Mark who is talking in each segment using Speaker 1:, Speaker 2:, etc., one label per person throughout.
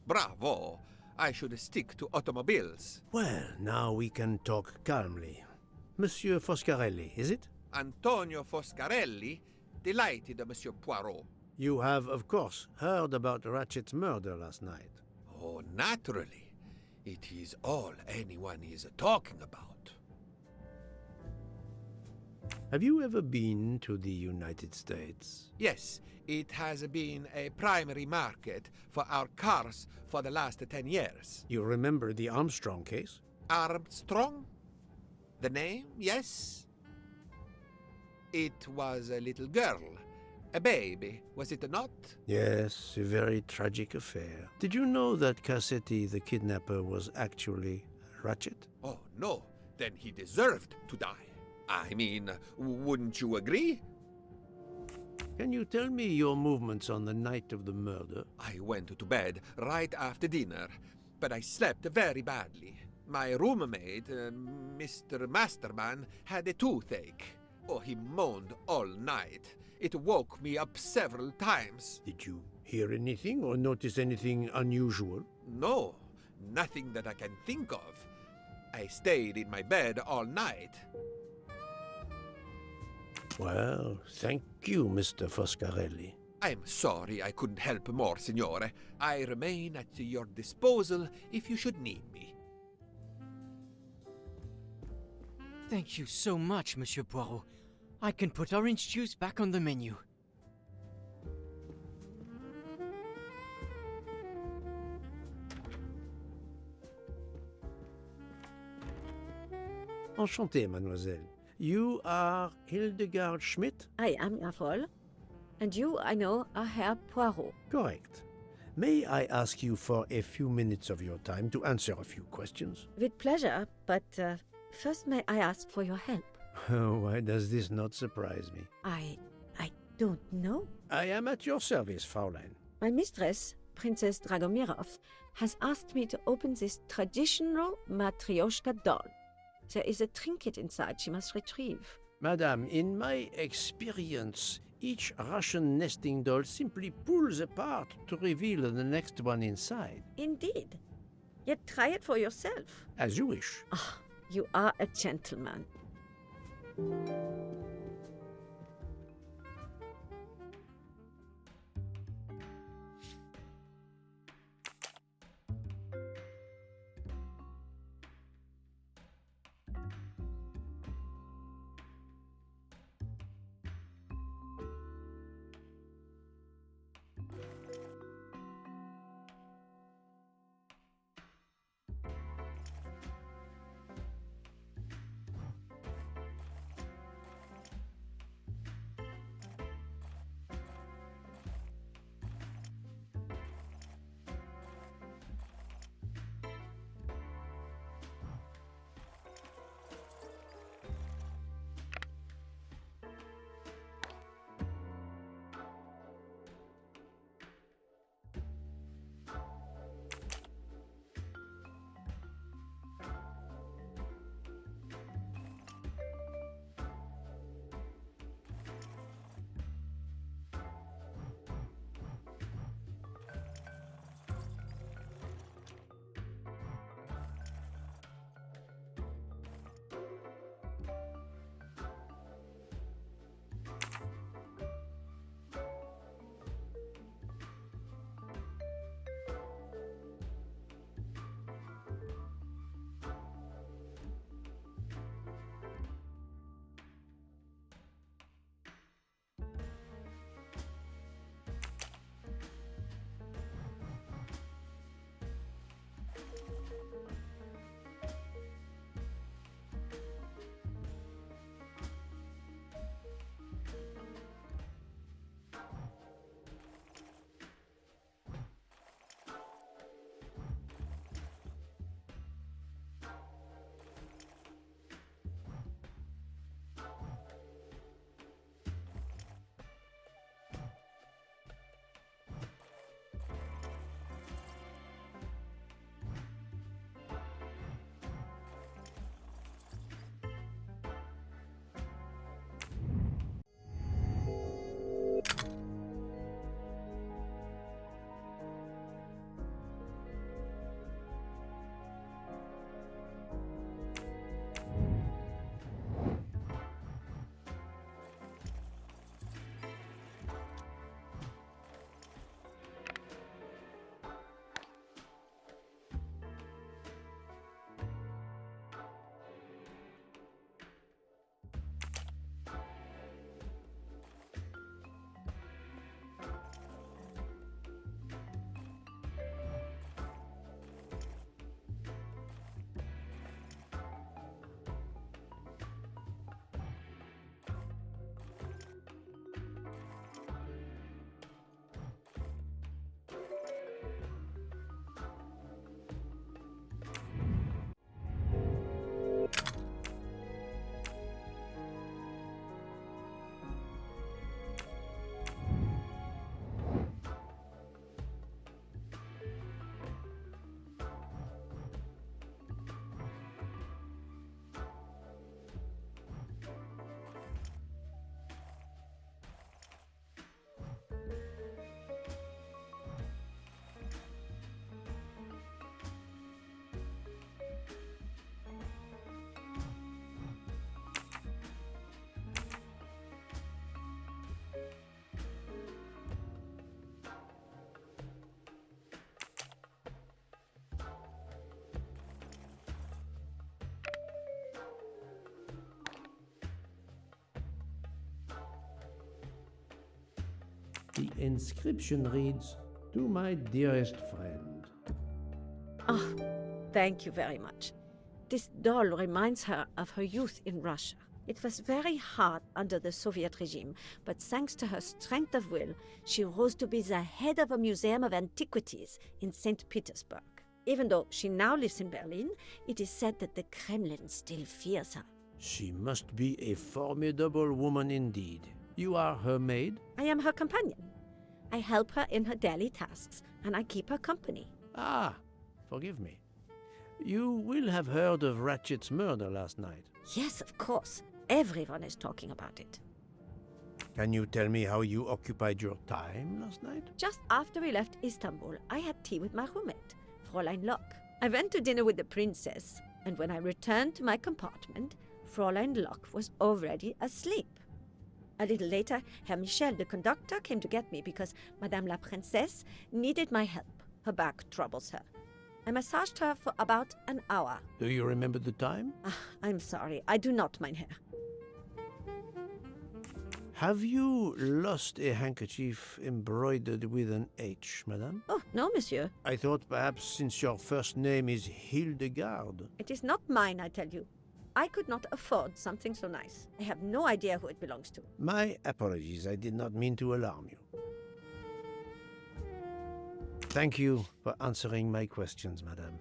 Speaker 1: Bravo! I should stick to automobiles.
Speaker 2: Well, now we can talk calmly. Monsieur Foscarelli, is it?
Speaker 1: Antonio Foscarelli? Delighted, Monsieur Poirot.
Speaker 2: You have, of course, heard about Ratchet's murder last night.
Speaker 1: Oh, naturally. It is all anyone is talking about.
Speaker 2: Have you ever been to the United States?
Speaker 1: Yes, it has been a primary market for our cars for the last 10 years.
Speaker 2: You remember the Armstrong case?
Speaker 1: Armstrong? The name, yes? It was a little girl. A baby, was it not?
Speaker 2: Yes, a very tragic affair. Did you know that Cassetti, the kidnapper, was actually Ratchet?
Speaker 1: Oh, no. Then he deserved to die. I mean, wouldn't you agree?
Speaker 2: Can you tell me your movements on the night of the murder?
Speaker 1: I went to bed right after dinner, but I slept very badly. My roommate, Mr. Masterman, had a toothache. Oh, he moaned all night. It woke me up several times.
Speaker 2: Did you hear anything or notice anything unusual?
Speaker 1: No, nothing that I can think of. I stayed in my bed all night.
Speaker 2: Well, thank you, Mr. Foscarelli.
Speaker 1: I'm sorry I couldn't help more, Signore. I remain at your disposal if you should need me.
Speaker 3: Thank you so much, Monsieur Poirot. I can put orange juice back on the menu.
Speaker 2: Enchanté, mademoiselle. You are Hildegard Schmidt?
Speaker 4: I am Erfol. And you, I know, are Herr Poirot.
Speaker 2: Correct. May I ask you for a few minutes of your time to answer a few questions?
Speaker 4: With pleasure, but first may I ask for your help?
Speaker 2: Why does this not surprise me?
Speaker 4: I don't know.
Speaker 2: I am at your service, Fraulein.
Speaker 4: My mistress, Princess Dragomirov, has asked me to open this traditional Matryoshka doll. There is a trinket inside she must retrieve.
Speaker 2: Madame, in my experience, each Russian nesting doll simply pulls apart to reveal the next one inside.
Speaker 4: Indeed. Yet try it for yourself.
Speaker 2: As you wish.
Speaker 4: Ah, you are a gentleman.
Speaker 2: The inscription reads, "To my dearest friend."
Speaker 4: Oh, thank you very much. This doll reminds her of her youth in Russia. It was very hard under the Soviet regime, but thanks to her strength of will, she rose to be the head of a museum of antiquities in St. Petersburg. Even though she now lives in Berlin, it is said that the Kremlin still fears her.
Speaker 2: She must be a formidable woman indeed. You are her maid?
Speaker 4: I am her companion. I help her in her daily tasks, and I keep her company.
Speaker 2: Ah, forgive me. You will have heard of Ratchet's murder last night.
Speaker 4: Yes, of course. Everyone is talking about it.
Speaker 2: Can you tell me how you occupied your time last night?
Speaker 4: Just after we left Istanbul, I had tea with my roommate, Fräulein Locke. I went to dinner with the princess, and when I returned to my compartment, Fräulein Locke was already asleep. A little later, Herr Michel, the conductor, came to get me because Madame la Princesse needed my help. Her back troubles her. I massaged her for about an hour.
Speaker 2: Do you remember the time?
Speaker 4: I'm sorry, I do not, mein Herr.
Speaker 2: Have you lost a handkerchief embroidered with an H, madame?
Speaker 4: Oh, no, monsieur.
Speaker 2: I thought perhaps since your first name is Hildegard.
Speaker 4: It is not mine, I tell you. I could not afford something so nice. I have no idea who it belongs to.
Speaker 2: My apologies, I did not mean to alarm you. Thank you for answering my questions, madame.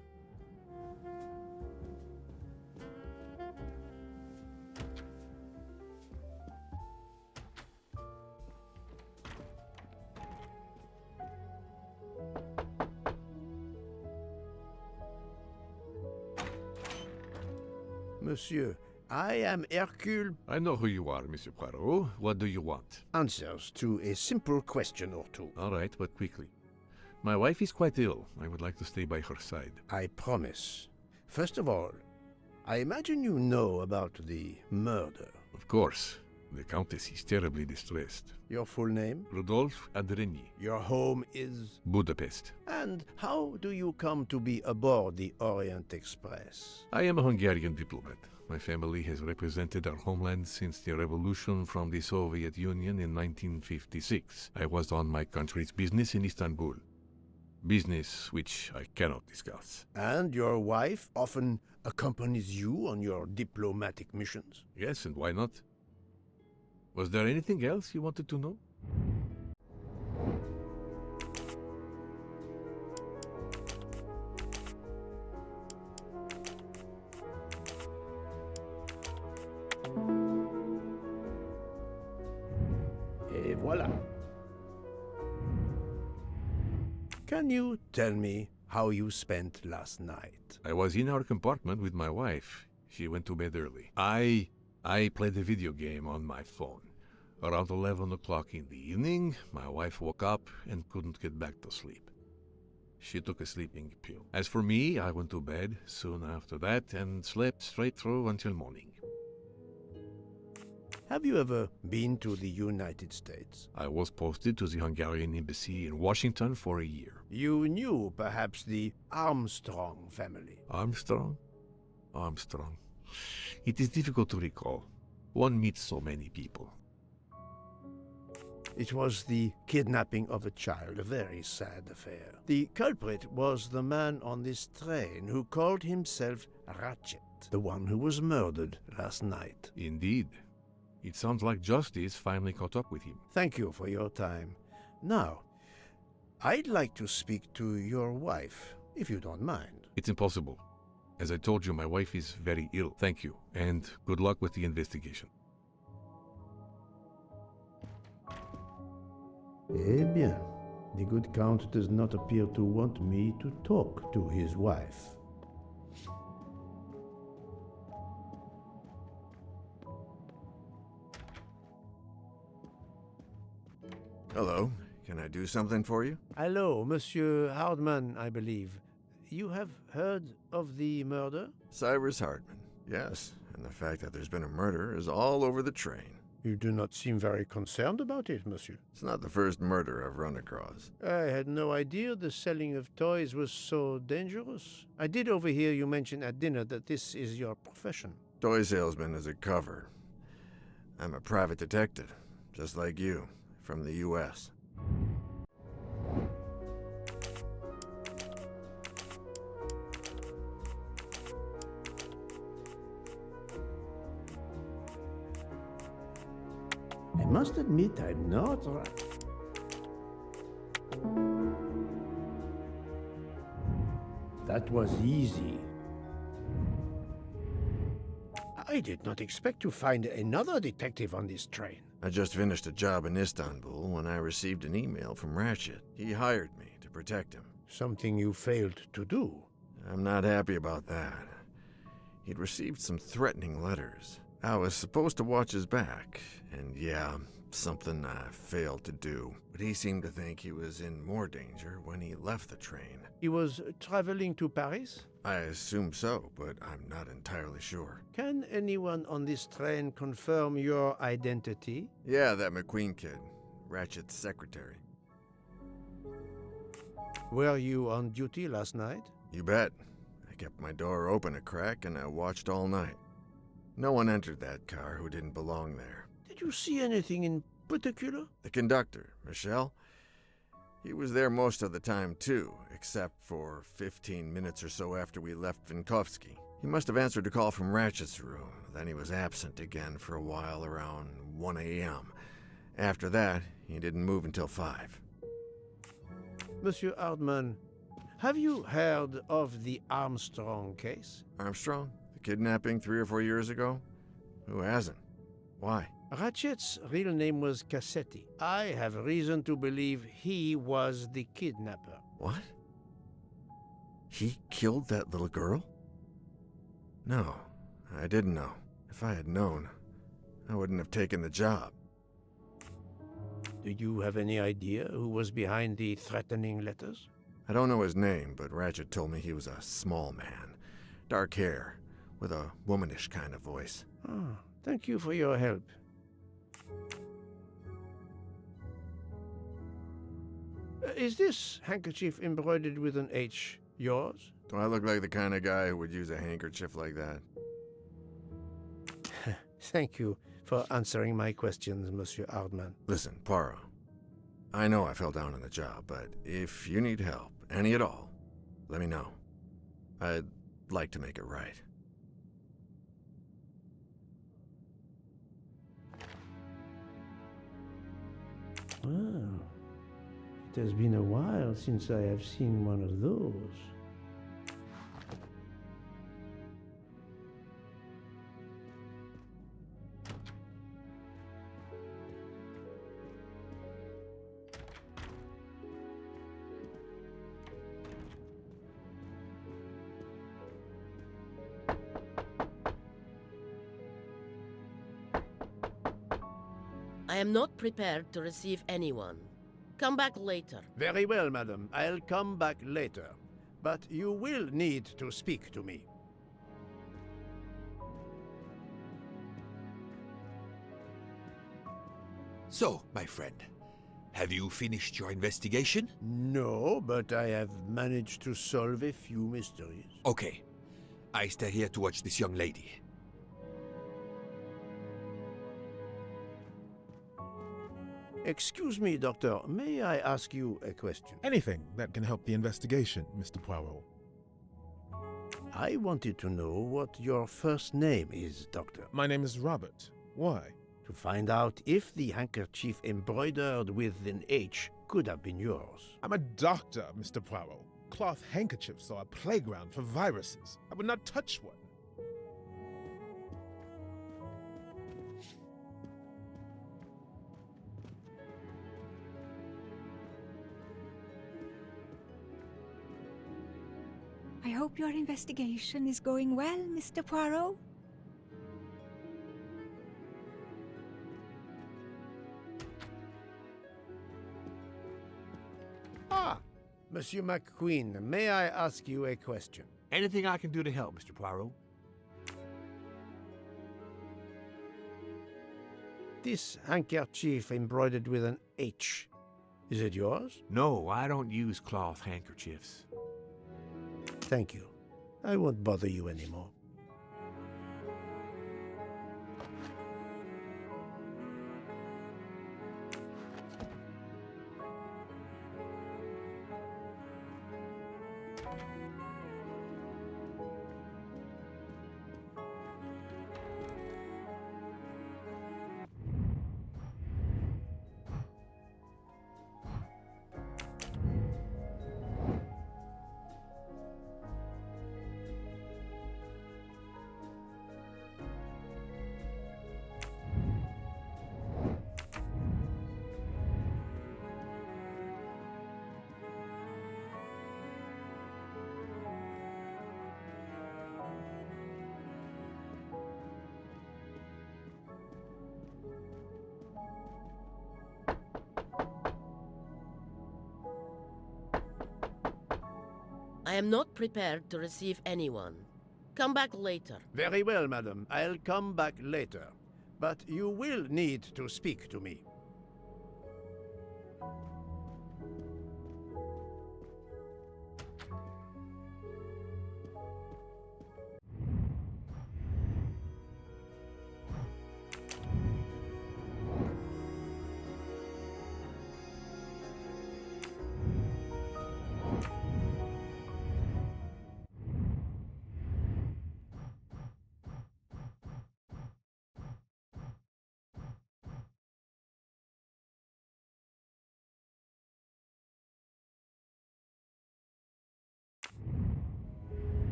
Speaker 2: Monsieur, I am Hercule.
Speaker 5: I know who you are, Monsieur Poirot. What do you want?
Speaker 2: Answers to a simple question or two.
Speaker 5: All right, but quickly. My wife is quite ill. I would like to stay by her side.
Speaker 2: I promise. First of all, I imagine you know about the murder.
Speaker 5: Of course. The Countess is terribly distressed.
Speaker 2: Your full name?
Speaker 5: Rodolphe Adreny.
Speaker 2: Your home is?
Speaker 5: Budapest.
Speaker 2: And how do you come to be aboard the Orient Express?
Speaker 5: I am a Hungarian diplomat. My family has represented our homeland since the revolution from the Soviet Union in 1956. I was on my country's business in Istanbul. Business which I cannot discuss.
Speaker 2: And your wife often accompanies you on your diplomatic missions?
Speaker 5: Yes, and why not? Was there anything else you wanted to know?
Speaker 2: Et voilà. Can you tell me how you spent last night?
Speaker 5: I was in our compartment with my wife. She went to bed early. I played a video game on my phone. Around 11 o'clock in the evening, my wife woke up and couldn't get back to sleep. She took a sleeping pill. As for me, I went to bed soon after that and slept straight through until morning.
Speaker 2: Have you ever been to the United States?
Speaker 5: I was posted to the Hungarian embassy in Washington for a year.
Speaker 2: You knew perhaps the Armstrong family.
Speaker 5: Armstrong? Armstrong. It is difficult to recall. One meets so many people.
Speaker 2: It was the kidnapping of a child, a very sad affair. The culprit was the man on this train who called himself Ratchet, the one who was murdered last night.
Speaker 5: Indeed. It sounds like justice finally caught up with him.
Speaker 2: Thank you for your time. Now, I'd like to speak to your wife, if you don't mind.
Speaker 5: It's impossible. As I told you, my wife is very ill. Thank you, and good luck with the investigation.
Speaker 2: Eh bien, the good Count does not appear to want me to talk to his wife.
Speaker 6: Hello. Can I do something for you?
Speaker 2: Hello, Monsieur Hardman, I believe. You have heard of the murder?
Speaker 6: Cyrus Hardman. Yes, and the fact that there's been a murder is all over the train.
Speaker 2: You do not seem very concerned about it, monsieur.
Speaker 6: It's not the first murder I've run across.
Speaker 2: I had no idea the selling of toys was so dangerous. I did overhear you mention at dinner that this is your profession.
Speaker 6: Toy salesman is a cover. I'm a private detective, just like you, from the U.S.
Speaker 2: I must admit I'm not right. That was easy. I did not expect to find another detective on this train.
Speaker 6: I just finished a job in Istanbul when I received an email from Ratchet. He hired me to protect him.
Speaker 2: Something you failed to do.
Speaker 6: I'm not happy about that. He'd received some threatening letters. I was supposed to watch his back, and yeah, something I failed to do. But he seemed to think he was in more danger when he left the train.
Speaker 2: He was traveling to Paris?
Speaker 6: I assume so, but I'm not entirely sure.
Speaker 2: Can anyone on this train confirm your identity?
Speaker 6: Yeah, that McQueen kid, Ratchet's secretary.
Speaker 2: Were you on duty last night?
Speaker 6: You bet. I kept my door open a crack and I watched all night. No one entered that car who didn't belong there.
Speaker 2: Did you see anything in particular?
Speaker 6: The conductor, Michel, he was there most of the time too, except for 15 minutes or so after we left Vinkovsky. He must have answered a call from Ratchet's room, then he was absent again for a while around 1 a.m. After that, he didn't move until 5.
Speaker 2: Monsieur Hardman, have you heard of the Armstrong case?
Speaker 6: Armstrong? The kidnapping 3 or 4 years ago? Who hasn't? Why?
Speaker 2: Ratchet's real name was Cassetti. I have reason to believe he was the kidnapper.
Speaker 6: What? He killed that little girl? No, I didn't know. If I had known, I wouldn't have taken the job.
Speaker 2: Do you have any idea who was behind the threatening letters?
Speaker 6: I don't know his name, but Ratchet told me he was a small man. Dark hair, with a womanish kind of voice.
Speaker 2: Oh, thank you for your help. Is this handkerchief embroidered with an H yours?
Speaker 6: Do I look like the kind of guy who would use a handkerchief like that?
Speaker 2: Thank you for answering my questions, Monsieur Hardman.
Speaker 6: Listen, Poirot. I know I fell down on the job, but if you need help, any at all, let me know. I'd like to make it right.
Speaker 2: Well, it has been a while since I have seen one of those.
Speaker 7: I am not prepared to receive anyone. Come back later.
Speaker 2: Very well, madam. I'll come back later. But you will need to speak to me.
Speaker 1: So, my friend, have you finished your investigation?
Speaker 2: No, but I have managed to solve a few mysteries.
Speaker 1: Okay. I stay here to watch this young lady.
Speaker 2: Excuse me, Doctor. May I ask you a question?
Speaker 8: Anything that can help the investigation, Mr. Poirot.
Speaker 2: I wanted to know what your first name is, Doctor.
Speaker 8: My name is Robert. Why?
Speaker 2: To find out if the handkerchief embroidered with an H could have been yours.
Speaker 8: I'm a doctor, Mr. Poirot. Cloth handkerchiefs are a playground for viruses. I would not touch one.
Speaker 9: I hope your investigation is going well, Mr. Poirot.
Speaker 2: Ah, Monsieur McQueen, may I ask you a question?
Speaker 10: Anything I can do to help, Mr. Poirot?
Speaker 2: This handkerchief embroidered with an H, is it yours?
Speaker 10: No, I don't use cloth handkerchiefs.
Speaker 2: Thank you. I won't bother you anymore.
Speaker 7: I am not prepared to receive anyone. Come back later.
Speaker 2: Very well, madam. I'll come back later. But you will need to speak to me.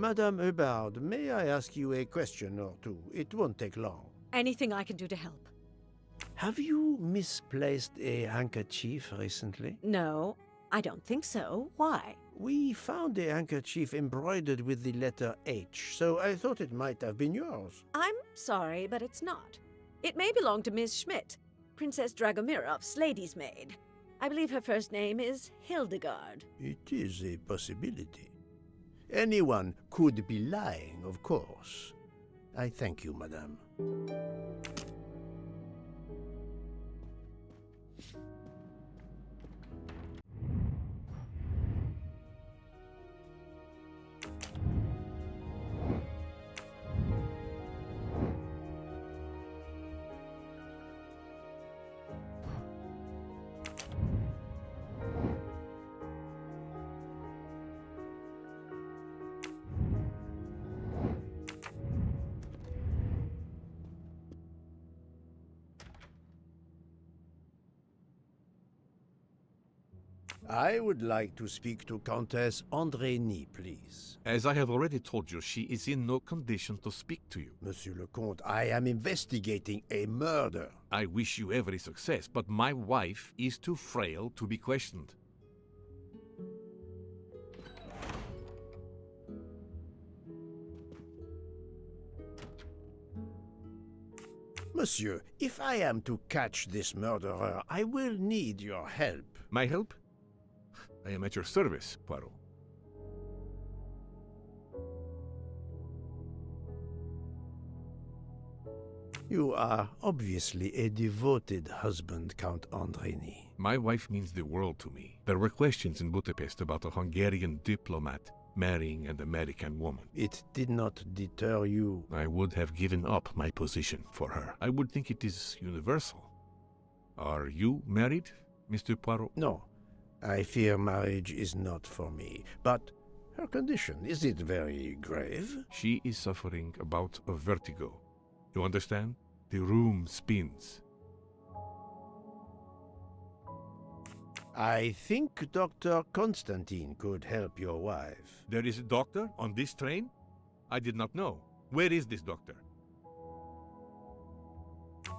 Speaker 2: Madame Hubbard, may I ask you a question or two? It won't take long.
Speaker 4: Anything I can do to help?
Speaker 2: Have you misplaced a handkerchief recently?
Speaker 4: No, I don't think so. Why?
Speaker 2: We found a handkerchief embroidered with the letter H, so I thought it might have been yours.
Speaker 4: I'm sorry, but it's not. It may belong to Miss Schmidt, Princess Dragomirov's lady's maid. I believe her first name is Hildegard.
Speaker 2: It is a possibility. Anyone could be lying, of course. I thank you, madame. I would like to speak to Countess Andrény, please.
Speaker 5: As I have already told you, she is in no condition to speak to you.
Speaker 2: Monsieur le Comte, I am investigating a murder.
Speaker 5: I wish you every success, but my wife is too frail to be questioned.
Speaker 2: Monsieur, if I am to catch this murderer, I will need your help.
Speaker 5: My help? I am at your service, Poirot.
Speaker 2: You are obviously a devoted husband, Count Andrény.
Speaker 5: My wife means the world to me. There were questions in Budapest about a Hungarian diplomat marrying an American woman.
Speaker 2: It did not deter you.
Speaker 5: I would have given up my position for her. I would think it is universal. Are you married, Mr. Poirot?
Speaker 2: No. I fear marriage is not for me. But her condition, is it very grave?
Speaker 5: She is suffering a bout of vertigo. You understand? The room spins.
Speaker 2: I think Dr. Constantine could help your wife.
Speaker 5: There is a doctor on this train? I did not know. Where is this doctor?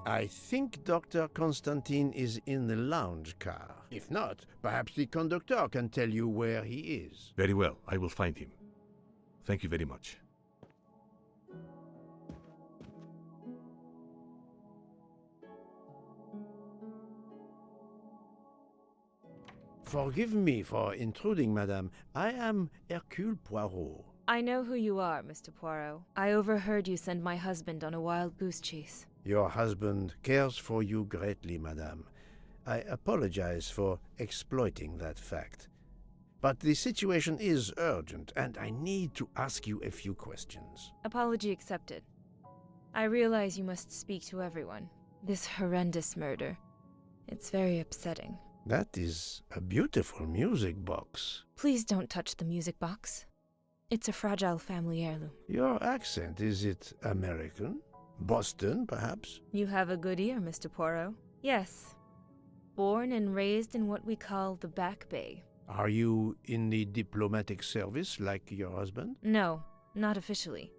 Speaker 2: I think Dr. Constantine is in the lounge car. If not, perhaps the conductor can tell you where he is.
Speaker 5: Very well, I will find him. Thank you very much.
Speaker 2: Forgive me for intruding, madame. I am Hercule Poirot.
Speaker 11: I know who you are, Mr. Poirot. I overheard you send my husband on a wild goose chase.
Speaker 2: Your husband cares for you greatly, madame. I apologize for exploiting that fact. But the situation is urgent, and I need to ask you a few questions.
Speaker 11: Apology accepted. I realize you must speak to everyone. This horrendous murder. It's very upsetting.
Speaker 2: That is a beautiful music box.
Speaker 11: Please don't touch the music box. It's a fragile family heirloom.
Speaker 2: Your accent, is it American? Boston, perhaps?
Speaker 11: You have a good ear, Mr. Poirot. Yes. Born and raised in what we call the Back Bay.
Speaker 2: Are you in the diplomatic service like your husband?
Speaker 11: No, not officially.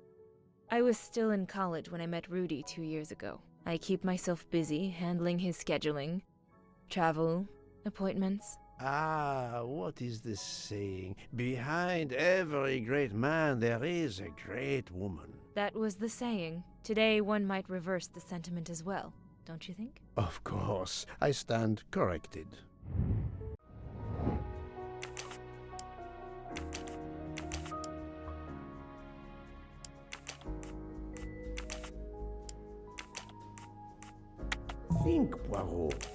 Speaker 11: I was still in college when I met Rudy 2 years ago. I keep myself busy handling his scheduling, travel, appointments.
Speaker 2: Ah, what is the saying? Behind every great man there is a great woman.
Speaker 11: That was the saying. Today one might reverse the sentiment as well, don't you think?
Speaker 2: Of course, I stand corrected. Think, Poirot.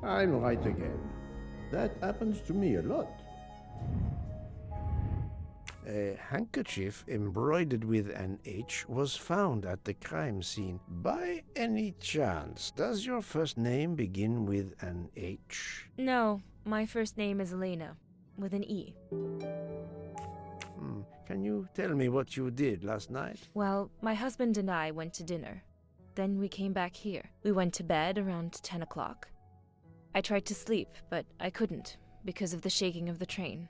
Speaker 2: I'm right again. That happens to me a lot. A handkerchief embroidered with an H was found at the crime scene. By any chance, does your first name begin with an H?
Speaker 11: No, my first name is Elena, with an E.
Speaker 2: Can you tell me what you did last night?
Speaker 11: Well, my husband and I went to dinner. Then we came back here. We went to bed around 10 o'clock. I tried to sleep, but I couldn't, because of the shaking of the train.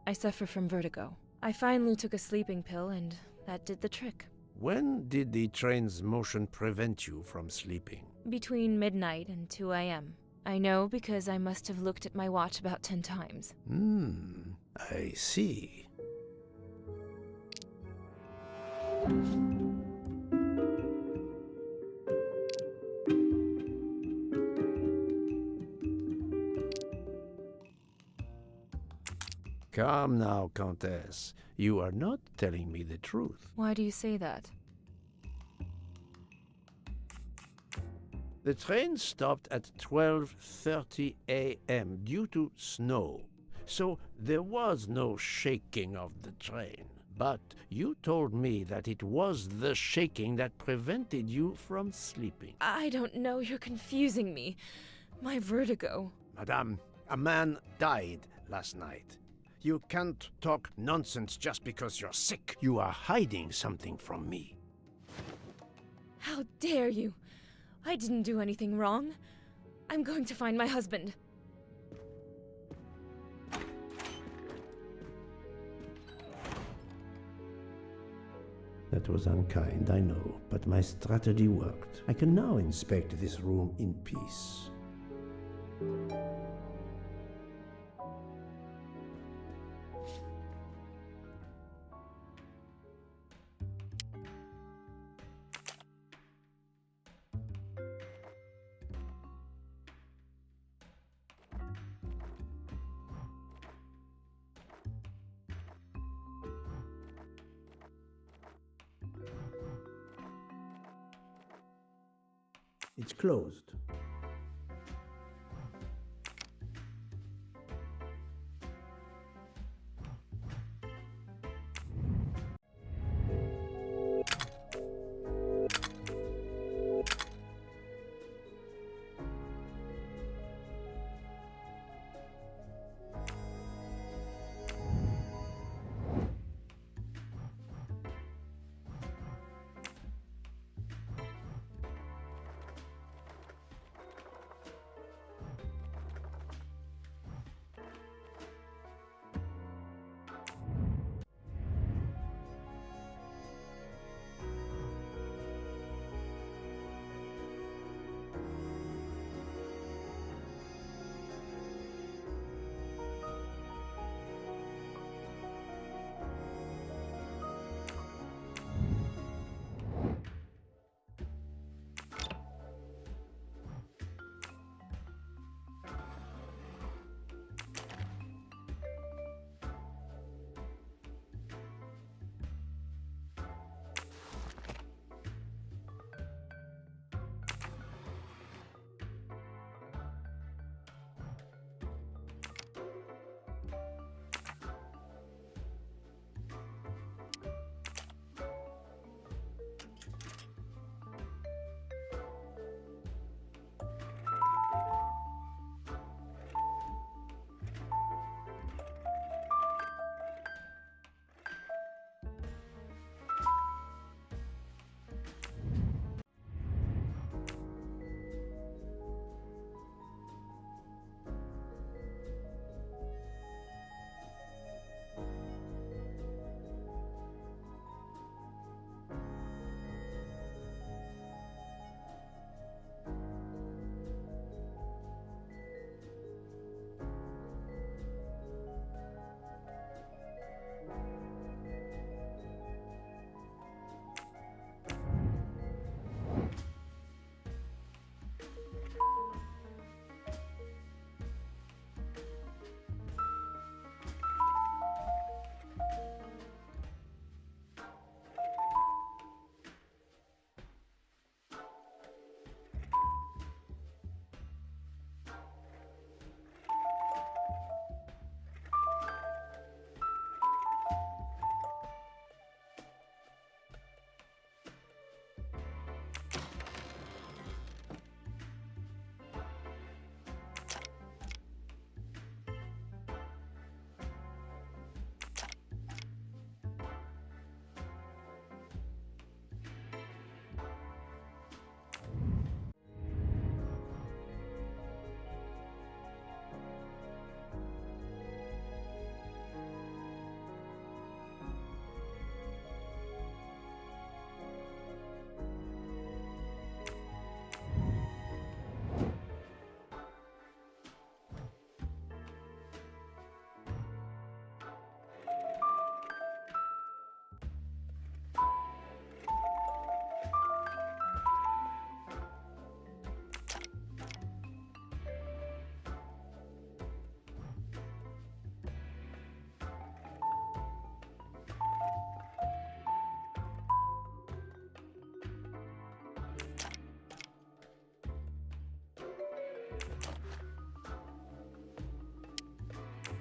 Speaker 11: I suffer from vertigo. I finally took a sleeping pill, and that did the trick.
Speaker 2: When did the train's motion prevent you from sleeping?
Speaker 11: Between midnight and 2 a.m. I know because I must have looked at my watch about 10 times.
Speaker 2: I see. Come now, Countess. You are not telling me the truth.
Speaker 11: Why do you say that?
Speaker 2: The train stopped at 12:30 a.m. due to snow, so there was no shaking of the train. But you told me that it was the shaking that prevented you from sleeping.
Speaker 11: I don't know, you're confusing me. My vertigo.
Speaker 2: Madame, a man died last night. You can't talk nonsense just because you're sick. You are hiding something from me.
Speaker 11: How dare you? I didn't do anything wrong. I'm going to find my husband.
Speaker 2: That was unkind, I know, but my strategy worked. I can now inspect this room in peace. It's closed.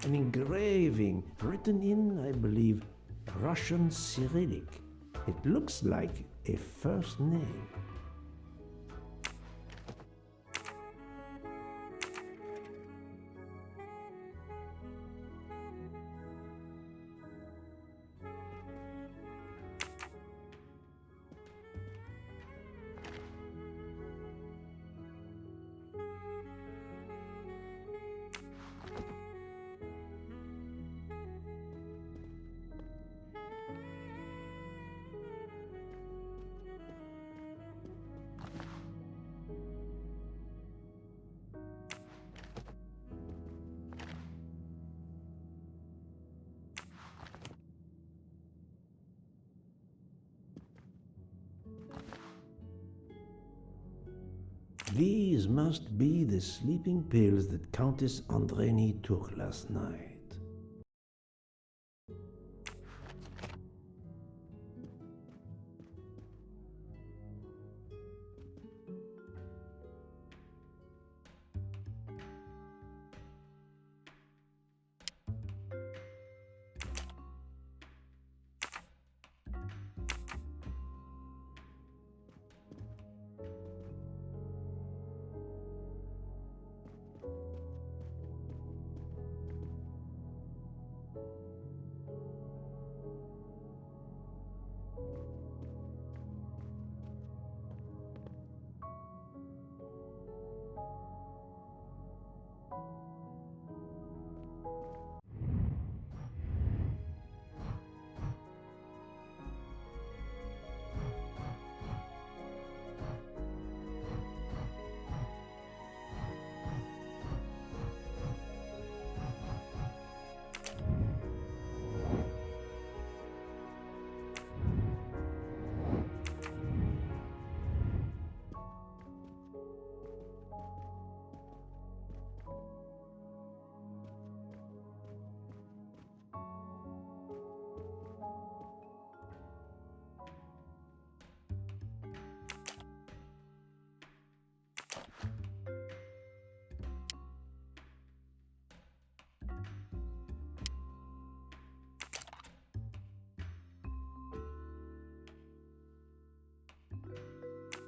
Speaker 2: an engraving written in, I believe, Russian Cyrillic. It looks like a first name. These must be the sleeping pills that Countess Andreni took last night.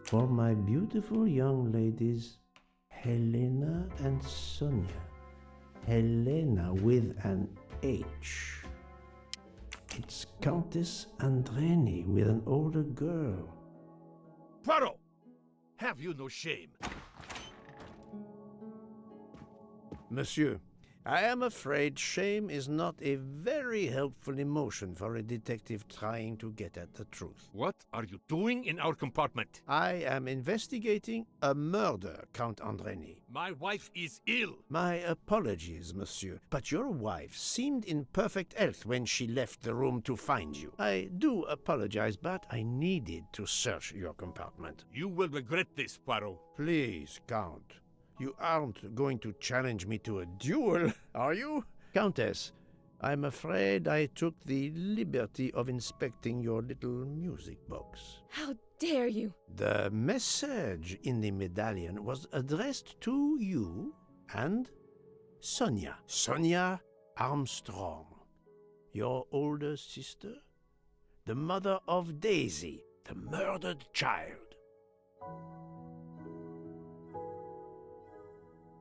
Speaker 2: For my beautiful young ladies, Helena and Sonia. Helena with an H. It's Countess Andreni with an older girl.
Speaker 5: Poirot! Have you no shame?
Speaker 2: Monsieur, I am afraid shame is not a very helpful emotion for a detective trying to get at the truth.
Speaker 5: What are you doing in our compartment?
Speaker 2: I am investigating a murder, Count Andreni.
Speaker 5: My wife is ill.
Speaker 2: My apologies, monsieur, but your wife seemed in perfect health when she left the room to find you. I do apologize, but I needed to search your compartment.
Speaker 5: You will regret this, Poirot.
Speaker 2: Please, Count. You aren't going to challenge me to a duel, are you? Countess, I'm afraid I took the liberty of inspecting your little music box.
Speaker 11: How dare you?
Speaker 2: The message in the medallion was addressed to you and Sonia. Sonia Armstrong, your older sister, the mother of Daisy, the murdered child.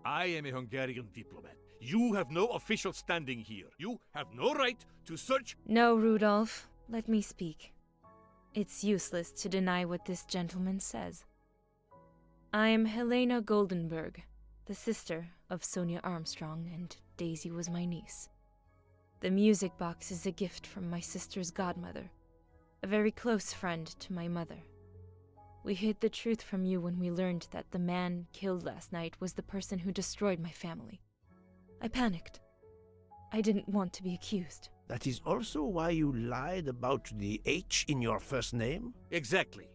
Speaker 5: I am a Hungarian diplomat. You have no official standing here. You have no right to search.
Speaker 11: No, Rudolph. Let me speak. It's useless to deny what this gentleman says. I am Helena Goldenberg, the sister of Sonia Armstrong, and Daisy was my niece. The music box is a gift from my sister's godmother, a very close friend to my mother. We hid the truth from you when we learned that the man killed last night was the person who destroyed my family. I panicked. I didn't want to be accused.
Speaker 2: That is also why you lied about the H in your first name?
Speaker 5: Exactly.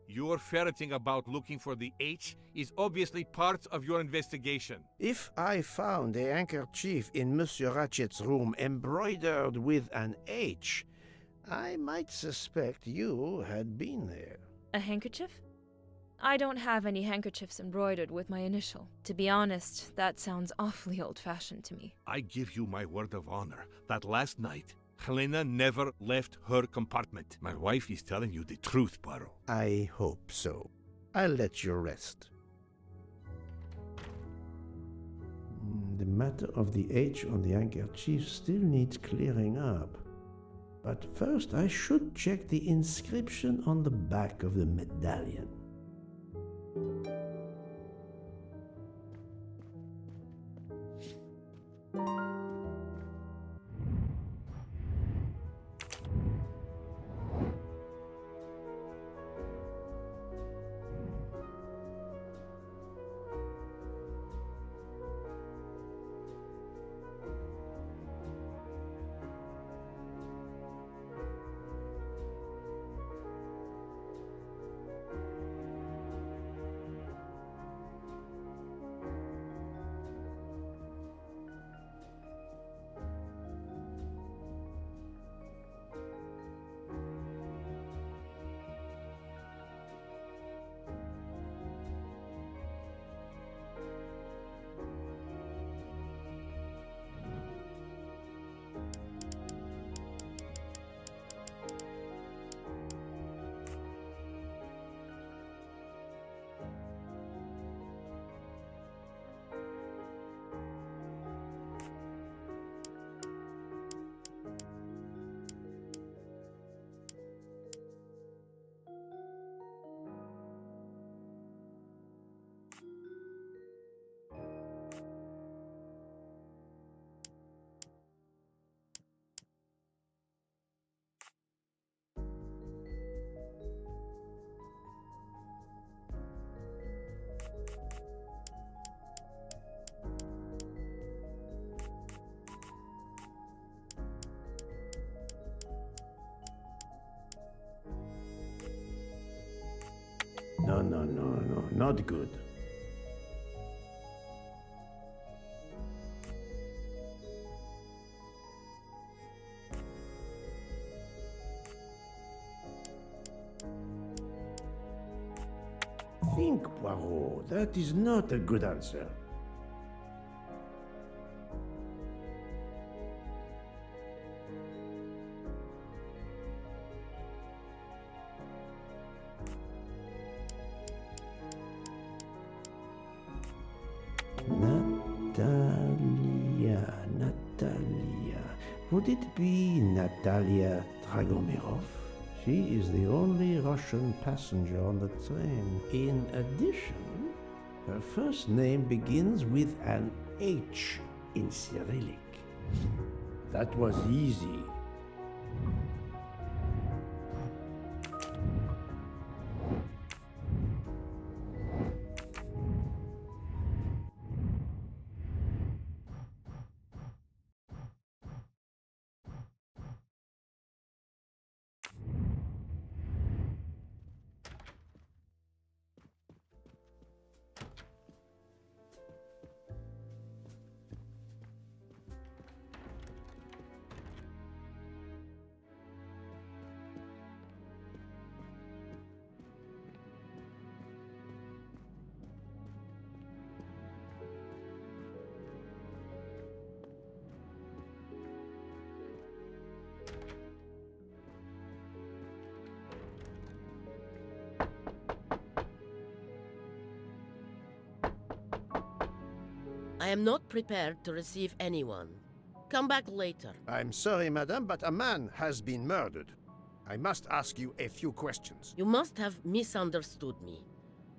Speaker 5: Your ferreting about looking for the H is obviously part of your investigation.
Speaker 2: If I found a handkerchief in Monsieur Ratchet's room embroidered with an H, I might suspect you had been there.
Speaker 11: A handkerchief? I don't have any handkerchiefs embroidered with my initial. To be honest, that sounds awfully old-fashioned to me.
Speaker 5: I give you my word of honor that last night, Helena never left her compartment. My wife is telling you the truth, Poirot.
Speaker 2: I hope so. I'll let you rest. The matter of the H on the handkerchief still needs clearing up. But first I should check the inscription on the back of the medallion. No, not good. Think, Poirot, that is not a good answer. Natalia. Would it be Natalia Dragomirov? She is the only Russian passenger on the train. In addition, her first name begins with an H in Cyrillic. That was easy.
Speaker 7: I am not prepared to receive anyone. Come back later.
Speaker 2: I'm sorry, madame, but a man has been murdered. I must ask you a few questions.
Speaker 7: You must have misunderstood me.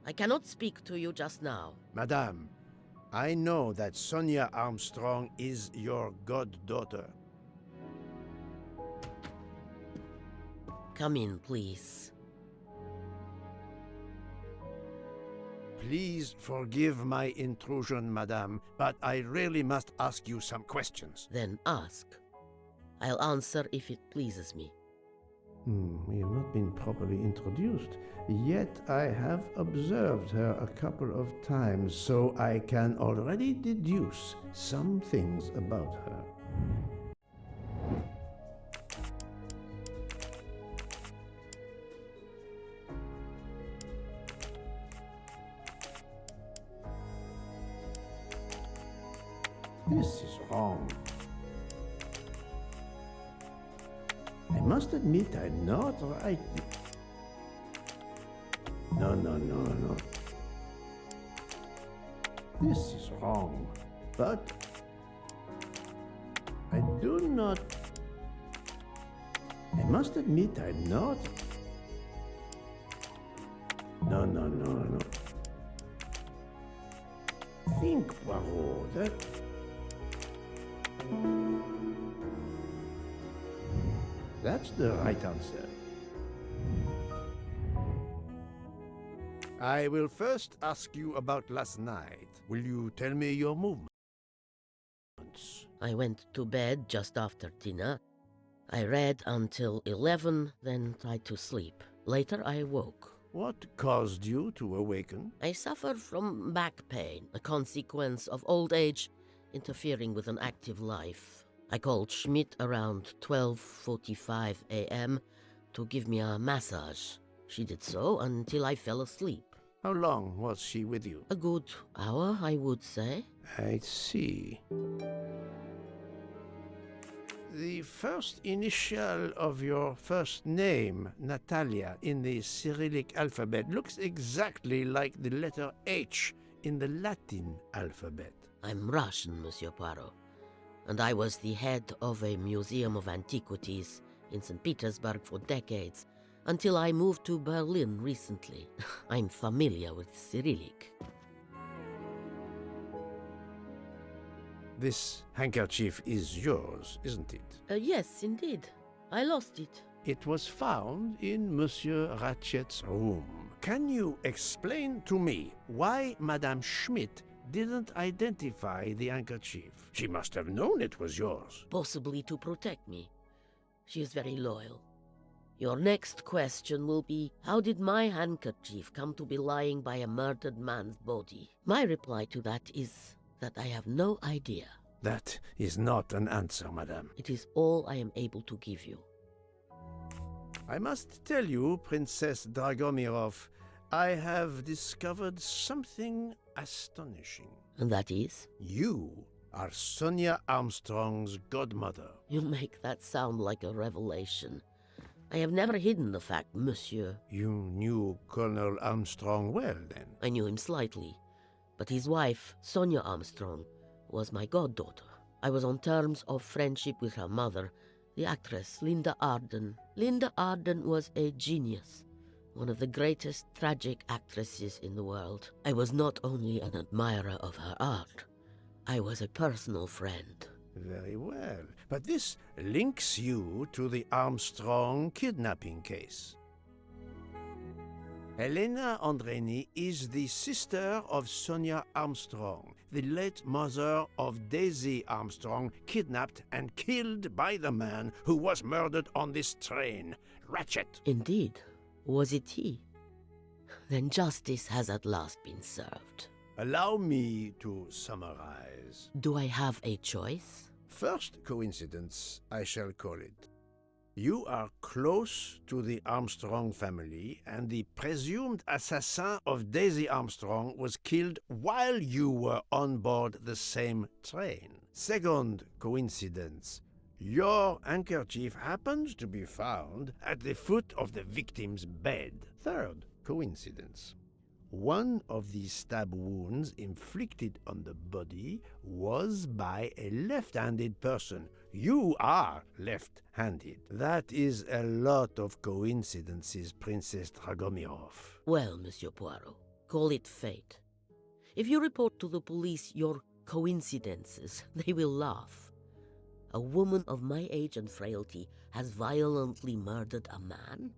Speaker 7: I cannot speak to you just now.
Speaker 2: Madame, I know that Sonia Armstrong is your goddaughter.
Speaker 7: Come in, please.
Speaker 2: Please forgive my intrusion, madame, but I really must ask you some questions.
Speaker 7: Then ask. I'll answer if it pleases me.
Speaker 2: We have not been properly introduced, yet I have observed her a couple of times, so I can already deduce some things about her. This is wrong. I must admit I'm not right. No. This is wrong. But I do not. I must admit I'm not. No. Think, Poirot, that. That's the right answer. I will first ask you about last night. Will you tell me your movements?
Speaker 7: I went to bed just after dinner. I read until 11, then tried to sleep. Later I woke.
Speaker 2: What caused you to awaken?
Speaker 7: I suffered from back pain, a consequence of old age interfering with an active life. I called Schmidt around 12:45 a.m. to give me a massage. She did so until I fell asleep.
Speaker 2: How long was she with you?
Speaker 7: A good hour, I would say.
Speaker 2: I see. The first initial of your first name, Natalia, in the Cyrillic alphabet looks exactly like the letter H in the Latin alphabet.
Speaker 7: I'm Russian, Monsieur Poirot, and I was the head of a museum of antiquities in St. Petersburg for decades, until I moved to Berlin recently. I'm familiar with Cyrillic.
Speaker 2: This handkerchief is yours, isn't it?
Speaker 7: Yes, indeed. I lost it.
Speaker 2: It was found in Monsieur Ratchet's room. Can you explain to me why Madame Schmidt didn't identify the handkerchief? She must have known it was yours.
Speaker 7: Possibly to protect me. She is very loyal. Your next question will be, how did my handkerchief come to be lying by a murdered man's body? My reply to that is that I have no idea.
Speaker 2: That is not an answer, madame.
Speaker 7: It is all I am able to give you.
Speaker 2: I must tell you, Princess Dragomirov, I have discovered something astonishing.
Speaker 7: And that is?
Speaker 2: You are Sonia Armstrong's godmother.
Speaker 7: You make that sound like a revelation. I have never hidden the fact, monsieur.
Speaker 2: You knew Colonel Armstrong well, then?
Speaker 7: I knew him slightly, but his wife, Sonia Armstrong, was my goddaughter. I was on terms of friendship with her mother, the actress Linda Arden. Linda Arden was a genius, one of the greatest tragic actresses in the world. I was not only an admirer of her art, I was a personal friend.
Speaker 2: Very well. But this links you to the Armstrong kidnapping case. Helena Andreni is the sister of Sonia Armstrong, the late mother of Daisy Armstrong, kidnapped and killed by the man who was murdered on this train, Ratchet.
Speaker 7: Indeed. Was it he? Then justice has at last been served.
Speaker 2: Allow me to summarize.
Speaker 7: Do I have a choice?
Speaker 2: First coincidence, I shall call it. You are close to the Armstrong family, and the presumed assassin of Daisy Armstrong was killed while you were on board the same train. Second coincidence, your handkerchief happens to be found at the foot of the victim's bed. Third coincidence, one of the stab wounds inflicted on the body was by a left-handed person. You are left-handed. That is a lot of coincidences, Princess Dragomirov.
Speaker 7: Well, Monsieur Poirot, call it fate. If you report to the police your coincidences, they will laugh. A woman of my age and frailty has violently murdered a man?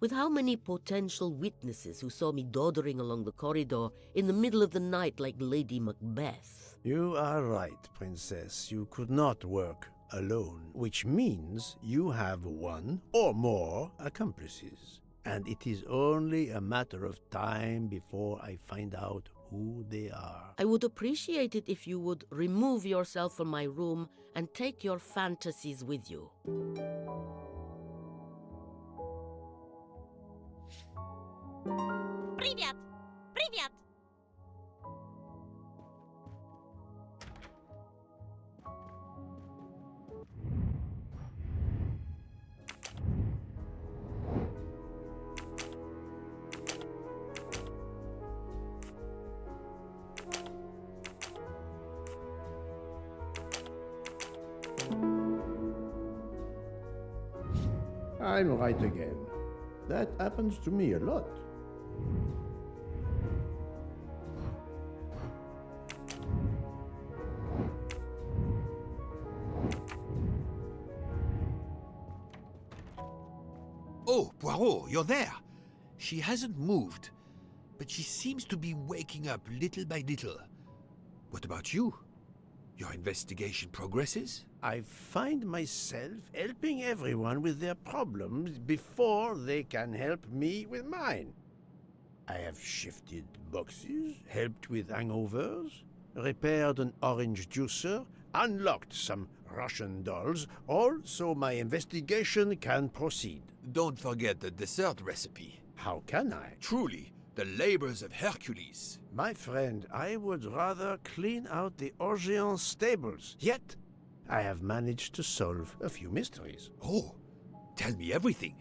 Speaker 7: With how many potential witnesses who saw me doddering along the corridor in the middle of the night like Lady Macbeth?
Speaker 2: You are right, Princess. You could not work alone, which means you have one or more accomplices. And it is only a matter of time before I find out who they are.
Speaker 7: I would appreciate it if you would remove yourself from my room and take your fantasies with you.
Speaker 12: Привет! Привет!
Speaker 2: I'm right again. That happens to me a lot.
Speaker 1: Oh, Poirot, you're there. She hasn't moved, but she seems to be waking up little by little. What about you? Your investigation progresses?
Speaker 2: I find myself helping everyone with their problems before they can help me with mine. I have shifted boxes, helped with hangovers, repaired an orange juicer, unlocked some Russian dolls, all so my investigation can proceed.
Speaker 1: Don't forget the dessert recipe.
Speaker 2: How can I?
Speaker 1: Truly, the labors of Hercules.
Speaker 2: My friend, I would rather clean out the ORIENT stables. Yet, I have managed to solve a few mysteries.
Speaker 1: Oh, tell me everything.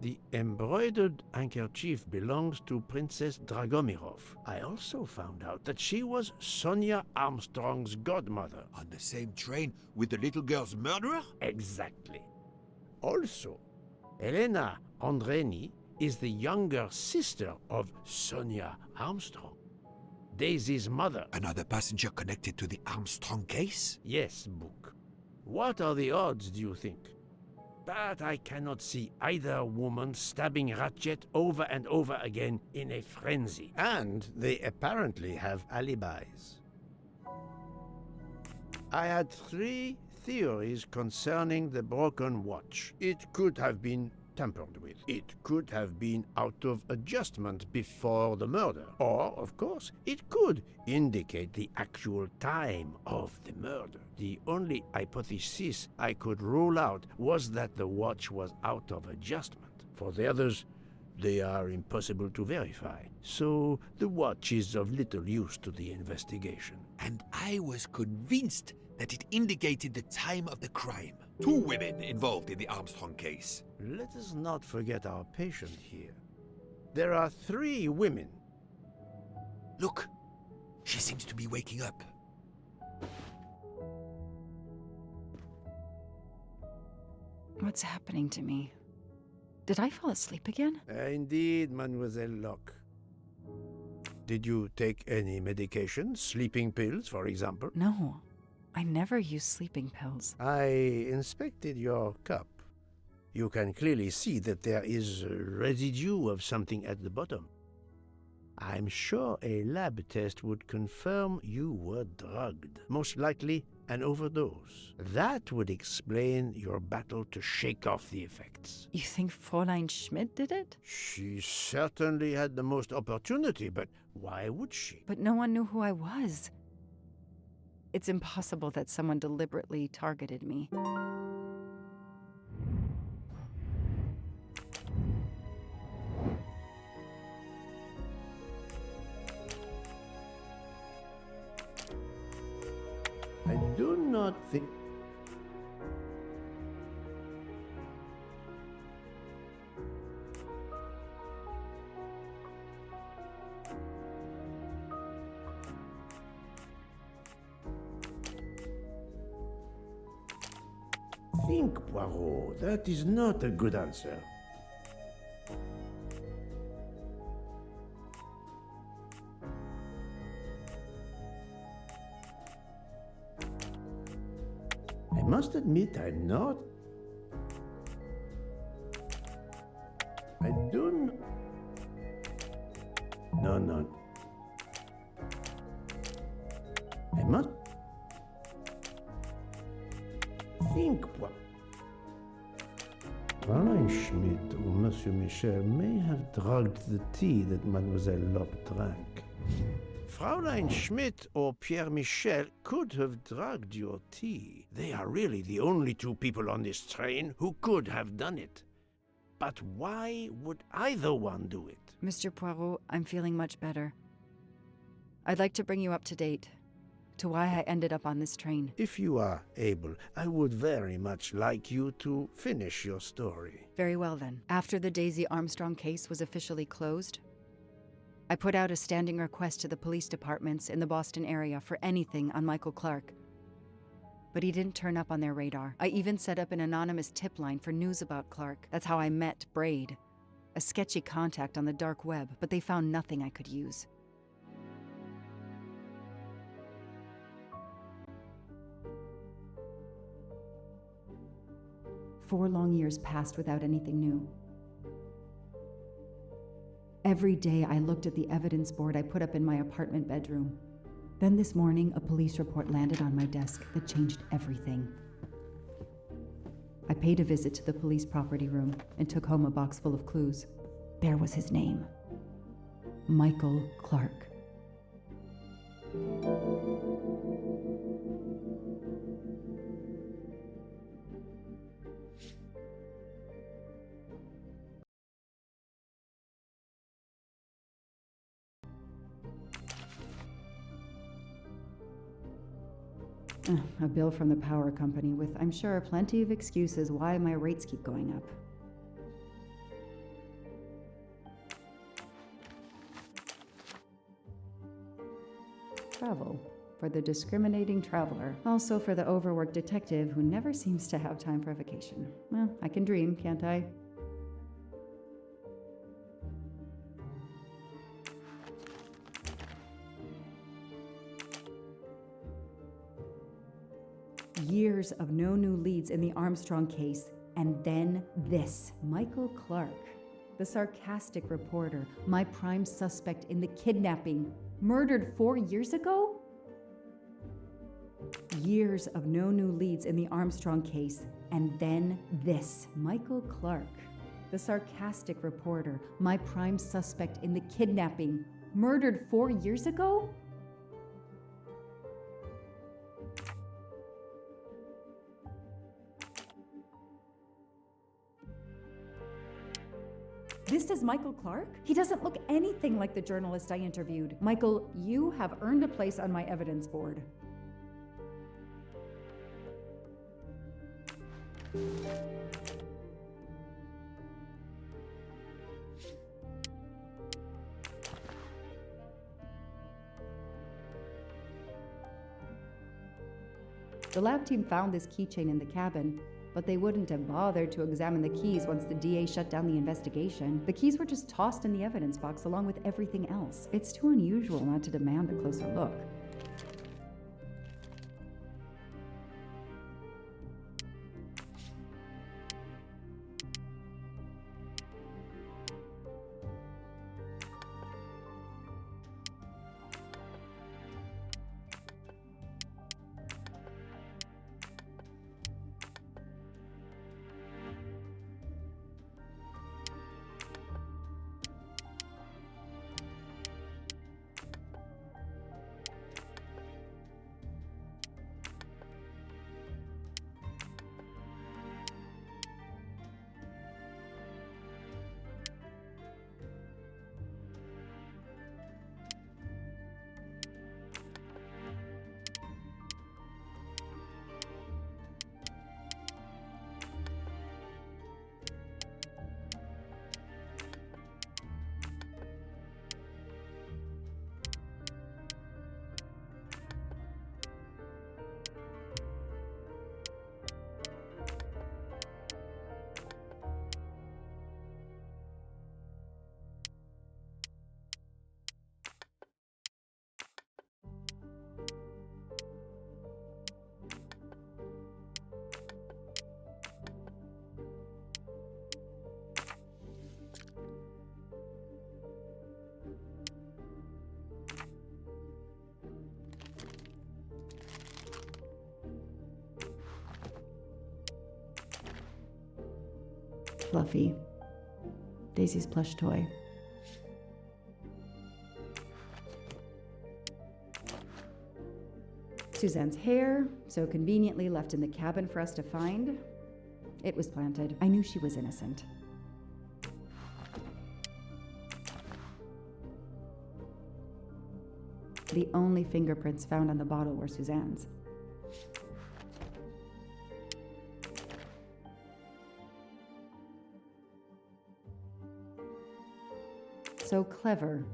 Speaker 2: The embroidered handkerchief belongs to Princess Dragomirov. I also found out that she was Sonia Armstrong's godmother.
Speaker 1: On the same train with the little girl's murderer?
Speaker 2: Exactly. Also, Elena Andreni is the younger sister of Sonia Armstrong, Daisy's mother.
Speaker 1: Another passenger connected to the Armstrong case?
Speaker 2: Yes, Book. What are the odds, do you think? But I cannot see either woman stabbing Ratchet over and over again in a frenzy. And they apparently have alibis. I had 3 theories concerning the broken watch. It could have been tampered with. It could have been out of adjustment before the murder. Or, of course, it could indicate the actual time of the murder. The only hypothesis I could rule out was that the watch was out of adjustment. For the others, they are impossible to verify. So the watch is of little use to the investigation.
Speaker 1: And I was convinced that it indicated the time of the crime. 2 women involved in the Armstrong case.
Speaker 2: Let us not forget our patient here. There are 3 women.
Speaker 1: Look, she seems to be waking up.
Speaker 9: What's happening to me? Did I fall asleep again?
Speaker 2: Indeed, Mademoiselle Locke. Did you take any medication? Sleeping pills, for example?
Speaker 9: No, I never use sleeping pills.
Speaker 2: I inspected your cup. You can clearly see that there is a residue of something at the bottom. I'm sure a lab test would confirm you were drugged. Most likely an overdose. That would explain your battle to shake off the effects.
Speaker 9: You think Fräulein Schmidt did it?
Speaker 2: She certainly had the most opportunity, but why would she?
Speaker 9: But no one knew who I was. It's impossible that someone deliberately targeted me.
Speaker 2: I do not think... Think, Poirot. That is not a good answer. I must admit I'm not. I don't... No. I must... think what... Fräulein Schmidt or Monsieur Michel may have drugged the tea that Mademoiselle Locke drank. Fräulein Schmidt or Pierre Michel could have drugged your tea. They are really the only 2 people on this train who could have done it. But why would either one do it?
Speaker 9: Mr. Poirot, I'm feeling much better. I'd like to bring you up to date to why I ended up on this train.
Speaker 2: If you are able, I would very much like you to finish your story.
Speaker 9: Very well then. After the Daisy Armstrong case was officially closed, I put out a standing request to the police departments in the Boston area for anything on Michael Clark. but he didn't turn up on their radar. I even set up an anonymous tip line for news about Clark. That's how I met Braid. A sketchy contact on the dark web, but they found nothing I could use. Four long years passed without anything new. Every day I looked at the evidence board I put up in my apartment bedroom. Then this morning, a police report landed on my desk that changed everything. I paid a visit to the police property room and took home a box full of clues. There was his name. Michael Clark. A bill from the power company with, I'm sure, plenty of excuses why my rates keep going up. Travel. For the discriminating traveler. Also for the overworked detective who never seems to have time for vacation. Well, I can dream, can't I? Years of no new leads in the Armstrong case, and then this. Michael Clark, the sarcastic reporter, my prime suspect in the kidnapping, murdered 4 years ago? Years of no new leads in the Armstrong case, and then this. Michael Clark, the sarcastic reporter, my prime suspect in the kidnapping, murdered 4 years ago? This is Michael Clark? He doesn't look anything like the journalist I interviewed. Michael, you have earned a place on my evidence board. The lab team found this keychain in the cabin, but they wouldn't have bothered to examine the keys once the DA shut down the investigation. The keys were just tossed in the evidence box along with everything else. It's too unusual not to demand a closer look. Fluffy. Daisy's plush toy. Suzanne's hair, so conveniently left in the cabin for us to find. It was planted. I knew she was innocent. The only fingerprints found on the bottle were Suzanne's. So clever.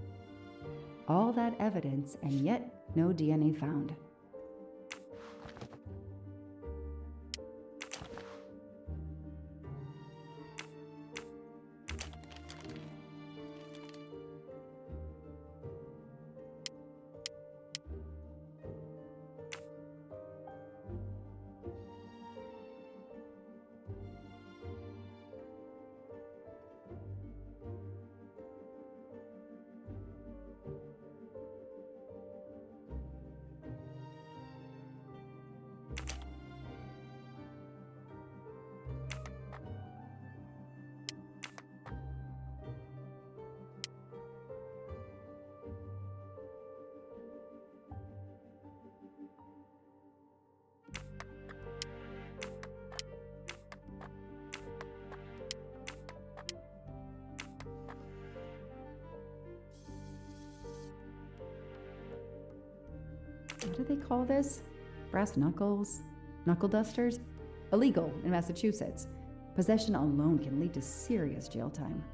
Speaker 9: All that evidence, and yet no DNA found. What do they call this? Brass knuckles? Knuckle dusters? Illegal in Massachusetts. Possession alone can lead to serious jail time.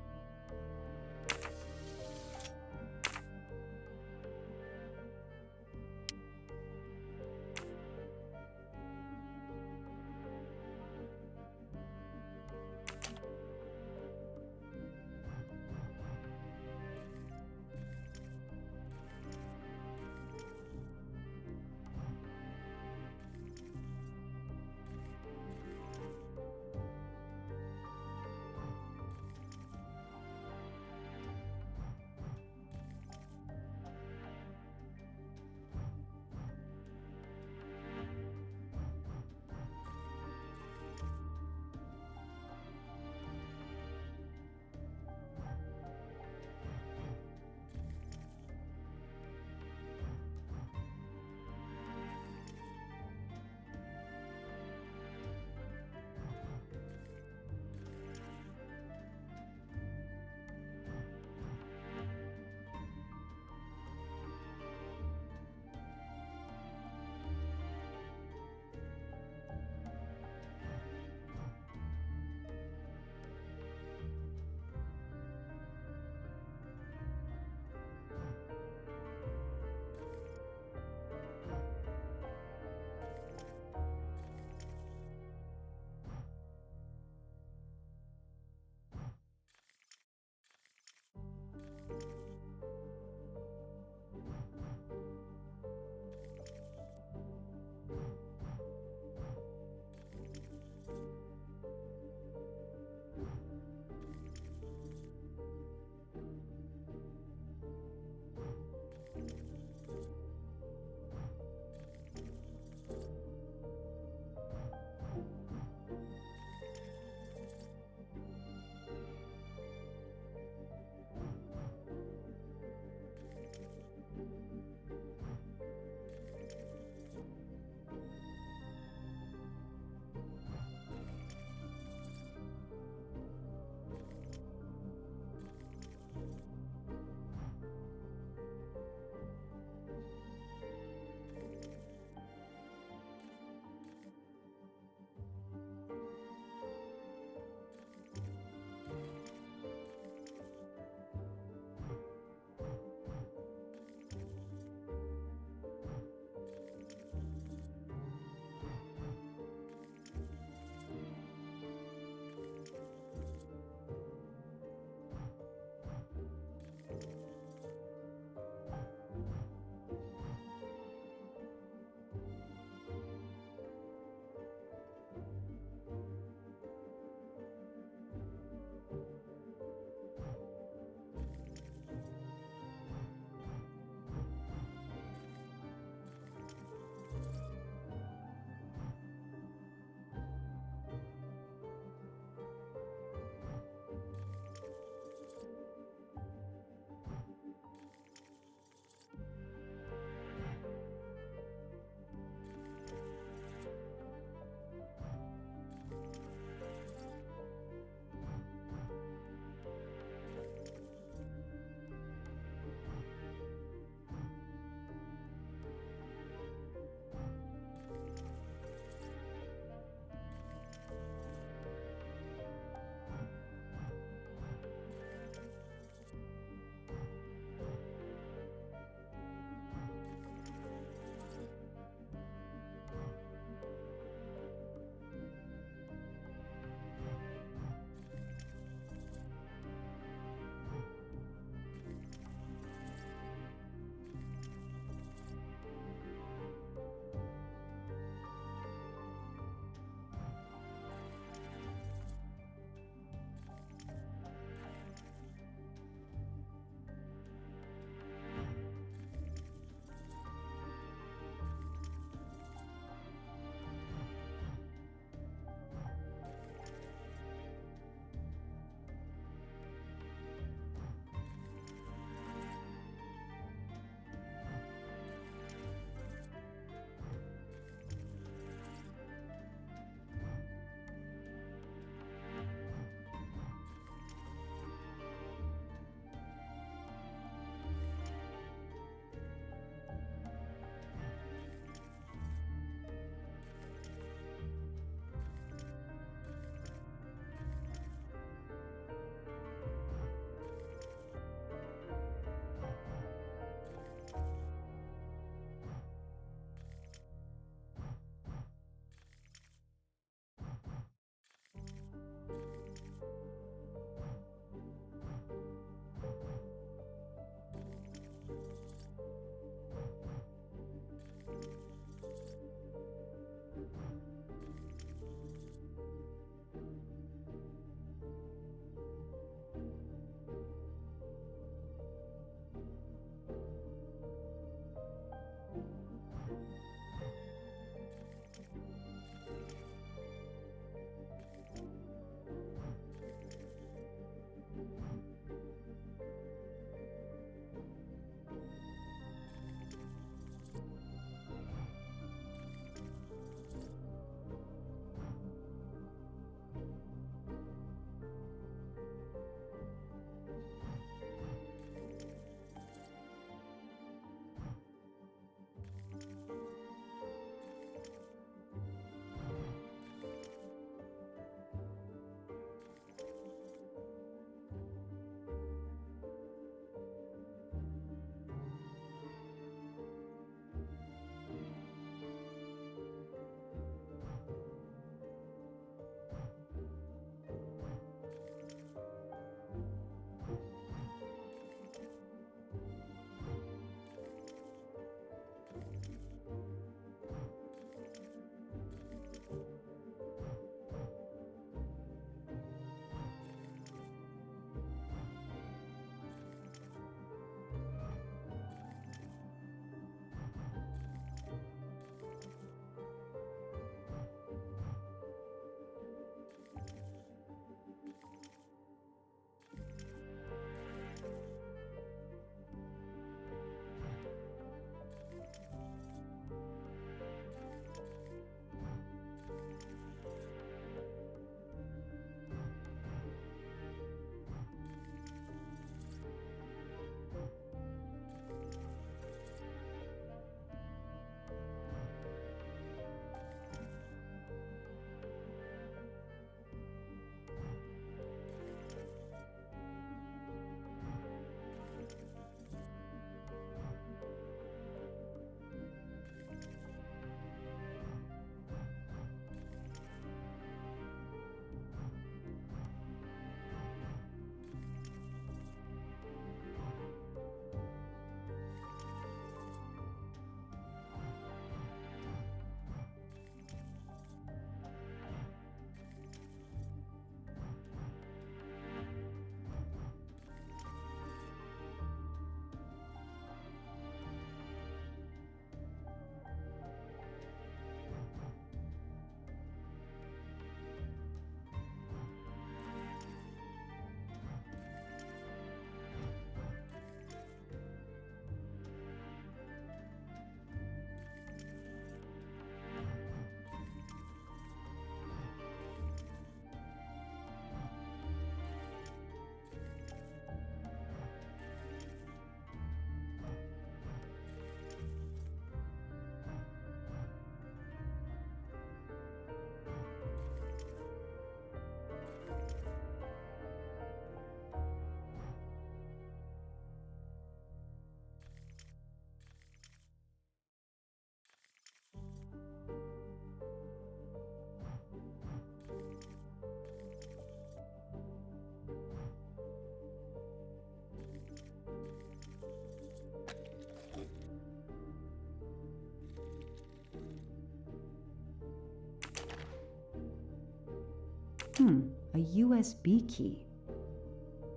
Speaker 9: A USB key.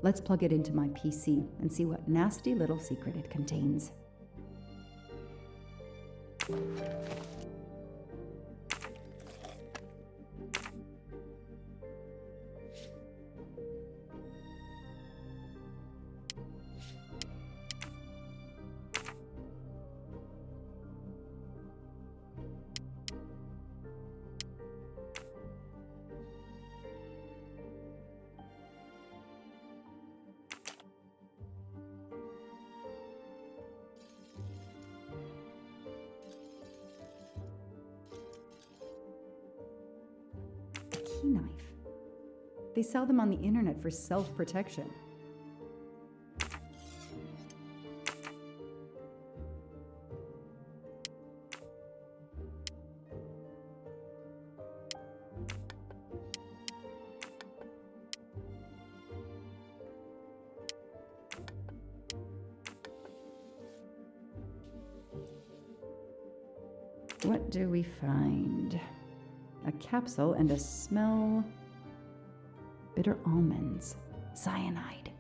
Speaker 9: Let's plug it into my PC and see what nasty little secret it contains. Key knife. They sell them on the internet for self-protection. What do we find? A capsule and a smell. Bitter almonds. Cyanide.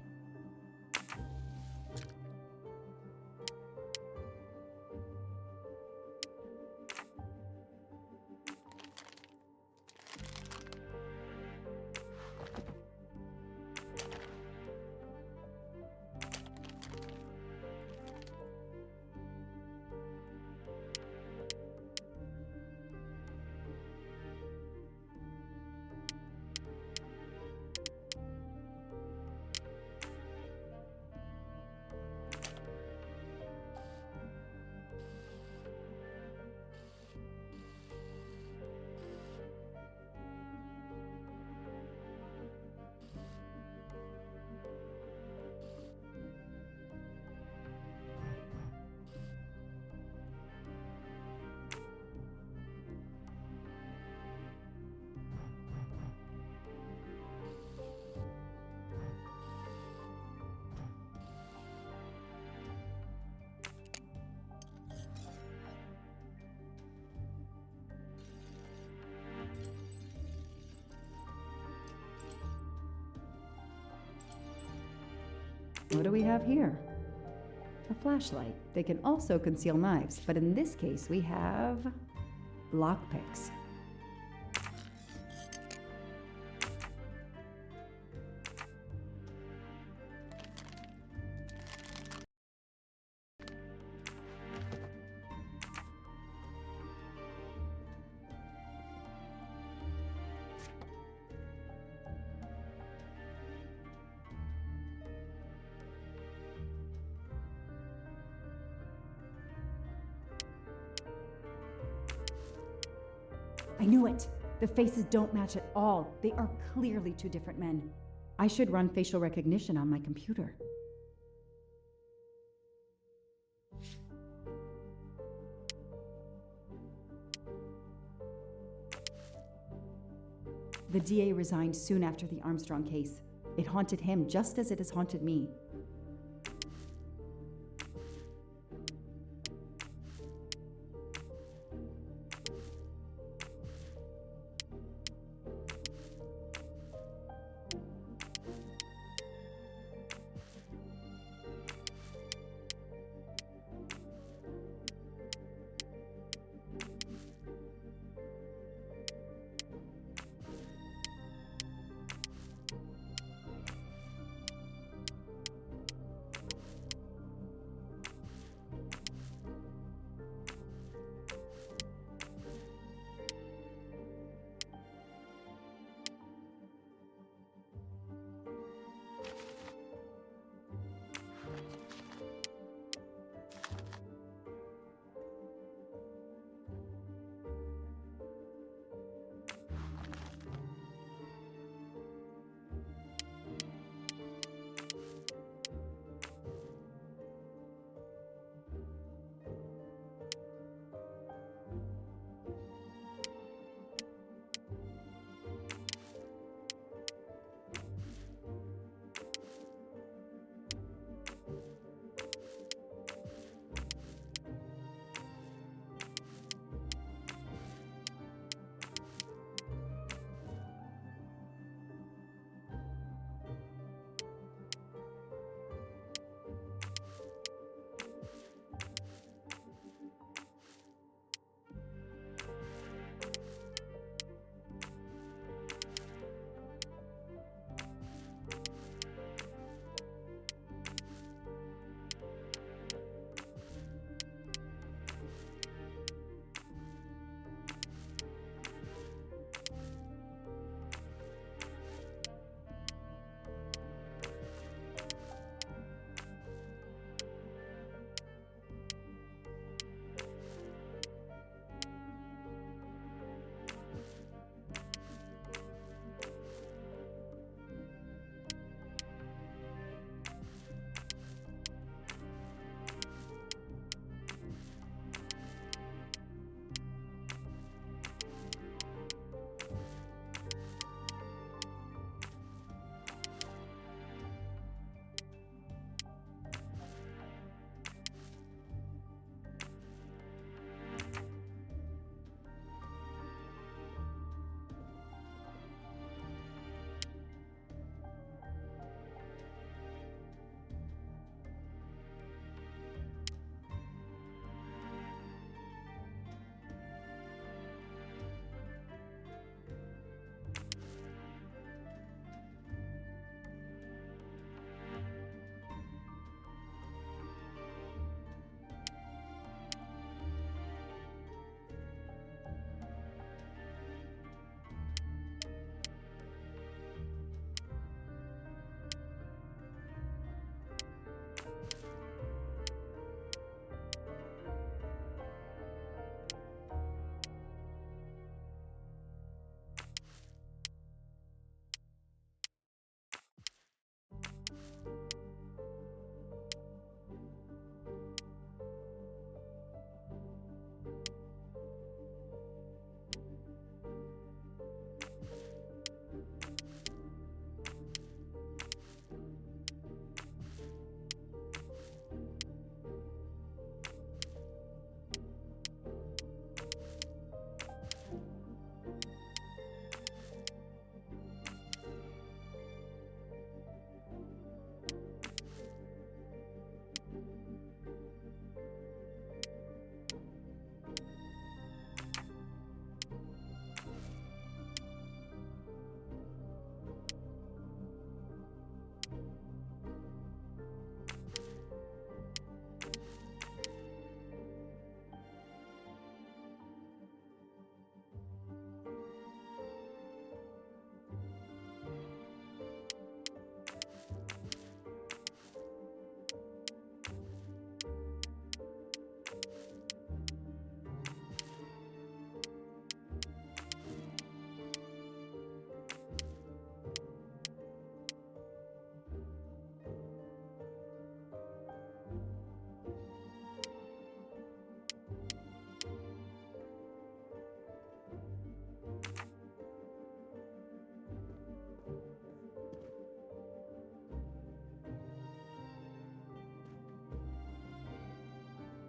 Speaker 9: What do we have here? A flashlight. They can also conceal knives, but in this case we have lockpicks. I knew it! The faces don't match at all. They are clearly two different men. I should run facial recognition on my computer. The DA resigned soon after the Armstrong case. It haunted him just as it has haunted me.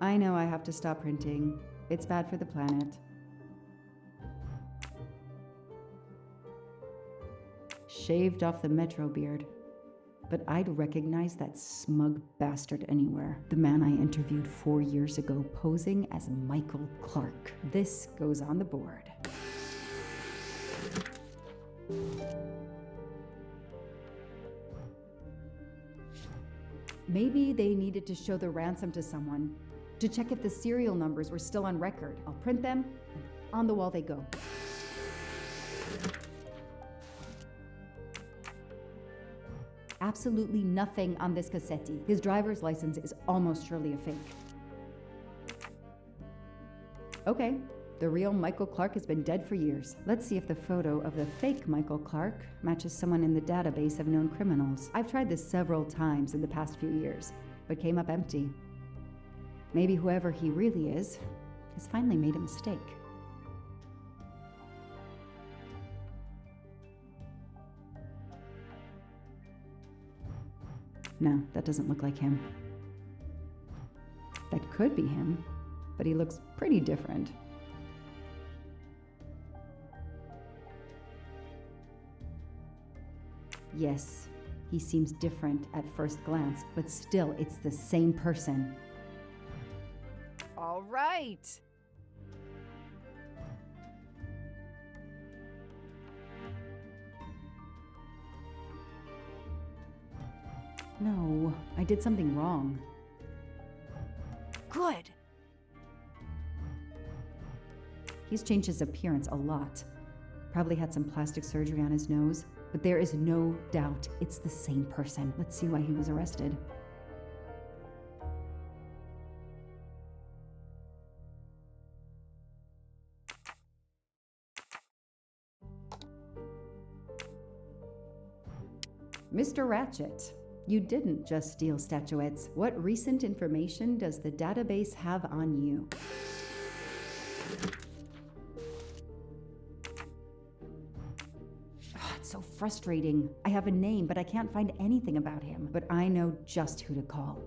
Speaker 9: I know I have to stop printing. It's bad for the planet. Shaved off the Metro beard. But I'd recognize that smug bastard anywhere. The man I interviewed 4 years ago posing as Michael Clark. This goes on the board. Maybe they needed to show the ransom to someone, to check if the serial numbers were still on record. I'll print them, and on the wall they go. Absolutely nothing on this Cassetti. His driver's license is almost surely a fake. Okay, the real Michael Clark has been dead for years. Let's see if the photo of the fake Michael Clark matches someone in the database of known criminals. I've tried this several times in the past few years, but came up empty. Maybe whoever he really is has finally made a mistake. No, that doesn't look like him. That could be him, but he looks pretty different. Yes, he seems different at first glance, but still, it's the same person.
Speaker 12: All right.
Speaker 9: No, I did something wrong.
Speaker 12: Good.
Speaker 9: He's changed his appearance a lot. Probably had some plastic surgery on his nose, but there is no doubt it's the same person. Let's see why he was arrested. Mr. Ratchet, you didn't just steal statuettes. What recent information does the database have on you? It's so frustrating. I have a name, but I can't find anything about him. But I know just who to call.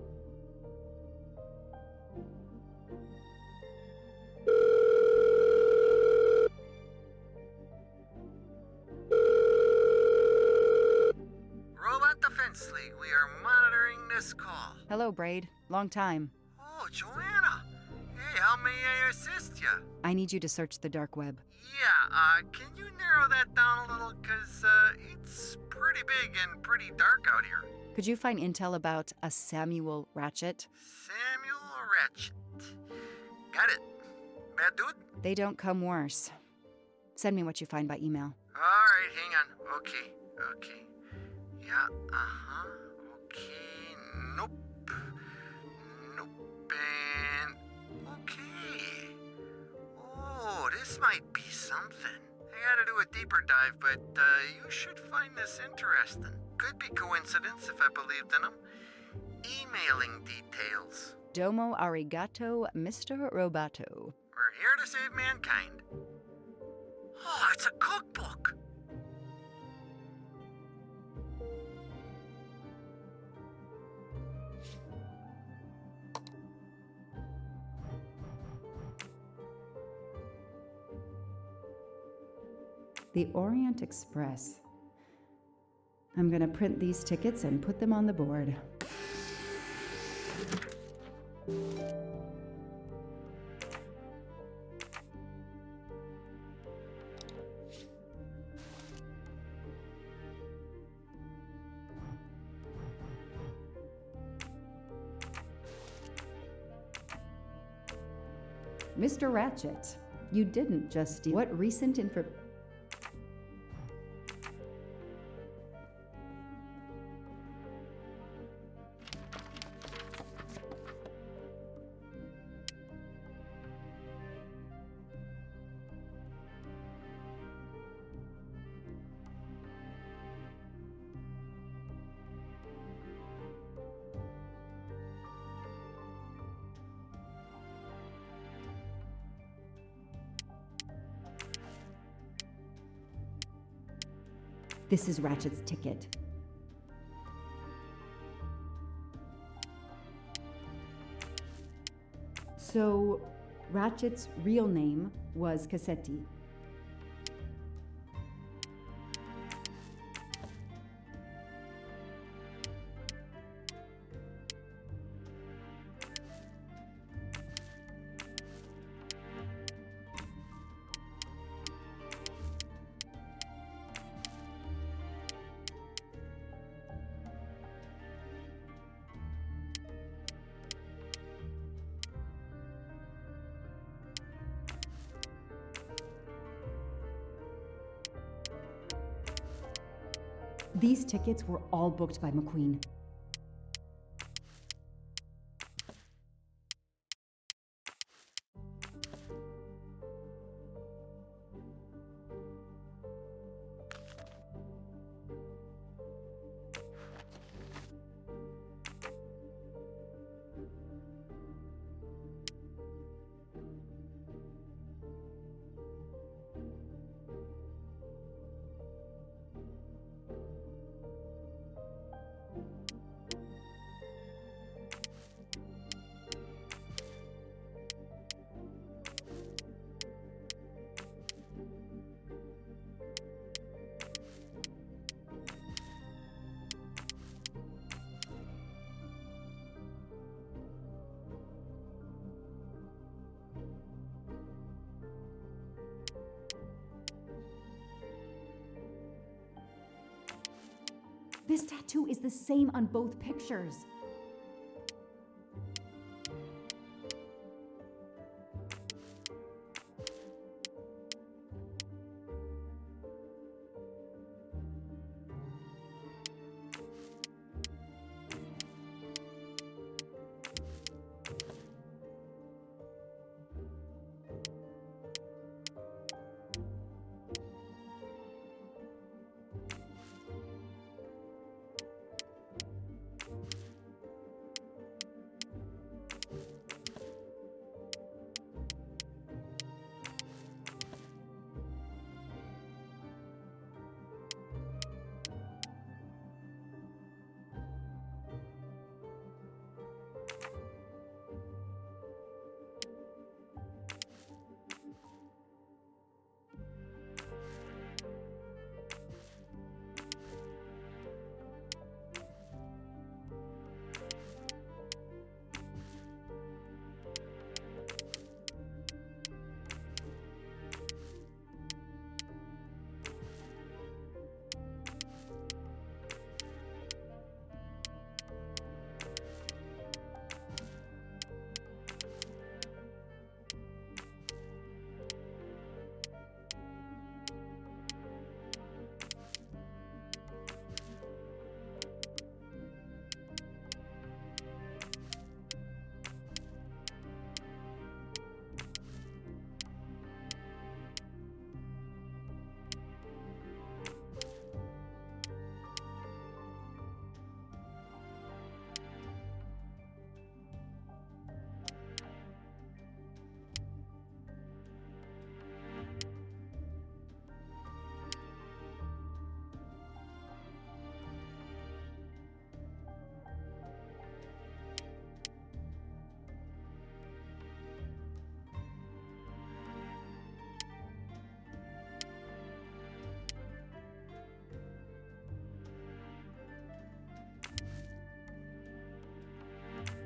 Speaker 6: We are monitoring this call.
Speaker 9: Hello, Braid. Long time.
Speaker 6: Oh, Joanna. Hey, how may I assist you?
Speaker 9: I need you to search the dark web.
Speaker 6: Yeah, can you narrow that down a little? Cause, it's pretty big and pretty dark out here.
Speaker 9: Could you find intel about a Samuel Ratchet?
Speaker 6: Samuel Ratchet. Got it. Bad dude?
Speaker 9: They don't come worse. Send me what you find by email.
Speaker 6: Alright, hang on. Okay. Yeah, okay, nope, and okay. Oh, this might be something. I gotta do a deeper dive, but you should find this interesting. Could be coincidence if I believed in them. Emailing details.
Speaker 9: Domo arigato, Mr. Roboto.
Speaker 6: We're here to save mankind. Oh, it's a cookbook.
Speaker 9: The Orient Express. I'm gonna print these tickets and put them on the board. Mr. Ratchet, you didn't just steal. What recent info? This is Ratchet's ticket. So, Ratchet's real name was Cassetti. These tickets were all booked by McQueen. This tattoo is the same on both pictures.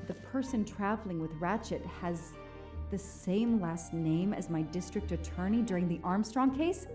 Speaker 9: The person traveling with Ratchet has the same last name as my district attorney during the Armstrong case?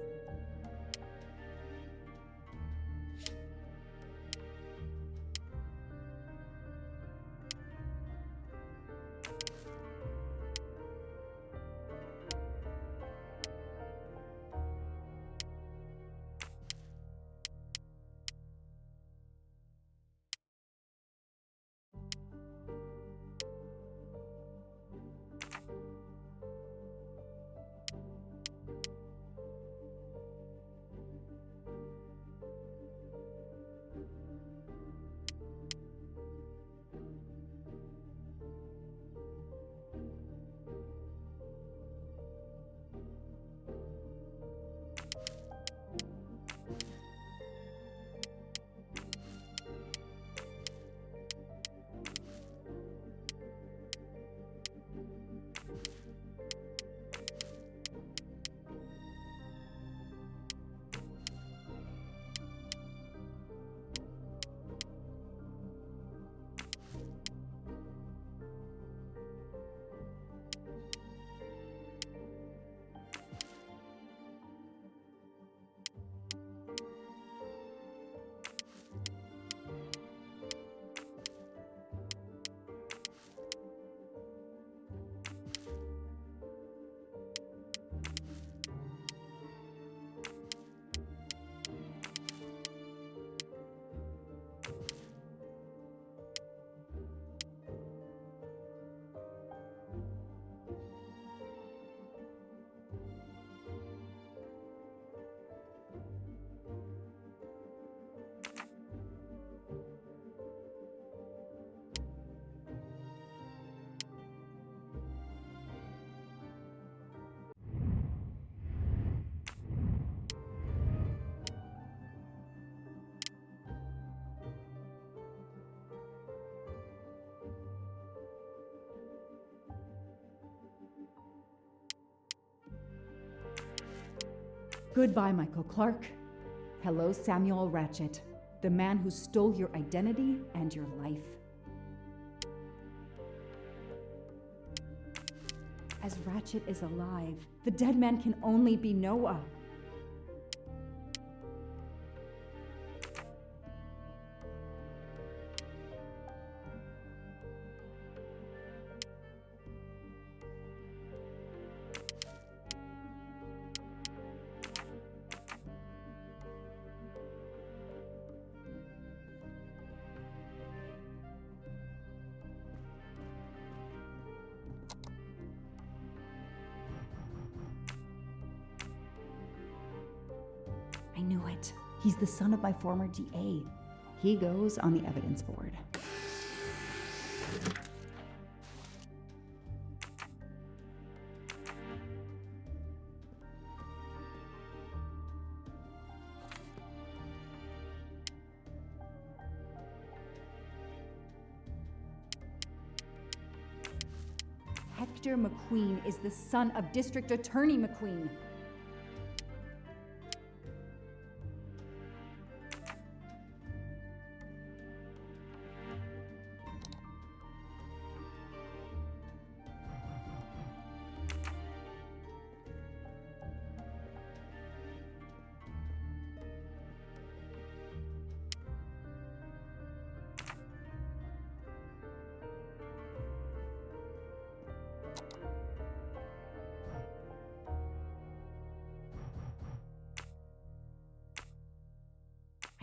Speaker 9: Goodbye, Michael Clark. Hello, Samuel Ratchet, the man who stole your identity and your life. As Ratchet is alive, the dead man can only be Noah. I knew it. He's the son of my former DA. He goes on the evidence board. Hector McQueen is the son of District Attorney McQueen.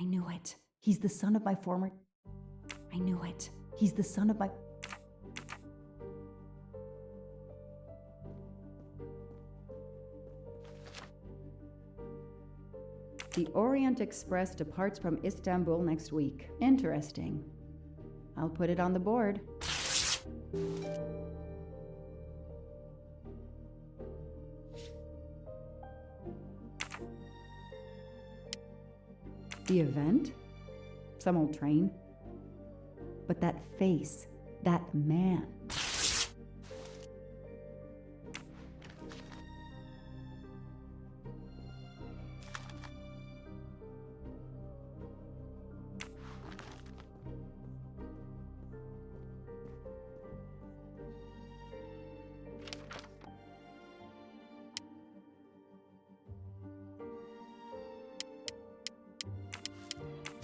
Speaker 9: I knew it. He's the son of my former... I knew it. He's the son of my... The Orient Express departs from Istanbul next week. Interesting. I'll put it on the board. The event? Some old train. But that face, that man.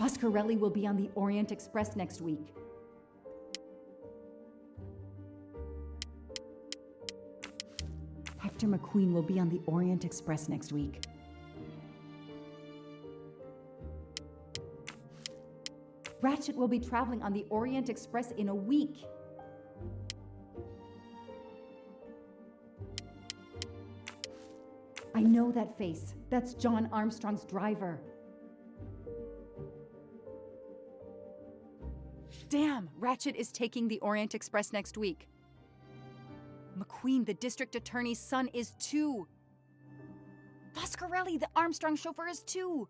Speaker 9: Foscarelli will be on the Orient Express next week. Hector McQueen will be on the Orient Express next week. Ratchet will be traveling on the Orient Express in a week. I know that face. That's John Armstrong's driver. Damn! Ratchet is taking the Orient Express next week. McQueen, the district attorney's son, is too. Foscarelli, the Armstrong chauffeur, is too.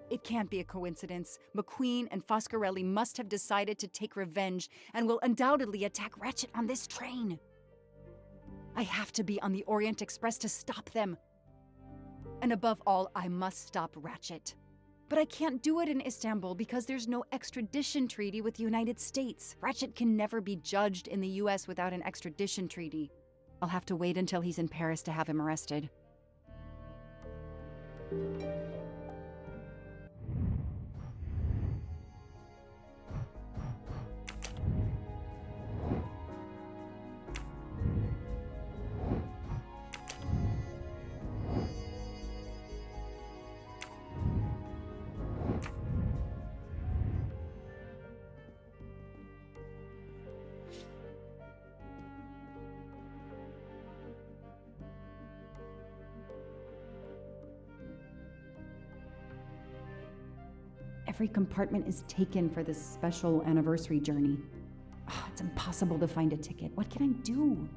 Speaker 9: It can't be a coincidence. McQueen and Foscarelli must have decided to take revenge and will undoubtedly attack Ratchet on this train. I have to be on the Orient Express to stop them. And above all, I must stop Ratchet. But I can't do it in Istanbul because there's no extradition treaty with the United States. Ratchet can never be judged in the US without an extradition treaty. I'll have to wait until he's in Paris to have him arrested. Every compartment is taken for this special anniversary journey. Oh, it's impossible to find a ticket. What can I do?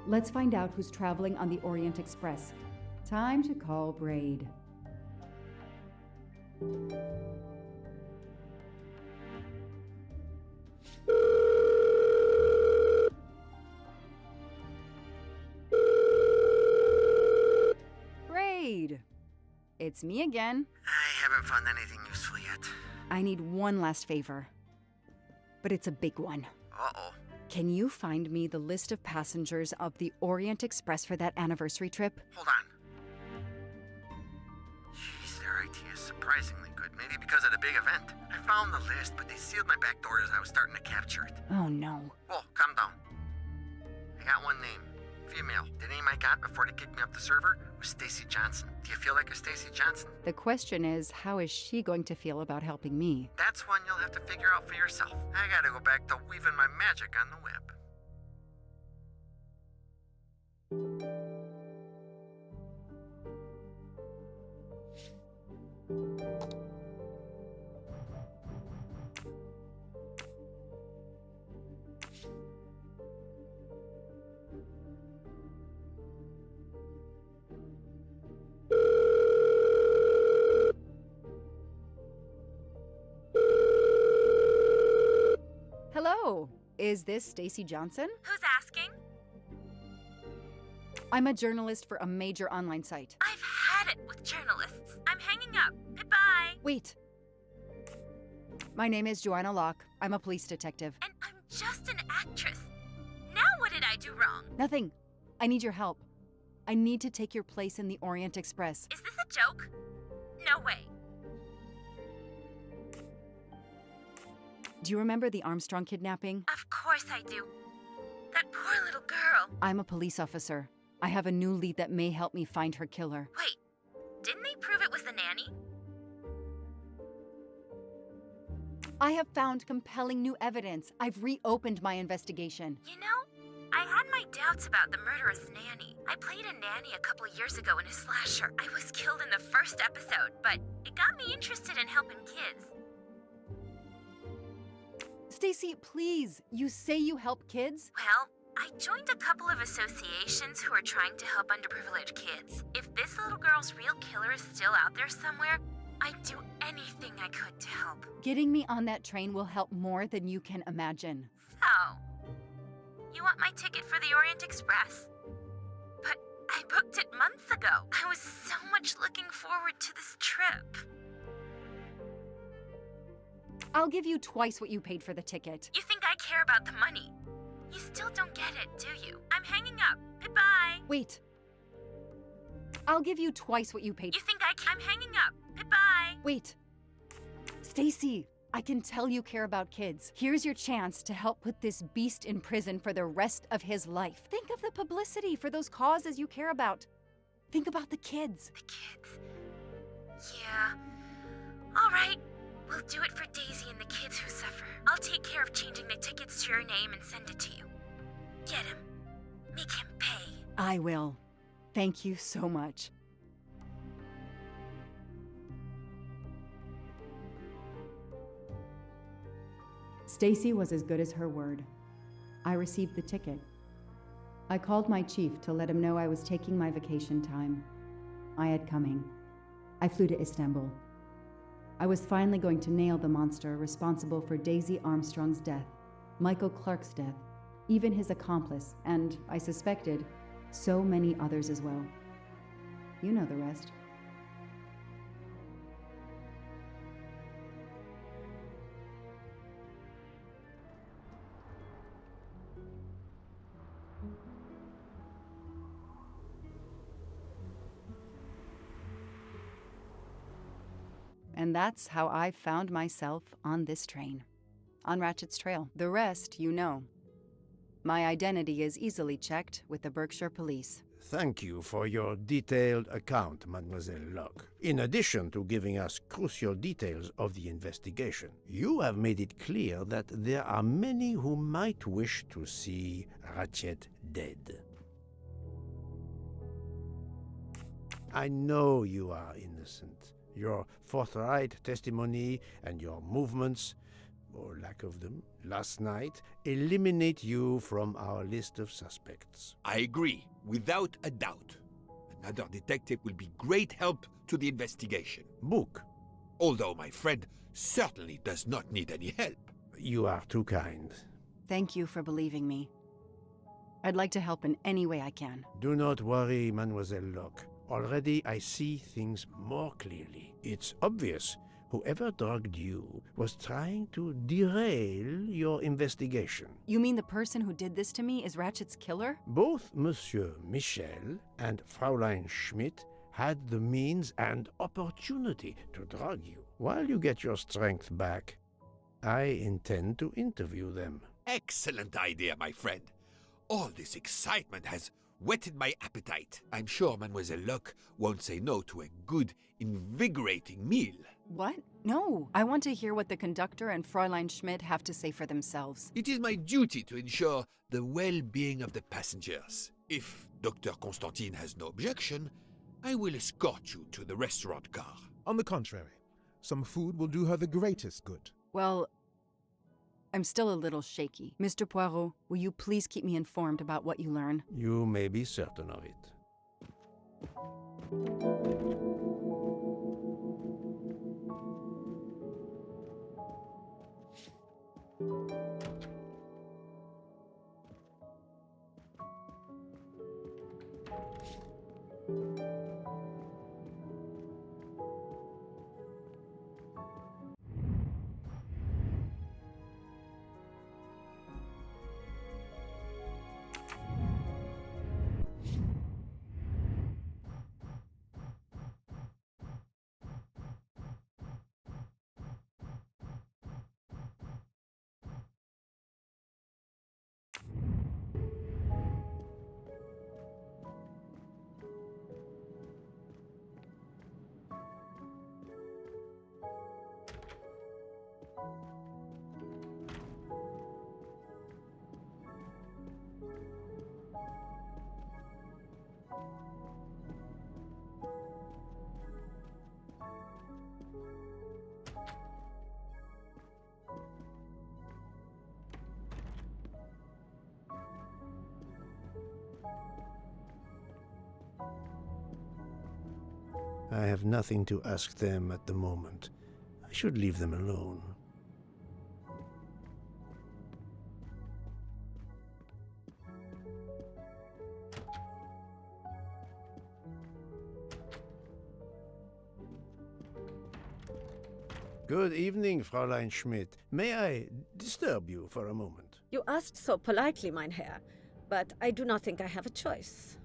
Speaker 9: Let's find out who's traveling on the Orient Express. Time to call Braid. it's me again.
Speaker 6: I haven't found anything useful yet.
Speaker 9: I need one last favor. But it's a big one.
Speaker 6: Uh-oh.
Speaker 9: Can you find me the list of passengers of the Orient Express for that anniversary trip?
Speaker 6: Hold on. Jeez, their IT is surprisingly good. Maybe because of the big event. I found the list, but they sealed my back door as I was starting to capture it.
Speaker 9: Oh no.
Speaker 6: Whoa, calm down. I got one name. Female. The name I got before they kicked me off the server was Stacy Johnson. Do you feel like a Stacy Johnson?
Speaker 9: The question is, how is she going to feel about helping me?
Speaker 6: That's one you'll have to figure out for yourself. I gotta go back to weaving my magic on the web.
Speaker 9: Hello, is this Stacy Johnson?
Speaker 12: Who's asking?
Speaker 9: I'm a journalist for a major online site.
Speaker 12: I've had it with journalists. I'm hanging up. Goodbye.
Speaker 9: Wait. My name is Joanna Locke. I'm a police detective.
Speaker 12: And I'm just an actress. Now what did I do wrong?
Speaker 9: Nothing. I need your help. I need to take your place in the Orient Express.
Speaker 12: Is this a joke? No way.
Speaker 9: Do you remember the Armstrong kidnapping?
Speaker 12: Of course I do. That poor little girl.
Speaker 9: I'm a police officer. I have a new lead that may help me find her killer.
Speaker 12: Wait, didn't they prove it was the nanny?
Speaker 9: I have found compelling new evidence. I've reopened my investigation.
Speaker 12: You know, I had my doubts about the murderous nanny. I played a nanny a couple years ago in a slasher. I was killed in the first episode, but it got me interested in helping kids.
Speaker 9: Stacy, please, you say you help kids?
Speaker 12: Well, I joined a couple of associations who are trying to help underprivileged kids. If this little girl's real killer is still out there somewhere, I'd do anything I could to help.
Speaker 9: Getting me on that train will help more than you can imagine.
Speaker 12: So, you want my ticket for the Orient Express? But I booked it months ago. I was so much looking forward to this trip.
Speaker 9: I'll give you twice what you paid for the ticket.
Speaker 12: You think I care about the money? You still don't get it, do you? I'm hanging up. Goodbye.
Speaker 9: Wait. I'll give you twice what you paid.
Speaker 12: You think I'm hanging up. Goodbye.
Speaker 9: Wait. Stacy, I can tell you care about kids. Here's your chance to help put this beast in prison for the rest of his life. Think of the publicity for those causes you care about. Think about the kids.
Speaker 12: The kids. Yeah. All right. We'll do it for Daisy and the kids who suffer. I'll take care of changing the tickets to your name and send it to you. Get him. Make him pay.
Speaker 9: I will. Thank you so much. Stacy was as good as her word. I received the ticket. I called my chief to let him know I was taking my vacation time. I had coming. I flew to Istanbul. I was finally going to nail the monster responsible for Daisy Armstrong's death, Michael Clark's death, even his accomplice, and, I suspected, so many others as well. You know the rest. And that's how I found myself on this train. On Ratchet's trail. The rest, you know. My identity is easily checked with the Berkshire Police.
Speaker 2: Thank you for your detailed account, Mademoiselle Locke. In addition to giving us crucial details of the investigation, you have made it clear that there are many who might wish to see Ratchet dead. I know you are innocent. Your forthright testimony and your movements, or lack of them, last night eliminate you from our list of suspects.
Speaker 1: I agree, without a doubt. Another detective will be great help to the investigation.
Speaker 2: Book.
Speaker 1: Although my friend certainly does not need any help.
Speaker 2: You are too kind.
Speaker 9: Thank you for believing me. I'd like to help in any way I can.
Speaker 2: Do not worry, Mademoiselle Locke. Already I see things more clearly. It's obvious whoever drugged you was trying to derail your investigation.
Speaker 9: You mean the person who did this to me is Ratchet's killer?
Speaker 2: Both Monsieur Michel and Fräulein Schmidt had the means and opportunity to drug you. While you get your strength back, I intend to interview them.
Speaker 1: Excellent idea, my friend. All this excitement has whetted my appetite. I'm sure Mademoiselle Locke won't say no to a good, invigorating meal.
Speaker 9: What? No. I want to hear what the conductor and Fräulein Schmidt have to say for themselves.
Speaker 1: It is my duty to ensure the well-being of the passengers. If Dr. Constantine has no objection, I will escort you to the restaurant car.
Speaker 8: On the contrary, some food will do her the greatest good.
Speaker 9: Well, I'm still a little shaky. Mr. Poirot, will you please keep me informed about what you learn?
Speaker 2: You may be certain of it. I have nothing to ask them at the moment. I should leave them alone. Good evening, Fräulein Schmidt. May I disturb you for a moment?
Speaker 4: You asked so politely, mein Herr, but I do not think I have a choice.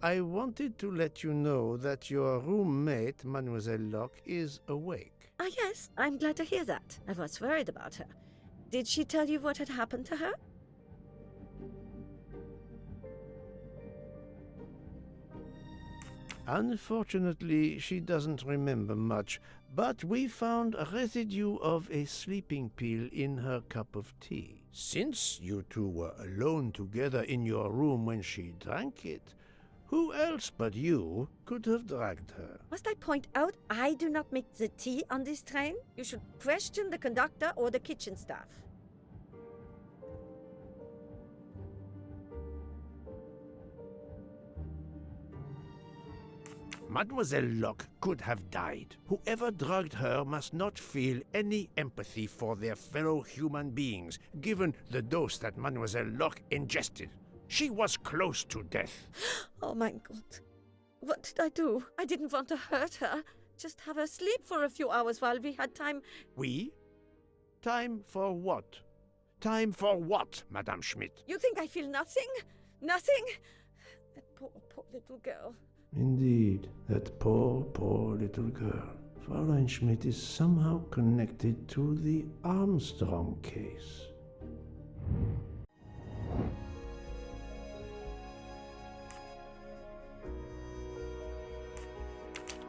Speaker 2: I wanted to let you know that your roommate, Mademoiselle Locke, is awake.
Speaker 4: Ah, yes, I'm glad to hear that. I was worried about her. Did she tell you what had happened to her?
Speaker 2: Unfortunately, she doesn't remember much, but we found a residue of a sleeping pill in her cup of tea. Since you two were alone together in your room when she drank it, who else but you could have dragged her?
Speaker 4: Must I point out I do not make the tea on this train? You should question the conductor or the kitchen staff.
Speaker 2: Mademoiselle Locke could have died. Whoever drugged her must not feel any empathy for their fellow human beings, given the dose that Mademoiselle Locke ingested. She was close to death.
Speaker 4: Oh my God. What did I do? I didn't want to hurt her. Just have her sleep for a few hours while we had time.
Speaker 2: We? Time for what? Time for what, Madame Schmidt?
Speaker 4: You think I feel nothing? Nothing? That poor, poor little girl.
Speaker 2: Indeed, that poor, poor little girl. Fräulein Schmidt is somehow connected to the Armstrong case.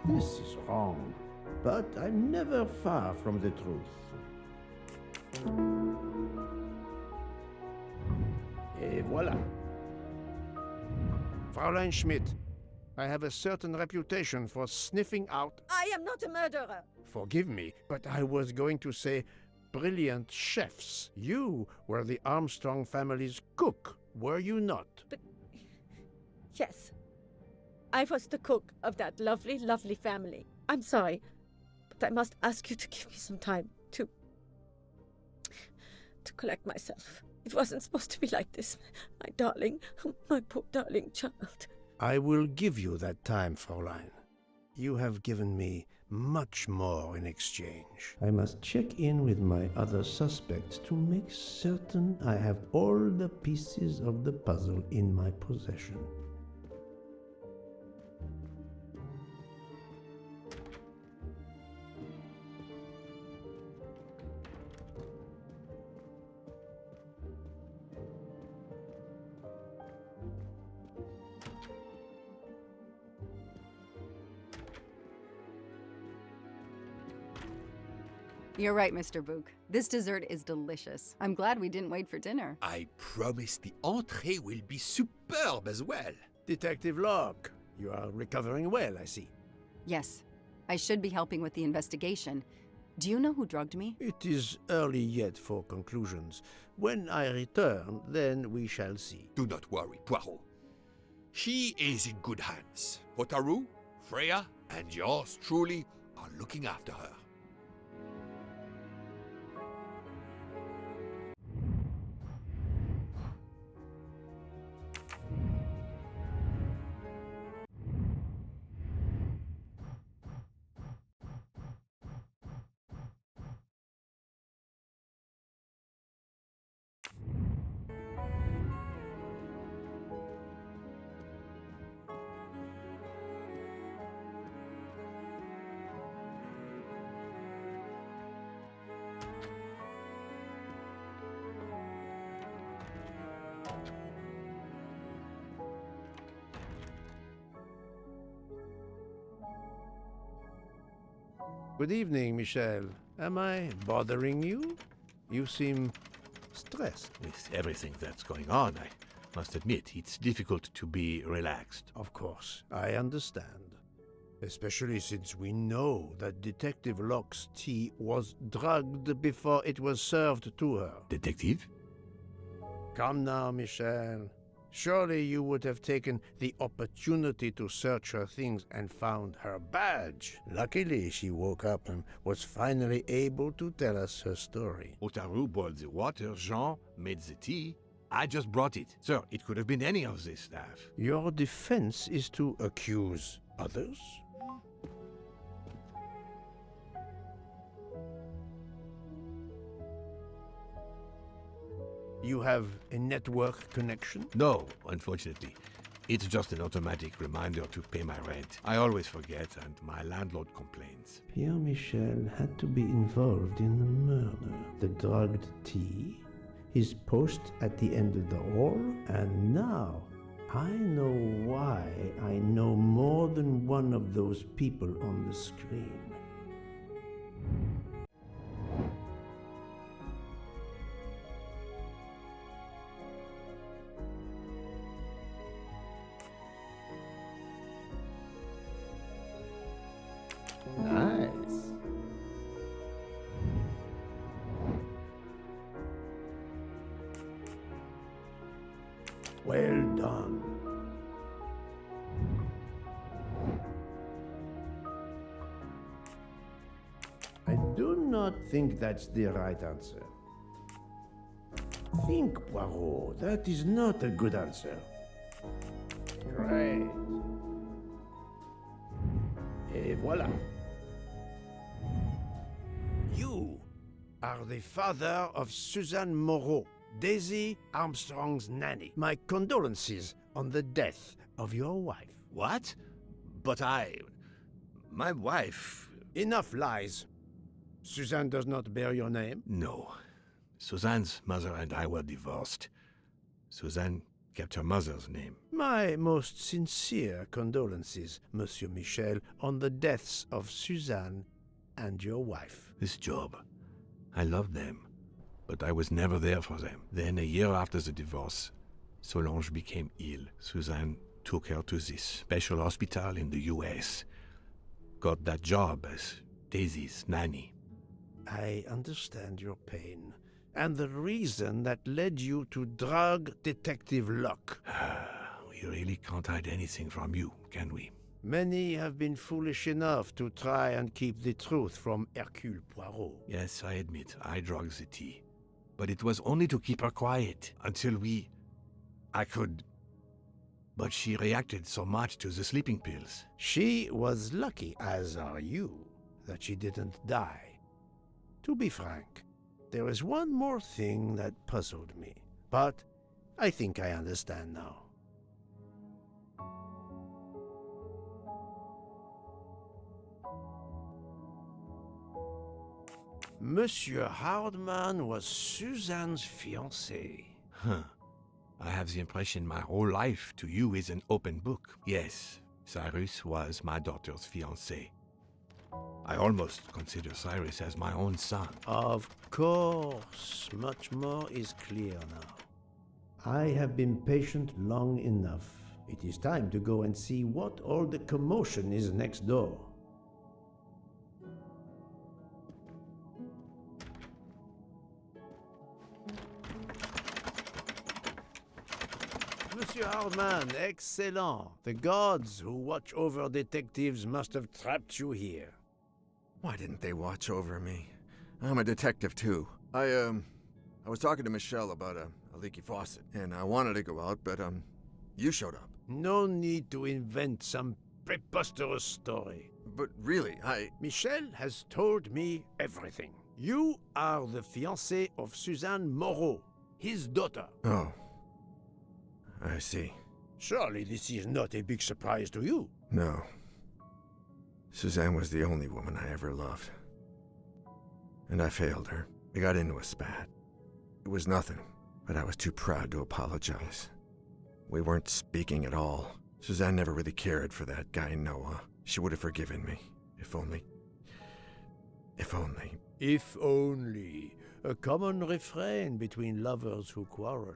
Speaker 2: This is wrong, but I'm never far from the truth. Et voilà. Fräulein Schmidt, I have a certain reputation for sniffing out...
Speaker 4: I am not a murderer.
Speaker 2: Forgive me, but I was going to say brilliant chefs. You were the Armstrong family's cook, were you not?
Speaker 4: But... yes. I was the cook of that lovely, lovely family. I'm sorry, but I must ask you to give me some time to to collect myself. It wasn't supposed to be like this. My darling, my poor darling child.
Speaker 2: I will give you that time, Fräulein. You have given me much more in exchange. I must check in with my other suspects to make certain I have all the pieces of the puzzle in my possession.
Speaker 9: You're right, Mr. Book. This dessert is delicious. I'm glad we didn't wait for dinner.
Speaker 1: I promise the entree will be superb as well.
Speaker 2: Detective Locke, you are recovering well, I see.
Speaker 9: Yes, I should be helping with the investigation. Do you know who drugged me?
Speaker 2: It is early yet for conclusions. When I return, then we shall see.
Speaker 1: Do not worry, Poirot. She is in good hands. Hotaru, Freya, and yours truly are looking after her.
Speaker 2: Good evening, Michel. Am I bothering you? You seem stressed.
Speaker 5: With everything that's going on, I must admit it's difficult to be relaxed.
Speaker 2: Of course, I understand. Especially since we know that Detective Locke's tea was drugged before it was served to her.
Speaker 5: Detective?
Speaker 2: Come now, Michel. Surely you would have taken the opportunity to search her things and found her badge. Luckily, she woke up and was finally able to tell us her story.
Speaker 5: Hotaru boiled the water, Jean made the tea. I just brought it. Sir, it could have been any of the staff.
Speaker 2: Your defense is to accuse others? You have a network connection?
Speaker 5: No, unfortunately. It's just an automatic reminder to pay my rent. I always forget, and my landlord complains.
Speaker 2: Pierre Michel had to be involved in the murder. The drugged tea, his post at the end of the hall, and now I know why I know more than one of those people on the screen. Nice. Well done. I do not think that's the right answer. Think, Poirot. That is not a good answer. Great. Et voilà. You are the father of Suzanne Moreau, Daisy Armstrong's nanny. My condolences on the death of your wife.
Speaker 5: What? But my wife...
Speaker 2: Enough lies. Suzanne does not bear your name?
Speaker 5: No. Suzanne's mother and I were divorced. Suzanne kept her mother's name.
Speaker 2: My most sincere condolences, Monsieur Michel, on the deaths of Suzanne and your wife.
Speaker 5: This job, I loved them, but I was never there for them. Then, a year after the divorce, Solange became ill. Suzanne took her to this special hospital in the US. Got that job as Daisy's nanny.
Speaker 2: I understand your pain, and the reason that led you to drug Detective Locke.
Speaker 5: We really can't hide anything from you, can we?
Speaker 2: Many have been foolish enough to try and keep the truth from Hercule Poirot.
Speaker 5: Yes, I admit, I drugged the tea.
Speaker 10: But it was only to keep her quiet until I could. But she reacted so much to the sleeping pills.
Speaker 2: She was lucky, as are you, that she didn't die. To be frank, there is one more thing that puzzled me, but I think I understand now. Monsieur Hardman was Suzanne's fiancé.
Speaker 10: Huh. I have the impression my whole life to you is an open book. Yes, Cyrus was my daughter's fiancé. I almost consider Cyrus as my own son.
Speaker 2: Of course, much more is clear now. I have been patient long enough. It is time to go and see what all the commotion is next door. Monsieur Hardman, excellent. The gods who watch over detectives must have trapped you here.
Speaker 6: Why didn't they watch over me? I'm a detective too. I was talking to Michelle about a leaky faucet, and I wanted to go out, but you showed up.
Speaker 2: No need to invent some preposterous story.
Speaker 6: But really,
Speaker 2: Michelle has told me everything. You are the fiancé of Suzanne Moreau, his daughter.
Speaker 6: Oh. I see.
Speaker 2: Surely this is not a big surprise to you.
Speaker 6: No. Suzanne was the only woman I ever loved. And I failed her. We got into a spat. It was nothing, but I was too proud to apologize. We weren't speaking at all. Suzanne never really cared for that guy Noah. She would have forgiven me. If only. If only.
Speaker 2: If only. A common refrain between lovers who quarrel.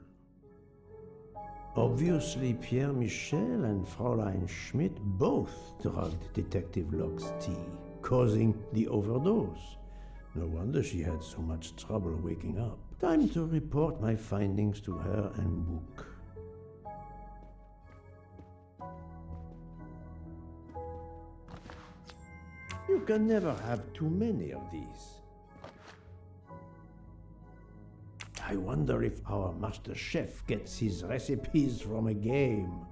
Speaker 2: Obviously, Pierre Michel and Fräulein Schmidt both drugged Detective Locke's tea, causing the overdose. No wonder she had so much trouble waking up. Time to report my findings to her and book. You can never have too many of these. I wonder if our master chef gets his recipes from a game.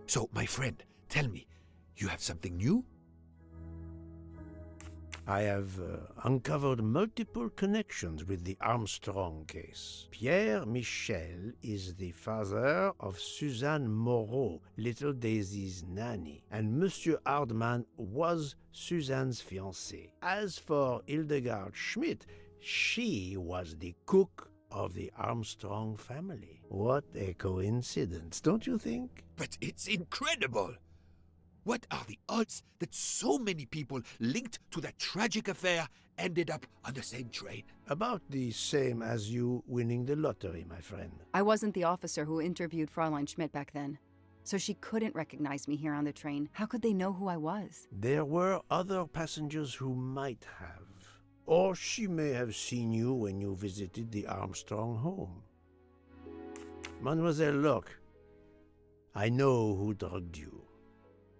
Speaker 1: So, my friend, tell me, you have something new?
Speaker 2: I have uncovered multiple connections with the Armstrong case. Pierre Michel is the father of Suzanne Moreau, little Daisy's nanny, and Monsieur Hardman was Suzanne's fiancé. As for Hildegard Schmidt, she was the cook of the Armstrong family. What a coincidence, don't you think?
Speaker 1: But it's incredible! What are the odds that so many people linked to that tragic affair ended up on the same train?
Speaker 2: About the same as you winning the lottery, my friend.
Speaker 9: I wasn't the officer who interviewed Fräulein Schmidt back then, so she couldn't recognize me here on the train. How could they know who I was?
Speaker 2: There were other passengers who might have. Or she may have seen you when you visited the Armstrong home. Mademoiselle Locke, I know who drugged you.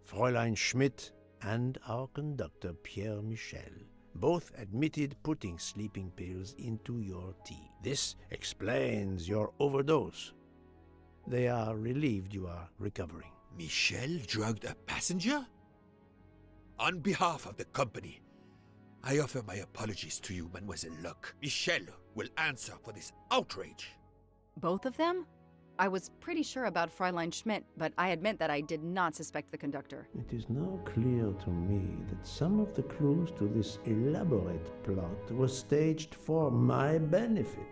Speaker 2: Fräulein Schmidt and our conductor Pierre Michel both admitted putting sleeping pills into your tea. This explains your overdose. They are relieved you are recovering.
Speaker 1: Michel drugged a passenger? On behalf of the company, I offer my apologies to you, Mademoiselle Locke. Michel will answer for this outrage.
Speaker 9: Both of them? I was pretty sure about Fräulein Schmidt, but I admit that I did not suspect the conductor.
Speaker 2: It is now clear to me that some of the clues to this elaborate plot were staged for my benefit.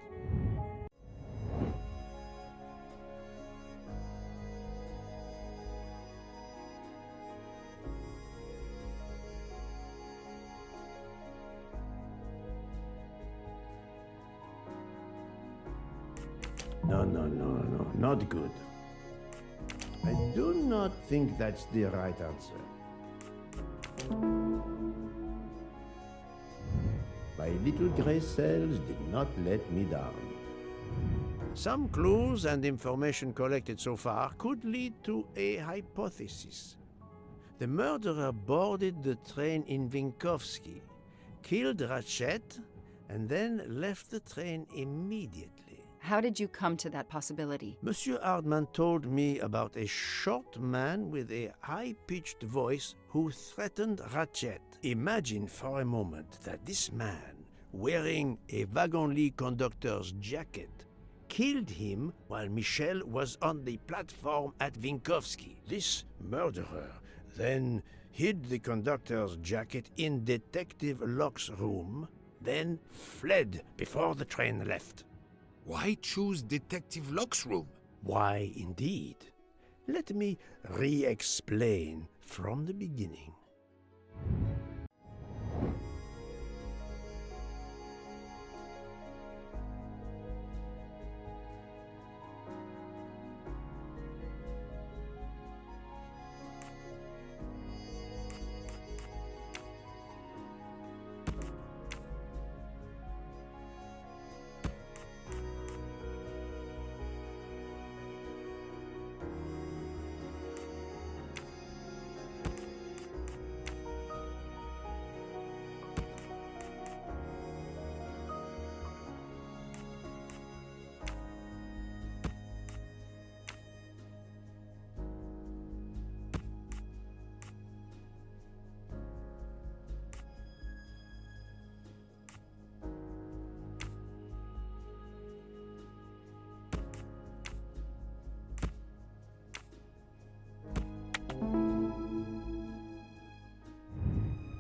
Speaker 2: No, not good. I do not think that's the right answer. My little gray cells did not let me down. Some clues and information collected so far could lead to a hypothesis. The murderer boarded the train in Vinkovsky, killed Ratchet, and then left the train immediately.
Speaker 9: How did you come to that possibility?
Speaker 2: Monsieur Hardman told me about a short man with a high-pitched voice who threatened Ratchet. Imagine for a moment that this man, wearing a wagon-lit conductor's jacket, killed him while Michel was on the platform at Vinkovsky. This murderer then hid the conductor's jacket in Detective Locke's room, then fled before the train left.
Speaker 1: Why choose Detective Locke's room?
Speaker 2: Why, indeed. Let me re-explain from the beginning.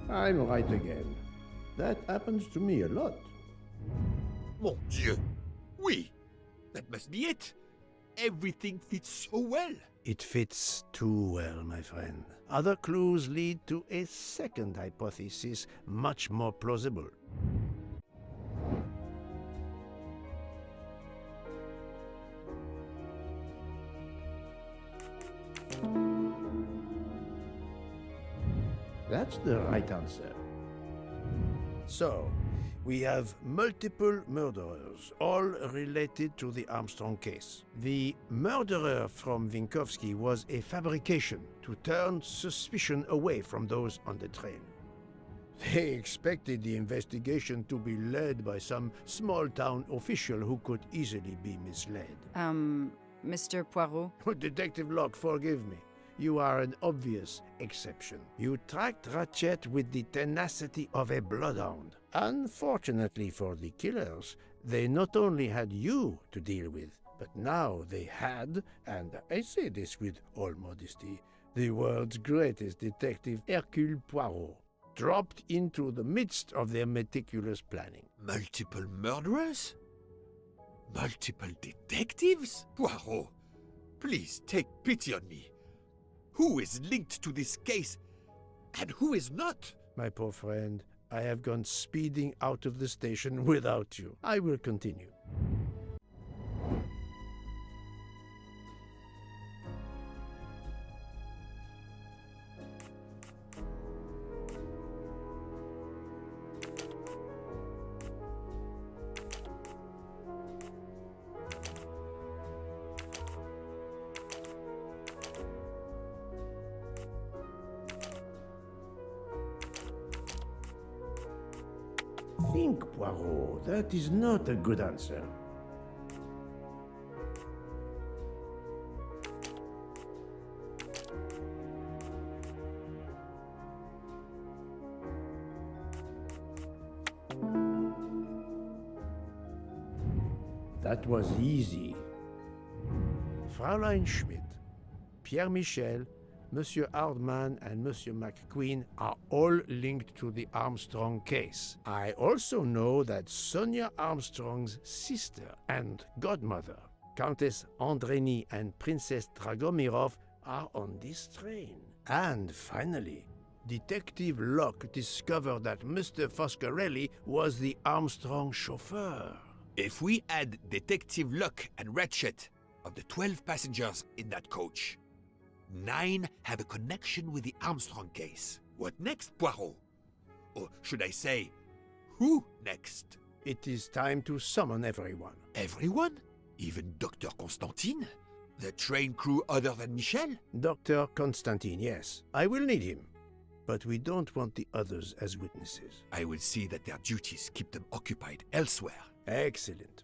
Speaker 2: I'm right again. That happens to me a lot.
Speaker 1: Mon Dieu! Oui! That must be it! Everything fits so well!
Speaker 2: It fits too well, my friend. Other clues lead to a second hypothesis, much more plausible. That's the right answer. So, we have multiple murderers, all related to the Armstrong case. The murderer from Vinkovsky was a fabrication to turn suspicion away from those on the train. They expected the investigation to be led by some small-town official who could easily be misled.
Speaker 9: Mr. Poirot?
Speaker 2: Detective Locke, forgive me. You are an obvious exception. You tracked Ratchet with the tenacity of a bloodhound. Unfortunately for the killers, they not only had you to deal with, but now they had, and I say this with all modesty, the world's greatest detective, Hercule Poirot, dropped into the midst of their meticulous planning.
Speaker 1: Multiple murderers? Multiple detectives? Poirot, please take pity on me. Who is linked to this case, and who is not?
Speaker 2: My poor friend, I have gone speeding out of the station without you. I will continue. Think, Poirot. That is not a good answer. That was easy. Fräulein Schmidt, Pierre Michel, Monsieur Hardman and Monsieur McQueen are all linked to the Armstrong case. I also know that Sonia Armstrong's sister and godmother, Countess Andreni and Princess Dragomirov, are on this train. And finally, Detective Locke discovered that Mr. Foscarelli was the Armstrong chauffeur.
Speaker 1: If we add Detective Luck and Ratchet, of the 12 passengers in that coach, 9 have a connection with the Armstrong case. What next, Poirot? Or should I say, who next?
Speaker 2: It is time to summon everyone.
Speaker 1: Everyone? Even Dr. Constantine? The train crew other than Michel?
Speaker 2: Dr. Constantine, yes. I will need him. But we don't want the others as witnesses.
Speaker 1: I will see that their duties keep them occupied elsewhere.
Speaker 2: Excellent.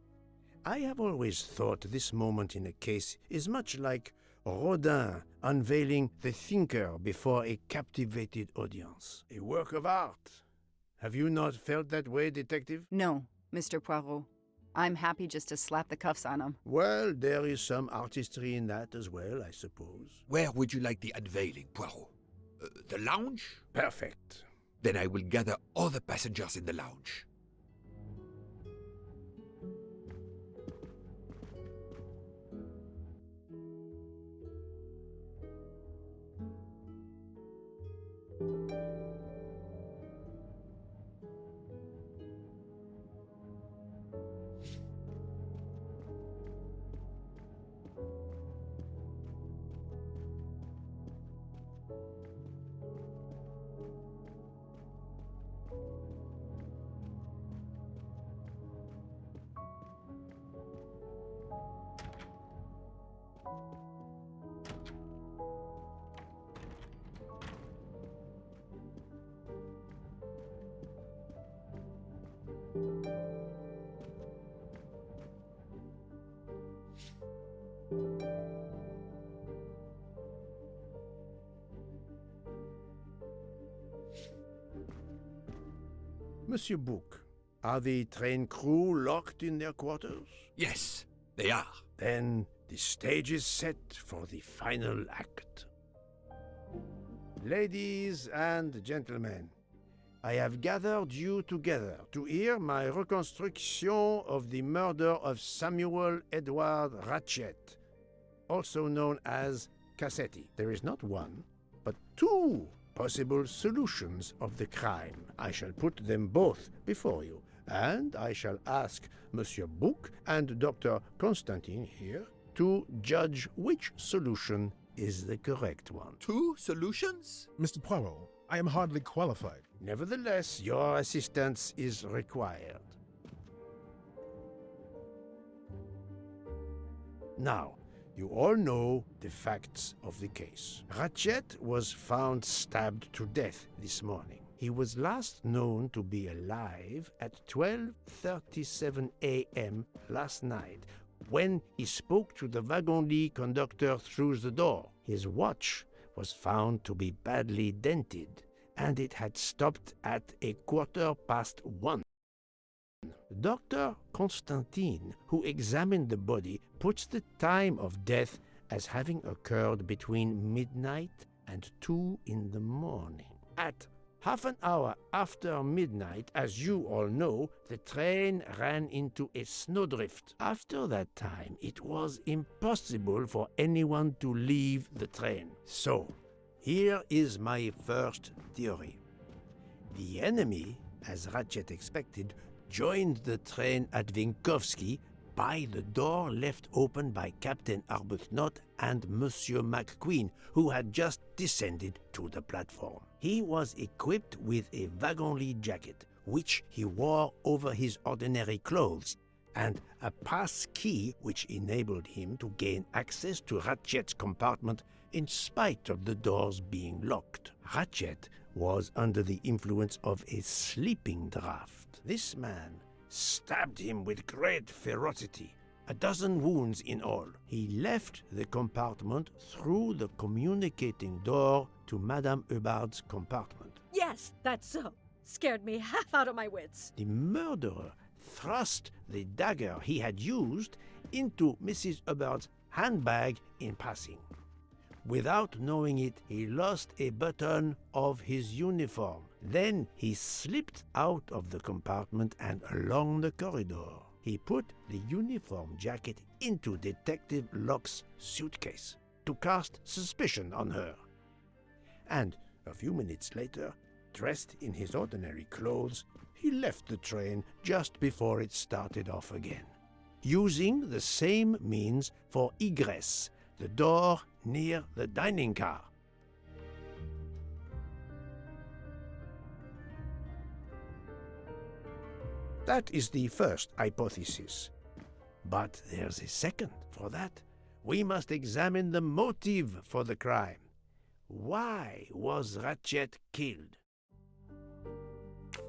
Speaker 2: I have always thought this moment in a case is much like Rodin unveiling the thinker before a captivated audience. A work of art. Have you not felt that way, Detective?
Speaker 9: No, Mr. Poirot. I'm happy just to slap the cuffs on him.
Speaker 2: Well, there is some artistry in that as well, I suppose.
Speaker 1: Where would you like the unveiling, Poirot? The lounge?
Speaker 2: Perfect.
Speaker 1: Then I will gather all the passengers in the lounge.
Speaker 2: Monsieur Bouc, are the train crew locked in their quarters?
Speaker 1: Yes, they are.
Speaker 2: Then the stage is set for the final act. Ladies and gentlemen, I have gathered you together to hear my reconstruction of the murder of Samuel Edward Ratchet, also known as Cassetti. There is not one, but 2 possible solutions of the crime. I shall put them both before you, and I shall ask Monsieur Bouc and Dr. Constantine here to judge which solution is the correct one.
Speaker 1: 2 solutions?
Speaker 8: Mr. Poirot, I am hardly qualified.
Speaker 2: Nevertheless, your assistance is required. Now, you all know the facts of the case. Ratchet was found stabbed to death this morning. He was last known to be alive at 12:37 a.m. last night, when he spoke to the wagon-lit conductor through the door. His watch was found to be badly dented, and it had stopped at 1:15. Dr. Constantine, who examined the body, puts the time of death as having occurred between midnight and 2 in the morning. At half an hour after midnight, as you all know, the train ran into a snowdrift. After that time, it was impossible for anyone to leave the train. So, here is my first theory. The enemy, as Ratchet expected, joined the train at Vinkovsky by the door left open by Captain Arbuthnot and Monsieur McQueen, who had just descended to the platform. He was equipped with a wagon-lit jacket, which he wore over his ordinary clothes, and a pass key which enabled him to gain access to Ratchet's compartment in spite of the doors being locked. Ratchet was under the influence of a sleeping draught. This man stabbed him with great ferocity, 12 wounds in all. He left the compartment through the communicating door to Madame Hubbard's compartment.
Speaker 4: Yes, that's so. Scared me half out of my wits.
Speaker 2: The murderer thrust the dagger he had used into Mrs. Hubbard's handbag in passing. Without knowing it, he lost a button of his uniform. Then he slipped out of the compartment and along the corridor. He put the uniform jacket into Detective Locke's suitcase to cast suspicion on her. And a few minutes later, dressed in his ordinary clothes, he left the train just before it started off again, using the same means for egress, the door near the dining car. That is the first hypothesis. But there's a second. For that, we must examine the motive for the crime. Why was Ratchet killed?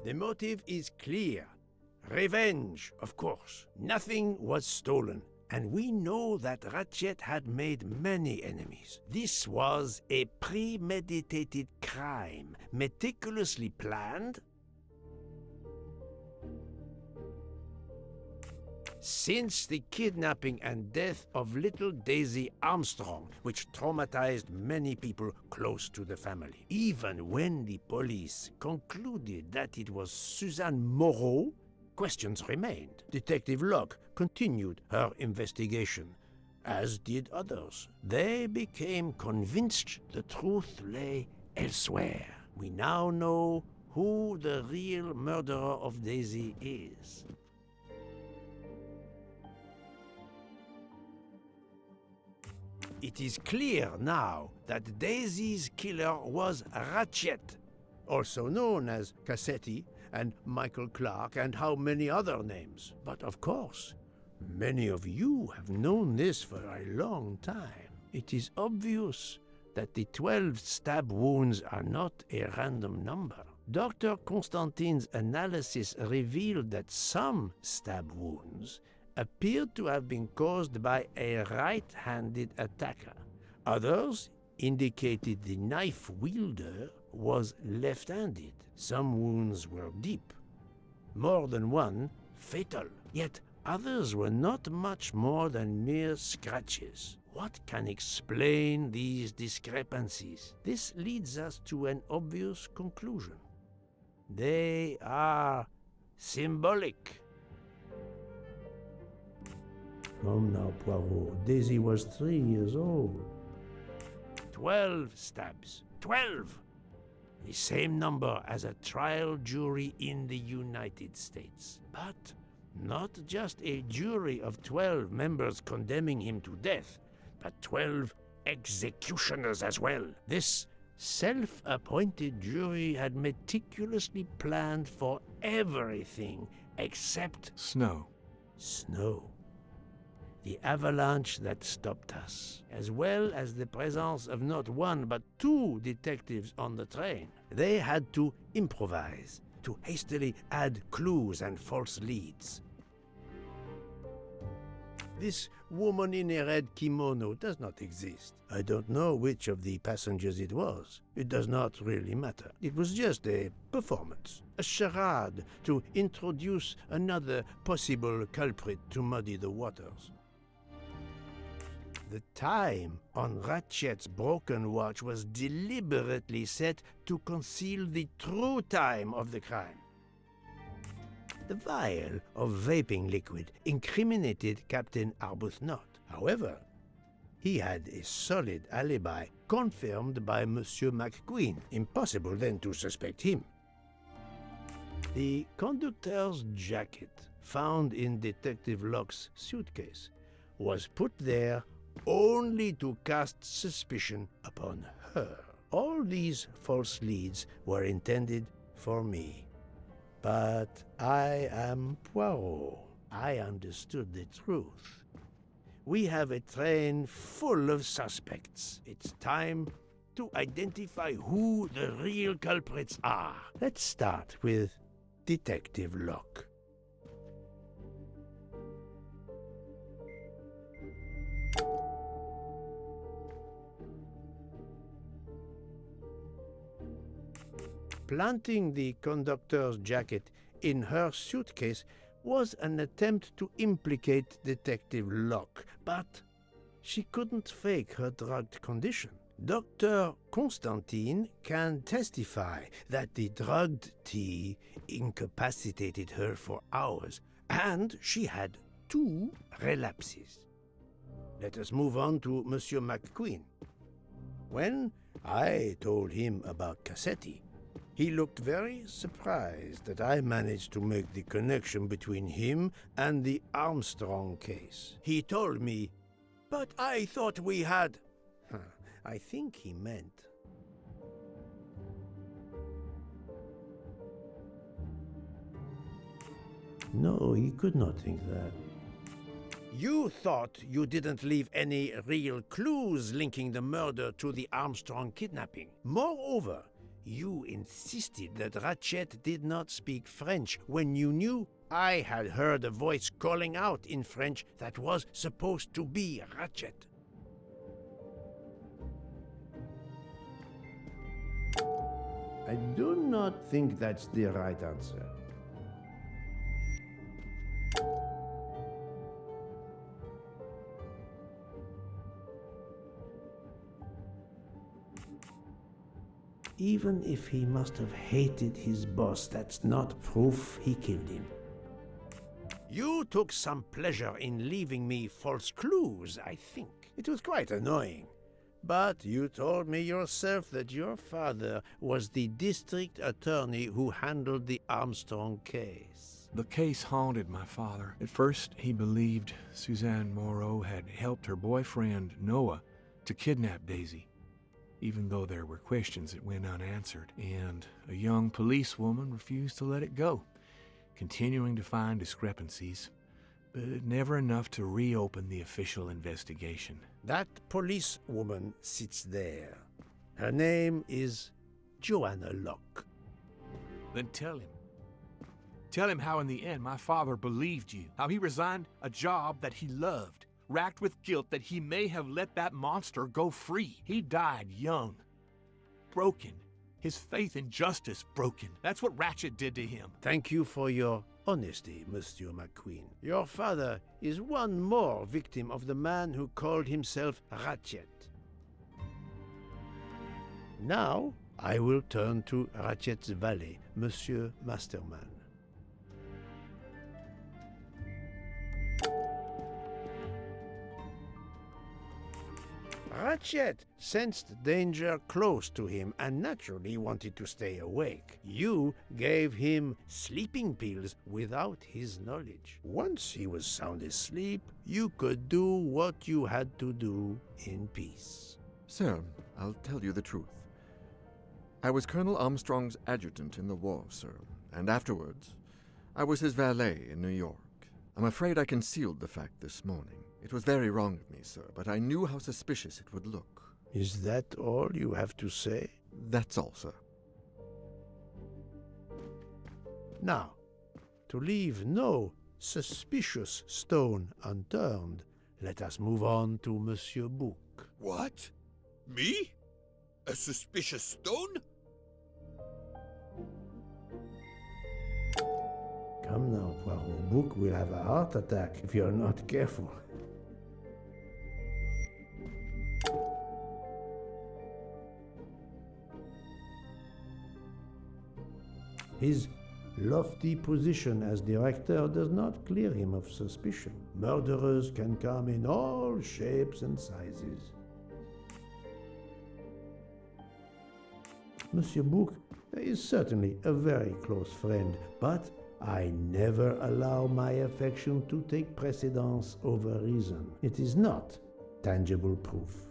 Speaker 2: The motive is clear. Revenge, of course. Nothing was stolen, and we know that Ratchet had made many enemies. This was a premeditated crime, meticulously planned. Since the kidnapping and death of little Daisy Armstrong, which traumatized many people close to the family. Even when the police concluded that it was Suzanne Moreau, questions remained. Detective Locke continued her investigation, as did others. They became convinced the truth lay elsewhere. We now know who the real murderer of Daisy is. It is clear now that Daisy's killer was Ratchet, also known as Cassetti and Michael Clark and how many other names. But of course, many of you have known this for a long time. It is obvious that the 12 stab wounds are not a random number. Dr. Constantine's analysis revealed that some stab wounds appeared to have been caused by a right-handed attacker. Others indicated the knife wielder was left-handed. Some wounds were deep, more than one fatal. Yet others were not much more than mere scratches. What can explain these discrepancies? This leads us to an obvious conclusion. They are symbolic. Come now, Poirot. Daisy was 3 years old. 12 stabs. 12! The same number as a trial jury in the United States. But not just a jury of 12 members condemning him to death, but 12 executioners as well. This self-appointed jury had meticulously planned for everything except
Speaker 5: Snow.
Speaker 2: snow. The avalanche that stopped us, as well as the presence of not one but 2 detectives on the train. They had to improvise, to hastily add clues and false leads. This woman in a red kimono does not exist. I don't know which of the passengers it was. It does not really matter. It was just a performance, a charade to introduce another possible culprit to muddy the waters. The time on Ratchet's broken watch was deliberately set to conceal the true time of the crime. The vial of vaping liquid incriminated Captain Arbuthnot. However, he had a solid alibi confirmed by Monsieur McQueen. Impossible then to suspect him. The conductor's jacket found in Detective Locke's suitcase was put there only to cast suspicion upon her. All these false leads were intended for me. But I am Poirot. I understood the truth. We have a train full of suspects. It's time to identify who the real culprits are. Let's start with Detective Locke. Planting the conductor's jacket in her suitcase was an attempt to implicate Detective Locke, but she couldn't fake her drugged condition. Dr. Constantine can testify that the drugged tea incapacitated her for hours, and she had 2 relapses. Let us move on to Monsieur McQueen. When I told him about Cassetti, He looked very surprised that I managed to make the connection between him and the Armstrong case. He told me, "But I thought we had..." I think he meant... No, he could not think that. You thought you didn't leave any real clues linking the murder to the Armstrong kidnapping. Moreover, you insisted that Ratchet did not speak French when you knew I had heard a voice calling out in French that was supposed to be Ratchet. I do not think that's the right answer. Even if he must have hated his boss, that's not proof he killed him. You took some pleasure in leaving me false clues, I think. It was quite annoying. But you told me yourself that your father was the district attorney who handled the Armstrong case.
Speaker 10: The case haunted my father. At first, he believed Suzanne Moreau had helped her boyfriend, Noah, to kidnap Daisy, even though there were questions that went unanswered, and a young policewoman refused to let it go, continuing to find discrepancies, but never enough to reopen the official investigation.
Speaker 2: That policewoman sits there. Her name is Joanna Locke.
Speaker 10: Then tell him. Tell him how in the end my father believed you, how he resigned a job that he loved, racked with guilt that he may have let that monster go free. He died young, broken, his faith in justice broken. That's what Ratchet did to him.
Speaker 2: Thank you for your honesty, Monsieur McQueen. Your father is one more victim of the man who called himself Ratchet. Now, I will turn to Ratchet's valet, Monsieur Masterman. Ratchet sensed danger close to him and naturally wanted to stay awake. You gave him sleeping pills without his knowledge. Once he was sound asleep, you could do what you had to do in peace.
Speaker 6: Sir, I'll tell you the truth. I was Colonel Armstrong's adjutant in the war, sir, and afterwards, I was his valet in New York. I'm afraid I concealed the fact this morning. It was very wrong of me, sir, but I knew how suspicious it would look.
Speaker 2: Is that all you have to say?
Speaker 6: That's all, sir.
Speaker 2: Now, to leave no suspicious stone unturned, let us move on to Monsieur Bouc.
Speaker 1: What? Me? A suspicious stone?
Speaker 2: Come now, Poirot. Bouc will have a heart attack if you're not careful. His lofty position as director does not clear him of suspicion. Murderers can come in all shapes and sizes. Monsieur Bouc is certainly a very close friend, but I never allow my affection to take precedence over reason. It is not tangible proof.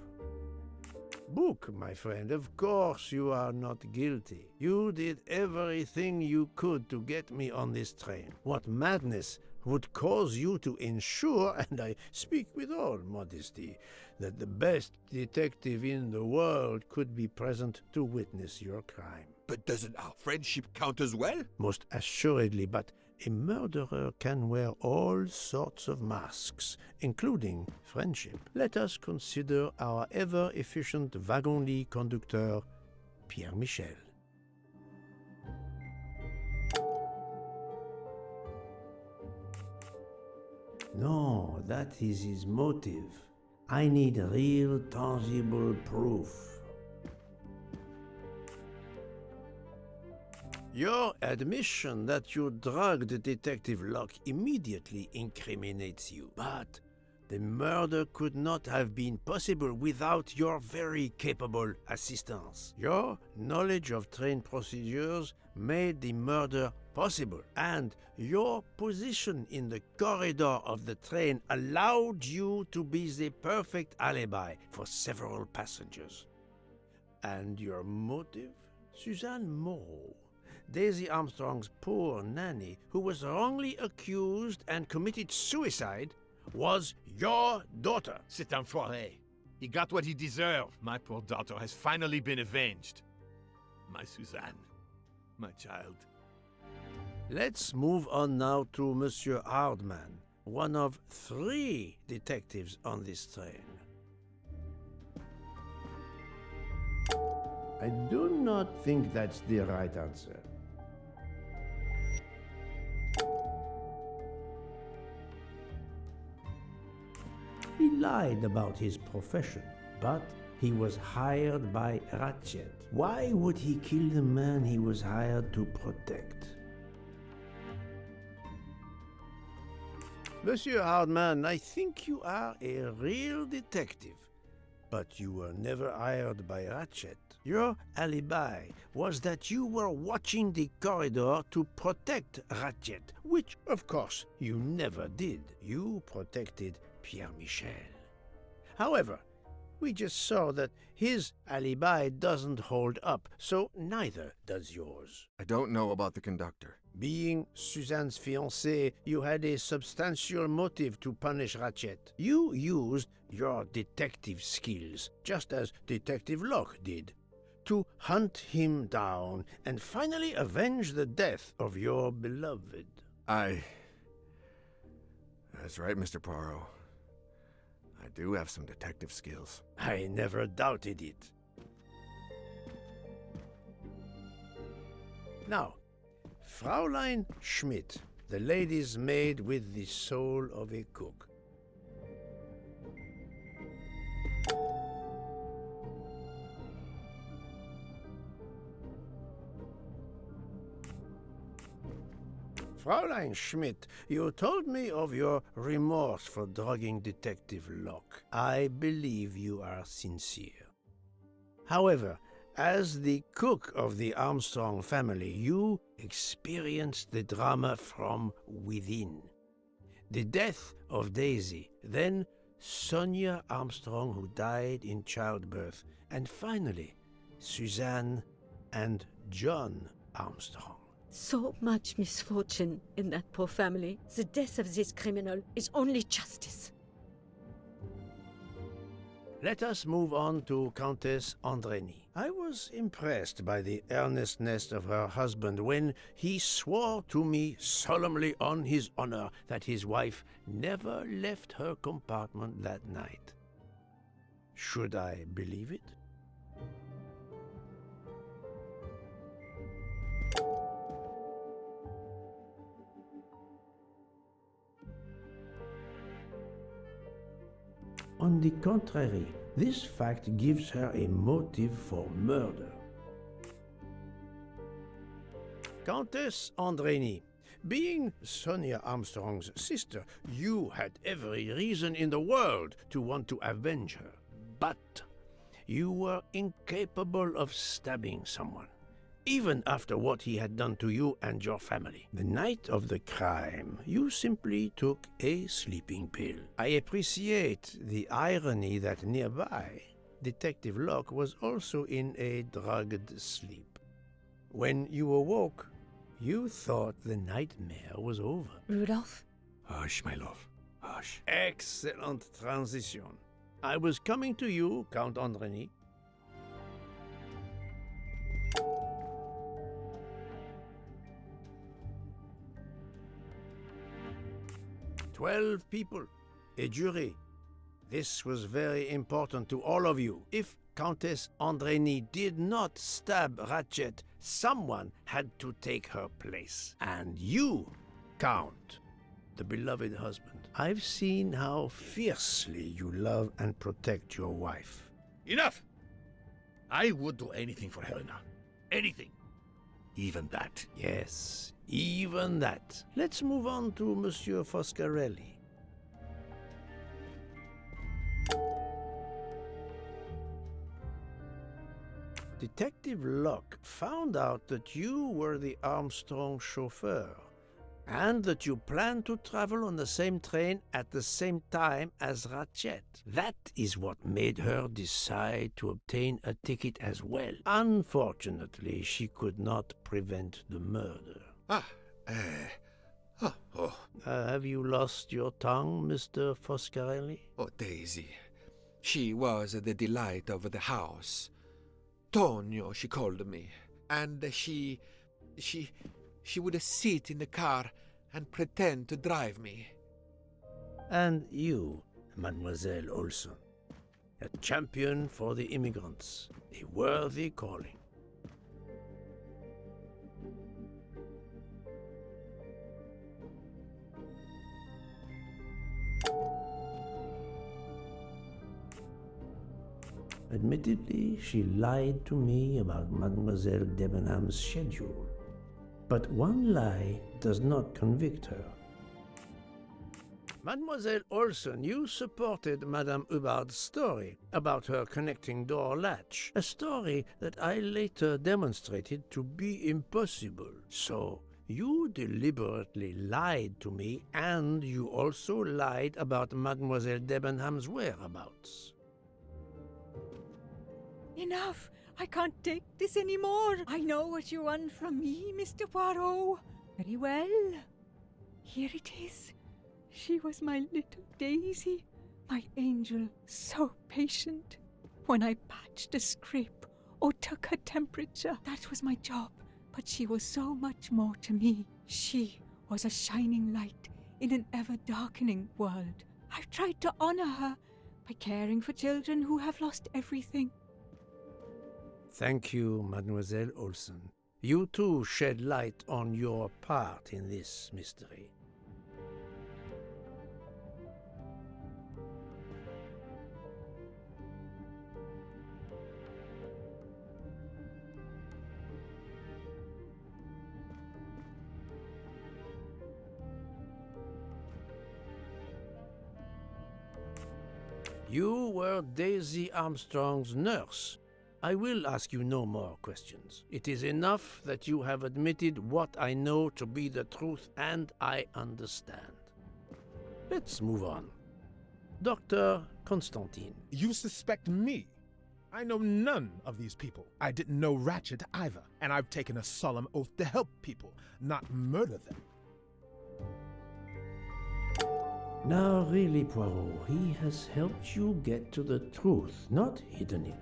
Speaker 2: Bouc, my friend, of course you are not guilty. You did everything you could to get me on this train. What madness would cause you to ensure, and I speak with all modesty, that the best detective in the world could be present to witness your crime?
Speaker 1: But doesn't our friendship count as well?
Speaker 2: Most assuredly, but a murderer can wear all sorts of masks, including friendship. Let us consider our ever-efficient wagon-lit conductor, Pierre Michel. No, that is his motive. I need real, tangible proof. Your admission that you drugged Detective Locke immediately incriminates you. But The murder could not have been possible without your very capable assistance. Your knowledge of train procedures made the murder possible, and your position in the corridor of the train allowed you to be the perfect alibi for several passengers. And your motive? Suzanne Moreau, Daisy Armstrong's poor nanny, who was wrongly accused and committed suicide, was your daughter.
Speaker 10: C'est un foiré. He got what he deserved. My poor daughter has finally been avenged. My Suzanne. My child.
Speaker 2: Let's move on now to Monsieur Hardman, one of 3 detectives on this train. I do not think that's the right answer. He lied about his profession, but he was hired by Ratchet. Why would he kill the man he was hired to protect? Monsieur Hardman, I think you are a real detective, but you were never hired by Ratchet. Your alibi was that you were watching the corridor to protect Ratchet, which, of course, you never did. You protected Pierre Michel. However, we just saw that his alibi doesn't hold up, so neither does yours.
Speaker 6: I don't know about the conductor.
Speaker 2: Being Suzanne's fiancé, you had a substantial motive to punish Ratchet. You used your detective skills, just as Detective Locke did, to hunt him down and finally avenge the death of your beloved.
Speaker 6: That's right, Mr. Poirot. I do have some detective skills.
Speaker 2: I never doubted it. Now, Fraulein Schmidt, the lady's maid with the soul of a cook. Fraulein Schmidt, you told me of your remorse for drugging Detective Locke. I believe you are sincere. However, as the cook of the Armstrong family, you experienced the drama from within. The death of Daisy, then Sonia Armstrong, who died in childbirth, and finally, Suzanne and John Armstrong.
Speaker 4: So much misfortune in that poor family. The death of this criminal is only justice.
Speaker 2: Let us move on to Countess Andreni. I was impressed by the earnestness of her husband when he swore to me solemnly on his honor that his wife never left her compartment that night. Should I believe it? On the contrary, this fact gives her a motive for murder. Countess Andreni, being Sonia Armstrong's sister, you had every reason in the world to want to avenge her. But you were incapable of stabbing someone, even after what he had done to you and your family. The night of the crime, you simply took a sleeping pill. I appreciate the irony that nearby, Detective Locke was also in a drugged sleep. When you awoke, you thought the nightmare was over.
Speaker 11: Rudolph?
Speaker 10: Hush, my love. Hush.
Speaker 2: Excellent transition. I was coming to you, Count Andreni. "12 people, a jury. This was very important to all of you. If Countess Andreni did not stab Ratchet, someone had to take her place. And you, Count, the beloved husband. I've seen how fiercely you love and protect your wife."
Speaker 10: Enough! I would do anything for Helena. Anything. Even that.
Speaker 2: Yes, even that. Let's move on to Monsieur Foscarelli. Detective Locke found out that you were the Armstrong chauffeur, and that you planned to travel on the same train at the same time as Ratchet. That is what made her decide to obtain a ticket as well. Unfortunately, she could not prevent the murder. Have you lost your tongue, Mr. Foscarelli?
Speaker 1: Oh, Daisy. She was the delight of the house. Tonio, she called me. And she would sit in the car and pretend to drive me.
Speaker 2: And you, Mademoiselle Olson, a champion for the immigrants, a worthy calling. Admittedly, she lied to me about Mademoiselle Debenham's schedule. But one lie does not convict her. Mademoiselle Olson, you supported Madame Hubbard's story about her connecting door latch, a story that I later demonstrated to be impossible. So, you deliberately lied to me, and you also lied about Mademoiselle Debenham's whereabouts.
Speaker 13: Enough! I can't take this anymore. I know what you want from me, Mr. Poirot. Very well. Here it is. She was my little Daisy, my angel, so patient. When I patched a scrape or took her temperature, that was my job. But she was so much more to me. She was a shining light in an ever-darkening world. I've tried to honor her by caring for children who have lost everything.
Speaker 2: Thank you, Mademoiselle Olson. You too shed light on your part in this mystery. You were Daisy Armstrong's nurse. I will ask you no more questions. It is enough that you have admitted what I know to be the truth, and I understand. Let's move on. Dr. Constantine.
Speaker 8: You suspect me? I know none of these people. I didn't know Ratchet either, and I've taken a solemn oath to help people, not murder them.
Speaker 2: Now really, Poirot, he has helped you get to the truth, not hidden it.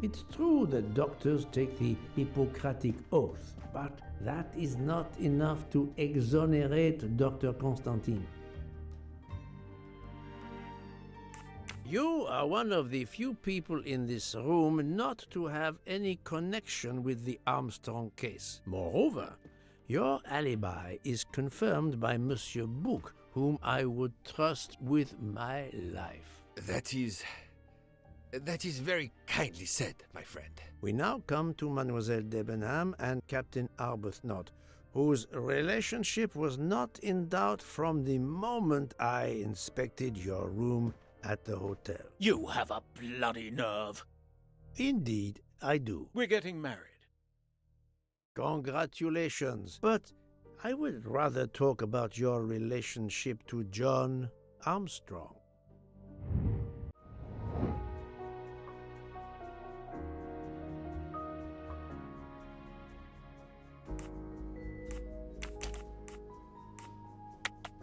Speaker 2: It's true that doctors take the Hippocratic Oath, but that is not enough to exonerate Dr. Constantine. You are one of the few people in this room not to have any connection with the Armstrong case. Moreover, your alibi is confirmed by Monsieur Bouc, whom I would trust with my life.
Speaker 1: That is very kindly said, my friend.
Speaker 2: We now come to Mademoiselle Debenham and Captain Arbuthnot, whose relationship was not in doubt from the moment I inspected your room at the hotel.
Speaker 14: You have a bloody nerve.
Speaker 2: Indeed, I do.
Speaker 14: We're getting married.
Speaker 2: Congratulations. But I would rather talk about your relationship to John Armstrong.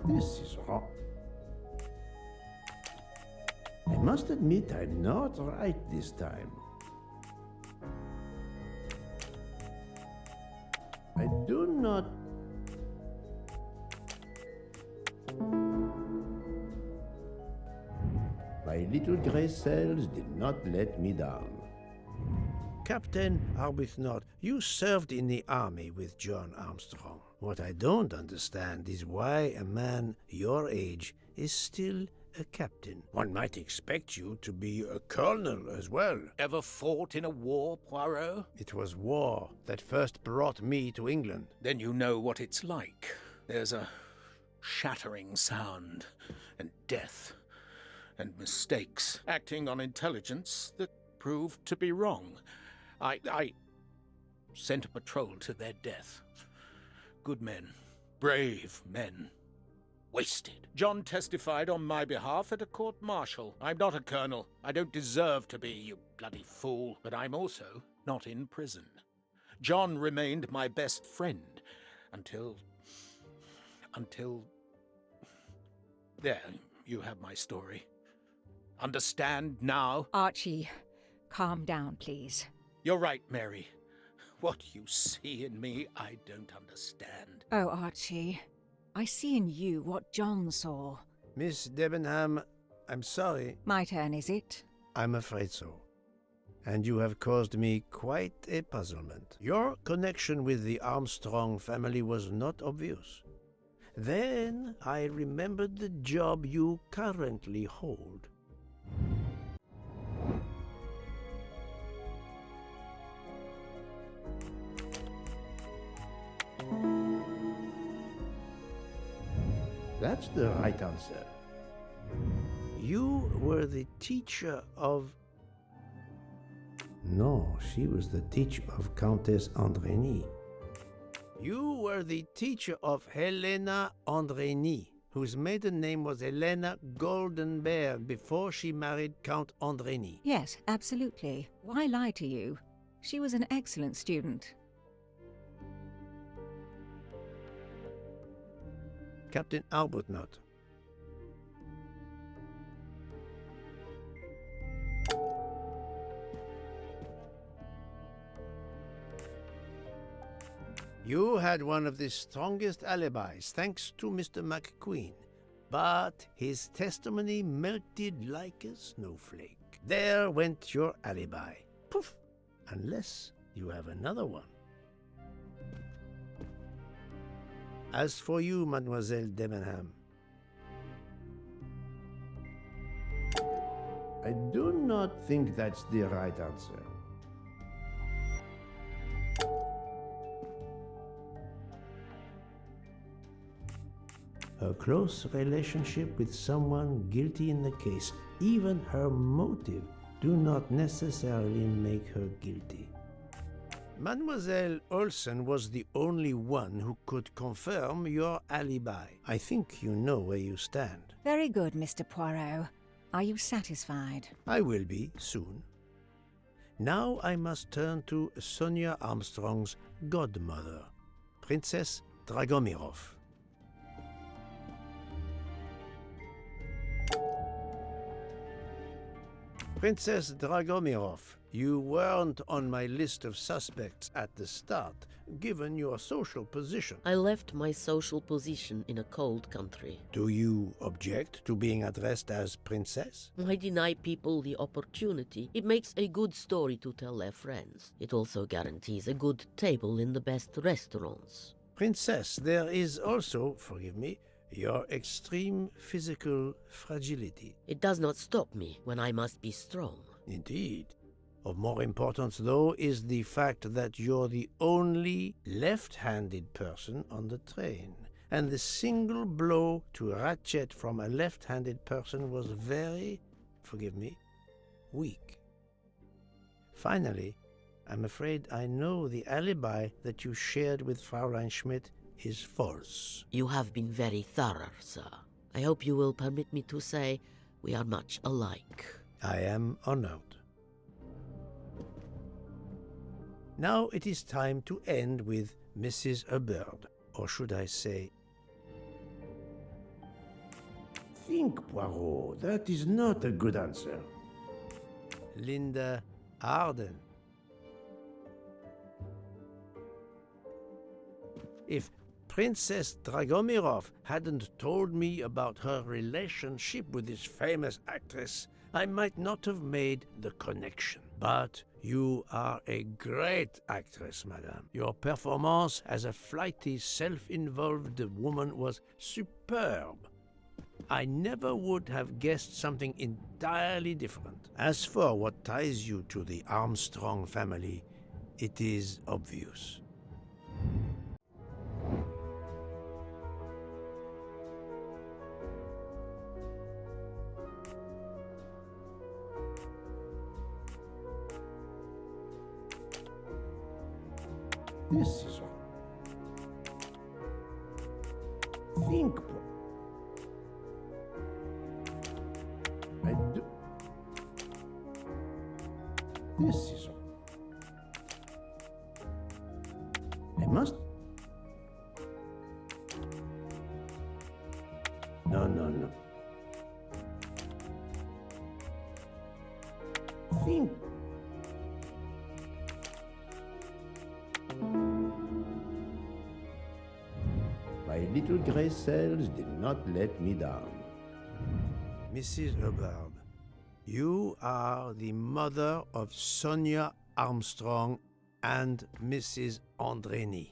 Speaker 2: This is wrong. I must admit I'm not right this time. I do not... My little gray cells did not let me down. Captain Arbuthnot, you served in the army with John Armstrong. What I don't understand is why a man your age is still a captain. One might expect you to be a colonel as well.
Speaker 14: Ever fought in a war, Poirot?
Speaker 2: It was war that first brought me to England.
Speaker 14: Then you know what it's like. There's a shattering sound and death and mistakes, acting on intelligence that proved to be wrong. I sent a patrol to their death. Good men, brave men, wasted. John testified on my behalf at a court-martial. I'm not a colonel. I don't deserve to be, you bloody fool. But I'm also not in prison. John remained my best friend until... There, you have my story. Understand now?
Speaker 13: Archie, calm down, please.
Speaker 14: You're right, Mary. What you see in me, I don't understand.
Speaker 13: Oh, Archie, I see in you what John saw.
Speaker 2: Miss Debenham, I'm sorry.
Speaker 13: My turn, is it?
Speaker 2: I'm afraid so. And you have caused me quite a puzzlement. Your connection with the Armstrong family was not obvious. Then I remembered the job you currently hold. That's the right answer. You were the teacher of... No, she was the teacher of Countess Andrény. You were the teacher of Helena Andrény, whose maiden name was Helena Goldenberg before she married Count Andrény.
Speaker 13: Yes, absolutely. Why lie to you? She was an excellent student.
Speaker 2: Captain Arbuthnot. You had one of the strongest alibis, thanks to Mr. McQueen. But his testimony melted like a snowflake. There went your alibi. Poof! Unless you have another one. As for you, Mademoiselle Debenham, I do not think that's the right answer. Her close relationship with someone guilty in the case, even her motive, do not necessarily make her guilty. Mademoiselle Olsen was the only one who could confirm your alibi. I think you know where you stand.
Speaker 13: Very good, Mr. Poirot. Are you satisfied?
Speaker 2: I will be, soon. Now I must turn to Sonia Armstrong's godmother, Princess Dragomirov. Princess Dragomirov, you weren't on my list of suspects at the start, given your social position.
Speaker 7: I left my social position in a cold country.
Speaker 2: Do you object to being addressed as Princess?
Speaker 7: I deny people the opportunity. It makes a good story to tell their friends. It also guarantees a good table in the best restaurants.
Speaker 2: Princess, there is also, forgive me, your extreme physical fragility.
Speaker 7: It does not stop me when I must be strong.
Speaker 2: Indeed. Of more importance, though, is the fact that you're the only left-handed person on the train. And the single blow to Ratchet from a left-handed person was very, forgive me, weak. Finally, I'm afraid I know the alibi that you shared with Fraulein Schmidt is false.
Speaker 7: You have been very thorough, sir. I hope you will permit me to say we are much alike.
Speaker 2: I am honored. Now it is time to end with Mrs. Hubbard, or should I say... Think, Poirot, that is not a good answer. Linda Arden. If Princess Dragomirov hadn't told me about her relationship with this famous actress, I might not have made the connection. But you are a great actress, madame. Your performance as a flighty, self-involved woman was superb. I never would have guessed something entirely different. As for what ties you to the Armstrong family, it is obvious. This is all. Think. I do. This is all. I must. No. Think. My little gray cells did not let me down. Mrs. Hubbard, you are the mother of Sonia Armstrong and Mrs. Andreni.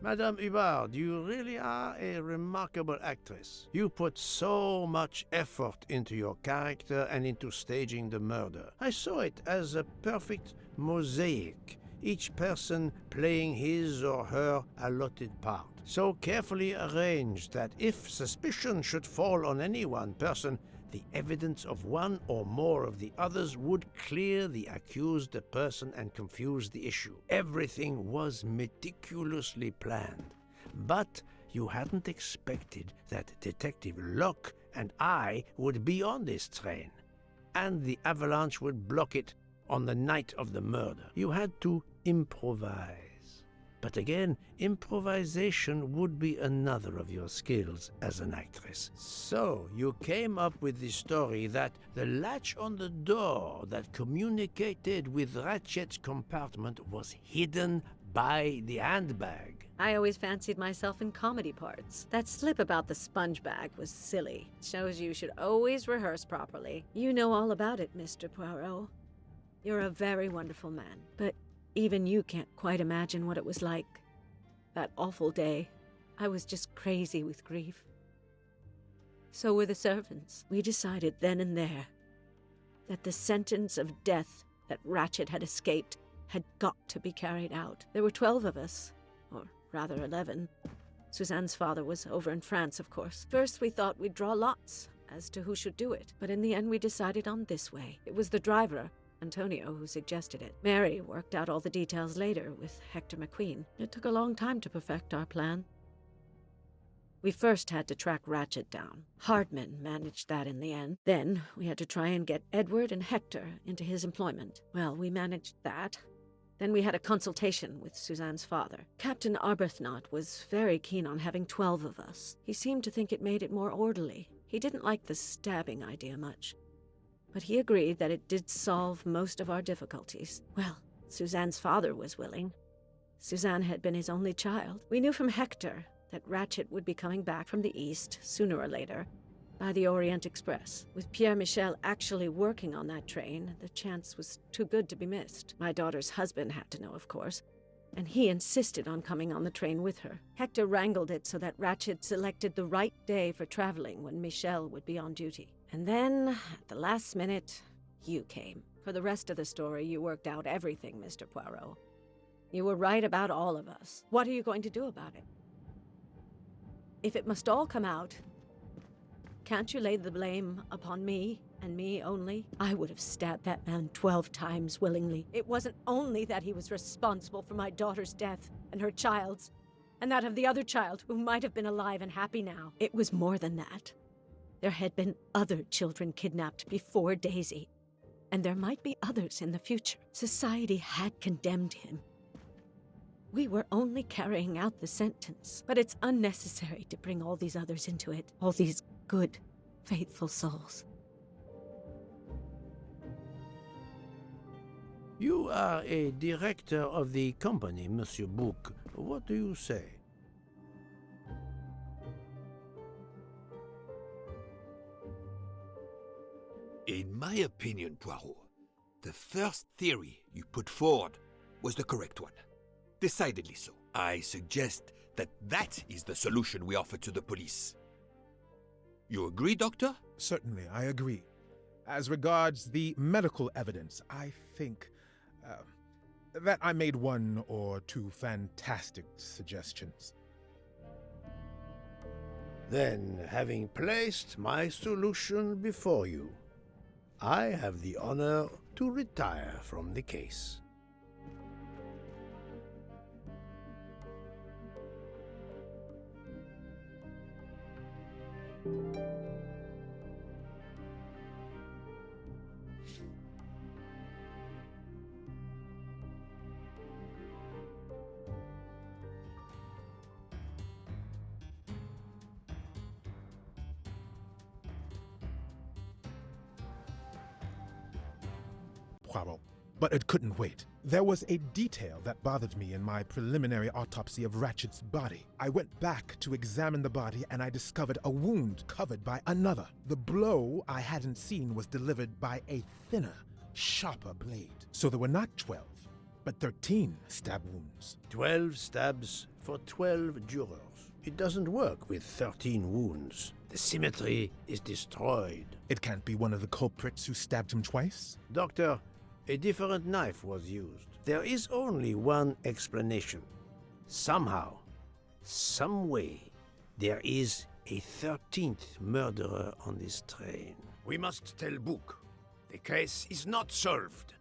Speaker 2: Madame Hubbard, you really are a remarkable actress. You put so much effort into your character and into staging the murder. I saw it as a perfect mosaic, each person playing his or her allotted part, so carefully arranged that if suspicion should fall on any one person, the evidence of one or more of the others would clear the accused person and confuse the issue. Everything was meticulously planned. But you hadn't expected that Detective Locke and I would be on this train, and the avalanche would block it on the night of the murder. You had to improvise. But again, improvisation would be another of your skills as an actress. So you came up with the story that the latch on the door that communicated with Ratchet's compartment was hidden by the handbag.
Speaker 4: I always fancied myself in comedy parts. That slip about the sponge bag was silly. Shows you should always rehearse properly. You know all about it, Mr. Poirot. You're a very wonderful man, but even you can't quite imagine what it was like. That awful day, I was just crazy with grief. So were the servants. We decided then and there that the sentence of death that Ratchet had escaped had got to be carried out. There were 12 of us, or rather 11. Suzanne's father was over in France, of course. First we thought we'd draw lots as to who should do it, but in the end we decided on this way. It was the driver, Antonio, who suggested it. Mary worked out all the details later with Hector McQueen. It took a long time to perfect our plan. We first had to track Ratchet down. Hardman managed that in the end. Then we had to try and get Edward and Hector into his employment. Well, we managed that. Then we had a consultation with Suzanne's father. Captain Arbuthnot was very keen on having 12 of us. He seemed to think it made it more orderly. He didn't like the stabbing idea much, but he agreed that it did solve most of our difficulties. Well, Suzanne's father was willing. Suzanne had been his only child. We knew from Hector that Ratchet would be coming back from the east, sooner or later, by the Orient Express. With Pierre Michel actually working on that train, the chance was too good to be missed. My daughter's husband had to know, of course, and he insisted on coming on the train with her. Hector wrangled it so that Ratchet selected the right day for traveling when Michel would be on duty. And then, at the last minute, you came. For the rest of the story, you worked out everything, Mr. Poirot. You were right about all of us. What are you going to do about it? If it must all come out, can't you lay the blame upon me, and me only? I would have stabbed that man 12 times willingly. It wasn't only that he was responsible for my daughter's death, and her child's, and that of the other child who might have been alive and happy now. It was more than that. There had been other children kidnapped before Daisy, and there might be others in the future. Society had condemned him. We were only carrying out the sentence, but it's unnecessary to bring all these others into it, all these good, faithful souls.
Speaker 2: You are a director of the company, Monsieur Bouc. What do you say?
Speaker 1: In my opinion, Poirot, the first theory you put forward was the correct one. Decidedly so. I suggest that is the solution we offer to the police. You agree, Doctor?
Speaker 8: Certainly, I agree. As regards the medical evidence, I think that I made one or two fantastic suggestions.
Speaker 2: Then, having placed my solution before you, I have the honor to retire from the case.
Speaker 8: Poirot. But it couldn't wait. There was a detail that bothered me in my preliminary autopsy of Ratchet's body. I went back to examine the body and I discovered a wound covered by another. The blow I hadn't seen was delivered by a thinner, sharper blade. So there were not 12, but 13 stab wounds.
Speaker 2: 12 stabs for 12 jurors. It doesn't work with 13 wounds. The symmetry is destroyed.
Speaker 8: It can't be one of the culprits who stabbed him twice?
Speaker 2: Doctor, a different knife was used. There is only one explanation. Somehow, some way, there is a 13th murderer on this train. We must tell Book. The case is not solved.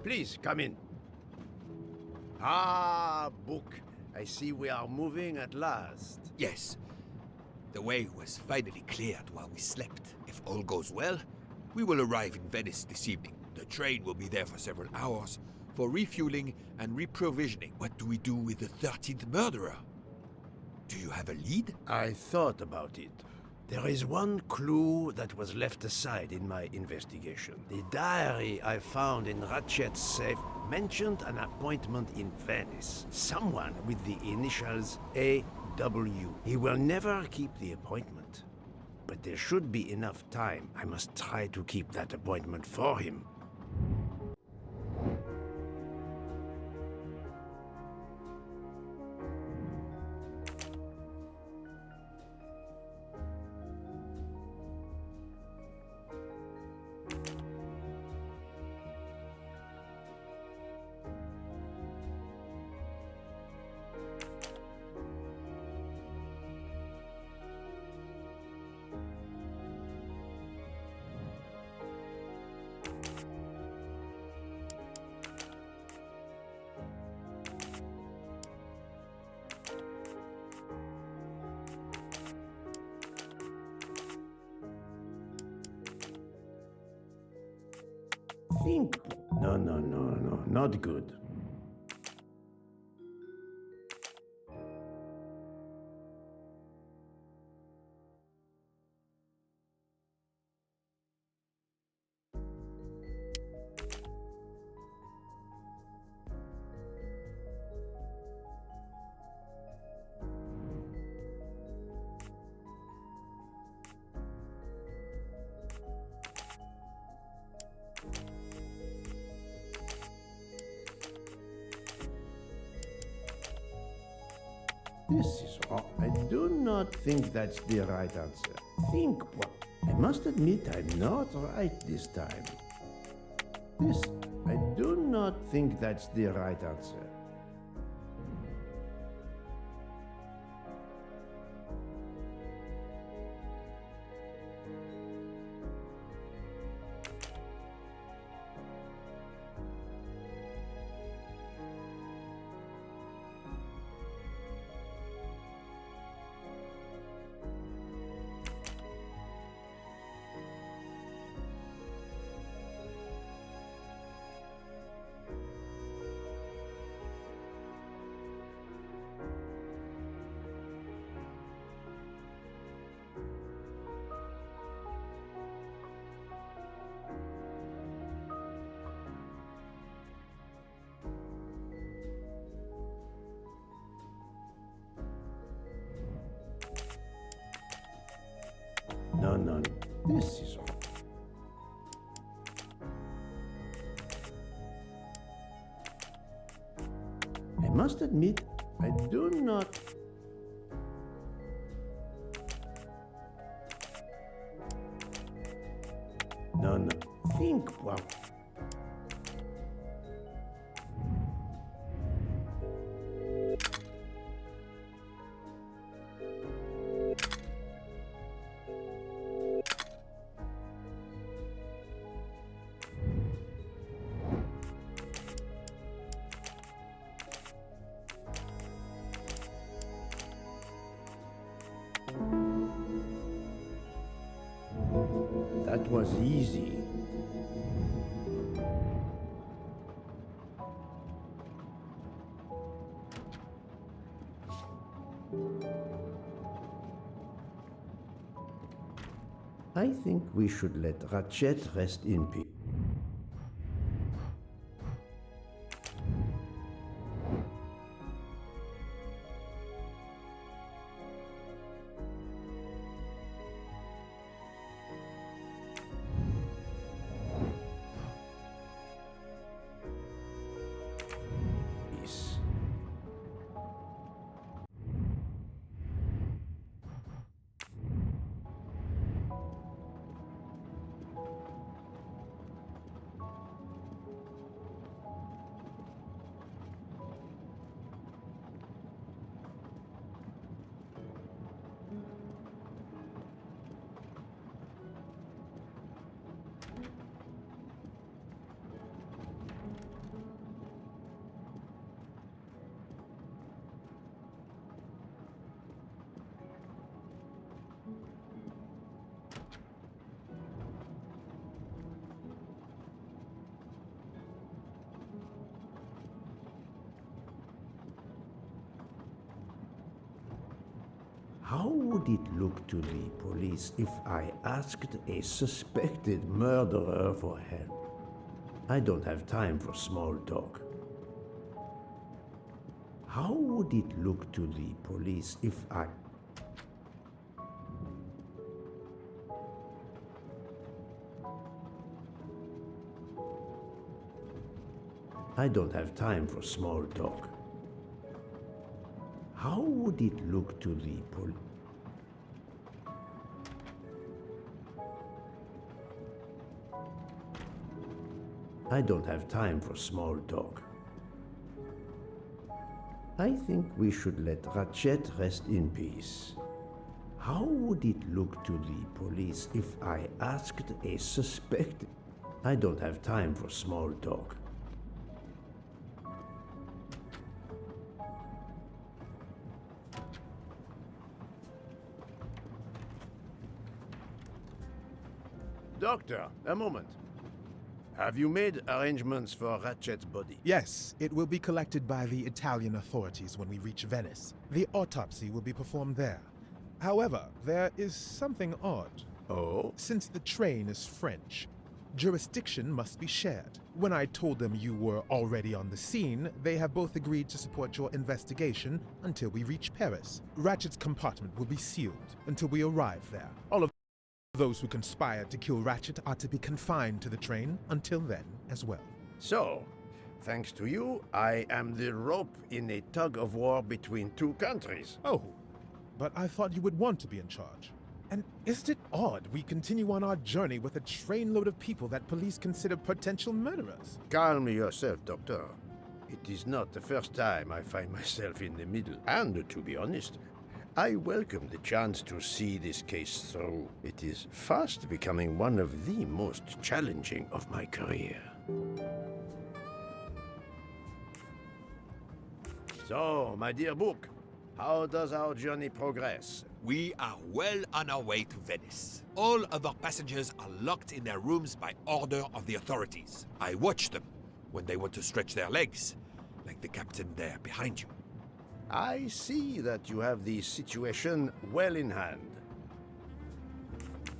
Speaker 2: Please, come in. Ah, Book. I see we are moving at last.
Speaker 1: Yes. The way was finally cleared while we slept. If all goes well, we will arrive in Venice this evening. The train will be there for several hours for refueling and reprovisioning. What do we do with the 13th murderer? Do you have a lead?
Speaker 2: I thought about it. There is one clue that was left aside in my investigation. The diary I found in Ratchet's safe mentioned an appointment in Venice. Someone with the initials A.W. He will never keep the appointment. But there should be enough time. I must try to keep that appointment for him. Think. No, not good. This is wrong. I do not think that's the right answer. Think what? I must admit I'm not right this time. I do not think that's the right answer. No, this is wrong. I I must admit, I do not... No. Think, wow. That was easy. I think we should let Ratchet rest in peace. How would it look to the police if I asked a suspected murderer for help? I don't have time for small talk. How would it look to the police if I don't have time for small talk. How would it look to the police? I don't have time for small talk. I think we should let Ratchet rest in peace. How would it look to the police if I asked a suspect? I don't have time for small talk. Doctor, a moment. Have you made arrangements for Ratchet's body?
Speaker 8: Yes, it will be collected by the Italian authorities when we reach Venice. The autopsy will be performed there. However, there is something odd.
Speaker 2: Oh?
Speaker 8: Since the train is French, jurisdiction must be shared. When I told them you were already on the scene, they have both agreed to support your investigation until we reach Paris. Ratchet's compartment will be sealed until we arrive there. All of those who conspired to kill Ratchet are to be confined to the train until then as well.
Speaker 2: So, thanks to you, I am the rope in a tug-of-war between two countries.
Speaker 8: Oh, but I thought you would want to be in charge. And isn't it odd we continue on our journey with a trainload of people that police consider potential murderers?
Speaker 2: Calm yourself, Doctor. It is not the first time I find myself in the middle. And, to be honest, I welcome the chance to see this case through. It is fast becoming one of the most challenging of my career. So, my dear book, how does our journey progress?
Speaker 1: We are well on our way to Venice. All of our passengers are locked in their rooms by order of the authorities. I watch them when they want to stretch their legs, like the captain there behind you.
Speaker 2: I see that you have the situation well in hand.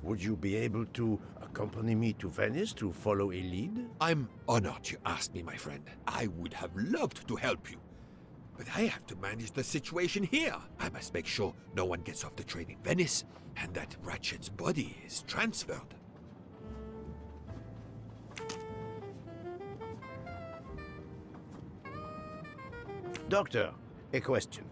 Speaker 2: Would you be able to accompany me to Venice to follow a lead?
Speaker 1: I'm honored you asked me, my friend. I would have loved to help you. But I have to manage the situation here. I must make sure no one gets off the train in Venice and that Ratchet's body is transferred.
Speaker 2: Doctor, a question.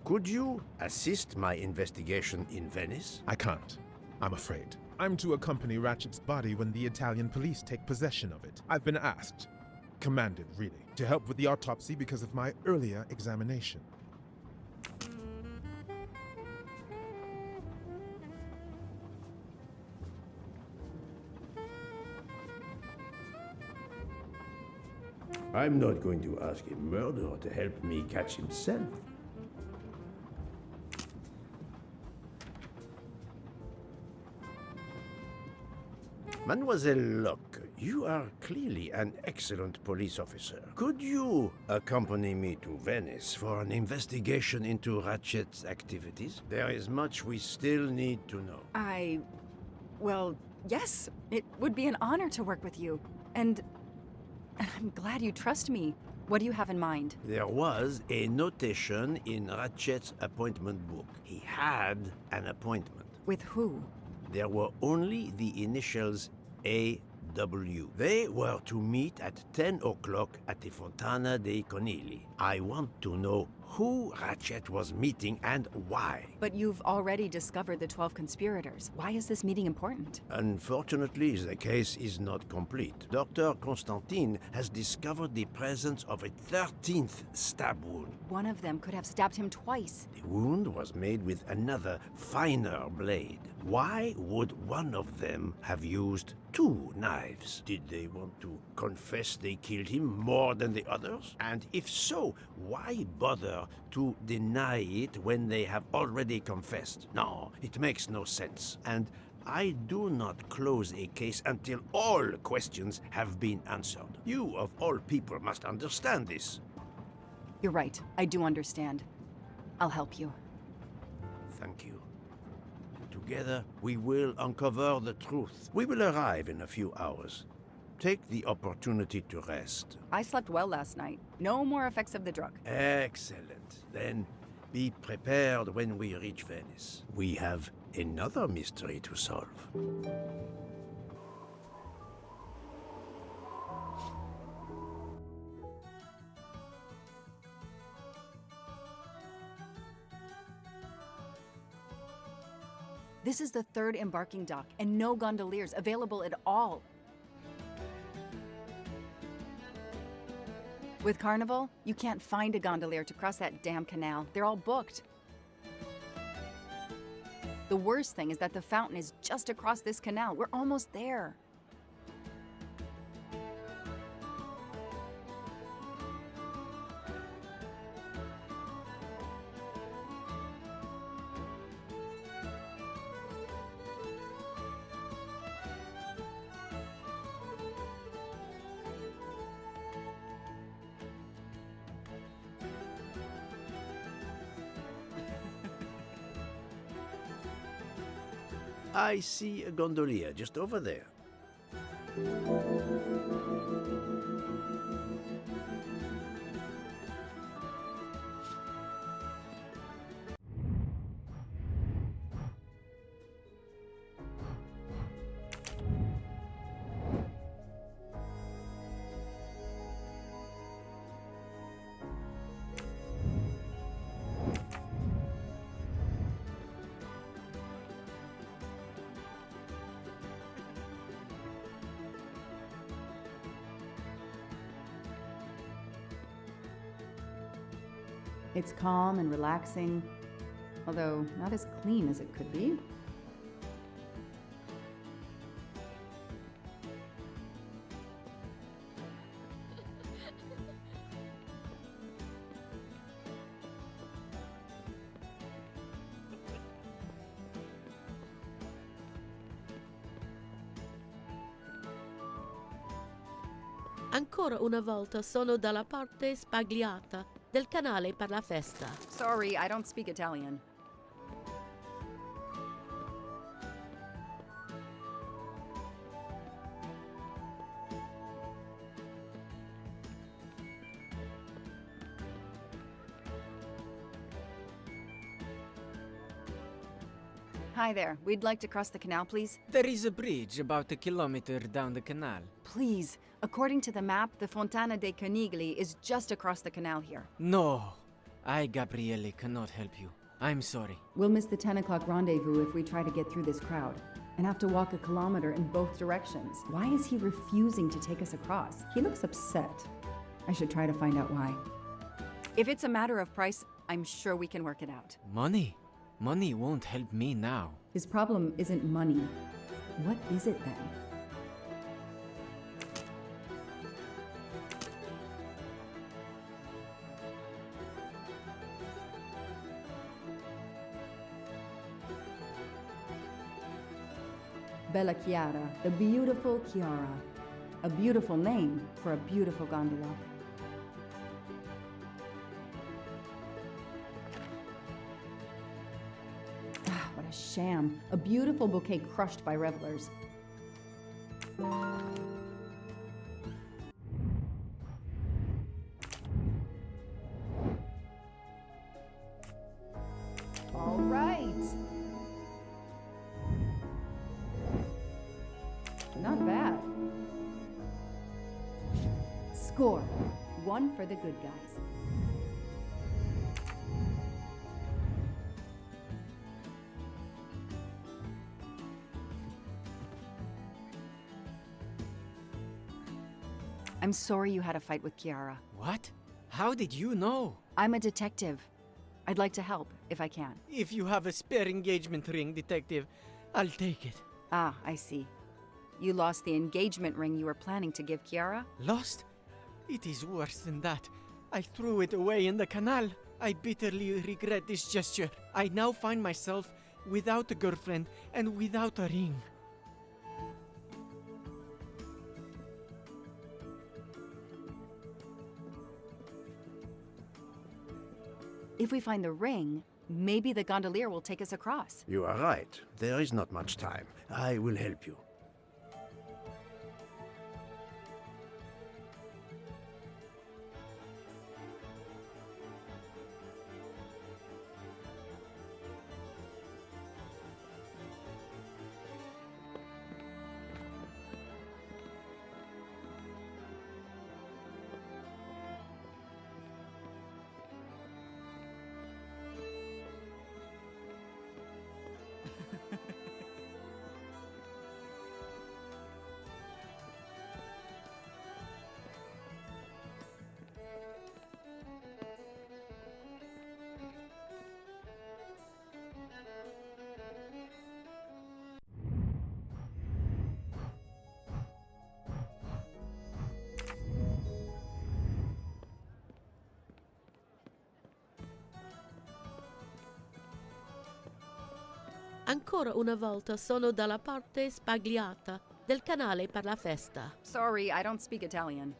Speaker 2: Could you assist my investigation in Venice?
Speaker 8: I can't. I'm afraid. I'm to accompany Ratchet's body when the Italian police take possession of it. I've been asked, commanded really, to help with the autopsy because of my earlier examination.
Speaker 2: I'm not going to ask a murderer to help me catch himself. Mademoiselle Locke, you are clearly an excellent police officer. Could you accompany me to Venice for an investigation into Ratchet's activities? There is much we still need to know.
Speaker 9: Well, yes. It would be an honor to work with you. And I'm glad you trust me. What do you have in mind?
Speaker 2: There was a notation in Ratchet's appointment book. He had an appointment.
Speaker 9: With who?
Speaker 2: There were only the initials A.W. They were to meet at 10 o'clock at the Fontana dei Conigli. I want to know who Ratchet was meeting and why.
Speaker 9: But you've already discovered the 12 conspirators. Why is this meeting important?
Speaker 2: Unfortunately, the case is not complete. Dr. Constantine has discovered the presence of a 13th stab wound.
Speaker 9: One of them could have stabbed him twice.
Speaker 2: The wound was made with another, finer blade. Why would one of them have used 2 knives? Did they want to confess they killed him more than the others? And if so, why bother to deny it when they have already confessed? No, it makes no sense. And I do not close a case until all questions have been answered. You, of all people, must understand this.
Speaker 9: You're right. I do understand. I'll help you.
Speaker 2: Thank you. Together, we will uncover the truth. We will arrive in a few hours. Take the opportunity to rest.
Speaker 9: I slept well last night. No more effects of the drug.
Speaker 2: Excellent. Then be prepared when we reach Venice. We have another mystery to solve.
Speaker 9: This is the 3rd embarking dock, and no gondoliers available at all. With Carnival, you can't find a gondolier to cross that damn canal. They're all booked. The worst thing is that the fountain is just across this canal. We're almost there.
Speaker 2: I see a gondolier just over there.
Speaker 9: It's calm and relaxing, although not as clean as it could be.
Speaker 7: Ancora una volta sono dalla parte spagliata del canale per la festa.
Speaker 9: Sorry, I don't speak Italian. Hi there. We'd like to cross the canal, please.
Speaker 3: There is a bridge about a kilometer down the canal.
Speaker 9: Please, According to the map, the Fontana dei Conigli is just across the canal here.
Speaker 3: No, I, Gabriele, cannot help you. I'm sorry.
Speaker 9: We'll miss the 10 o'clock rendezvous if we try to get through this crowd, and have to walk a kilometer in both directions. Why is he refusing to take us across? He looks upset. I should try to find out why. If it's a matter of price, I'm sure we can work it out.
Speaker 3: Money? Money won't help me now.
Speaker 9: His problem isn't money. What is it then? Bella Chiara, the beautiful Chiara. A beautiful name for a beautiful gondola. Ah, what a sham. A beautiful bouquet crushed by revelers. All right. Not bad. Score. 1 for the good guys. I'm sorry you had a fight with Chiara.
Speaker 3: What? How did you know?
Speaker 9: I'm a detective. I'd like to help, if I can.
Speaker 3: If you have a spare engagement ring, detective, I'll take it.
Speaker 9: Ah, I see. You lost the engagement ring you were planning to give Chiara?
Speaker 3: Lost? It is worse than that. I threw it away in the canal. I bitterly regret this gesture. I now find myself without a girlfriend and without a ring.
Speaker 9: If we find the ring, maybe the gondolier will take us across.
Speaker 2: You are right. There is not much time. I will help you.
Speaker 7: Ancora una volta sono dalla parte spagliata del canale per la festa.
Speaker 9: Sorry, I don't speak Italian.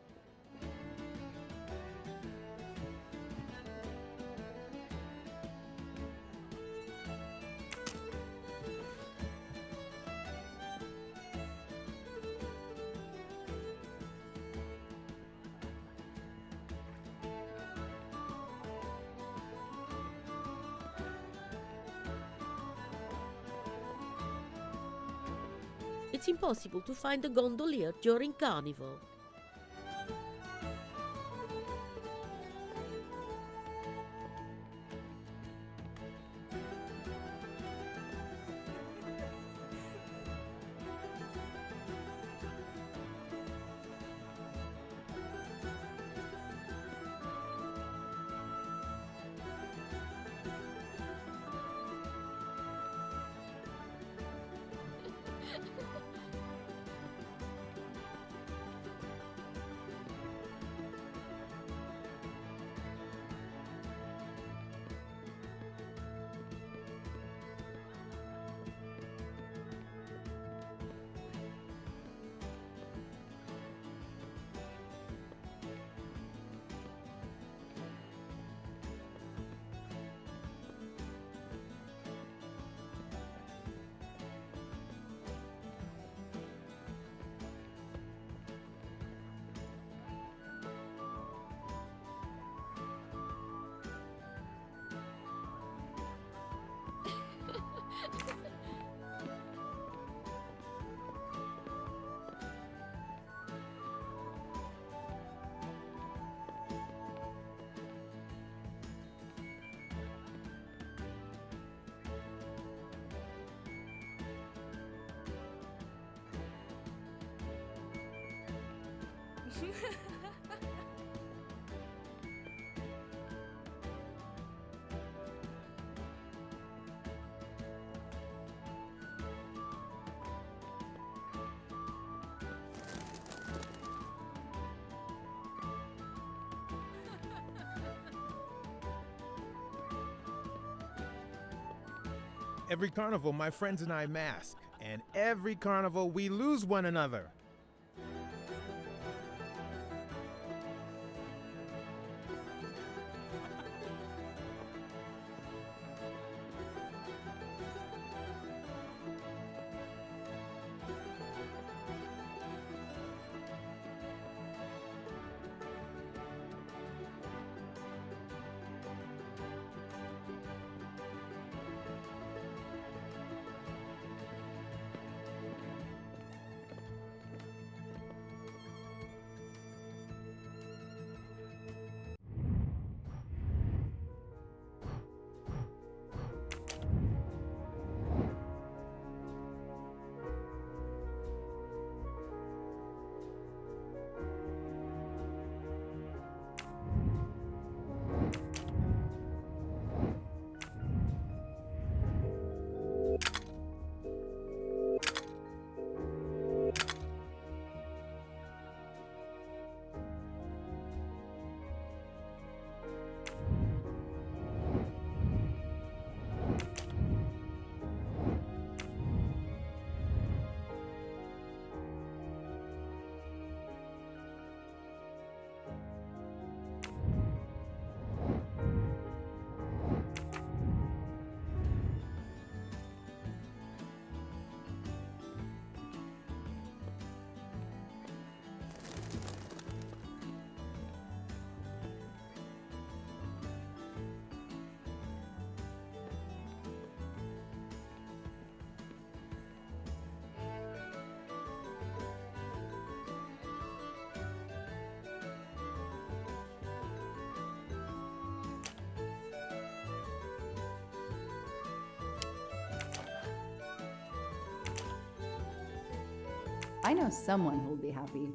Speaker 7: It's impossible to find a gondolier during Carnival.
Speaker 8: Every carnival, my friends and I mask, and every carnival, we lose one another.
Speaker 9: I know someone who'll be happy.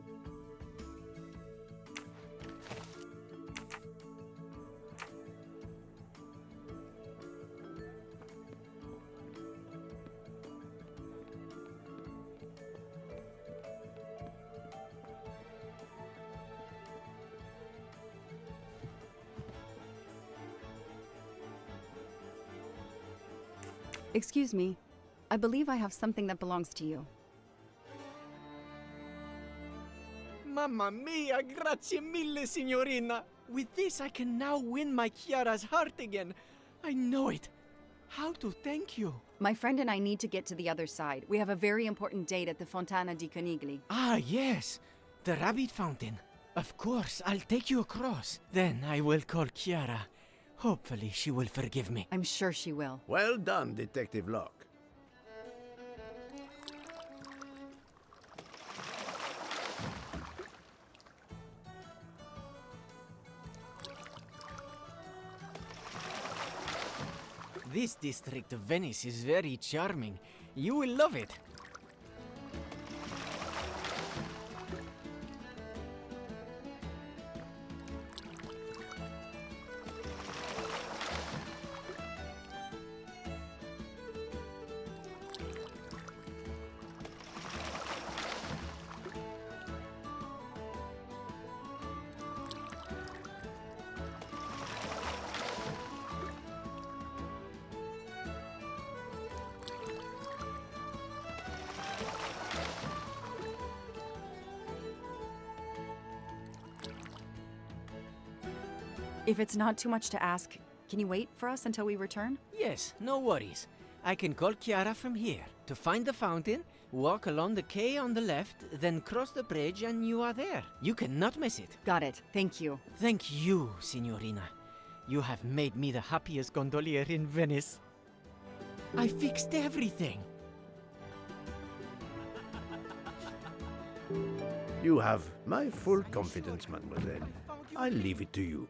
Speaker 15: Excuse me. I believe I have something that belongs to you.
Speaker 3: Mamma mia, grazie mille, signorina. With this, I can now win my Chiara's heart again. I know it. How to thank you?
Speaker 15: My friend and I need to get to the other side. We have a very important date at the Fontana di Conigli.
Speaker 3: Ah, yes. The rabbit fountain. Of course, I'll take you across. Then I will call Chiara. Hopefully, she will forgive me.
Speaker 15: I'm sure she will.
Speaker 2: Well done, Detective Locke.
Speaker 3: This district of Venice is very charming. You will love it.
Speaker 15: If it's not too much to ask, can you wait for us until we return?
Speaker 3: Yes, no worries. I can call Chiara from here. To find the fountain, walk along the quay on the left, then cross the bridge and you are there. You cannot miss it.
Speaker 15: Got it. Thank you.
Speaker 3: Thank you, Signorina. You have made me the happiest gondolier in Venice. I fixed everything.
Speaker 2: You have my full confidence, mademoiselle. I'll leave it to you.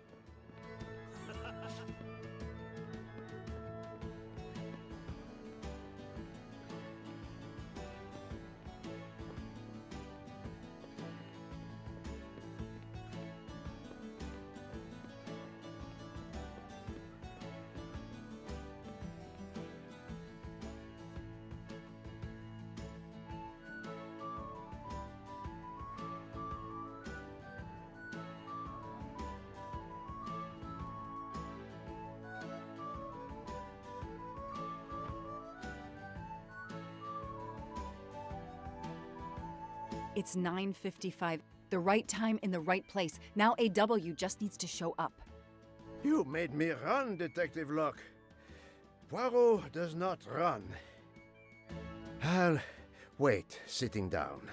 Speaker 15: It's 9:55. The right time in the right place. Now AW just needs to show up.
Speaker 2: You made me run, Detective Locke. Poirot does not run. I'll wait, sitting down.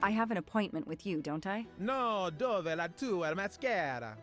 Speaker 15: I have an appointment with you, don't I?
Speaker 8: No, dove la tua maschera?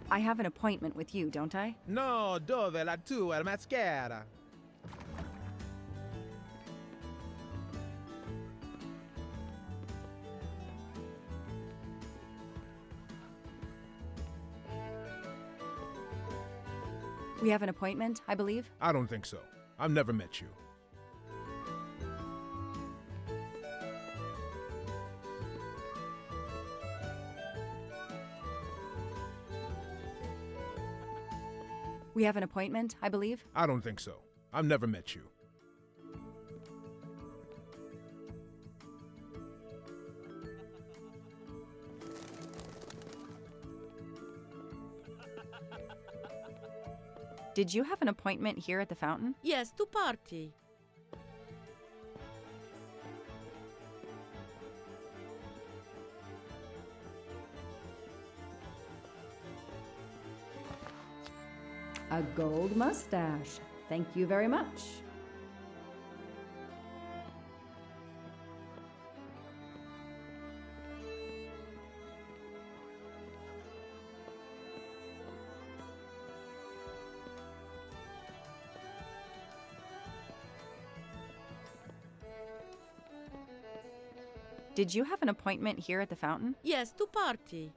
Speaker 15: I have an appointment with you, don't I?
Speaker 8: No, dove la tua maschera?
Speaker 15: We have an appointment, I believe?
Speaker 8: I don't think so. I've never met you.
Speaker 15: We have an appointment, I believe?
Speaker 8: I don't think so. I've never met you.
Speaker 15: Did you have an appointment here at the fountain?
Speaker 7: Yes, to party.
Speaker 9: A gold mustache. Thank you very much.
Speaker 15: Did you have an appointment here at the fountain?
Speaker 7: Yes, to party.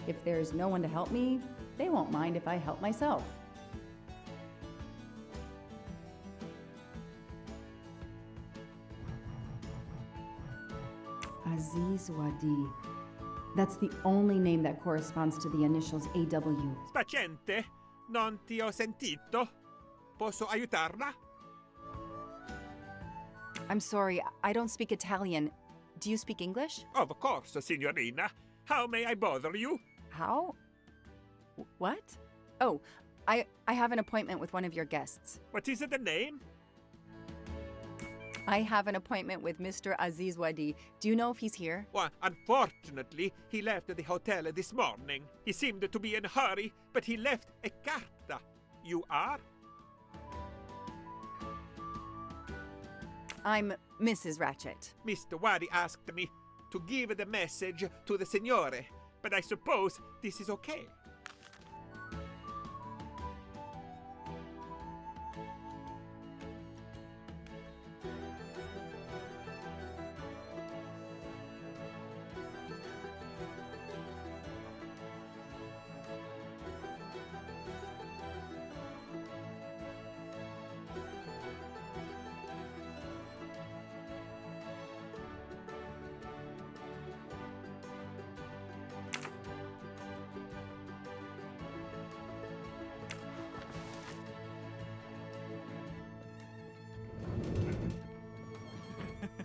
Speaker 9: If there's no one to help me, they won't mind if I help myself. Aziz Wadi. That's the only name that corresponds to the initials AW.
Speaker 1: Spacente, non ti ho sentito. Posso aiutarla?
Speaker 15: I'm sorry, I don't speak Italian. Do you speak English?
Speaker 16: Of course, signorina. How may I bother you?
Speaker 15: How? What? Oh, I have an appointment with one of your guests.
Speaker 16: What is the name?
Speaker 15: I have an appointment with Mr. Aziz Wadi. Do you know if he's here?
Speaker 1: Well, unfortunately, he left the hotel this morning. He seemed to be in a hurry, but he left a carta. You are?
Speaker 15: I'm Mrs. Ratchet.
Speaker 1: Mr. Wadi asked me to give the message to the signore, but I suppose this is okay.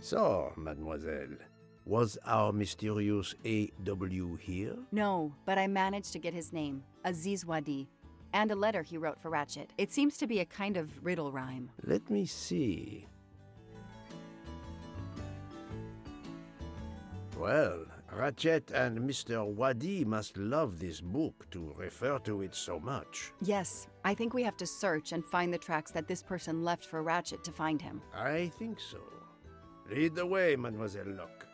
Speaker 2: So, mademoiselle, was our mysterious A.W. here?
Speaker 15: No, but I managed to get his name, Aziz Wadi, and a letter he wrote for Ratchet. It seems to be a kind of riddle rhyme.
Speaker 2: Let me see. Well, Ratchet and Mr. Wadi must love this book to refer to it so much.
Speaker 15: Yes, I think we have to search and find the tracks that this person left for Ratchet to find him.
Speaker 2: I think so. Lead the way, Mademoiselle Locke.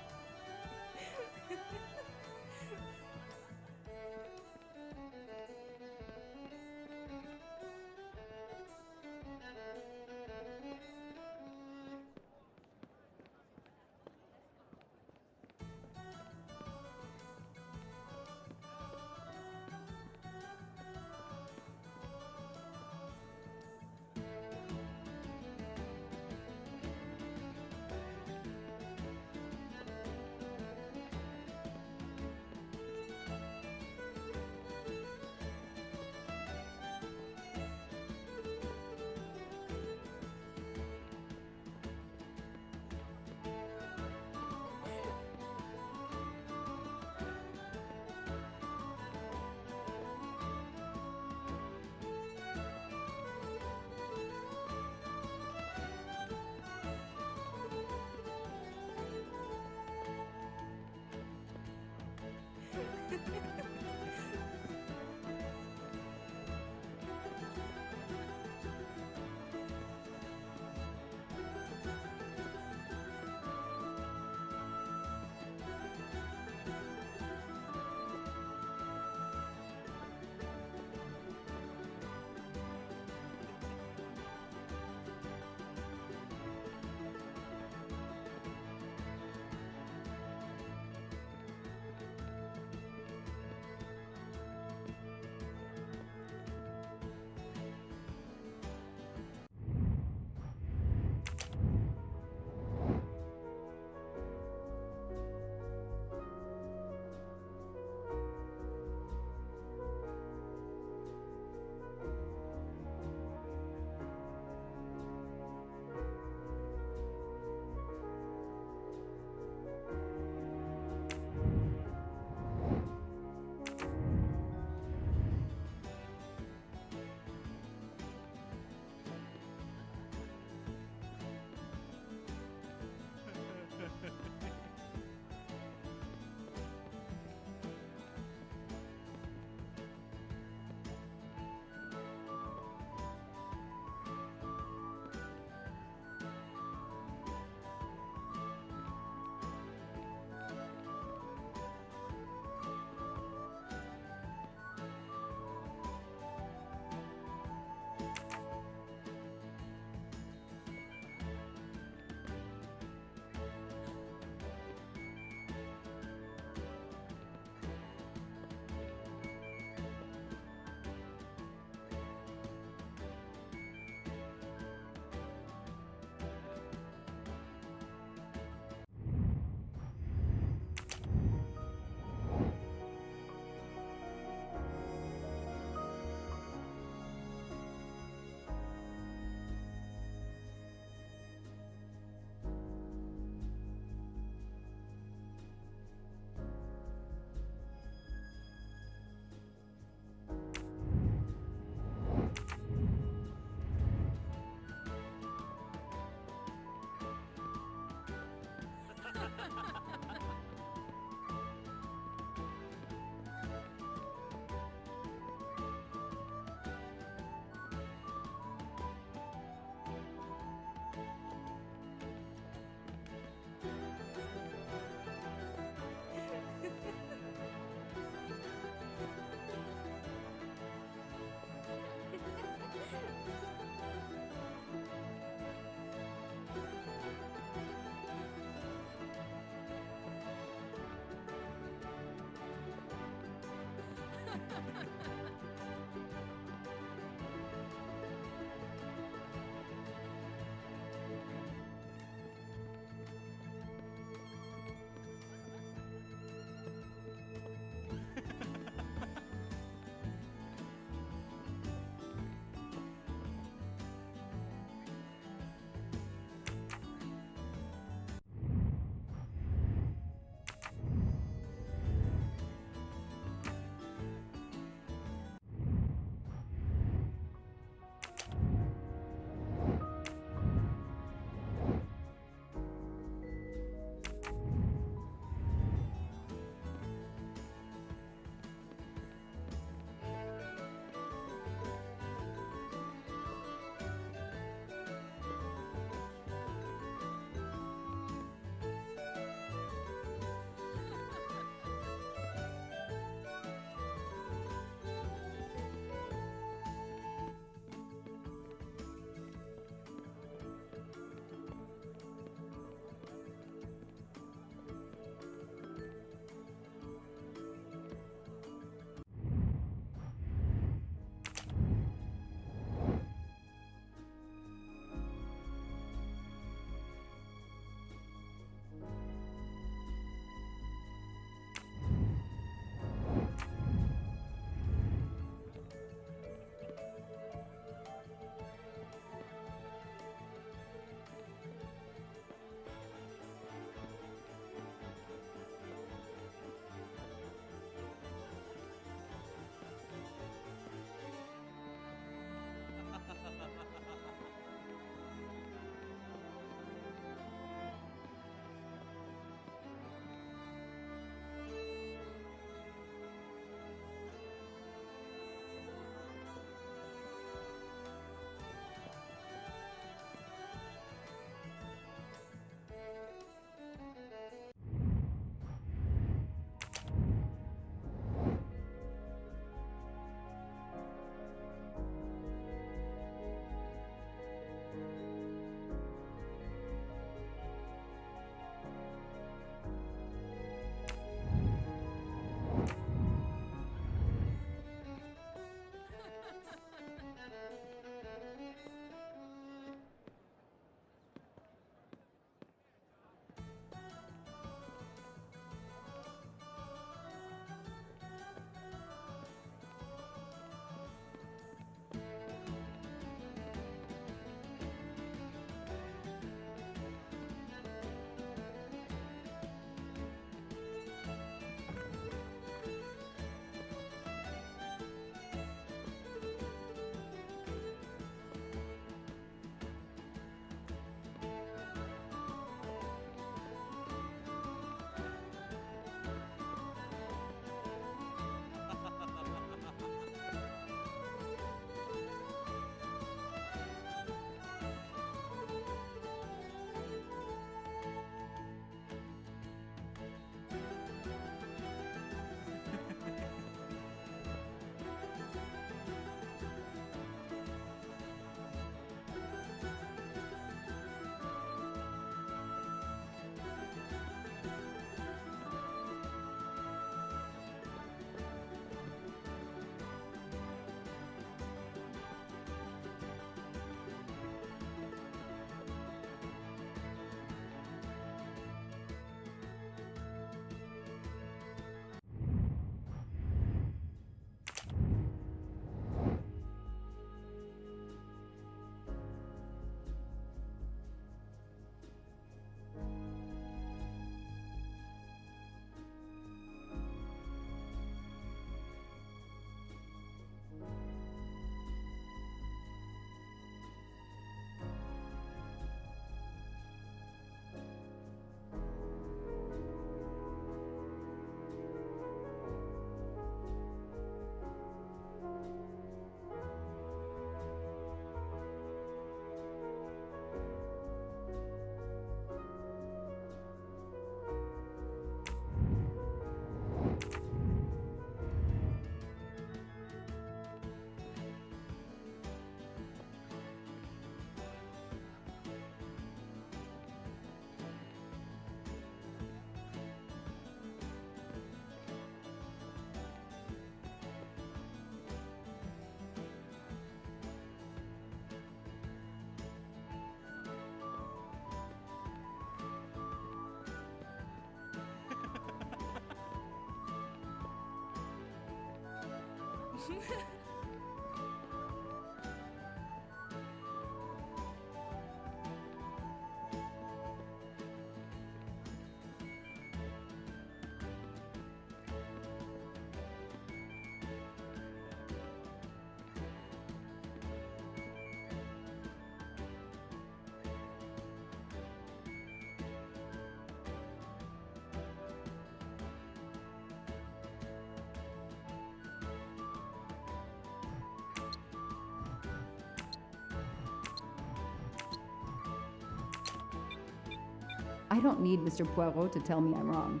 Speaker 9: I don't need Mr. Poirot to tell me I'm wrong.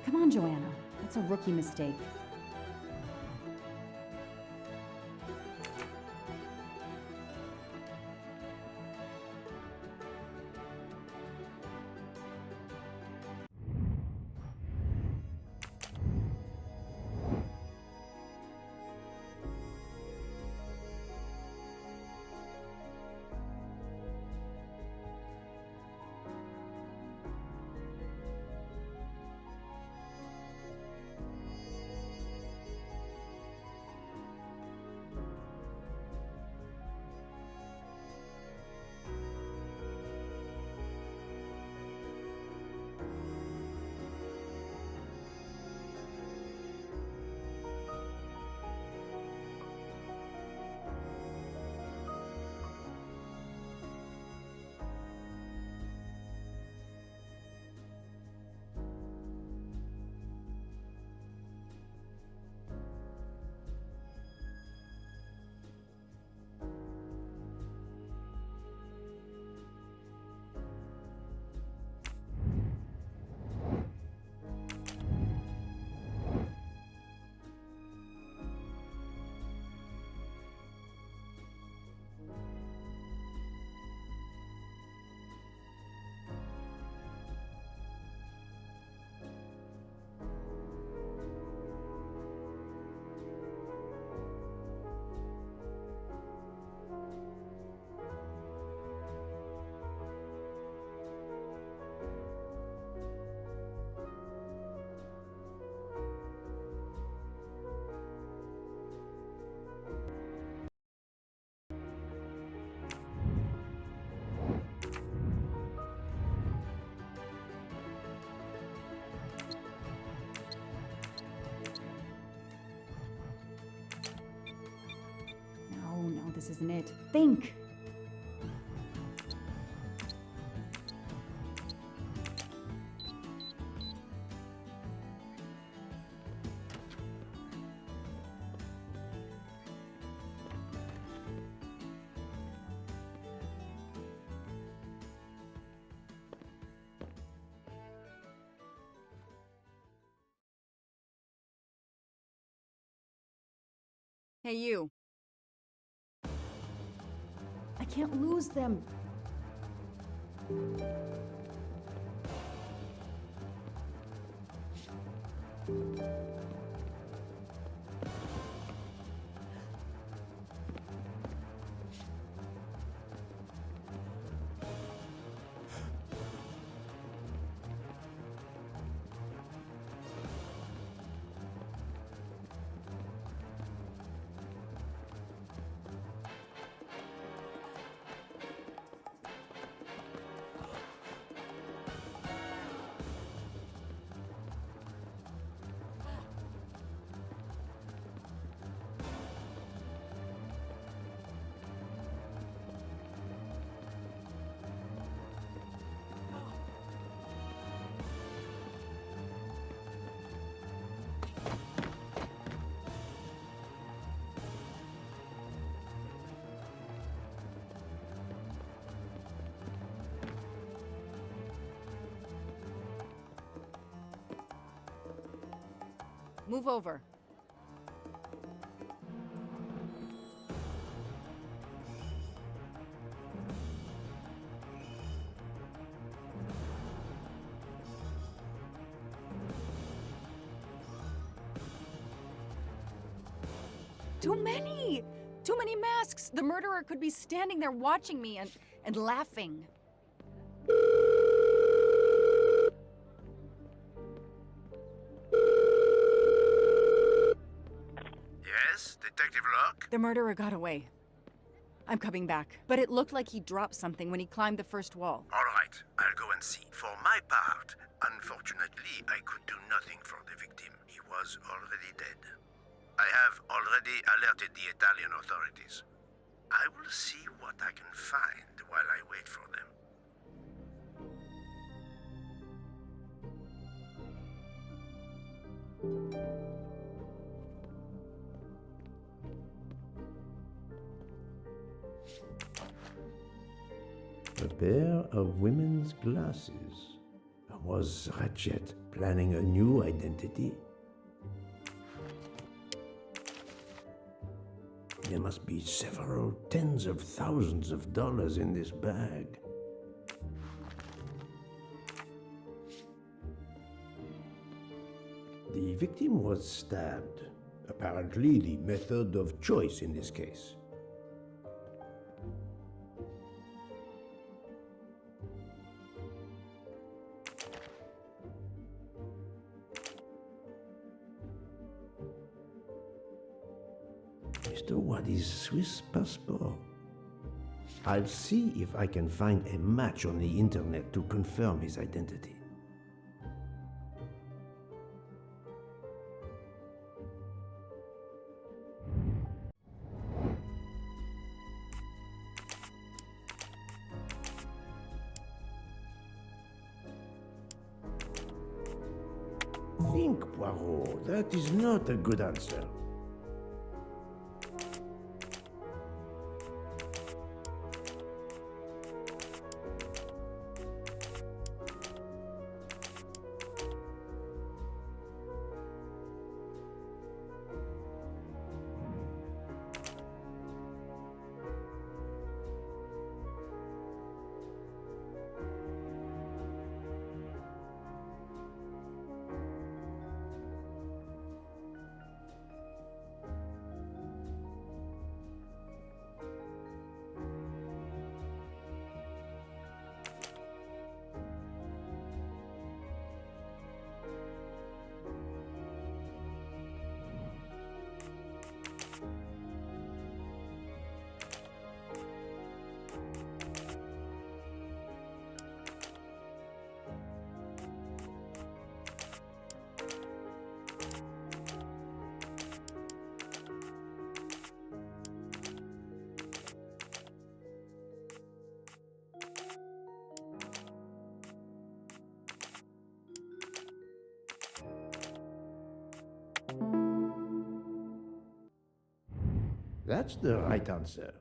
Speaker 9: Come on, Joanna. That's a rookie mistake. No, this isn't it. Think!
Speaker 15: Hey, you.
Speaker 9: I can't lose them.
Speaker 15: Move over. Too many! Too many masks! The murderer could be standing there watching me and laughing.
Speaker 2: Yes, Detective Locke?
Speaker 15: The murderer got away. I'm coming back. But it looked like he dropped something when he climbed the first wall.
Speaker 2: All right, I'll go and see. For my part, unfortunately, I could do nothing for the victim. He was already dead. I have already alerted the Italian authorities. I will see what I can find while I wait for them.
Speaker 17: A pair of women's glasses. Was Ratchet planning a new identity? There must be several tens of thousands of dollars in this bag. The victim was stabbed. Apparently the method of choice in this case. Mr. Wadi's Swiss passport. I'll see if I can find a match on the internet to confirm his identity. Think, Poirot. That is not a good answer. That's the right answer.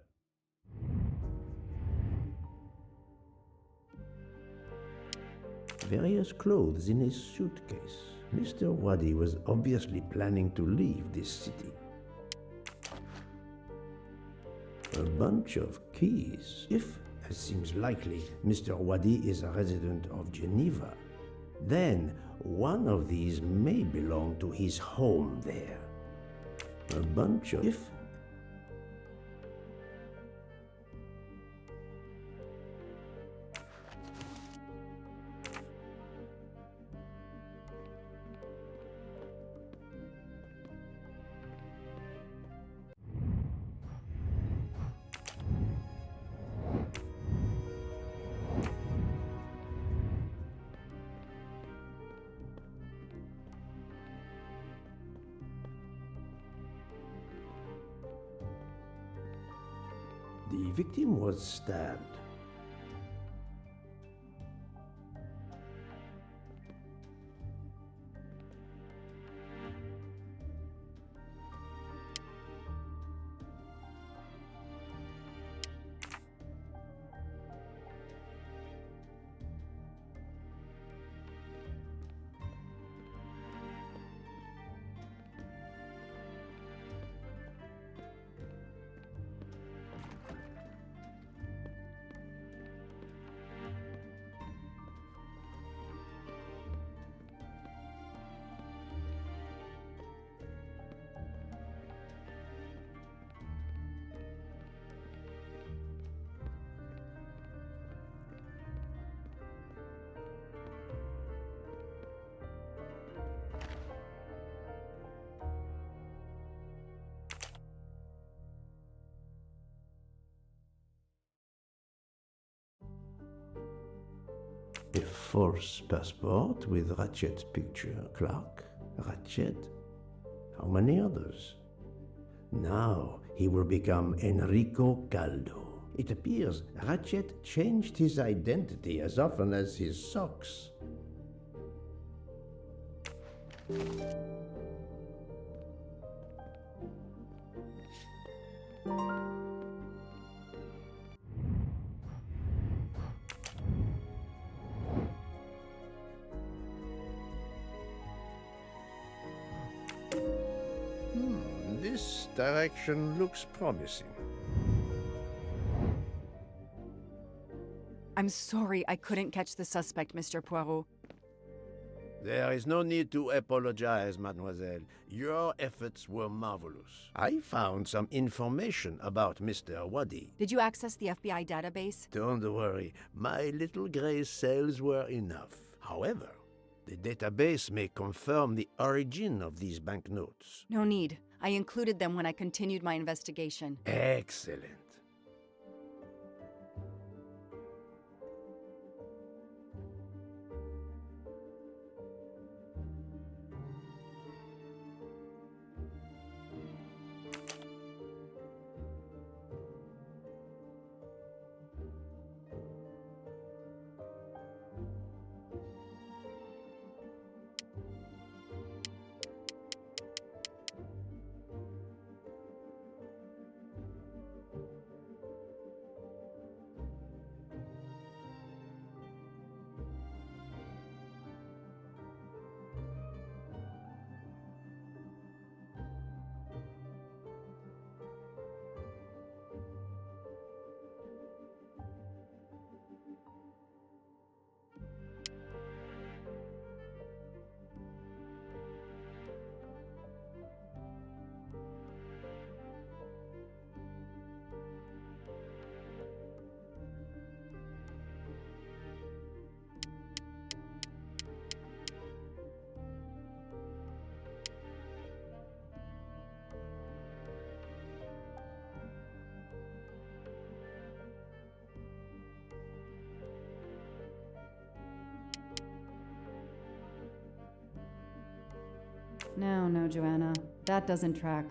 Speaker 17: Various clothes in his suitcase. Mr. Wadi was obviously planning to leave this city. A bunch of keys. If, as seems likely, Mr. Wadi is a resident of Geneva, then one of these may belong to his home there. A bunch of... The victim was stabbed. false passport with Ratchet's picture. Clark, Ratchet. How many others? Now he will become Enrico Caldo. It appears Ratchet changed his identity as often as his socks.
Speaker 2: This direction looks promising.
Speaker 15: I'm sorry I couldn't catch the suspect, Mr. Poirot.
Speaker 2: There is no need to apologize, mademoiselle. Your efforts were marvelous. I found some information about Mr. Wadi.
Speaker 15: Did you access the FBI database?
Speaker 2: Don't worry, my little gray cells were enough. However, the database may confirm the origin of these banknotes.
Speaker 15: No need. I included them when I continued my investigation.
Speaker 2: Excellent.
Speaker 9: No, Joanna. That doesn't track.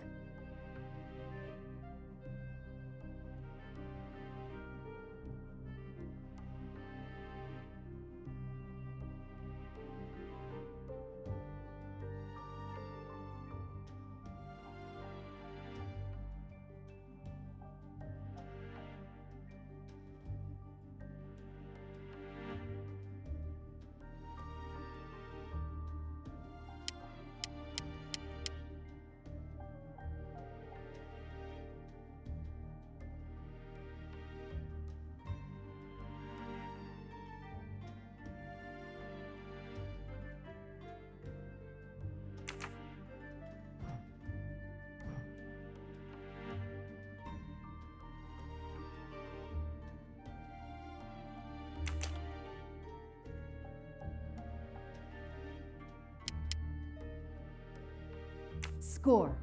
Speaker 9: Score.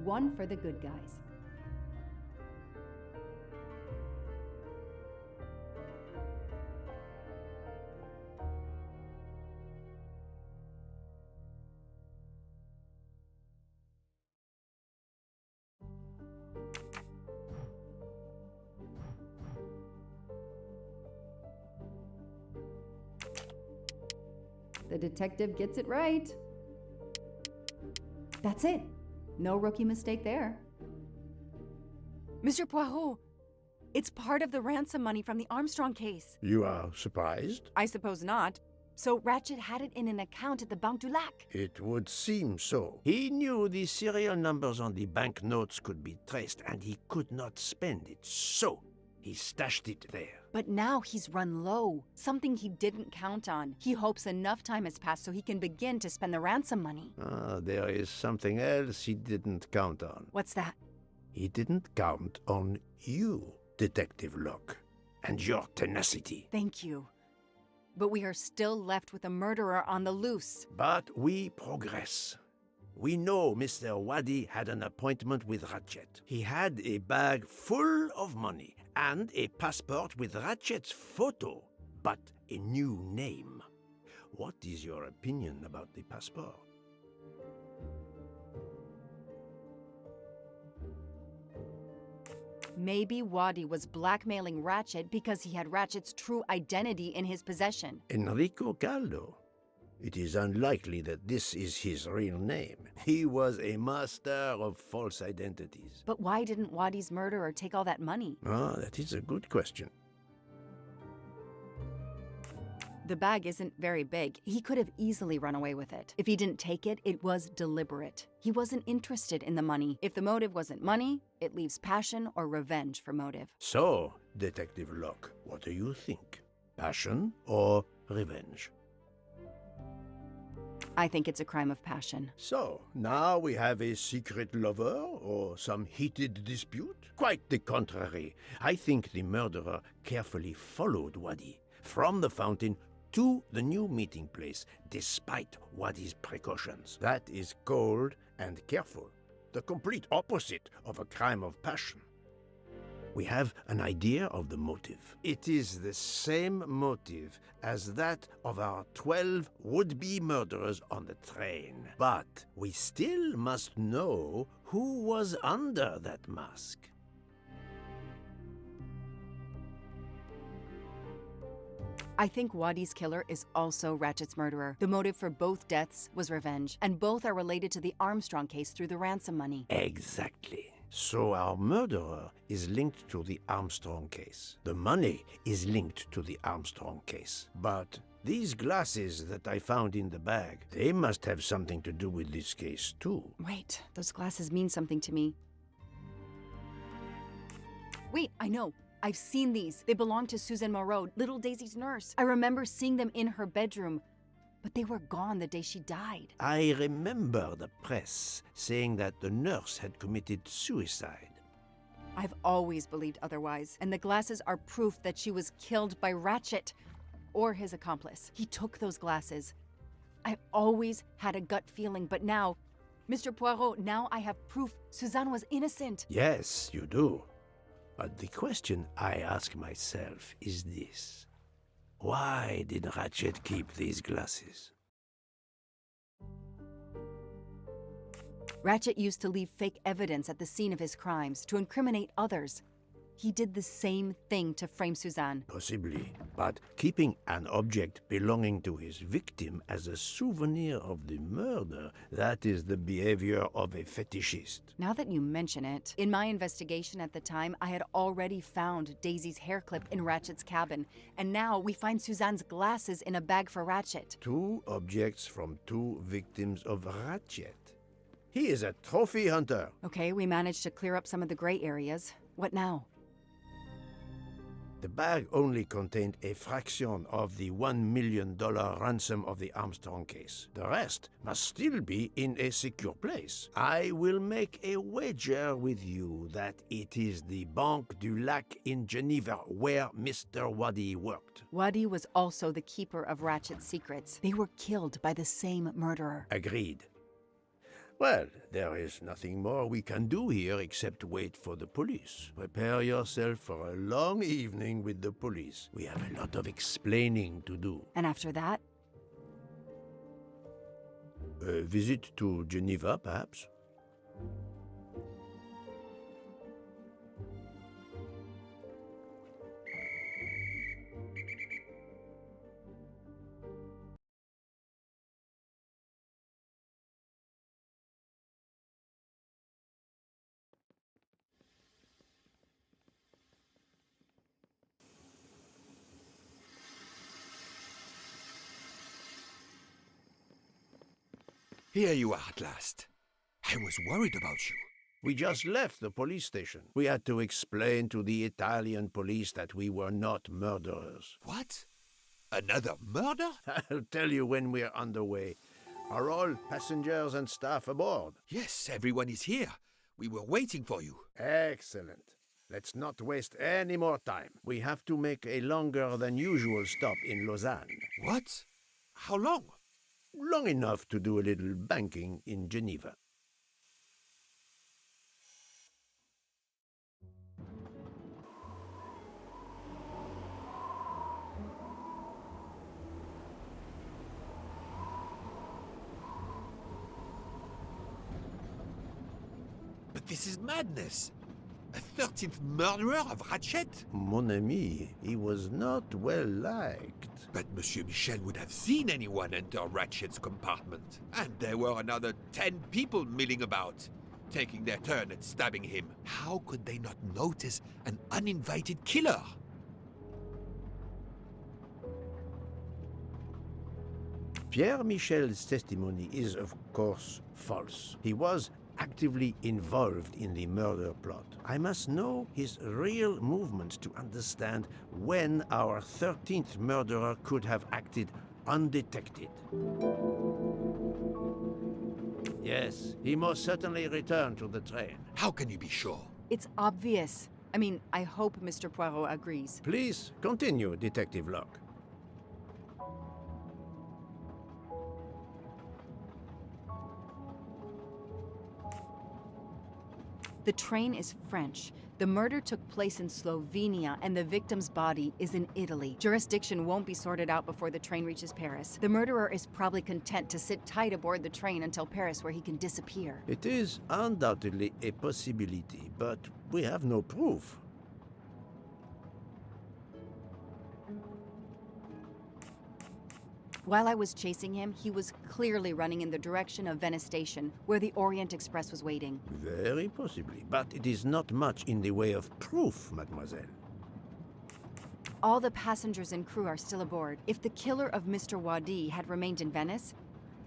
Speaker 9: 1 for the good guys. The detective gets it right. That's it. No rookie mistake there.
Speaker 15: Mr. Poirot, it's part of the ransom money from the Armstrong case.
Speaker 2: You are surprised?
Speaker 15: I suppose not. So Ratchet had it in an account at the Banque du Lac.
Speaker 2: It would seem so. He knew the serial numbers on the banknotes could be traced, and he could not spend it, so he stashed it there.
Speaker 15: But now he's run low, something he didn't count on. He hopes enough time has passed so he can begin to spend the ransom money.
Speaker 2: There is something else he didn't count on.
Speaker 15: What's that?
Speaker 2: He didn't count on you, Detective Locke, and your tenacity.
Speaker 15: Thank you. But we are still left with a murderer on the loose.
Speaker 2: But we progress. We know Mr. Wadi had an appointment with Ratchet. He had a bag full of money and a passport with Ratchet's photo, but a new name. What is your opinion about the passport?
Speaker 15: Maybe Wadi was blackmailing Ratchet because he had Ratchet's true identity in his possession.
Speaker 2: Enrico Caldo. It is unlikely that this is his real name. He was a master of false identities.
Speaker 15: But why didn't Wadi's murderer take all that money?
Speaker 2: Ah, that is a good question.
Speaker 15: The bag isn't very big. He could have easily run away with it. If he didn't take it, it was deliberate. He wasn't interested in the money. If the motive wasn't money, it leaves passion or revenge for motive.
Speaker 2: So, Detective Locke, what do you think? Passion or revenge?
Speaker 15: I think it's a crime of passion.
Speaker 2: So, now we have a secret lover or some heated dispute? Quite the contrary. I think the murderer carefully followed Wadi from the fountain to the new meeting place, despite Wadi's precautions. That is cold and careful, the complete opposite of a crime of passion. We have an idea of the motive. It is the same motive as that of our 12 would-be murderers on the train. But we still must know who was under that mask.
Speaker 15: I think Wadi's killer is also Ratchet's murderer. The motive for both deaths was revenge, and both are related to the Armstrong case through the ransom money.
Speaker 2: Exactly. So our murderer is linked to the Armstrong case. The money is linked to the Armstrong case. But these glasses that I found in the bag, they must have something to do with this case too.
Speaker 15: Wait, those glasses mean something to me. Wait, I know. I've seen these. They belong to Susan Moreau, little Daisy's nurse. I remember seeing them in her bedroom, but they were gone the day she died.
Speaker 2: I remember the press saying that the nurse had committed suicide.
Speaker 15: I've always believed otherwise, and the glasses are proof that she was killed by Ratchet or his accomplice. He took those glasses. I always had a gut feeling, but now, Mr. Poirot, now I have proof Suzanne was innocent.
Speaker 2: Yes, you do. But the question I ask myself is this. Why did Ratchet keep these glasses?
Speaker 15: Ratchet used to leave fake evidence at the scene of his crimes to incriminate others. He did the same thing to frame Suzanne.
Speaker 2: Possibly, but keeping an object belonging to his victim as a souvenir of the murder, that is the behavior of a fetishist.
Speaker 15: Now that you mention it, in my investigation at the time, I had already found Daisy's hair clip in Ratchet's cabin, and now we find Suzanne's glasses in a bag for Ratchet.
Speaker 2: 2 objects from 2 victims of Ratchet. He is a trophy hunter.
Speaker 15: Okay, we managed to clear up some of the gray areas. What now?
Speaker 2: The bag only contained a fraction of the $1 million ransom of the Armstrong case. The rest must still be in a secure place. I will make a wager with you that it is the Banque du Lac in Geneva where Mr. Wadi worked.
Speaker 15: Wadi was also the keeper of Ratchet's secrets. They were killed by the same murderer.
Speaker 2: Agreed. Well, there is nothing more we can do here except wait for the police. Prepare yourself for a long evening with the police. We have a lot of explaining to do.
Speaker 15: And after that?
Speaker 2: A visit to Geneva, perhaps?
Speaker 1: Here you are at last. I was worried about you.
Speaker 2: We just left the police station. We had to explain to the Italian police that we were not murderers.
Speaker 1: What? Another murder?
Speaker 2: I'll tell you when we're underway. Are all passengers and staff aboard?
Speaker 1: Yes, everyone is here. We were waiting for you.
Speaker 2: Excellent. Let's not waste any more time. We have to make a longer than usual stop in Lausanne.
Speaker 1: What? How long?
Speaker 2: Long enough to do a little banking in Geneva.
Speaker 1: But this is madness. A 13th murderer of Ratchet?
Speaker 2: Mon ami, he was not well liked.
Speaker 1: But Monsieur Michel would have seen anyone enter Ratchet's compartment. And there were another 10 people milling about, taking their turn at stabbing him. How could they not notice an uninvited killer?
Speaker 2: Pierre Michel's testimony is, of course, false. He was actively involved in the murder plot. I must know his real movements to understand when our 13th murderer could have acted undetected. Yes, he most certainly returned to the train.
Speaker 1: How can you be sure?
Speaker 15: It's obvious. I mean, I hope Mr. Poirot agrees.
Speaker 2: Please continue, Detective Locke.
Speaker 15: The train is French. The murder took place in Slovenia, and the victim's body is in Italy. Jurisdiction won't be sorted out before the train reaches Paris. The murderer is probably content to sit tight aboard the train until Paris, where he can disappear.
Speaker 2: It is undoubtedly a possibility, but we have no proof.
Speaker 15: While I was chasing him, he was clearly running in the direction of Venice Station, where the Orient Express was waiting.
Speaker 2: Very possibly, but it is not much in the way of proof, mademoiselle.
Speaker 15: All the passengers and crew are still aboard. If the killer of Mr. Wadi had remained in Venice,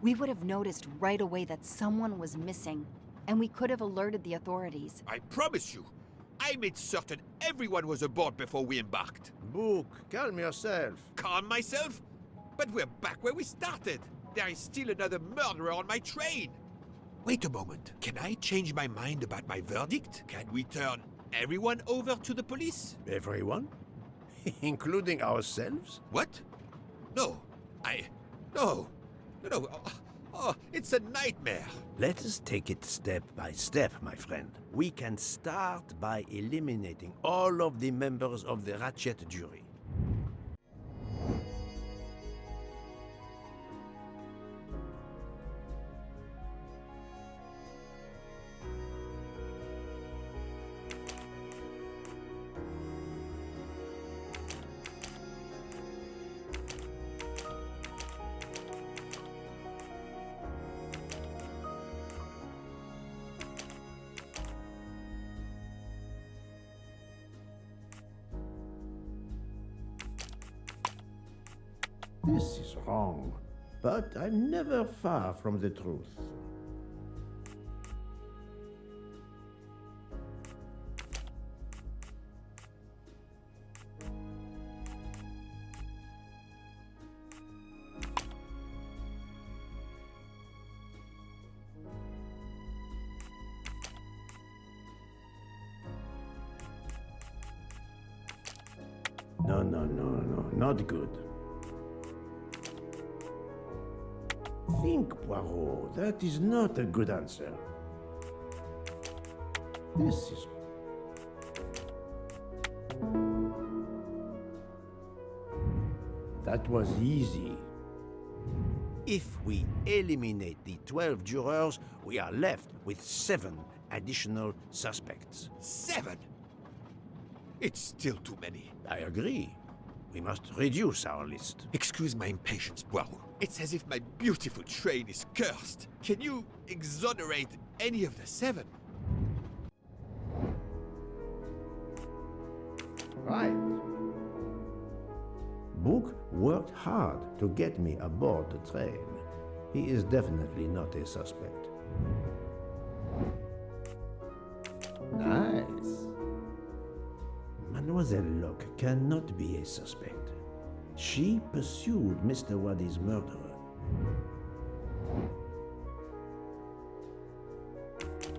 Speaker 15: we would have noticed right away that someone was missing, and we could have alerted the authorities.
Speaker 1: I promise you, I made certain everyone was aboard before we embarked.
Speaker 2: Book, calm yourself.
Speaker 1: Calm myself? But we're back where we started. There is still another murderer on my train. Wait a moment. Can I change my mind about my verdict? Can we turn everyone over to the police?
Speaker 2: Everyone? Including ourselves?
Speaker 1: What? No. No. Oh, it's a nightmare.
Speaker 2: Let us take it step by step, my friend. We can start by eliminating all of the members of the Ratchet jury. This is wrong, but I'm never far from the truth. No, not good. Think, Poirot. That is not a good answer. This is... That was easy. If we eliminate the 12 jurors, we are left with 7 additional suspects.
Speaker 1: 7? It's still too many.
Speaker 2: I agree. We must reduce our list.
Speaker 1: Excuse my impatience, Poirot. It's as if my beautiful train is cursed. Can you exonerate any of the 7?
Speaker 2: Right. Book worked hard to get me aboard the train. He is definitely not a suspect. Nice. Mademoiselle Locke cannot be a suspect. She pursued Mr. Wadi's murderer.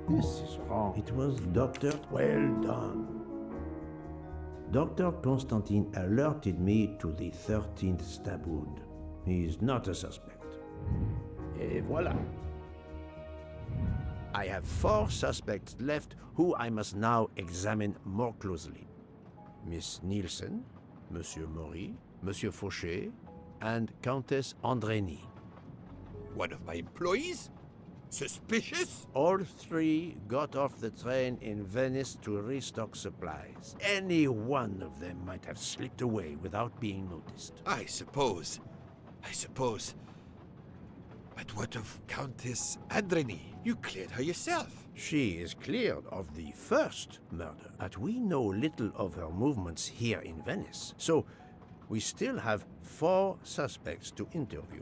Speaker 2: This is wrong. It was Dr. Well done. Dr. Constantine alerted me to the 13th stab wound. He is not a suspect. Et voilà. I have 4 suspects left who I must now examine more closely. Miss Nielsen, Monsieur Maury, Monsieur Fauché, and Countess Andrény.
Speaker 1: One of my employees? Suspicious?
Speaker 2: All three got off the train in Venice to restock supplies. Any one of them might have slipped away without being noticed.
Speaker 1: I suppose. But what of Countess Andreni? You cleared her yourself.
Speaker 2: She is cleared of the first murder, but we know little of her movements here in Venice. So, we still have 4 suspects to interview.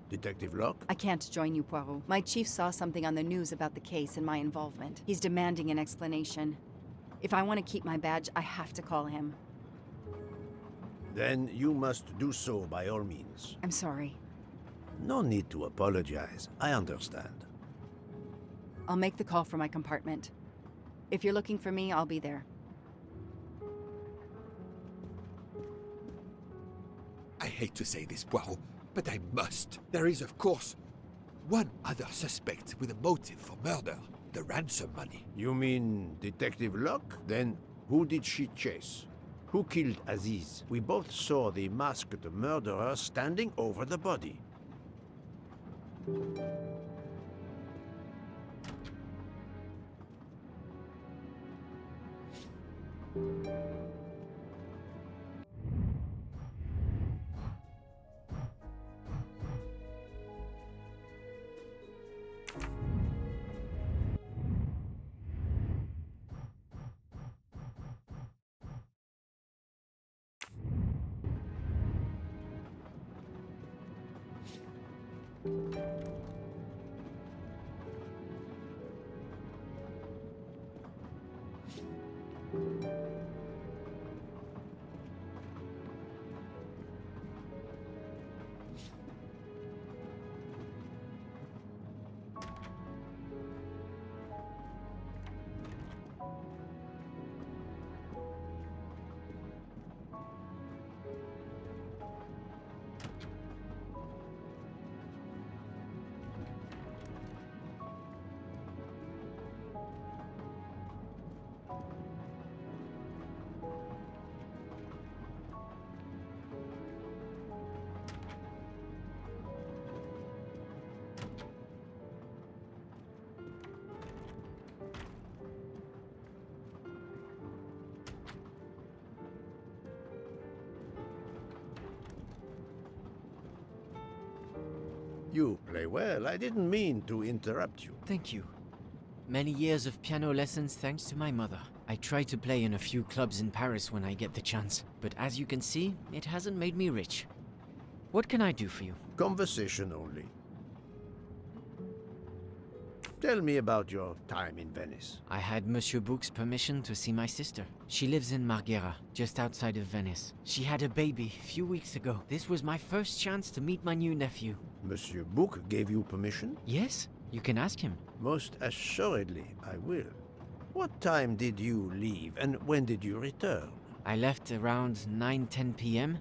Speaker 2: Detective Locke?
Speaker 15: I can't join you, Poirot. My chief saw something on the news about the case and my involvement. He's demanding an explanation. If I want to keep my badge, I have to call him.
Speaker 2: Then you must do so by all means.
Speaker 15: I'm sorry.
Speaker 2: No need to apologize. I understand.
Speaker 15: I'll make the call from my compartment. If you're looking for me, I'll be there.
Speaker 1: I hate to say this, Poirot, but I must. There is, of course, one other suspect with a motive for murder. The ransom money.
Speaker 2: You mean Detective Locke? Then who did she chase? Who killed Aziz? We both saw the masked murderer standing over the body. You play well. I didn't mean to interrupt you.
Speaker 3: Thank you. Many years of piano lessons thanks to my mother. I try to play in a few clubs in Paris when I get the chance, but as you can see, it hasn't made me rich. What can I do for you?
Speaker 2: Conversation only. Tell me about your time in Venice.
Speaker 3: I had Monsieur Bouc's permission to see my sister. She lives in Marghera, just outside of Venice. She had a baby a few weeks ago. This was my first chance to meet my new nephew.
Speaker 2: Monsieur Bouc gave you permission?
Speaker 3: Yes, you can ask him.
Speaker 2: Most assuredly, I will. What time did you leave, and when did you return?
Speaker 3: I left around 9-10 p.m.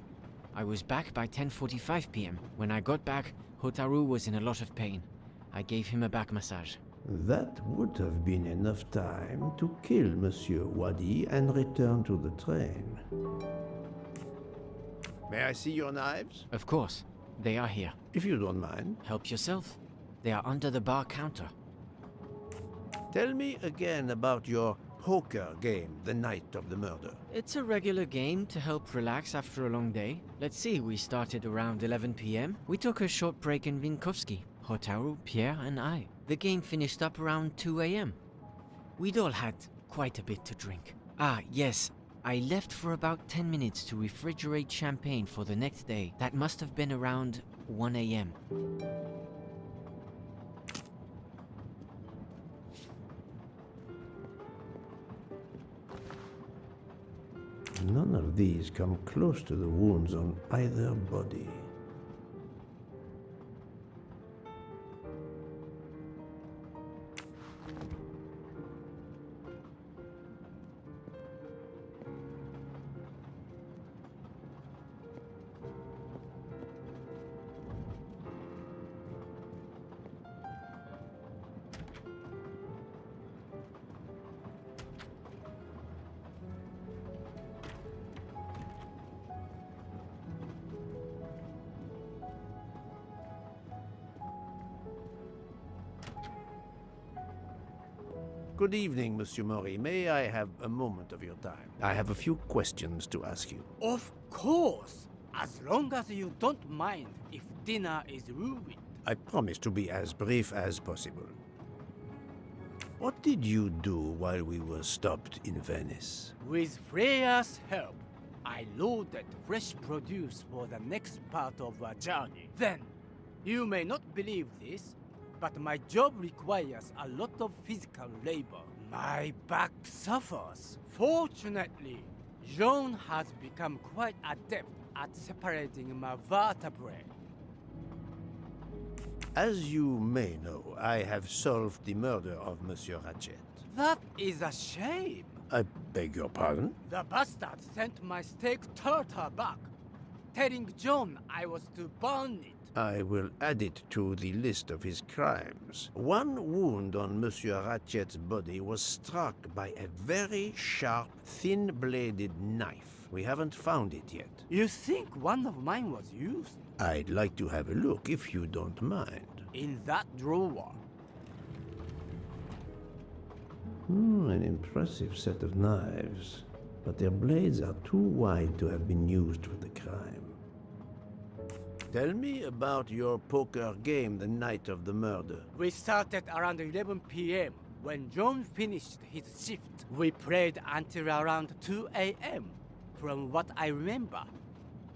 Speaker 3: I was back by 10:45 p.m. When I got back, Hotaru was in a lot of pain. I gave him a back massage.
Speaker 17: That would have been enough time to kill Monsieur Wadi and return to the train.
Speaker 2: May I see your knives?
Speaker 3: Of course. They are here.
Speaker 2: If you don't mind.
Speaker 3: Help yourself. They are under the bar counter.
Speaker 2: Tell me again about your poker game the night of the murder.
Speaker 3: It's a regular game to help relax after a long day. Let's see, we started around 11 p.m. We took a short break in Vinkovsky. Hotaru, Pierre, and I. The game finished up around 2 a.m. We'd all had quite a bit to drink. Ah, yes, I left for about 10 minutes to refrigerate champagne for the next day. That must have been around 1 a.m.
Speaker 17: None of these come close to the wounds on either body.
Speaker 2: Good evening, Monsieur Mori. May I have a moment of your time? I have a few questions to ask you.
Speaker 18: Of course, as long as you don't mind if dinner is ruined.
Speaker 2: I promise to be as brief as possible. What did you do while we were stopped in Venice?
Speaker 18: With Freya's help, I loaded fresh produce for the next part of our journey. Then, you may not believe this, but my job requires a lot of physical labor. My back suffers. Fortunately, Jean has become quite adept at separating my vertebrae.
Speaker 2: As you may know, I have solved the murder of Monsieur Ratchet.
Speaker 18: That is a shame.
Speaker 2: I beg your pardon?
Speaker 18: The bastard sent my steak tartare back, telling John I was to burn it.
Speaker 2: I will add it to the list of his crimes. One wound on Monsieur Ratchet's body was struck by a very sharp, thin-bladed knife. We haven't found it yet.
Speaker 18: You think one of mine was used?
Speaker 2: I'd like to have a look, if you don't mind.
Speaker 18: In that drawer.
Speaker 17: An impressive set of knives, but their blades are too wide to have been used for the crime.
Speaker 2: Tell me about your poker game the night of the murder.
Speaker 18: We started around 11 p.m. When John finished his shift. We played until around 2 a.m. From what I remember,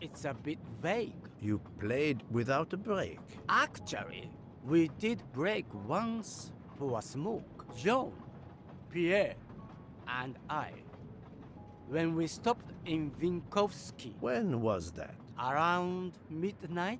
Speaker 18: it's a bit vague.
Speaker 2: You played without a break?
Speaker 18: Actually, we did break once for a smoke. John, Pierre, and I. When we stopped in Vinkovsky.
Speaker 2: When was that?
Speaker 18: Around midnight.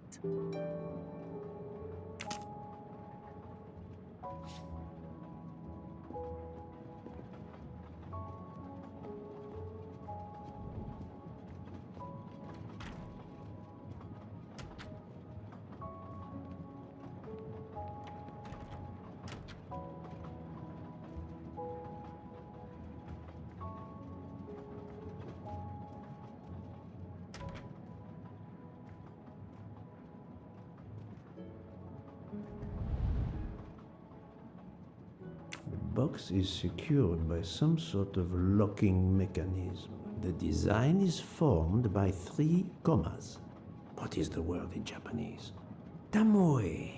Speaker 17: The box is secured by some sort of locking mechanism. The design is formed by 3 commas. What is the word in Japanese? Tamoe.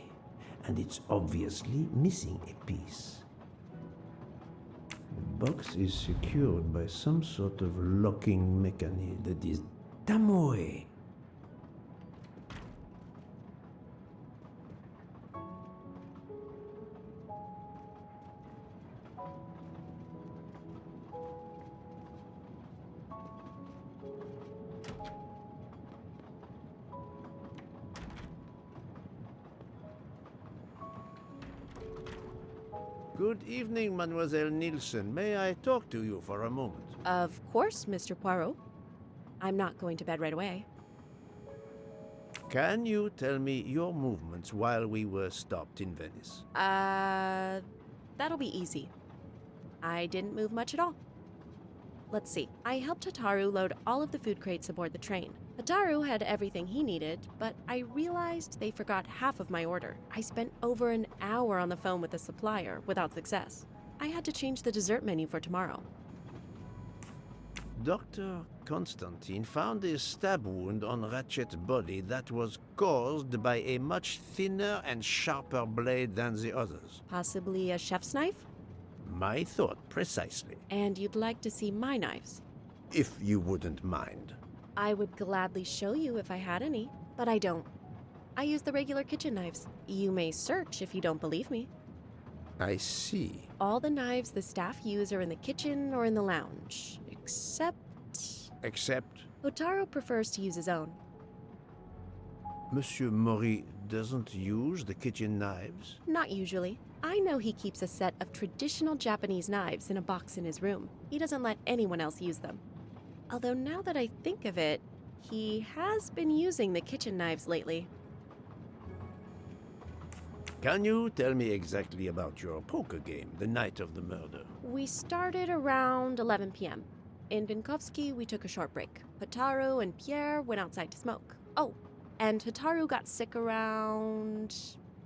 Speaker 17: And it's obviously missing a piece. The box is secured by some sort of locking mechanism. That is Tamoe.
Speaker 2: Good evening, Mademoiselle Nielsen. May I talk to you for a moment?
Speaker 19: Of course, Mr. Poirot. I'm not going to bed right away.
Speaker 2: Can you tell me your movements while we were stopped in Venice?
Speaker 19: That'll be easy. I didn't move much at all. Let's see. I helped Hataru load all of the food crates aboard the train. Hataru had everything he needed, but I realized they forgot half of my order. I spent over an hour on the phone with the supplier without success. I had to change the dessert menu for tomorrow.
Speaker 2: Dr. Constantine found a stab wound on Ratchet's body that was caused by a much thinner and sharper blade than the others.
Speaker 19: Possibly a chef's knife?
Speaker 2: My thought, precisely.
Speaker 19: And you'd like to see my knives?
Speaker 2: If you wouldn't mind.
Speaker 19: I would gladly show you if I had any, but I don't. I use the regular kitchen knives. You may search if you don't believe me.
Speaker 2: I see.
Speaker 19: All the knives the staff use are in the kitchen or in the lounge, except...
Speaker 2: Except?
Speaker 19: Otaro prefers to use his own.
Speaker 2: Monsieur Mori doesn't use the kitchen knives?
Speaker 19: Not usually. I know he keeps a set of traditional Japanese knives in a box in his room. He doesn't let anyone else use them. Although now that I think of it, he has been using the kitchen knives lately.
Speaker 2: Can you tell me exactly about your poker game the night of the murder?
Speaker 19: We started around 11 p.m. In Vinkovsky, we took a short break. Hataru and Pierre went outside to smoke. Oh, and Hataru got sick around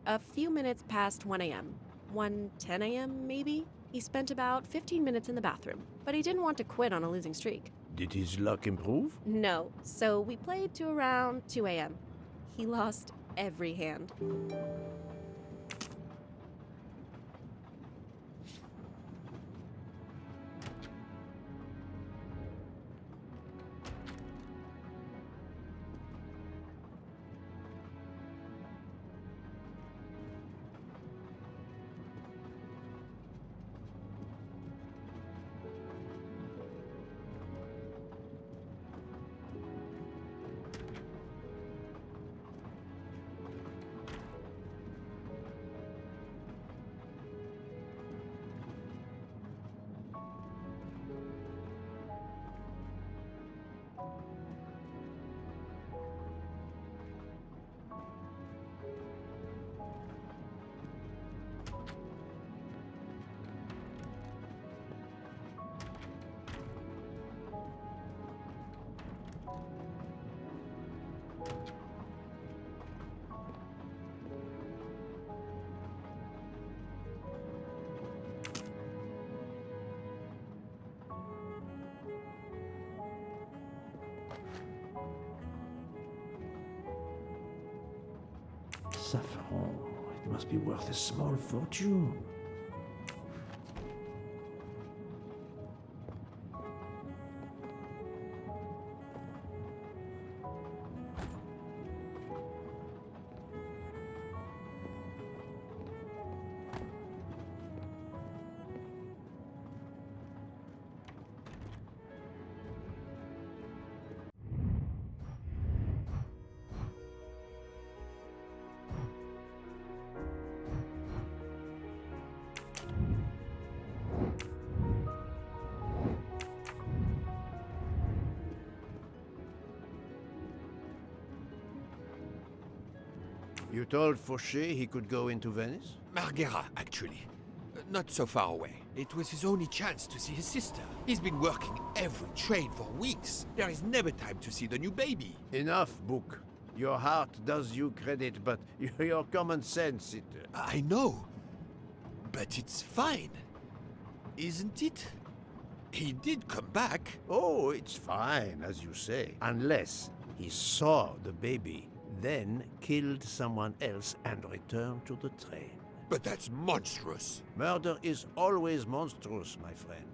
Speaker 19: a few minutes past 1 a.m. 1:10 a.m. maybe? He spent about 15 minutes in the bathroom, but he didn't want to quit on a losing streak.
Speaker 2: Did his luck improve?
Speaker 19: No, so we played to around 2 a.m. He lost every hand.
Speaker 17: Saffron. It must be worth a small fortune.
Speaker 2: You told Fauché he could go into Venice?
Speaker 1: Marguerite, actually. Not so far away. It was his only chance to see his sister. He's been working every train for weeks. There is never time to see the new baby.
Speaker 2: Enough, Book. Your heart does you credit, but your common sense, it...
Speaker 1: I know. But it's fine. Isn't it? He did come back.
Speaker 2: Oh, it's fine, as you say. Unless he saw the baby, then killed someone else and returned to the train.
Speaker 1: But that's monstrous.
Speaker 2: Murder is always monstrous, my friend.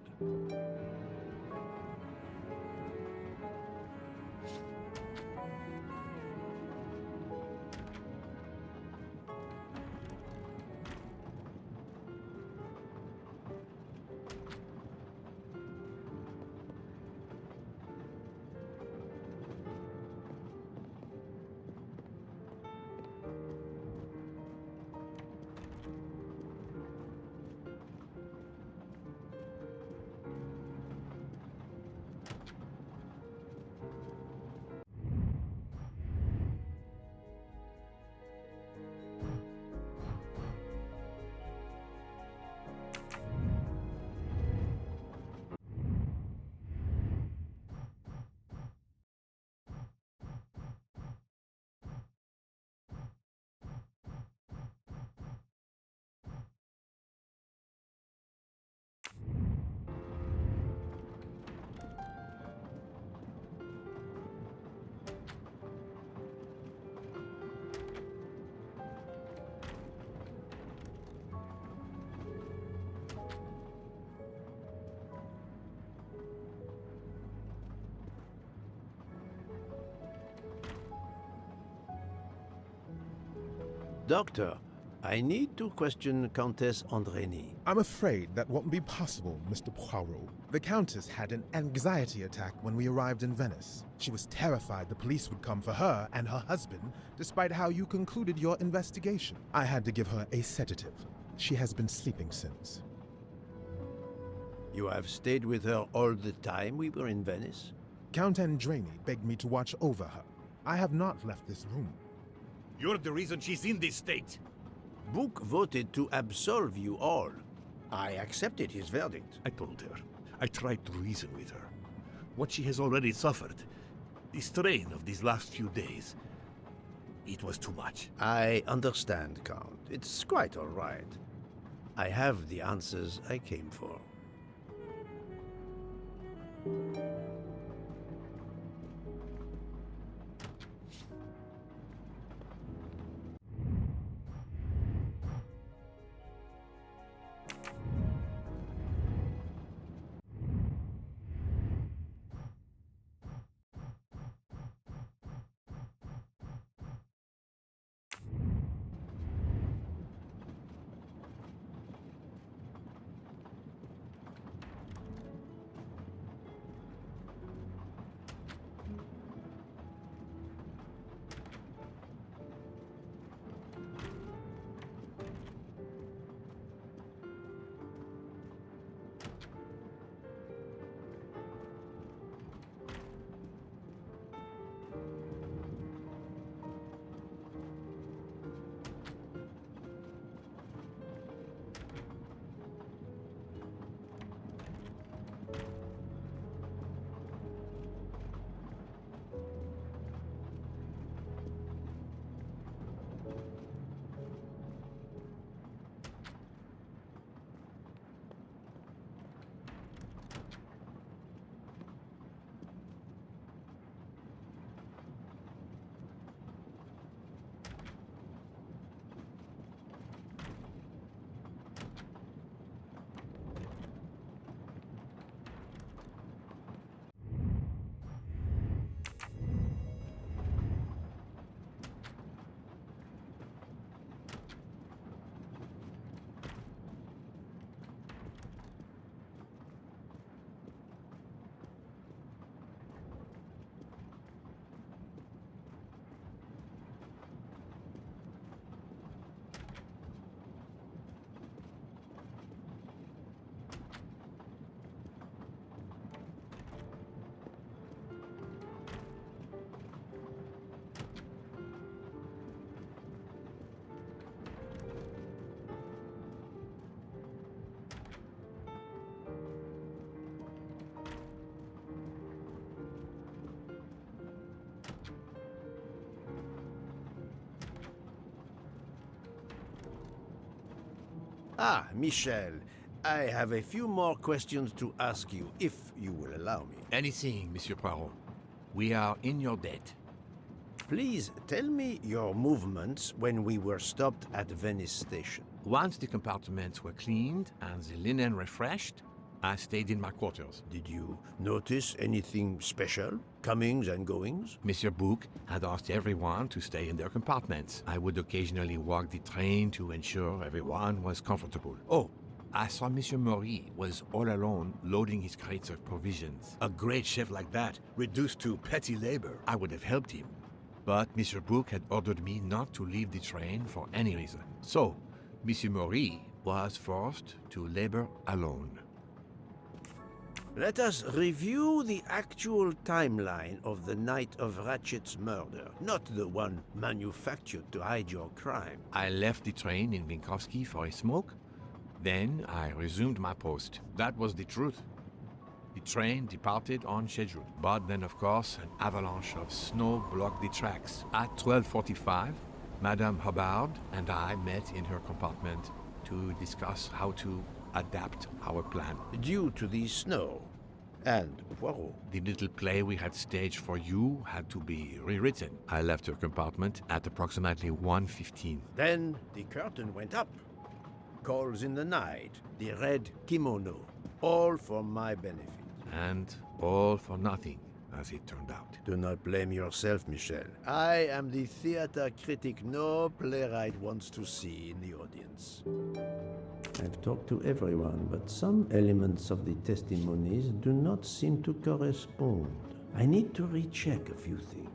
Speaker 2: Doctor, I need to question Countess Andrény.
Speaker 8: I'm afraid that won't be possible, Mr. Poirot. The Countess had an anxiety attack when we arrived in Venice. She was terrified the police would come for her and her husband, despite how you concluded your investigation. I had to give her a sedative. She has been sleeping since.
Speaker 2: You have stayed with her all the time we were in Venice?
Speaker 8: Count Andrény begged me to watch over her. I have not left this room.
Speaker 16: You're the reason she's in this state.
Speaker 2: Book voted to absolve you all. I accepted his verdict.
Speaker 5: I told her. I tried to reason with her. What she has already suffered, the strain of these last few days, it was too much.
Speaker 2: I understand, Count. It's quite all right. I have the answers I came for. Ah, Michel, I have a few more questions to ask you, if you will allow me.
Speaker 10: Anything, Monsieur Poirot. We are in your debt.
Speaker 2: Please tell me your movements when we were stopped at Venice Station.
Speaker 10: Once the compartments were cleaned and the linen refreshed, I stayed in my quarters.
Speaker 2: Did you notice anything special? Comings and goings?
Speaker 10: Monsieur Bouc had asked everyone to stay in their compartments. I would occasionally walk the train to ensure everyone was comfortable. Oh, I saw Monsieur Maury was all alone loading his crates of provisions. A great chef like that, reduced to petty labor. I would have helped him. But Monsieur Bouc had ordered me not to leave the train for any reason. So, Monsieur Maury was forced to labor alone.
Speaker 2: Let us review the actual timeline of the night of Ratchet's murder, not the one manufactured to hide your crime.
Speaker 10: I left the train in Vinkovsky for a smoke. Then I resumed my post. That was the truth. The train departed on schedule. But then, of course, an avalanche of snow blocked the tracks. At 12:45, Madame Hubbard and I met in her compartment to discuss how to adapt our plan.
Speaker 2: Due to the snow and Poirot.
Speaker 10: The little play we had staged for you had to be rewritten. I left her compartment at approximately 1:15.
Speaker 2: Then the curtain went up. Calls in the night, the red kimono, all for my benefit.
Speaker 10: And all for nothing, as it turned out.
Speaker 2: Do not blame yourself, Michel. I am the theater critic no playwright wants to see in the audience.
Speaker 17: I've talked to everyone, but some elements of the testimonies do not seem to correspond. I need to recheck a few things.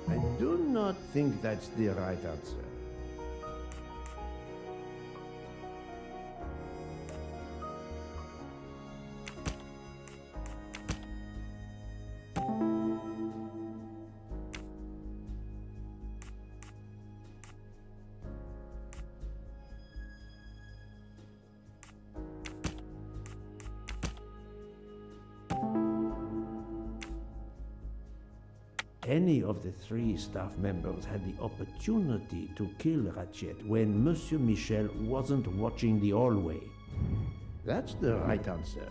Speaker 17: I do not think that's the right answer. Any of the 3 staff members had the opportunity to kill Ratchet when Monsieur Michel wasn't watching the hallway. That's the right answer.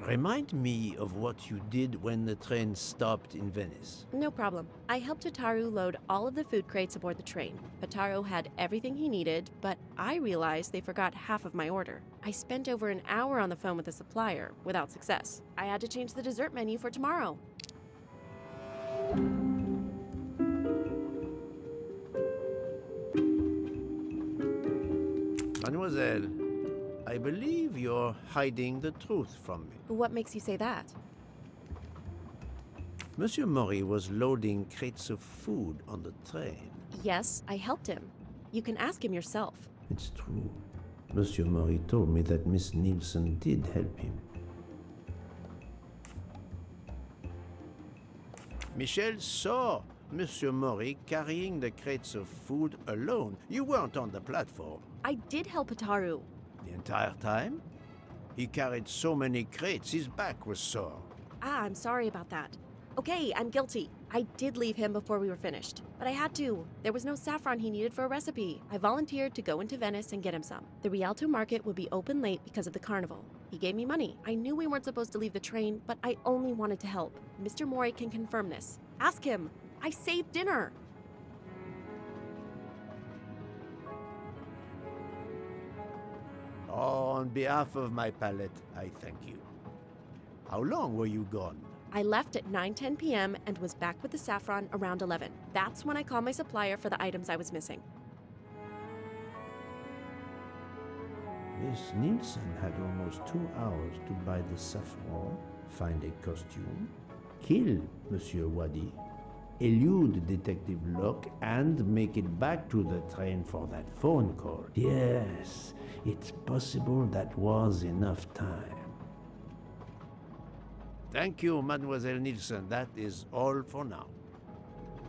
Speaker 17: Remind me of what you did when the train stopped in Venice.
Speaker 19: No problem. I helped Hotaru load all of the food crates aboard the train. Hotaru had everything he needed, but I realized they forgot half of my order. I spent over an hour on the phone with the supplier, without success. I had to change the dessert menu for tomorrow.
Speaker 17: Mademoiselle, I believe you're hiding the truth from me.
Speaker 19: What makes you say that?
Speaker 17: Monsieur Maury was loading crates of food on the train.
Speaker 19: Yes, I helped him. You can ask him yourself.
Speaker 17: It's true. Monsieur Maury told me that Miss Nielsen did help him. Michel saw Monsieur Maury carrying the crates of food alone. You weren't on the platform.
Speaker 19: I did help Hotaru.
Speaker 17: The entire time? He carried so many crates, his back was sore.
Speaker 19: I'm sorry about that. Okay, I'm guilty. I did leave him before we were finished, but I had to. There was no saffron he needed for a recipe. I volunteered to go into Venice and get him some. The Rialto market would be open late because of the carnival. He gave me money. I knew we weren't supposed to leave the train, but I only wanted to help. Mr. Mori can confirm this. Ask him. I saved dinner.
Speaker 17: On behalf of my palate, I thank you. How long were you gone?
Speaker 19: I left at 9:10 p.m. and was back with the saffron around 11. That's when I called my supplier for the items I was missing.
Speaker 17: Miss Nielsen had almost 2 hours to buy the saffron, find a costume, kill Monsieur Wadi, elude Detective Locke, and make it back to the train for that phone call. Yes, it's possible that was enough time. Thank you, Mademoiselle Nielsen. That is all for now.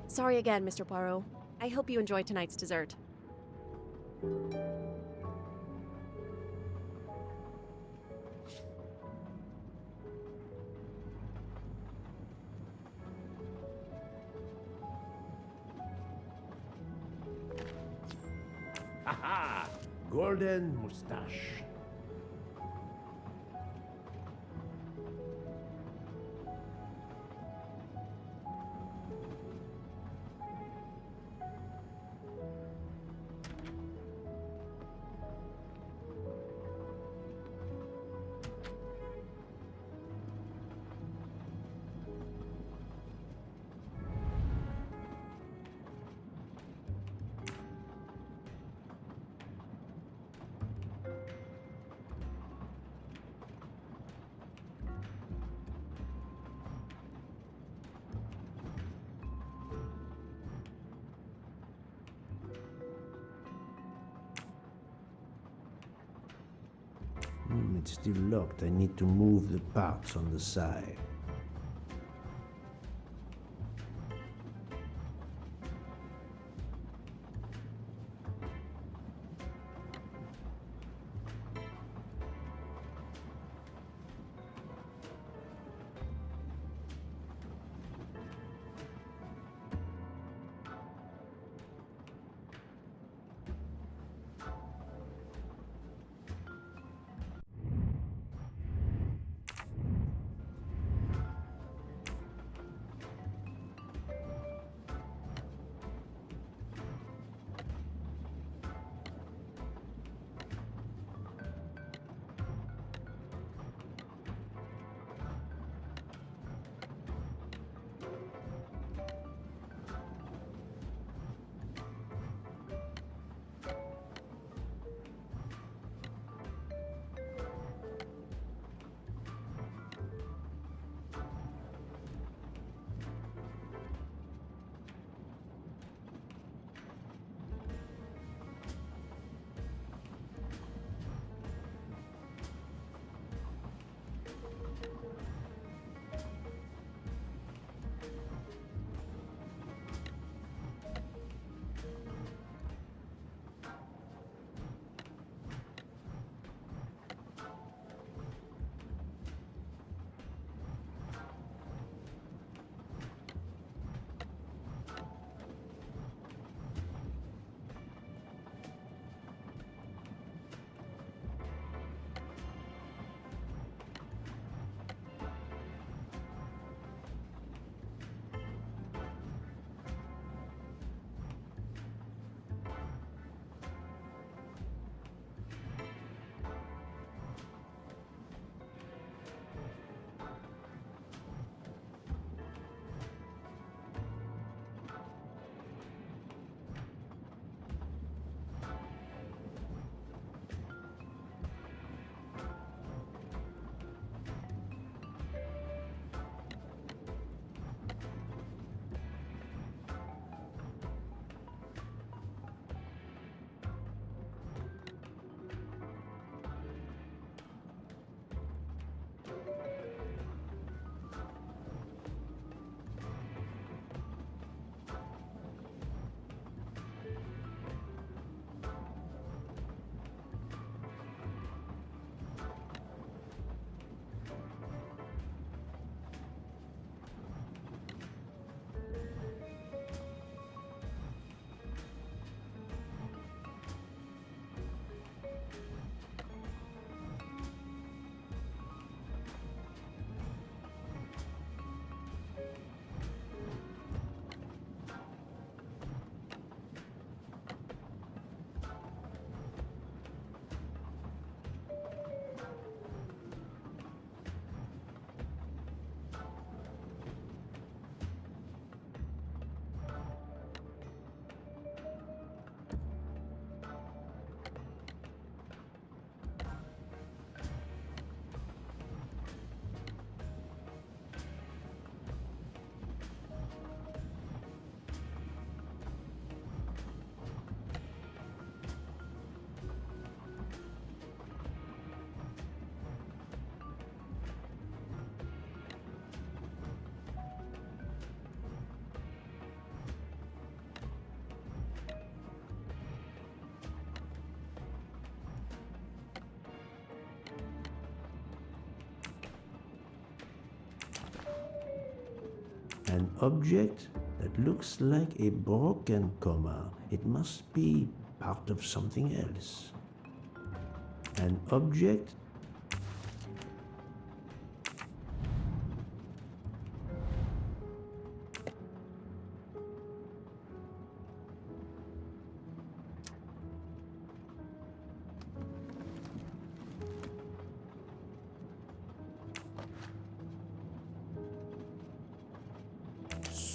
Speaker 19: Sorry again, Mr. Poirot. I hope you enjoyed tonight's dessert.
Speaker 17: Haha! Golden mustache. It's still locked. I need to move the parts on the side. An object that looks like a broken comma. It must be part of something else. An object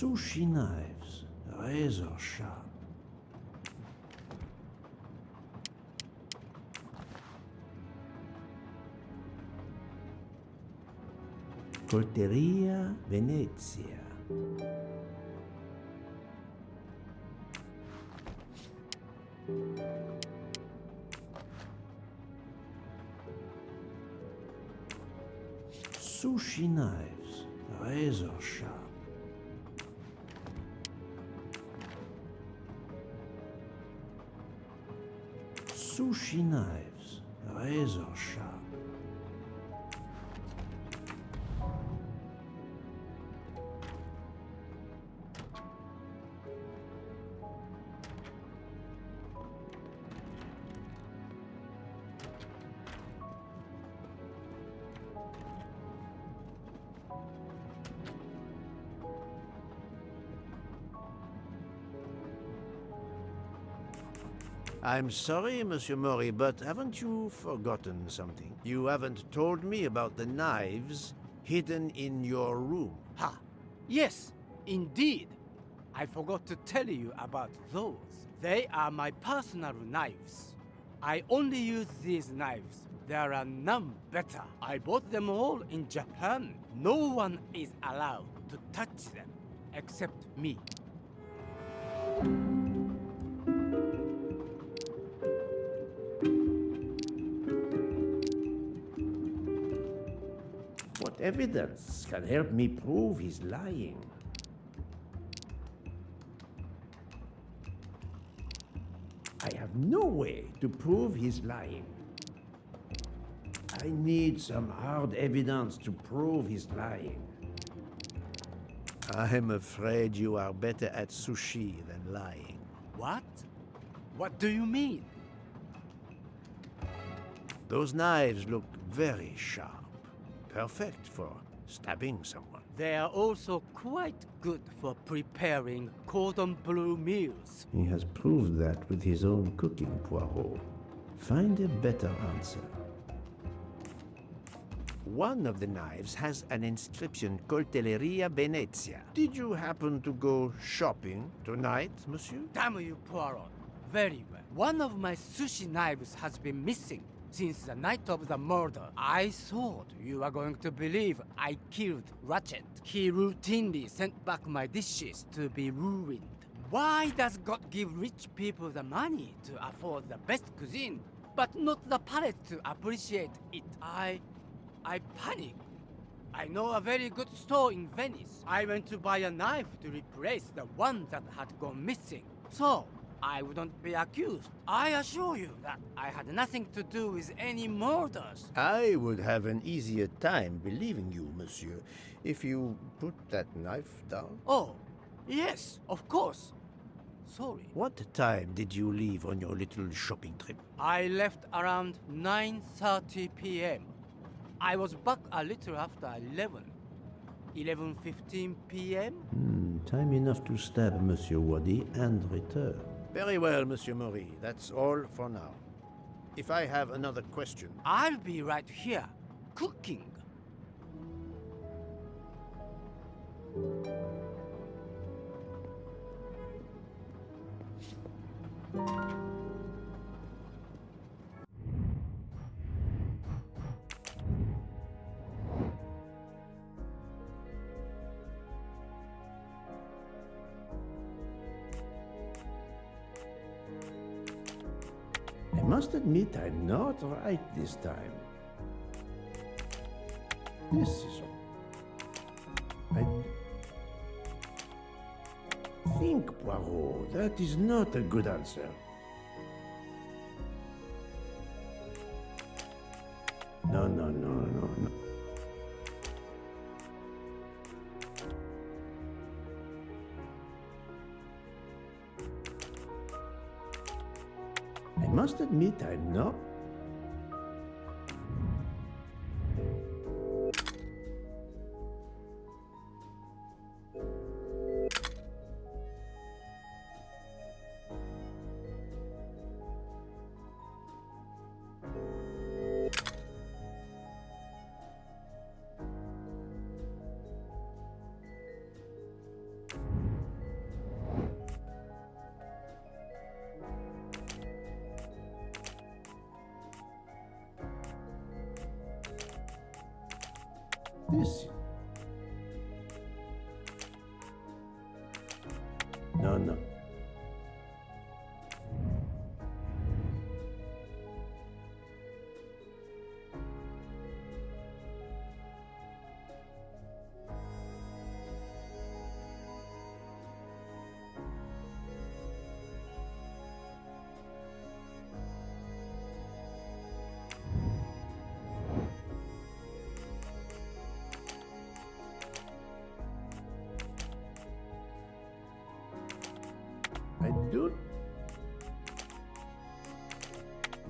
Speaker 17: sushi knives, razor sharp. Colteria Venezia. Sushi knives, razor sharp. Sushi knives, razor sharp. I'm sorry, Monsieur Mori, but haven't you forgotten something? You haven't told me about the knives hidden in your room.
Speaker 18: Ha! Yes, indeed. I forgot to tell you about those. They are my personal knives. I only use these knives. There are none better. I bought them all in Japan. No one is allowed to touch them except me.
Speaker 17: What evidence can help me prove he's lying? I have no way to prove he's lying. I need some hard evidence to prove he's lying. I'm afraid you are better at sushi than lying.
Speaker 18: What? What do you mean?
Speaker 17: Those knives look very sharp. Perfect for stabbing someone.
Speaker 18: They are also quite good for preparing cordon bleu meals.
Speaker 17: He has proved that with his own cooking, Poirot. Find a better answer. One of the knives has an inscription, Coltelleria Venezia. Did you happen to go shopping tonight, monsieur?
Speaker 18: Damn you, Poirot. Very well. One of my sushi knives has been missing since the night of the murder. I thought you were going to believe I killed Ratchet. He routinely sent back my dishes to be ruined. Why does God give rich people the money to afford the best cuisine, but not the palate to appreciate it? I panicked. I know a very good store in Venice. I went to buy a knife to replace the one that had gone missing, so I wouldn't be accused. I assure you that I had nothing to do with any murders.
Speaker 17: I would have an easier time believing you, monsieur, if you put that knife down.
Speaker 18: Oh, yes, of course. Sorry.
Speaker 17: What time did you leave on your little shopping trip?
Speaker 18: I left around 9:30 p.m. I was back a little after 11. 11:15 p.m.?
Speaker 17: Time enough to stab Monsieur Wadi and return. Very well, Monsieur Mori. That's all for now. If I have another question...
Speaker 18: I'll be right here, cooking.
Speaker 17: I must admit I'm not right this time. This is... I think, Poirot, that is not a good answer. No. I must admit I'm not... This... No.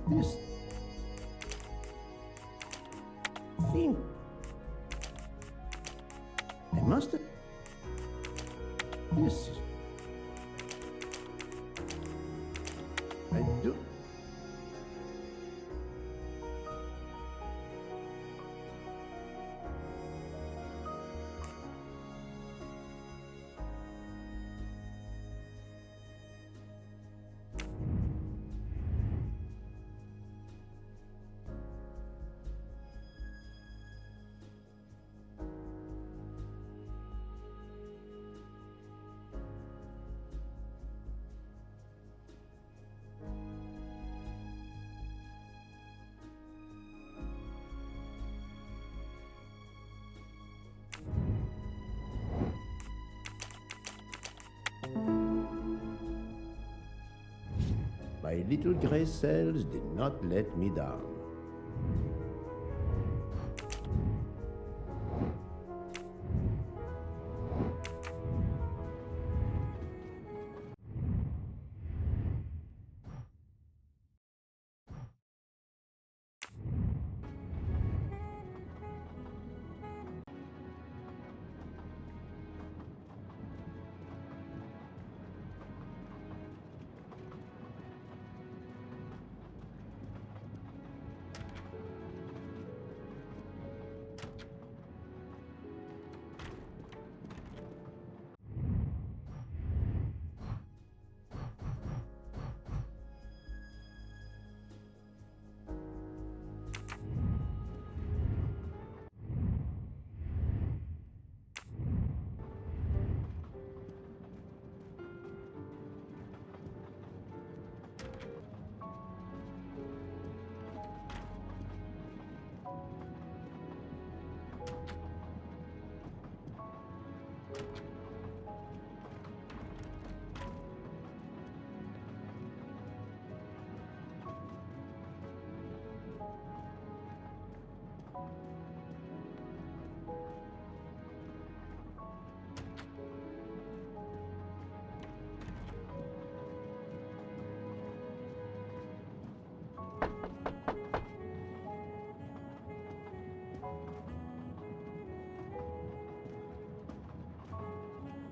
Speaker 17: This thing. I must have. This is. I do. My little gray cells did not let me down.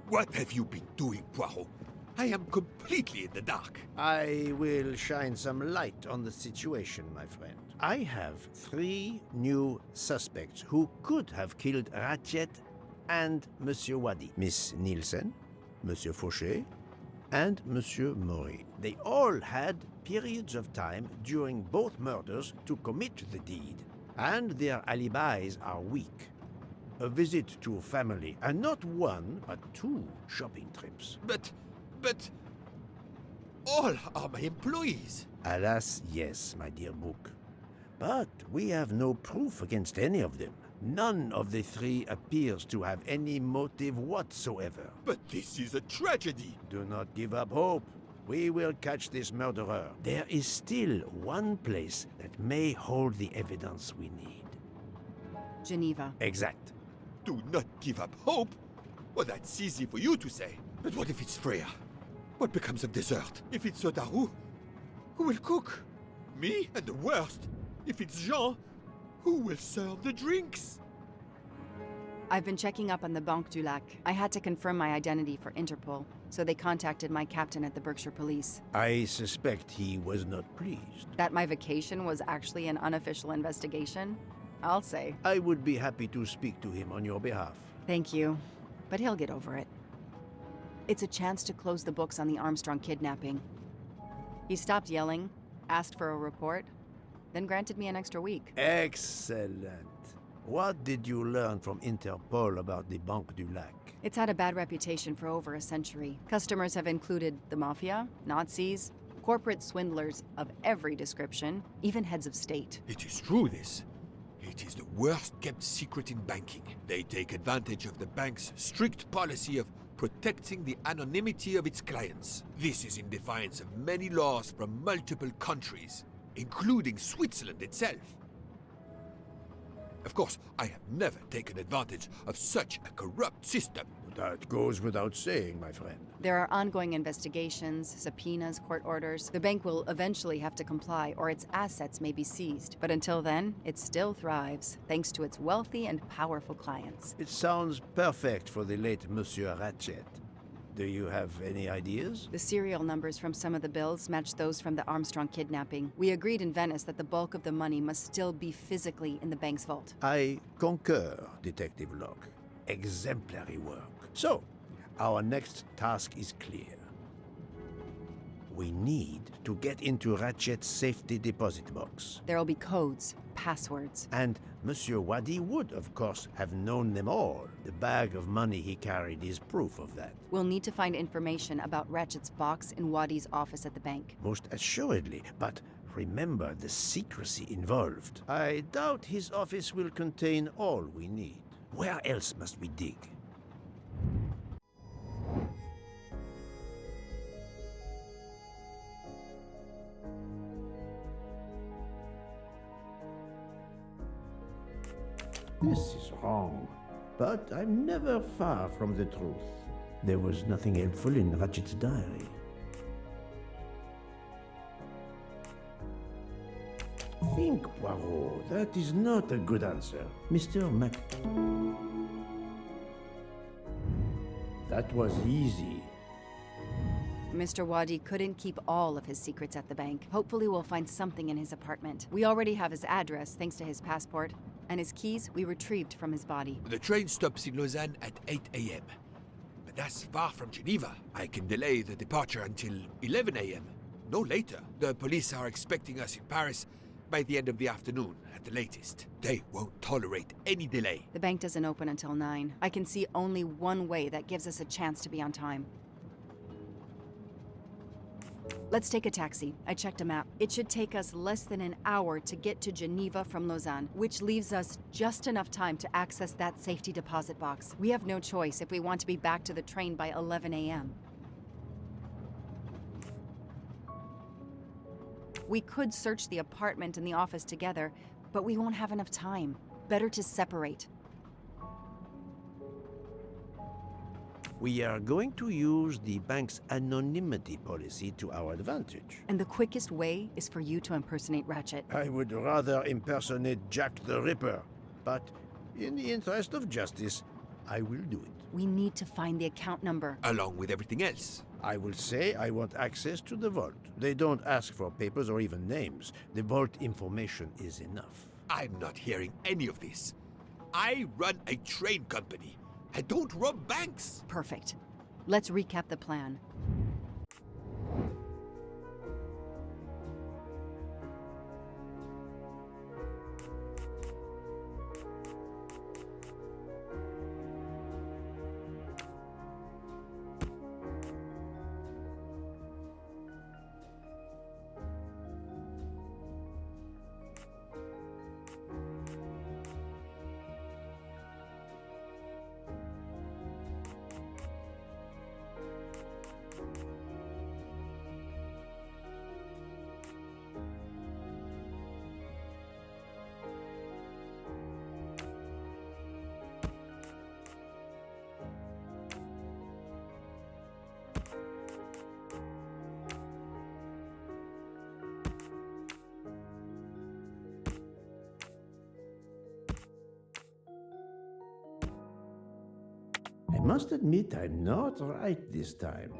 Speaker 1: What have you been doing, Poirot? I am completely in the dark.
Speaker 2: I will shine some light on the situation, my friend. I have 3 new suspects who could have killed Ratchet and Monsieur Wadi. Miss Nielsen, Monsieur Fauché, and Monsieur Maury. They all had periods of time during both murders to commit the deed, and their alibis are weak. A visit to family, and not 1, but 2 shopping trips.
Speaker 1: But all are my employees.
Speaker 2: Alas, yes, my dear book. But we have no proof against any of them. None of the 3 appears to have any motive whatsoever.
Speaker 1: But this is a tragedy.
Speaker 2: Do not give up hope. We will catch this murderer. There is still one place that may hold the evidence we need.
Speaker 15: Geneva.
Speaker 2: Exact.
Speaker 1: Do not give up hope? Well, that's easy for you to say. But what if it's Freya? What becomes of dessert? If it's Sotaru, who will cook? Me? And the worst, if it's Jean, who will serve the drinks?
Speaker 15: I've been checking up on the Banque du Lac. I had to confirm my identity for Interpol, so they contacted my captain at the Berkshire Police.
Speaker 2: I suspect he was not pleased.
Speaker 15: That my vacation was actually an unofficial investigation? I'll say.
Speaker 2: I would be happy to speak to him on your behalf.
Speaker 15: Thank you, but he'll get over it. It's a chance to close the books on the Armstrong kidnapping. He stopped yelling, asked for a report, then granted me an extra week.
Speaker 2: Excellent. What did you learn from Interpol about the Banque du Lac?
Speaker 15: It's had a bad reputation for over a century. Customers have included the mafia, Nazis, corporate swindlers of every description, even heads of state.
Speaker 1: It is true, this. It is the worst kept secret in banking. They take advantage of the bank's strict policy of protecting the anonymity of its clients. This is in defiance of many laws from multiple countries, including Switzerland itself. Of course, I have never taken advantage of such a corrupt system.
Speaker 2: But That goes without saying, my friend.
Speaker 15: There are ongoing investigations, subpoenas, court orders. The bank will eventually have to comply, or its assets may be seized. But until then, it still thrives, thanks to its wealthy and powerful clients.
Speaker 2: It sounds perfect for the late Monsieur Ratchet. Do you have any ideas?
Speaker 15: The serial numbers from some of the bills match those from the Armstrong kidnapping. We agreed in Venice that the bulk of the money must still be physically in the bank's vault.
Speaker 2: I concur, Detective Locke. Exemplary work. So, our next task is clear. We need to get into Ratchet's safety deposit box.
Speaker 15: There'll be codes, passwords.
Speaker 2: And Monsieur Wadi would, of course, have known them all. The bag of money he carried is proof of that.
Speaker 15: We'll need to find information about Ratchet's box in Wadi's office at the bank.
Speaker 2: Most assuredly, but remember the secrecy involved. I doubt his office will contain all we need. Where else must we dig? This is wrong, but I'm never far from the truth. There was nothing helpful in Ratchet's diary. Think, Poirot. That is not a good answer. Mr. Mac... That was easy.
Speaker 15: Mr. Wadi couldn't keep all of his secrets at the bank. Hopefully we'll find something in his apartment. We already have his address, thanks to his passport. And his keys we retrieved from his body.
Speaker 1: The train stops in Lausanne at 8 a.m. But that's far from Geneva. I can delay the departure until 11 a.m. No later. The police are expecting us in Paris by the end of the afternoon at the latest. They won't tolerate any delay.
Speaker 15: The bank doesn't open until 9. I can see only one way that gives us a chance to be on time. Let's take a taxi. I checked a map. It should take us less than an hour to get to Geneva from Lausanne, which leaves us just enough time to access that safety deposit box. We have no choice if we want to be back to the train by 11 a.m. We could search the apartment and the office together, but we won't have enough time. Better to separate.
Speaker 2: We are going to use the bank's anonymity policy to our advantage.
Speaker 15: And the quickest way is for you to impersonate Ratchet.
Speaker 2: I would rather impersonate Jack the Ripper, but in the interest of justice, I will do it.
Speaker 15: We need to find the account number.
Speaker 1: Along with everything else.
Speaker 2: I will say I want access to the vault. They don't ask for papers or even names. The vault information is enough.
Speaker 1: I'm not hearing any of this. I run a train company. I don't rob banks.
Speaker 15: Perfect. Let's recap the plan.
Speaker 2: I must admit I'm not right this time.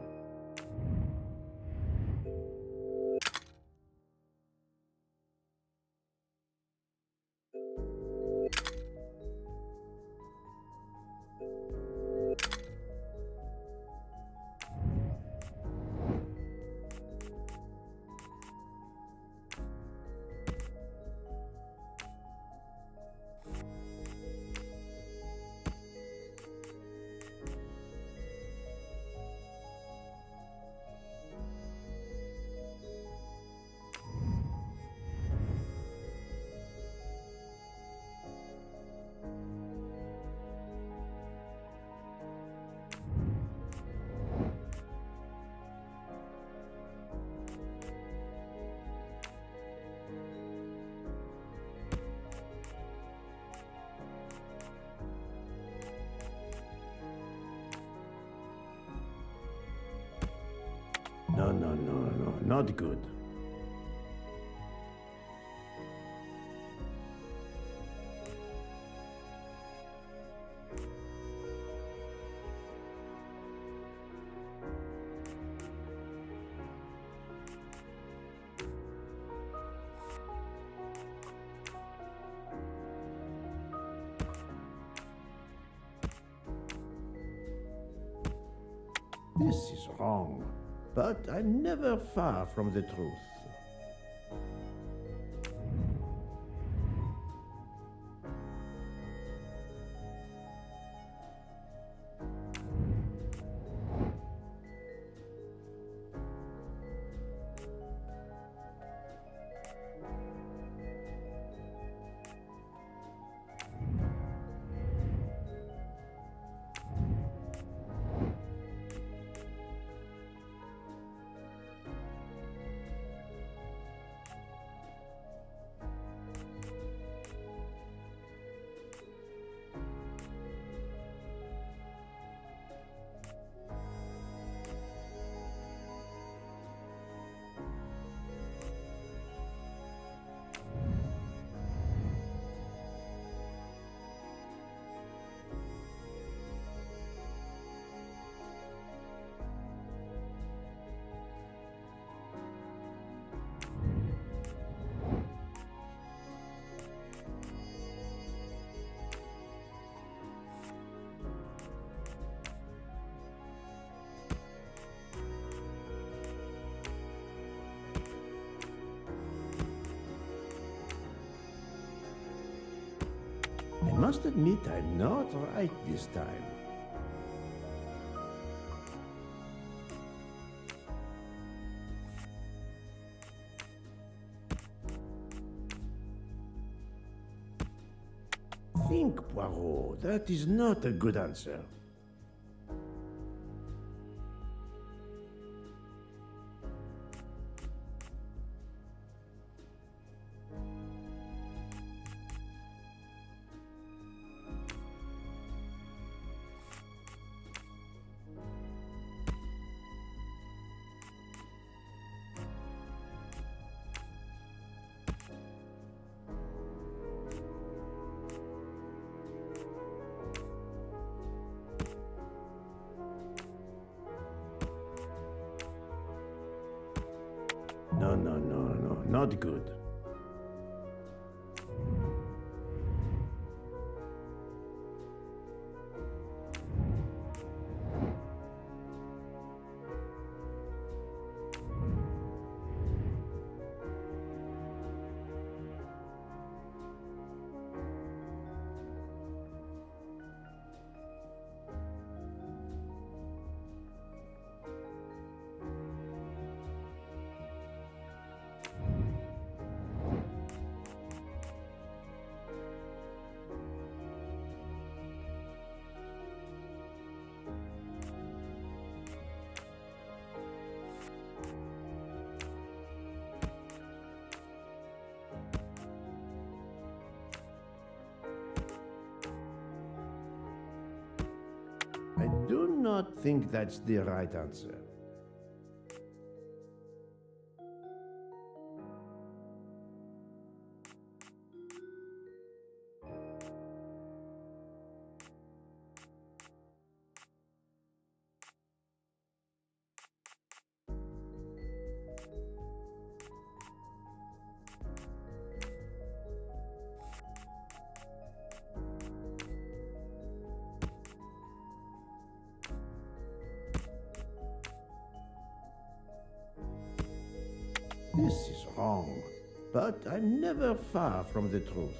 Speaker 17: No, no, no, no, not good. This is wrong, but I'm never far from the truth. I must admit I'm not right this time. Think, Poirot. That is not a good answer. No, no, no, no, not good. I do not think that's the right answer. This is wrong, but I'm never far from the truth.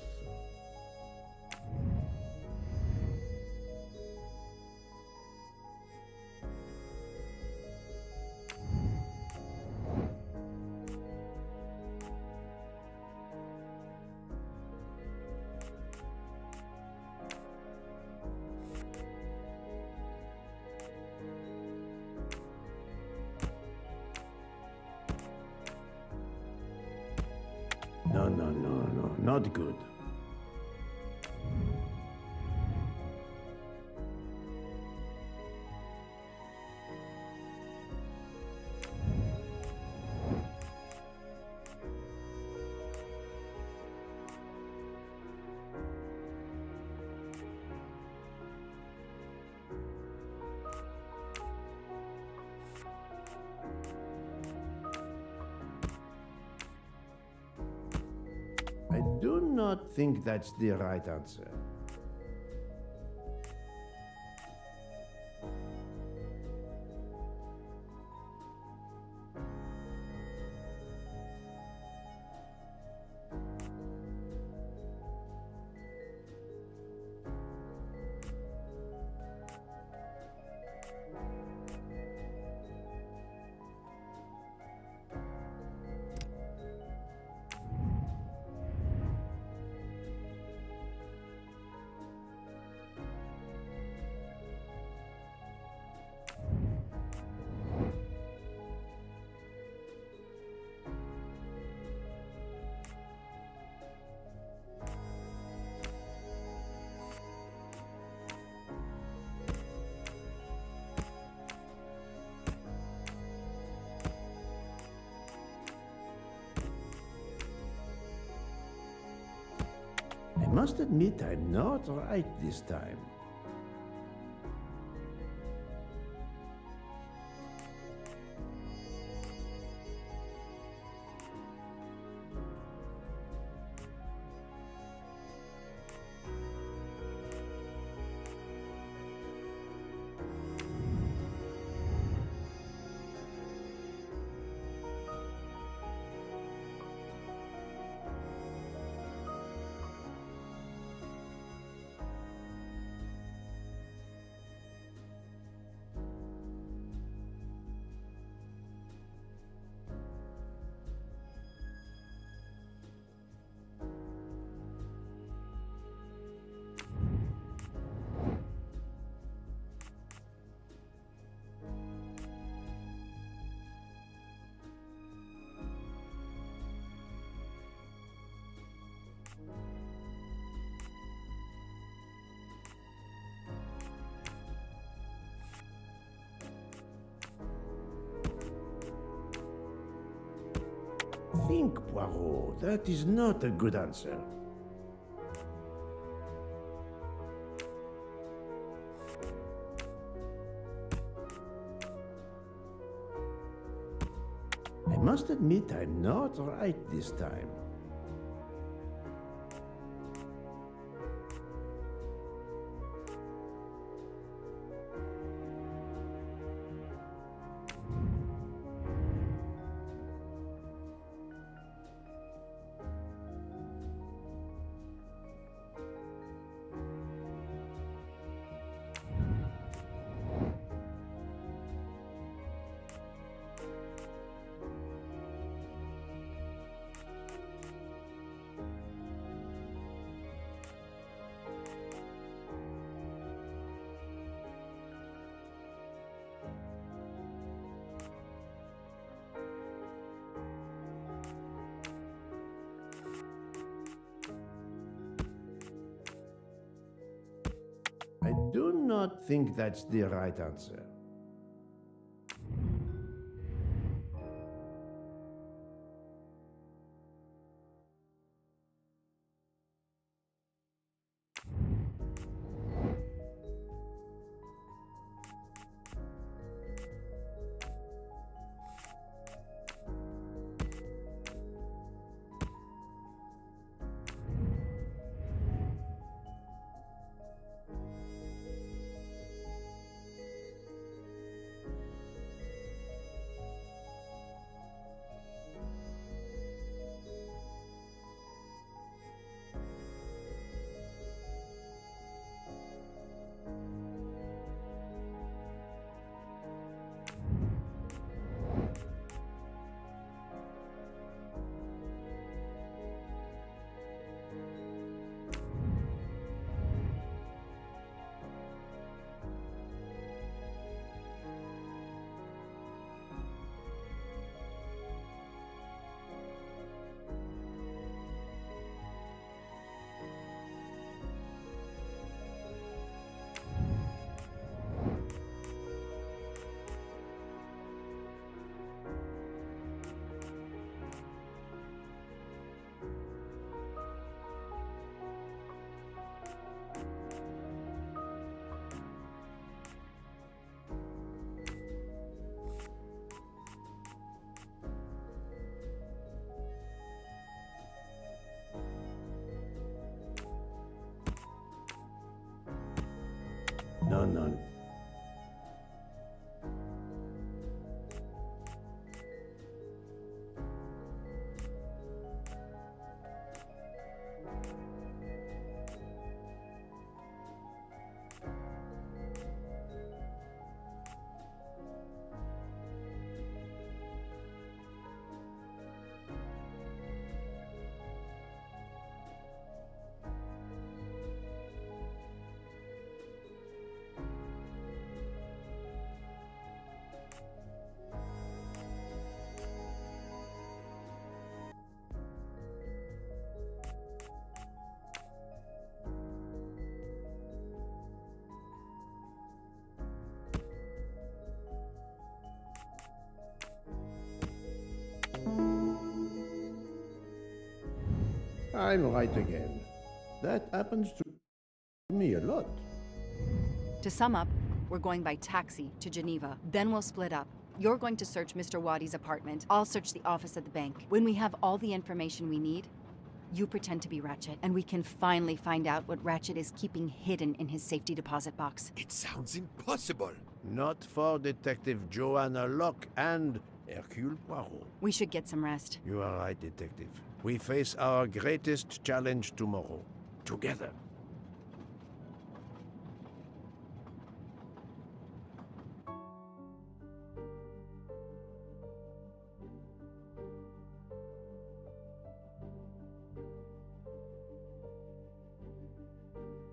Speaker 17: No, no, no, no, not good. I do not think that's the right answer. I must admit I'm not right this time. Think, Poirot. That is not a good answer. I must admit I'm not right this time. I do not think that's the right answer. no. I'm right again. That happens to me a lot.
Speaker 15: To sum up, we're going by taxi to Geneva. Then we'll split up. You're going to search Mr. Wadi's apartment. I'll search the office at the bank. When we have all the information we need, you pretend to be Ratchet, and we can finally find out what Ratchet is keeping hidden in his safety deposit box.
Speaker 1: It sounds impossible.
Speaker 2: Not for Detective Joanna Locke and Hercule Poirot.
Speaker 15: We should get some rest.
Speaker 2: You are right, Detective. We face our greatest challenge tomorrow. Together.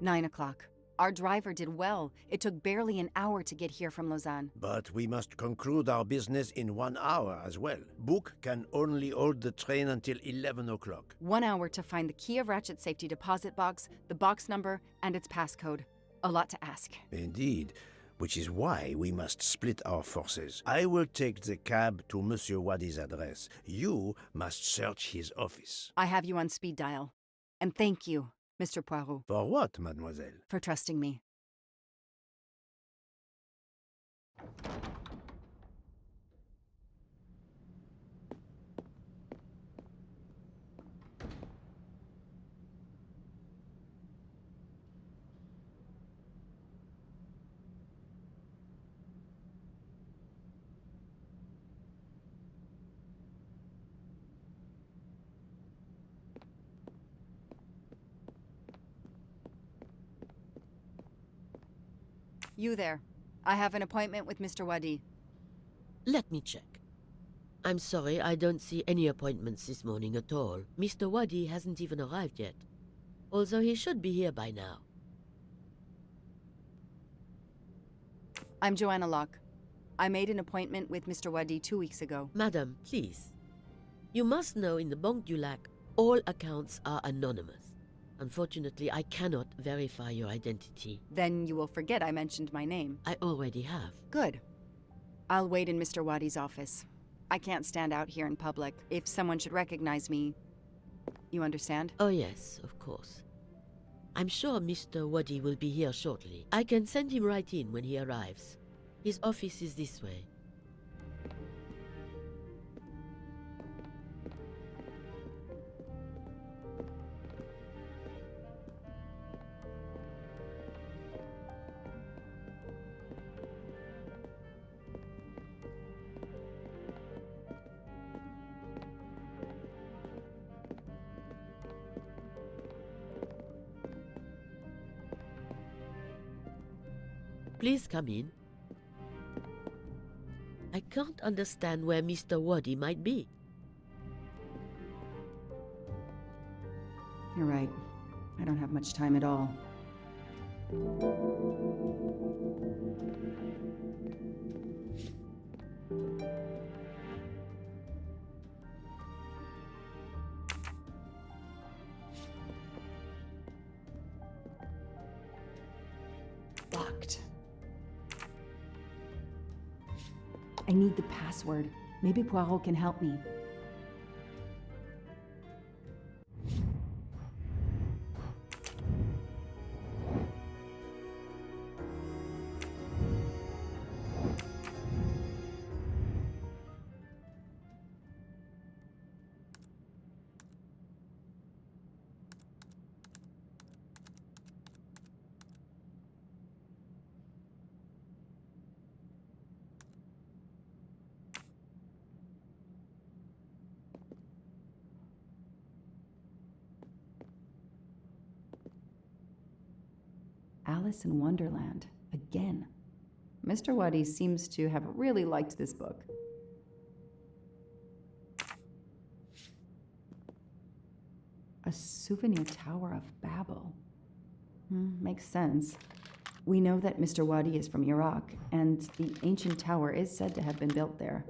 Speaker 15: Nine o'clock. Our driver did well. It took barely an hour to get here from Lausanne.
Speaker 2: But we must conclude our business in 1 hour as well. Book can only hold the train until 11 o'clock.
Speaker 15: 1 hour to find the key of Ratchet's safety deposit box, the box number, and its passcode. A lot to ask.
Speaker 2: Indeed, which is why we must split our forces. I will take the cab to Monsieur Wadi's address. You must search his office.
Speaker 15: I have you on speed dial. And thank you, Mr. Poirot.
Speaker 2: For what, mademoiselle?
Speaker 15: For trusting me. You there. I have an appointment with Mr. Wadi.
Speaker 7: Let me check. I'm sorry, I don't see any appointments this morning at all. Mr. Wadi hasn't even arrived yet, although he should be here by now.
Speaker 15: I'm Joanna Locke. I made an appointment with Mr. Wadi 2 weeks ago.
Speaker 7: Madam, please. You must know in the Banque du Lac, all accounts are anonymous. Unfortunately, I cannot verify your identity.
Speaker 15: Then you will forget I mentioned my name.
Speaker 7: I already have.
Speaker 15: Good. I'll wait in Mr. Wadi's office. I can't stand out here in public. If someone should recognize me, you understand?
Speaker 7: Oh yes, of course. I'm sure Mr. Wadi will be here shortly. I can send him right in when he arrives. His office is this way. Please come in. I can't understand where Mr. Wadi might be.
Speaker 15: You're right. I don't have much time at all. Locked. I need the password. Maybe Poirot can help me.
Speaker 9: Alice in Wonderland, again. Mr. Wadi seems to have really liked this book. A souvenir Tower of Babel. Makes sense. We know that Mr. Wadi is from Iraq, and the ancient tower is said to have been built there.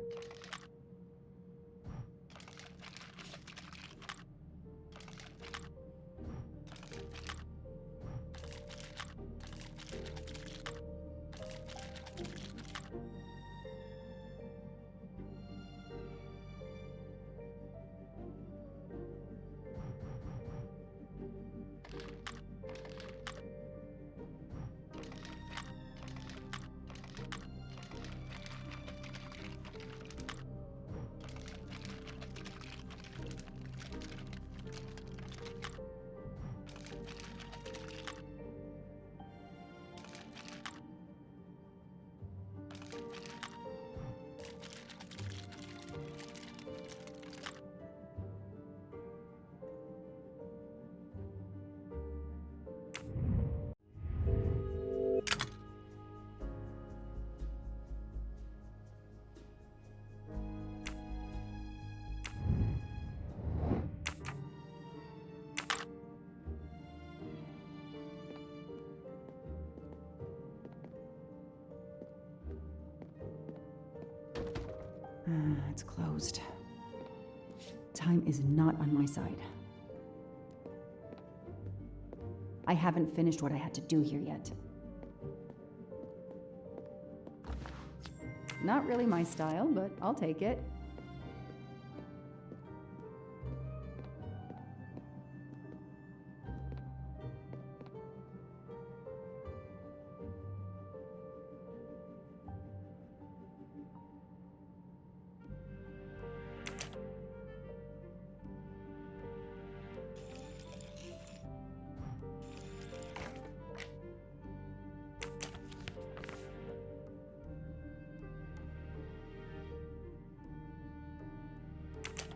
Speaker 9: It's closed. Time is not on my side. I haven't finished what I had to do here yet. Not really my style, but I'll take it.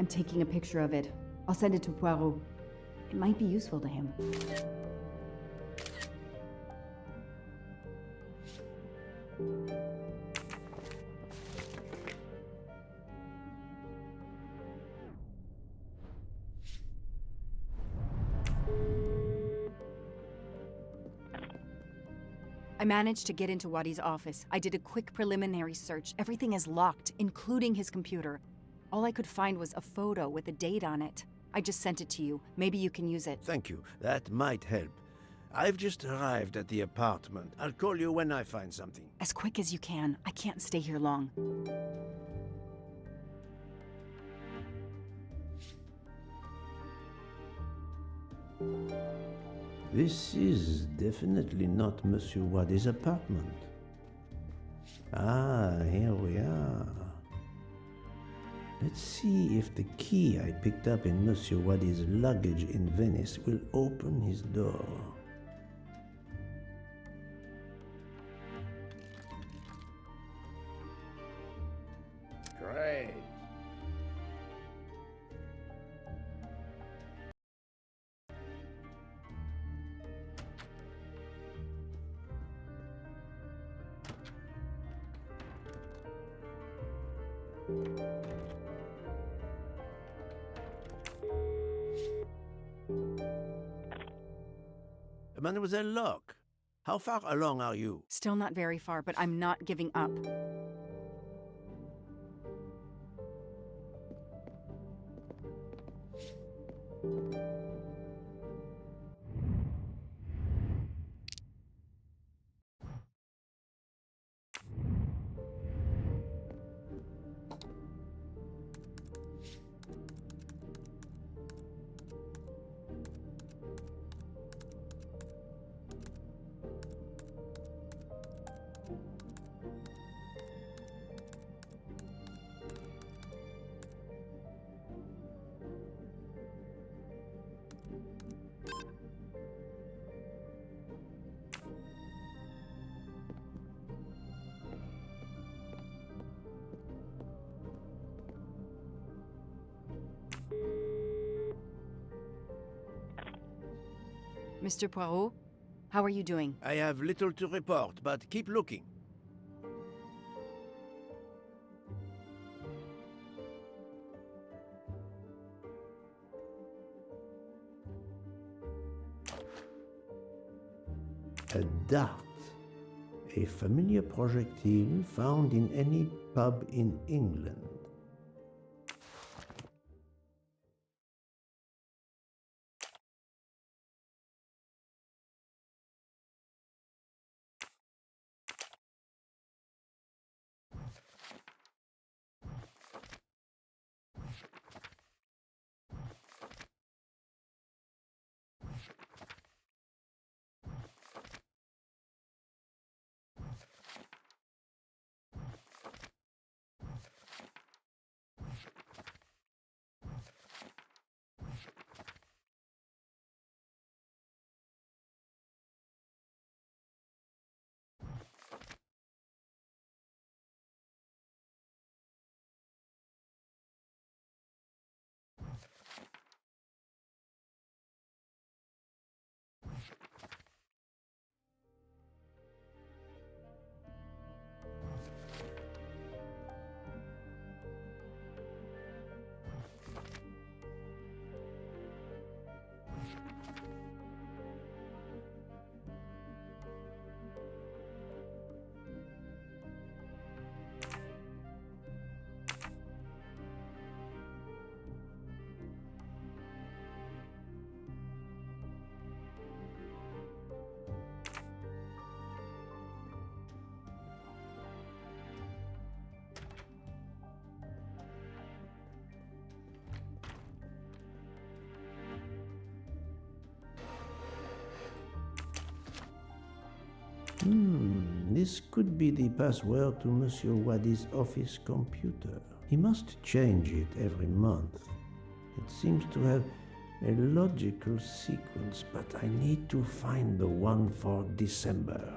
Speaker 9: I'm taking a picture of it. I'll send it to Poirot. It might be useful to him. I managed to get into Wadi's office. I did a quick preliminary search. Everything is locked, including his computer. All I could find was a photo with a date on it. I just sent it to you. Maybe you can use it.
Speaker 2: Thank you. That might help. I've just arrived at the apartment. I'll call you when I find something.
Speaker 9: As quick as you can. I can't stay here long.
Speaker 17: This is definitely not Monsieur Wadi's apartment. Ah, here we are. Let's see if the key I picked up in Monsieur Wadi's luggage in Venice will open his door.
Speaker 2: Great. Mademoiselle Locke, how far along are you?
Speaker 9: Still not very far, but I'm not giving up. Mr. Poirot,
Speaker 15: How are you doing?
Speaker 2: I have little to report, but keep looking. A dart. A familiar projectile found in any pub in England. This could be the password to Monsieur Wadi's office computer. He must change it every month. It seems to have a logical sequence, but I need to find the one for December.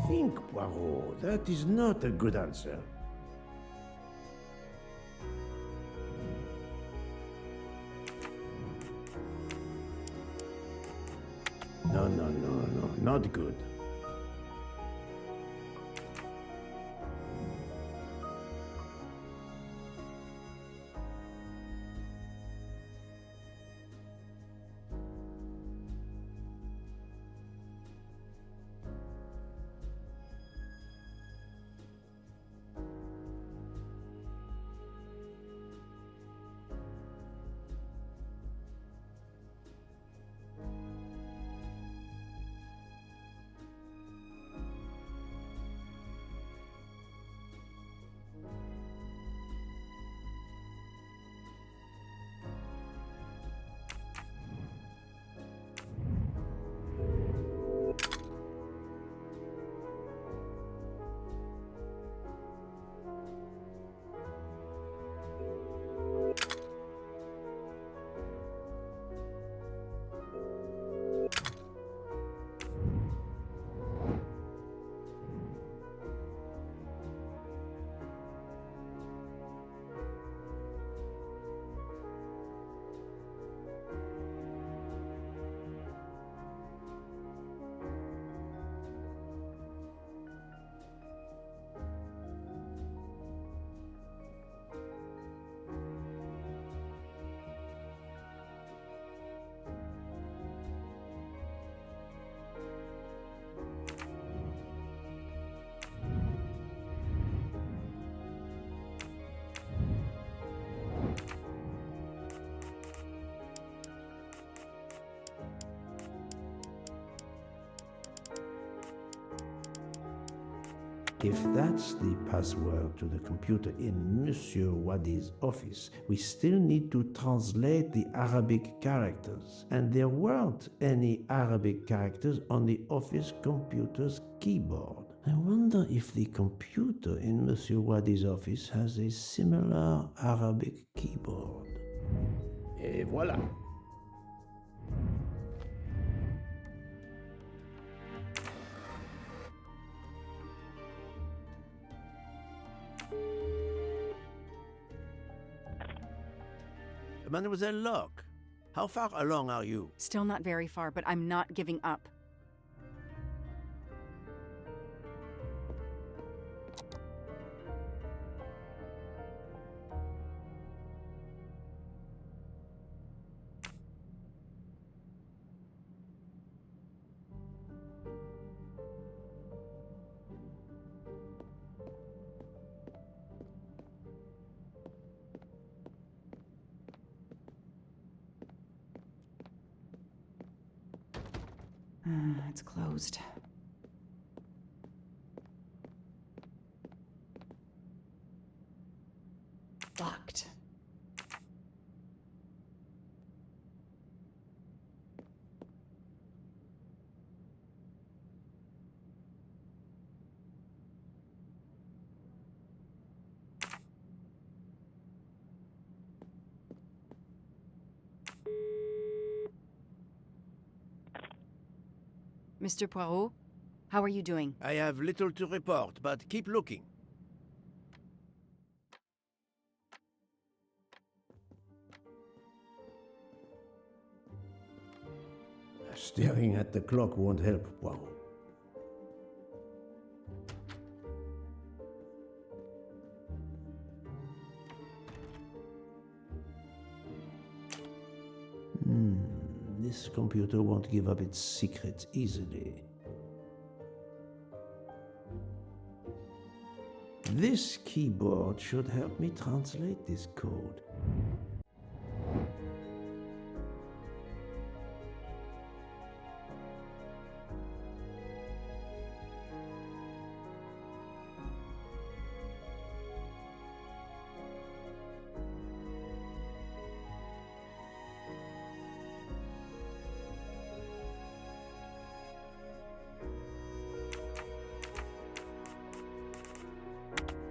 Speaker 2: Think, Poirot. That is not a good answer. No, not good.
Speaker 17: If that's the password to the computer in Monsieur Wadi's office, we still need to translate the Arabic characters. And there weren't any Arabic characters on the office computer's keyboard. I wonder if the computer in Monsieur Wadi's office has a similar Arabic keyboard.
Speaker 2: Et voilà. Mademoiselle Locke, how far along are you?
Speaker 15: Still not very far, but I'm not giving up. It's closed. Locked. Mr. Poirot, how are you doing?
Speaker 2: I have little to report, but keep looking.
Speaker 17: Staring at the clock won't help, Poirot. This computer won't give up its secrets easily. This keyboard should help me translate this code.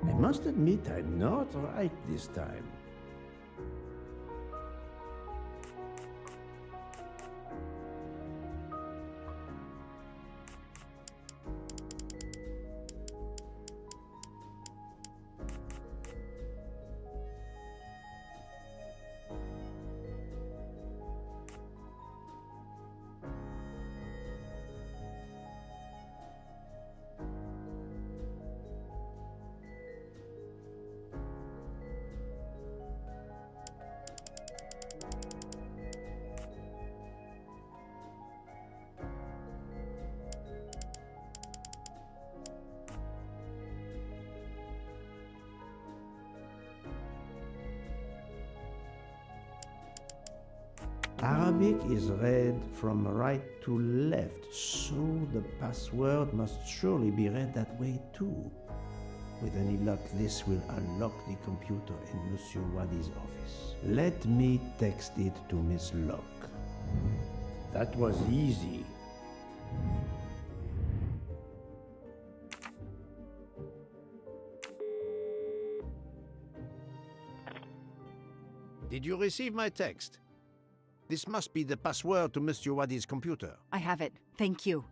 Speaker 17: I must admit I'm not right this time. Arabic is read from right to left, so the password must surely be read that way too. With any luck, this will unlock the computer in Monsieur Wadi's office. Let me text it to Miss Locke. That was easy.
Speaker 2: Did you receive my text? This must be the password to Monsieur Wadi's computer.
Speaker 15: I have it. Thank you.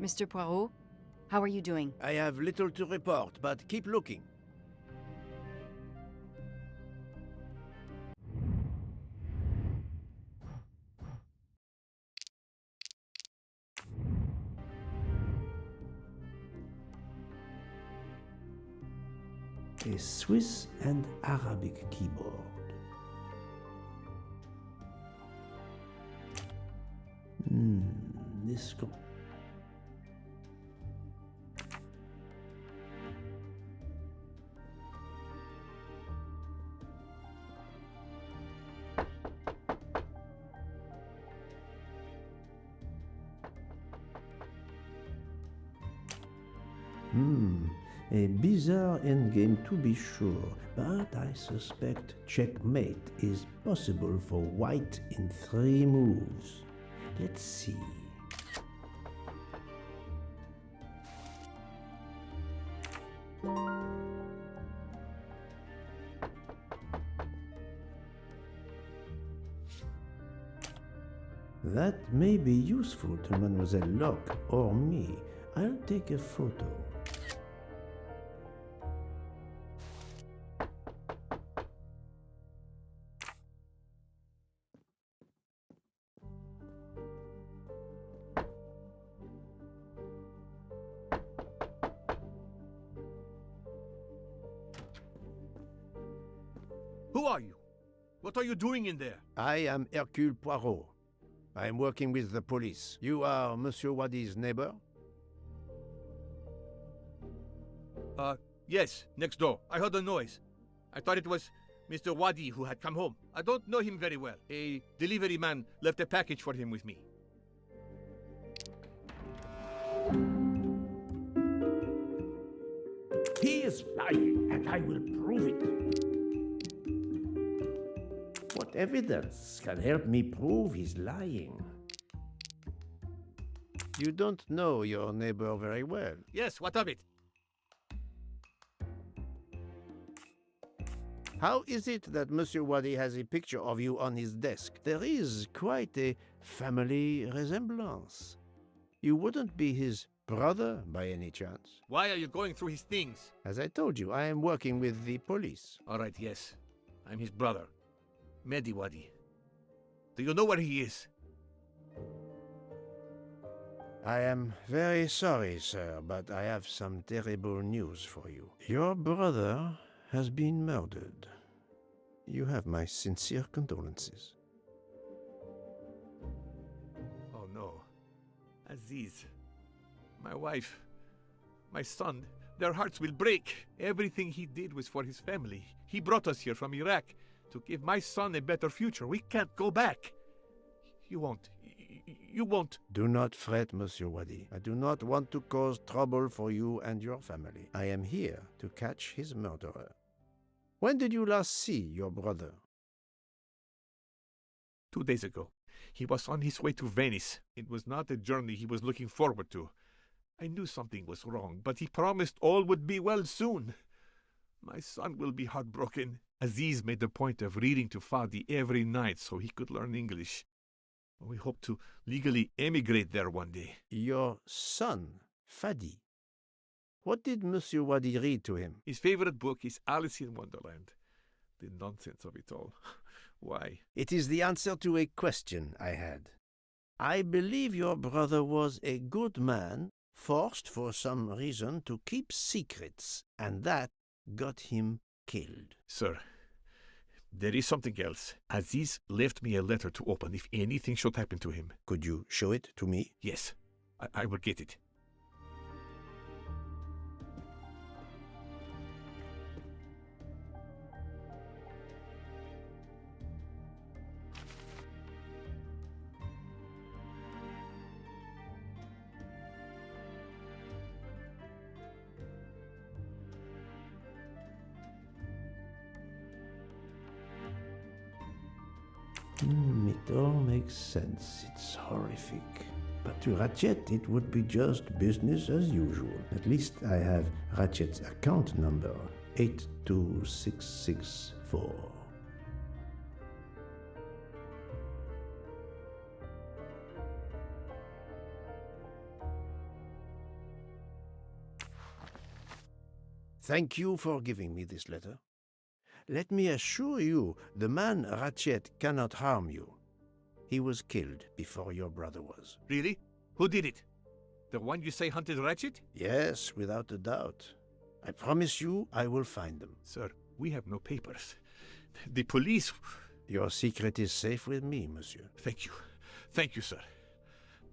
Speaker 15: Mr. Poirot, how are you doing?
Speaker 2: I have little to report, but keep looking.
Speaker 17: A Swiss and Arabic keyboard. This a bizarre endgame to be sure, but I suspect checkmate is possible for white in 3 moves. Let's see. That may be useful to Mademoiselle Locke or me. I'll take a photo.
Speaker 16: Who are you? What are you doing in there?
Speaker 2: I am Hercule Poirot. I am working with the police. You are Monsieur Wadi's neighbor?
Speaker 16: Yes, next door. I heard a noise. I thought it was Mr. Wadi who had come home. I don't know him very well. A delivery man left a package for him with me.
Speaker 17: He is lying, and I will prove it. What evidence can help me prove he's lying?
Speaker 2: You don't know your neighbor very well.
Speaker 16: Yes, what of it?
Speaker 2: How is it that Monsieur Wadi has a picture of you on his desk? There is quite a family resemblance. You wouldn't be his brother by any chance?
Speaker 16: Why are you going through his things?
Speaker 2: As I told you, I am working with the police.
Speaker 16: All right, yes. I'm his brother, Mehdi Wadi. Do you know where he is?
Speaker 2: I am very sorry, sir, but I have some terrible news for you. Your brother has been murdered. You have my sincere condolences.
Speaker 16: Oh no. Aziz, my wife, my son, their hearts will break. Everything he did was for his family. He brought us here from Iraq to give my son a better future. We can't go back. You won't.
Speaker 2: Do not fret, Monsieur Wadi. I do not want to cause trouble for you and your family. I am here to catch his murderer. When did you last see your brother?
Speaker 16: 2 days ago. He was on his way to Venice. It was not a journey he was looking forward to. I knew something was wrong, but he promised all would be well soon. My son will be heartbroken. Aziz made a point of reading to Fadi every night so he could learn English. We hope to legally emigrate there one day.
Speaker 2: Your son, Fadi. What did Monsieur Wadi read to him?
Speaker 16: His favorite book is Alice in Wonderland. The nonsense of it all. Why?
Speaker 2: It is the answer to a question I had. I believe your brother was a good man, forced for some reason to keep secrets, and that got him killed.
Speaker 16: Sir, there is something else. Aziz left me a letter to open if anything should happen to him.
Speaker 2: Could you show it to me?
Speaker 16: Yes, I will get it.
Speaker 17: It all makes sense. It's horrific. But to Ratchet, it would be just business as usual. At least I have Ratchet's account number, 82664.
Speaker 2: Thank you for giving me this letter. Let me assure you, the man Ratchet cannot harm you. He was killed before your brother was.
Speaker 16: Really? Who did it? The one you say hunted Ratchet?
Speaker 2: Yes, without a doubt. I promise you I will find them.
Speaker 16: Sir, we have no papers. The police...
Speaker 2: Your secret is safe with me, monsieur.
Speaker 16: Thank you. Thank you, sir.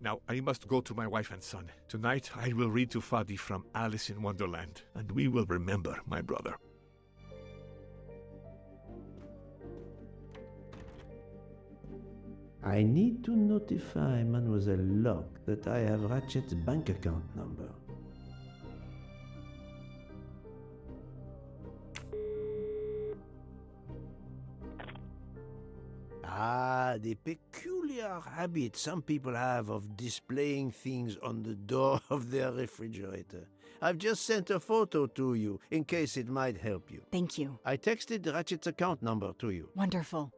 Speaker 16: Now, I must go to my wife and son. Tonight, I will read to Fadi from Alice in Wonderland, and we will remember my brother.
Speaker 17: I need to notify Mademoiselle Locke that I have Ratchet's bank account number.
Speaker 2: Ah, the peculiar habit some people have of displaying things on the door of their refrigerator. I've just sent a photo to you, in case it might help you.
Speaker 15: Thank you.
Speaker 2: I texted Ratchet's account number to you.
Speaker 15: Wonderful.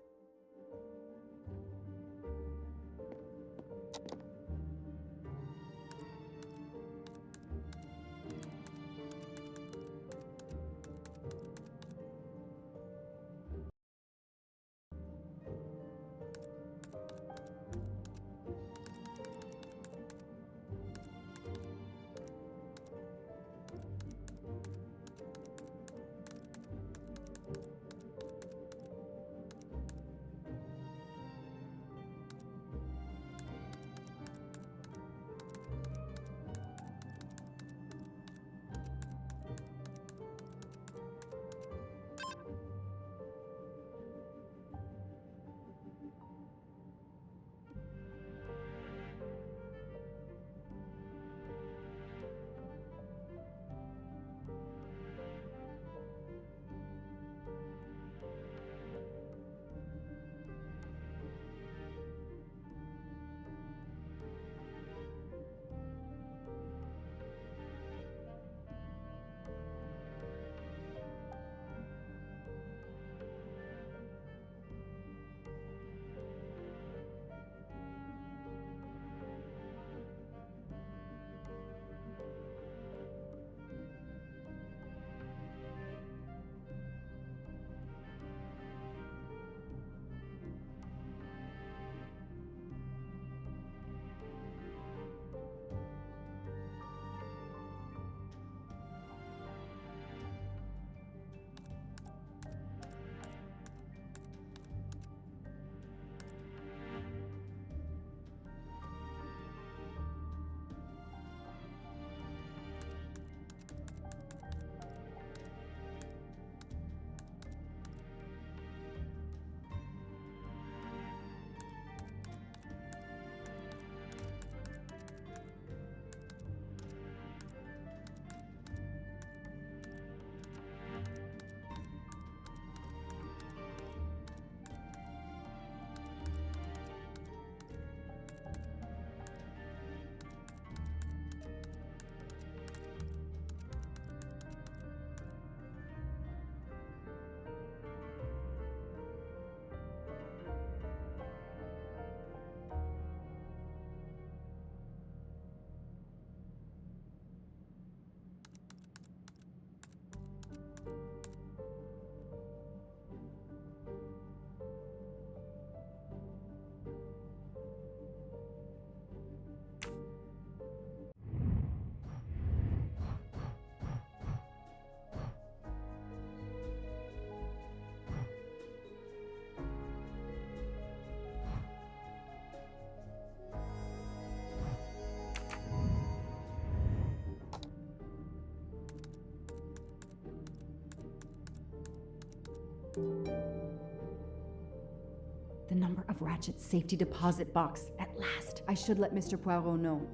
Speaker 9: The number of Ratchet's safety deposit box. At last. I should let Mr. Poirot know.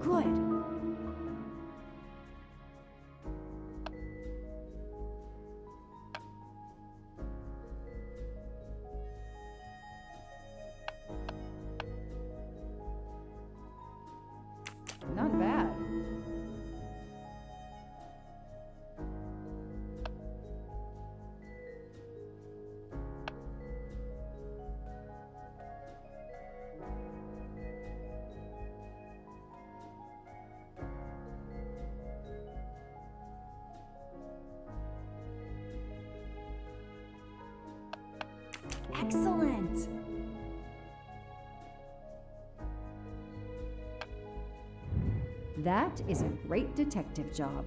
Speaker 9: Good. That is a great detective job.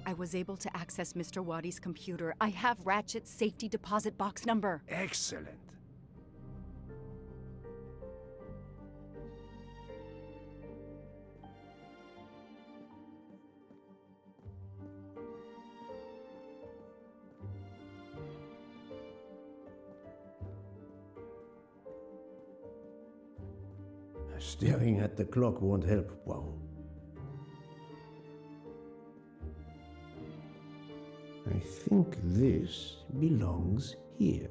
Speaker 9: I was able to access Mr. Wadi's computer. I have Ratchet's safety deposit box number.
Speaker 2: Excellent.
Speaker 17: Staring at the clock won't help, Poirot. I think this belongs here.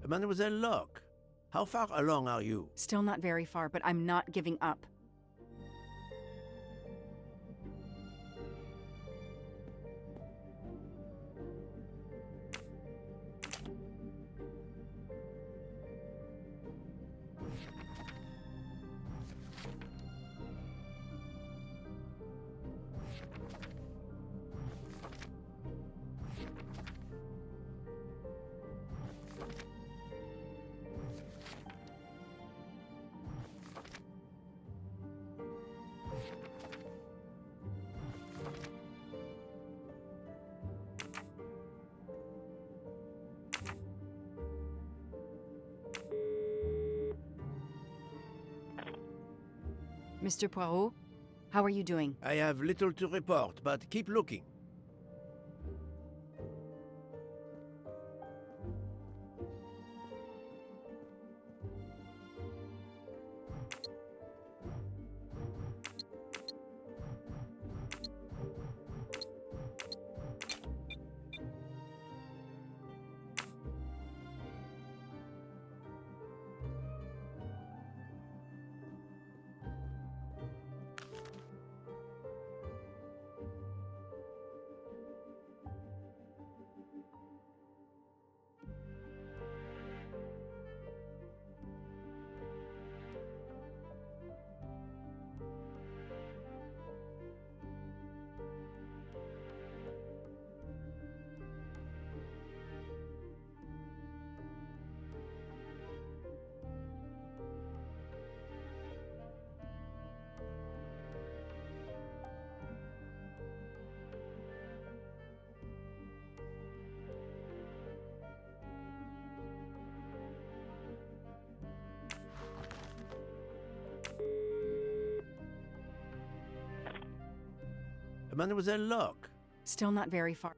Speaker 2: Mademoiselle Locke, how far along are you?
Speaker 15: Still not very far, but I'm not giving up. Mr. Poirot, how are you doing?
Speaker 2: I have little to report, but keep looking. Mademoiselle Locke.
Speaker 15: Still not very far.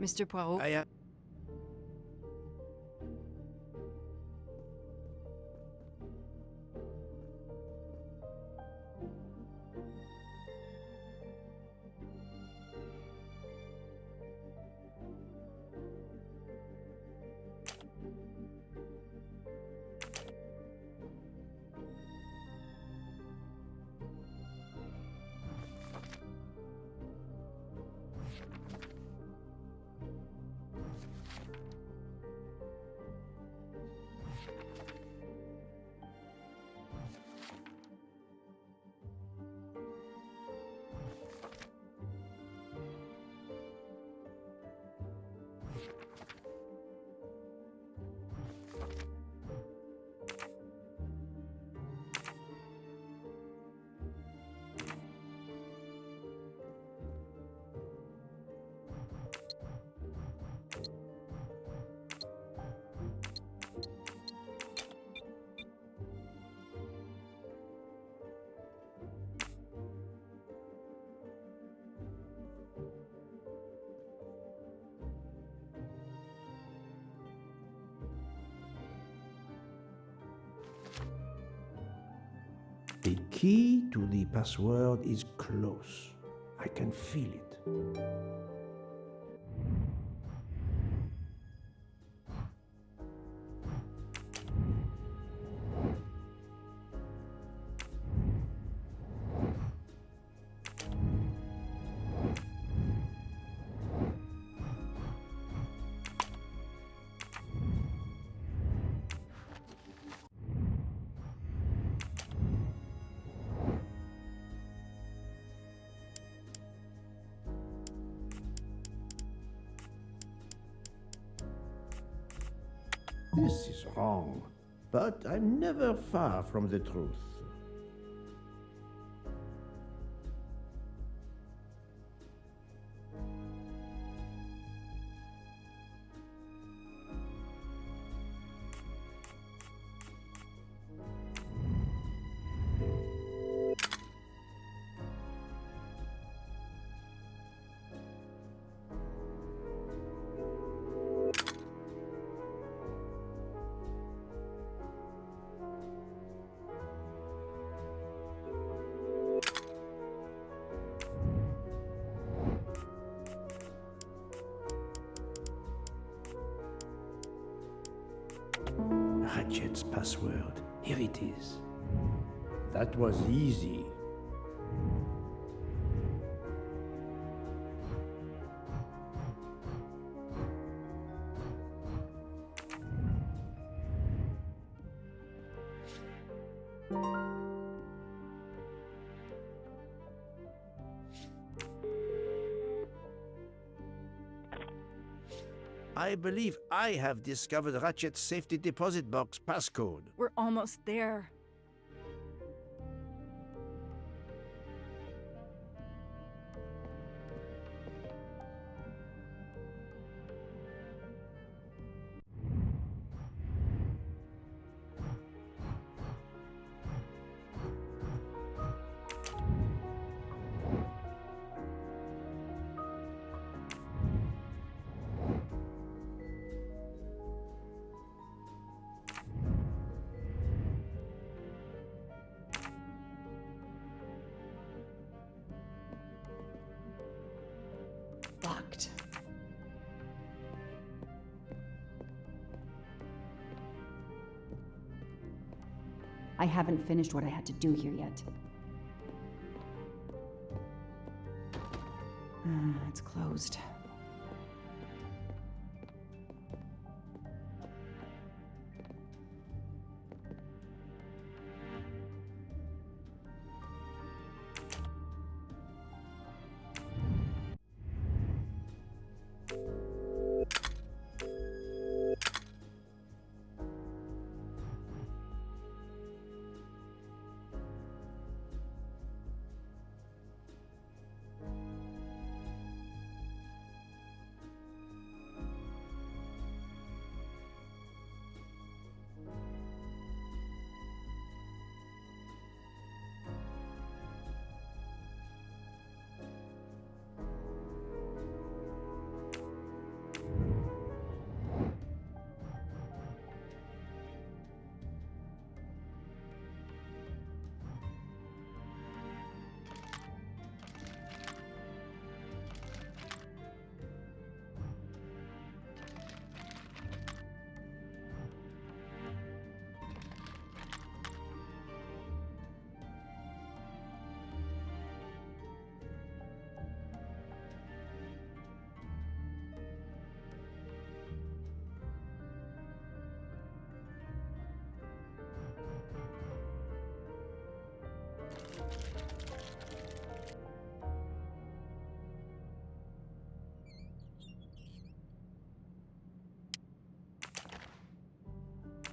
Speaker 15: Mr. Poirot?
Speaker 2: I am...
Speaker 17: The key to the password is close. I can feel it. This is wrong, but I'm never far from the truth. Ratchet's password. Here it is. That was easy. I believe I have discovered Ratchet's safety deposit box passcode.
Speaker 15: We're almost there. Locked. I haven't finished what I had to do here yet. It's closed.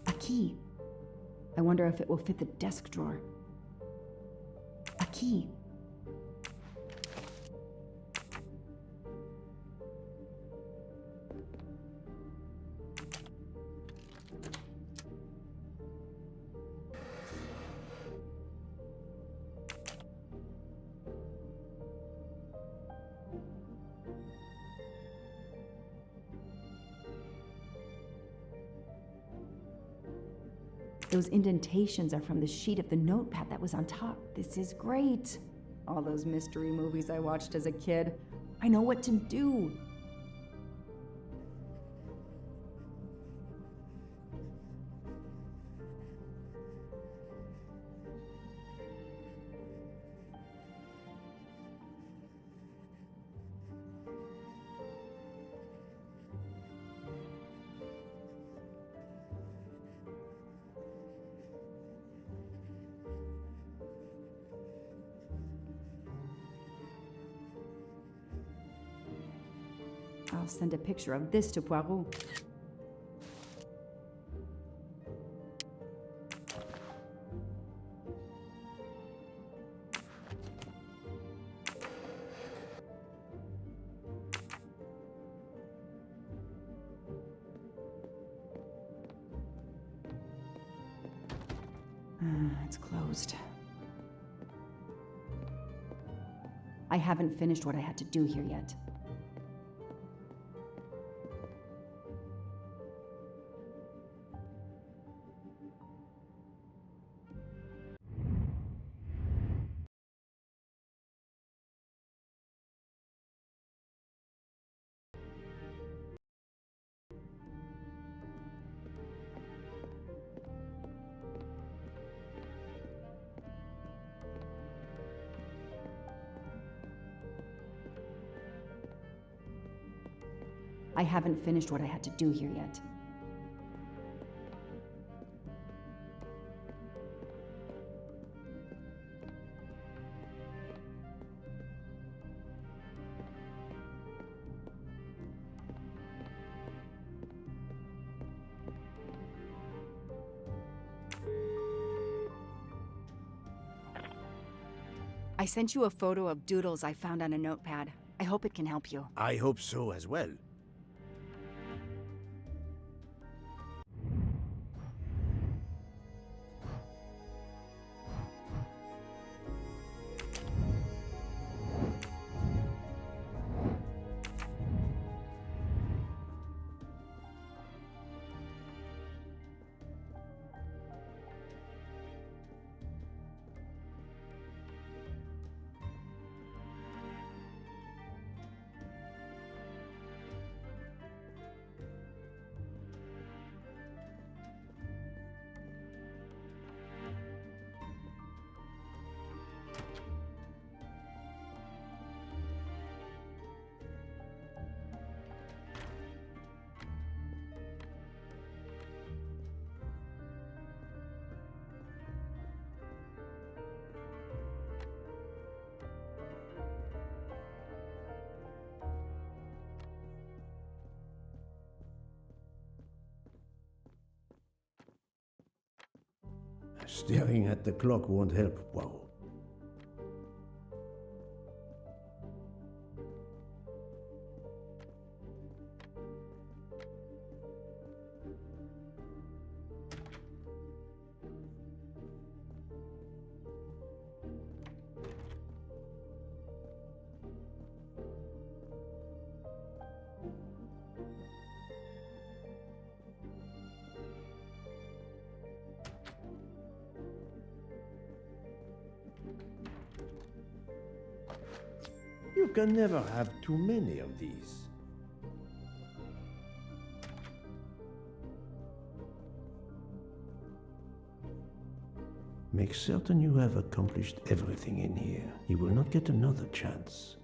Speaker 15: A key. I wonder if it will fit the desk drawer. A key.
Speaker 9: Those indentations are from the sheet of the notepad that was on top. This is great. All those mystery movies I watched as a kid. I know what to do. I'll send a picture of this to Poirot. It's closed. I haven't finished what I had to do here yet. I haven't finished what I had to do here yet. I sent you a photo of doodles I found on a notepad. I hope it can help you.
Speaker 2: I hope so as well.
Speaker 17: Staring at the clock won't help, Poirot. You can never have too many of these. Make certain you have accomplished everything in here. You will not get another chance.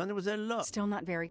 Speaker 2: Mademoiselle Locke.
Speaker 15: Still not very.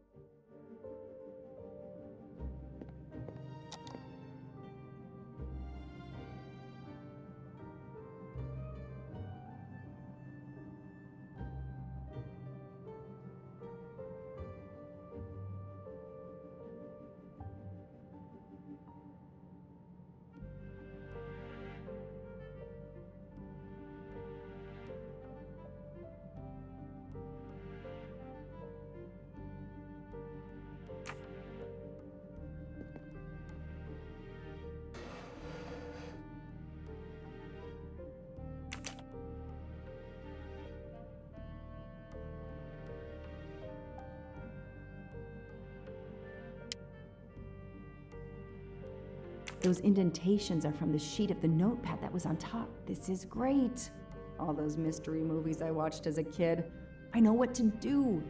Speaker 9: Those indentations are from the sheet of the notepad that was on top. This is great. All those mystery movies I watched as a kid. I know what to do.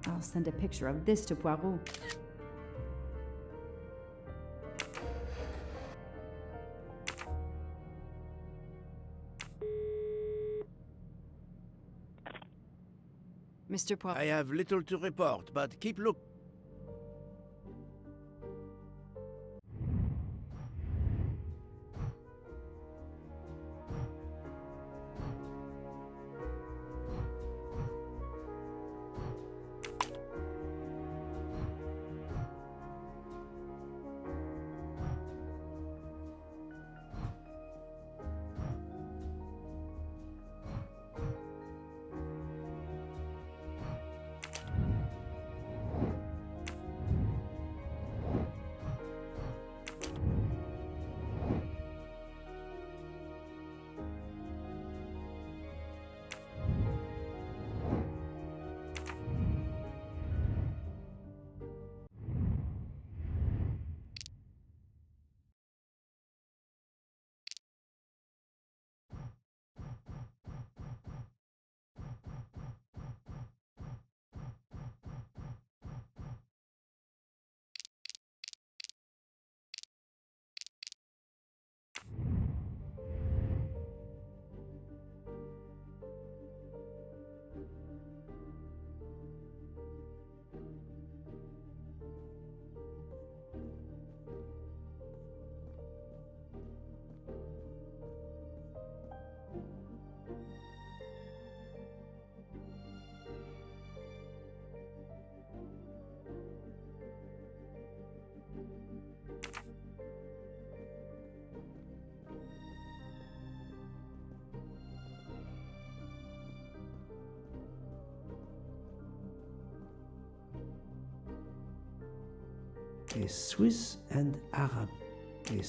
Speaker 9: I'll send a picture of this to Poirot.
Speaker 15: Mr. Poirot.
Speaker 2: I have little to report, but keep look.
Speaker 17: A Swiss and Arab. A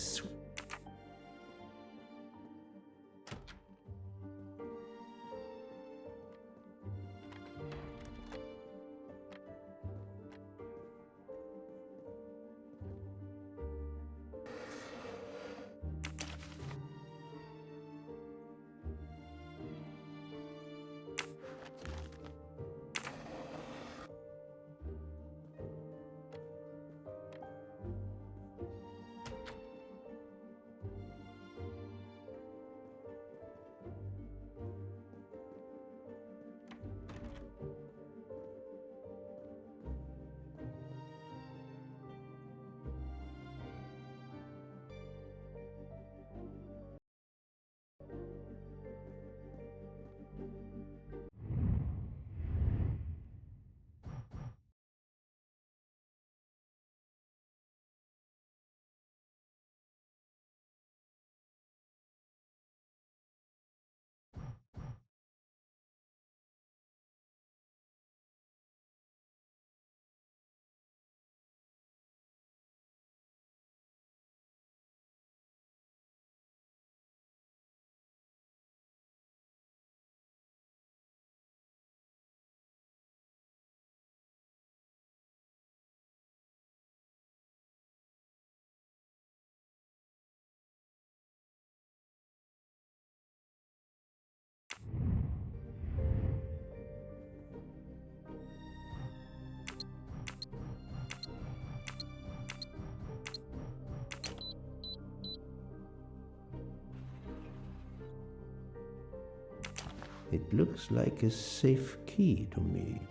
Speaker 17: It looks like a safe key to me.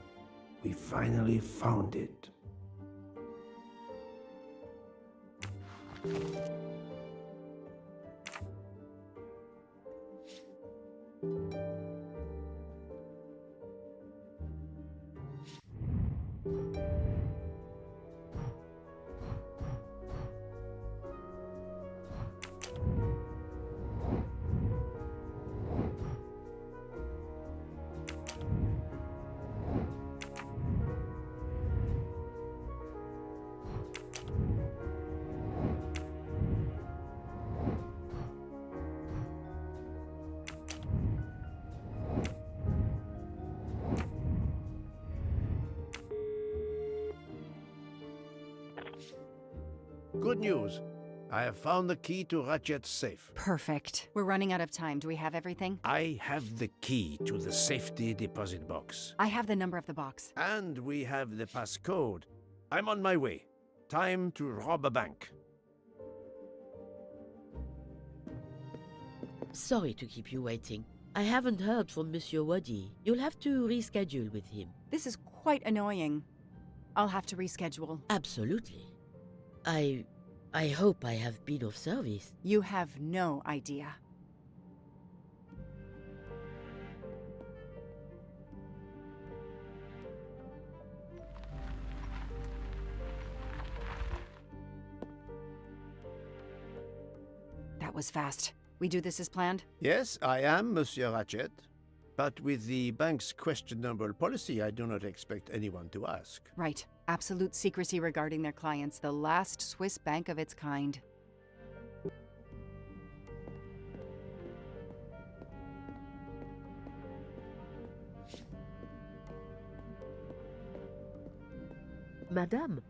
Speaker 17: We finally found it.
Speaker 2: Good news. I have found the key to Ratchet's safe.
Speaker 15: Perfect. We're running out of time. Do we have everything?
Speaker 2: I have the key to the safety deposit box.
Speaker 15: I have the number of the box.
Speaker 2: And we have the passcode. I'm on my way. Time to rob a bank.
Speaker 7: Sorry to keep you waiting. I haven't heard from Monsieur Wadi. You'll have to reschedule with him.
Speaker 15: This is quite annoying. I'll have to reschedule.
Speaker 7: Absolutely. I hope I have been of service.
Speaker 15: You have no idea. That was fast. We do this as planned?
Speaker 2: Yes, I am, Monsieur Ratchet. But with the bank's questionable policy, I do not expect anyone to ask.
Speaker 15: Right. Absolute secrecy regarding their clients. The last Swiss bank of its kind.
Speaker 7: Madame,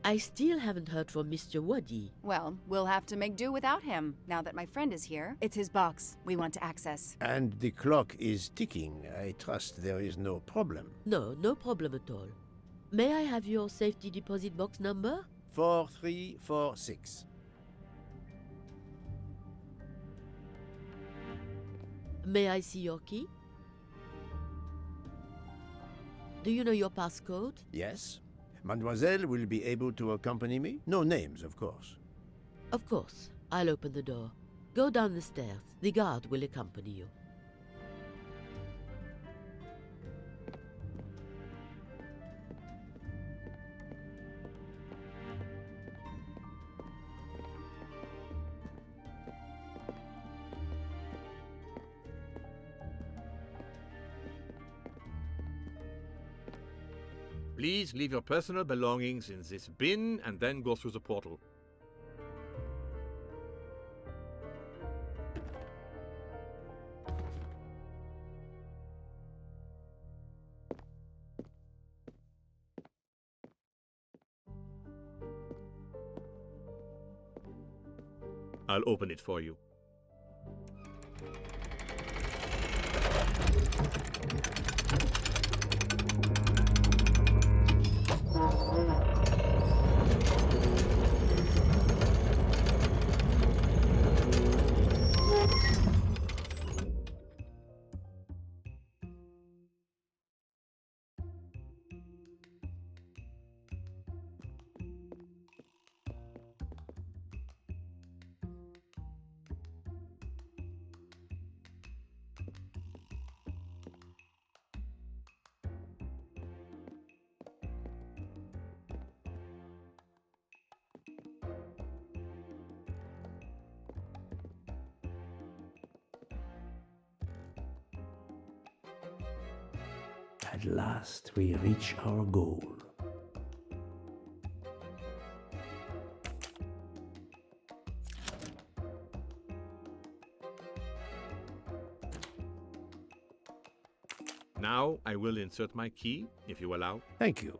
Speaker 7: I still haven't heard from Mr. Wadi.
Speaker 15: Well, we'll have to make do without him. Now that my friend is here, it's his box we want to access.
Speaker 2: And the clock is ticking. I trust there is no problem.
Speaker 7: No, no problem at all. May I have your safety deposit box number?
Speaker 2: 4346.
Speaker 7: May I see your key? Do you know your passcode?
Speaker 2: Yes. Mademoiselle will be able to accompany me? No names, of course.
Speaker 7: Of course. I'll open the door. Go down the stairs. The guard will accompany you.
Speaker 16: Please leave your personal belongings in this bin and then go through the portal. I'll open it for you.
Speaker 17: At last we reach our goal.
Speaker 16: Now I will insert my key, if you allow.
Speaker 2: Thank you.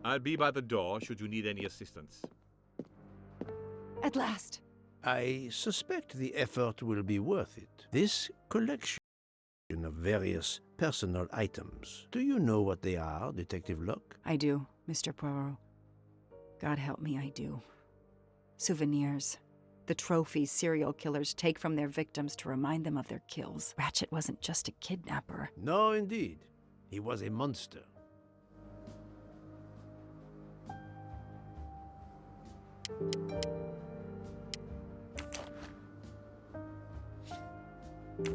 Speaker 16: I'll be by the door should you need any assistance.
Speaker 15: At last.
Speaker 2: I suspect the effort will be worth it. This collection of various personal items. Do you know what they are, Detective Locke?
Speaker 15: I do, Mr. Poirot. God help me, I do. Souvenirs. The trophies serial killers take from their victims to remind them of their kills. Ratchet wasn't just a kidnapper.
Speaker 2: No, indeed. He was a monster.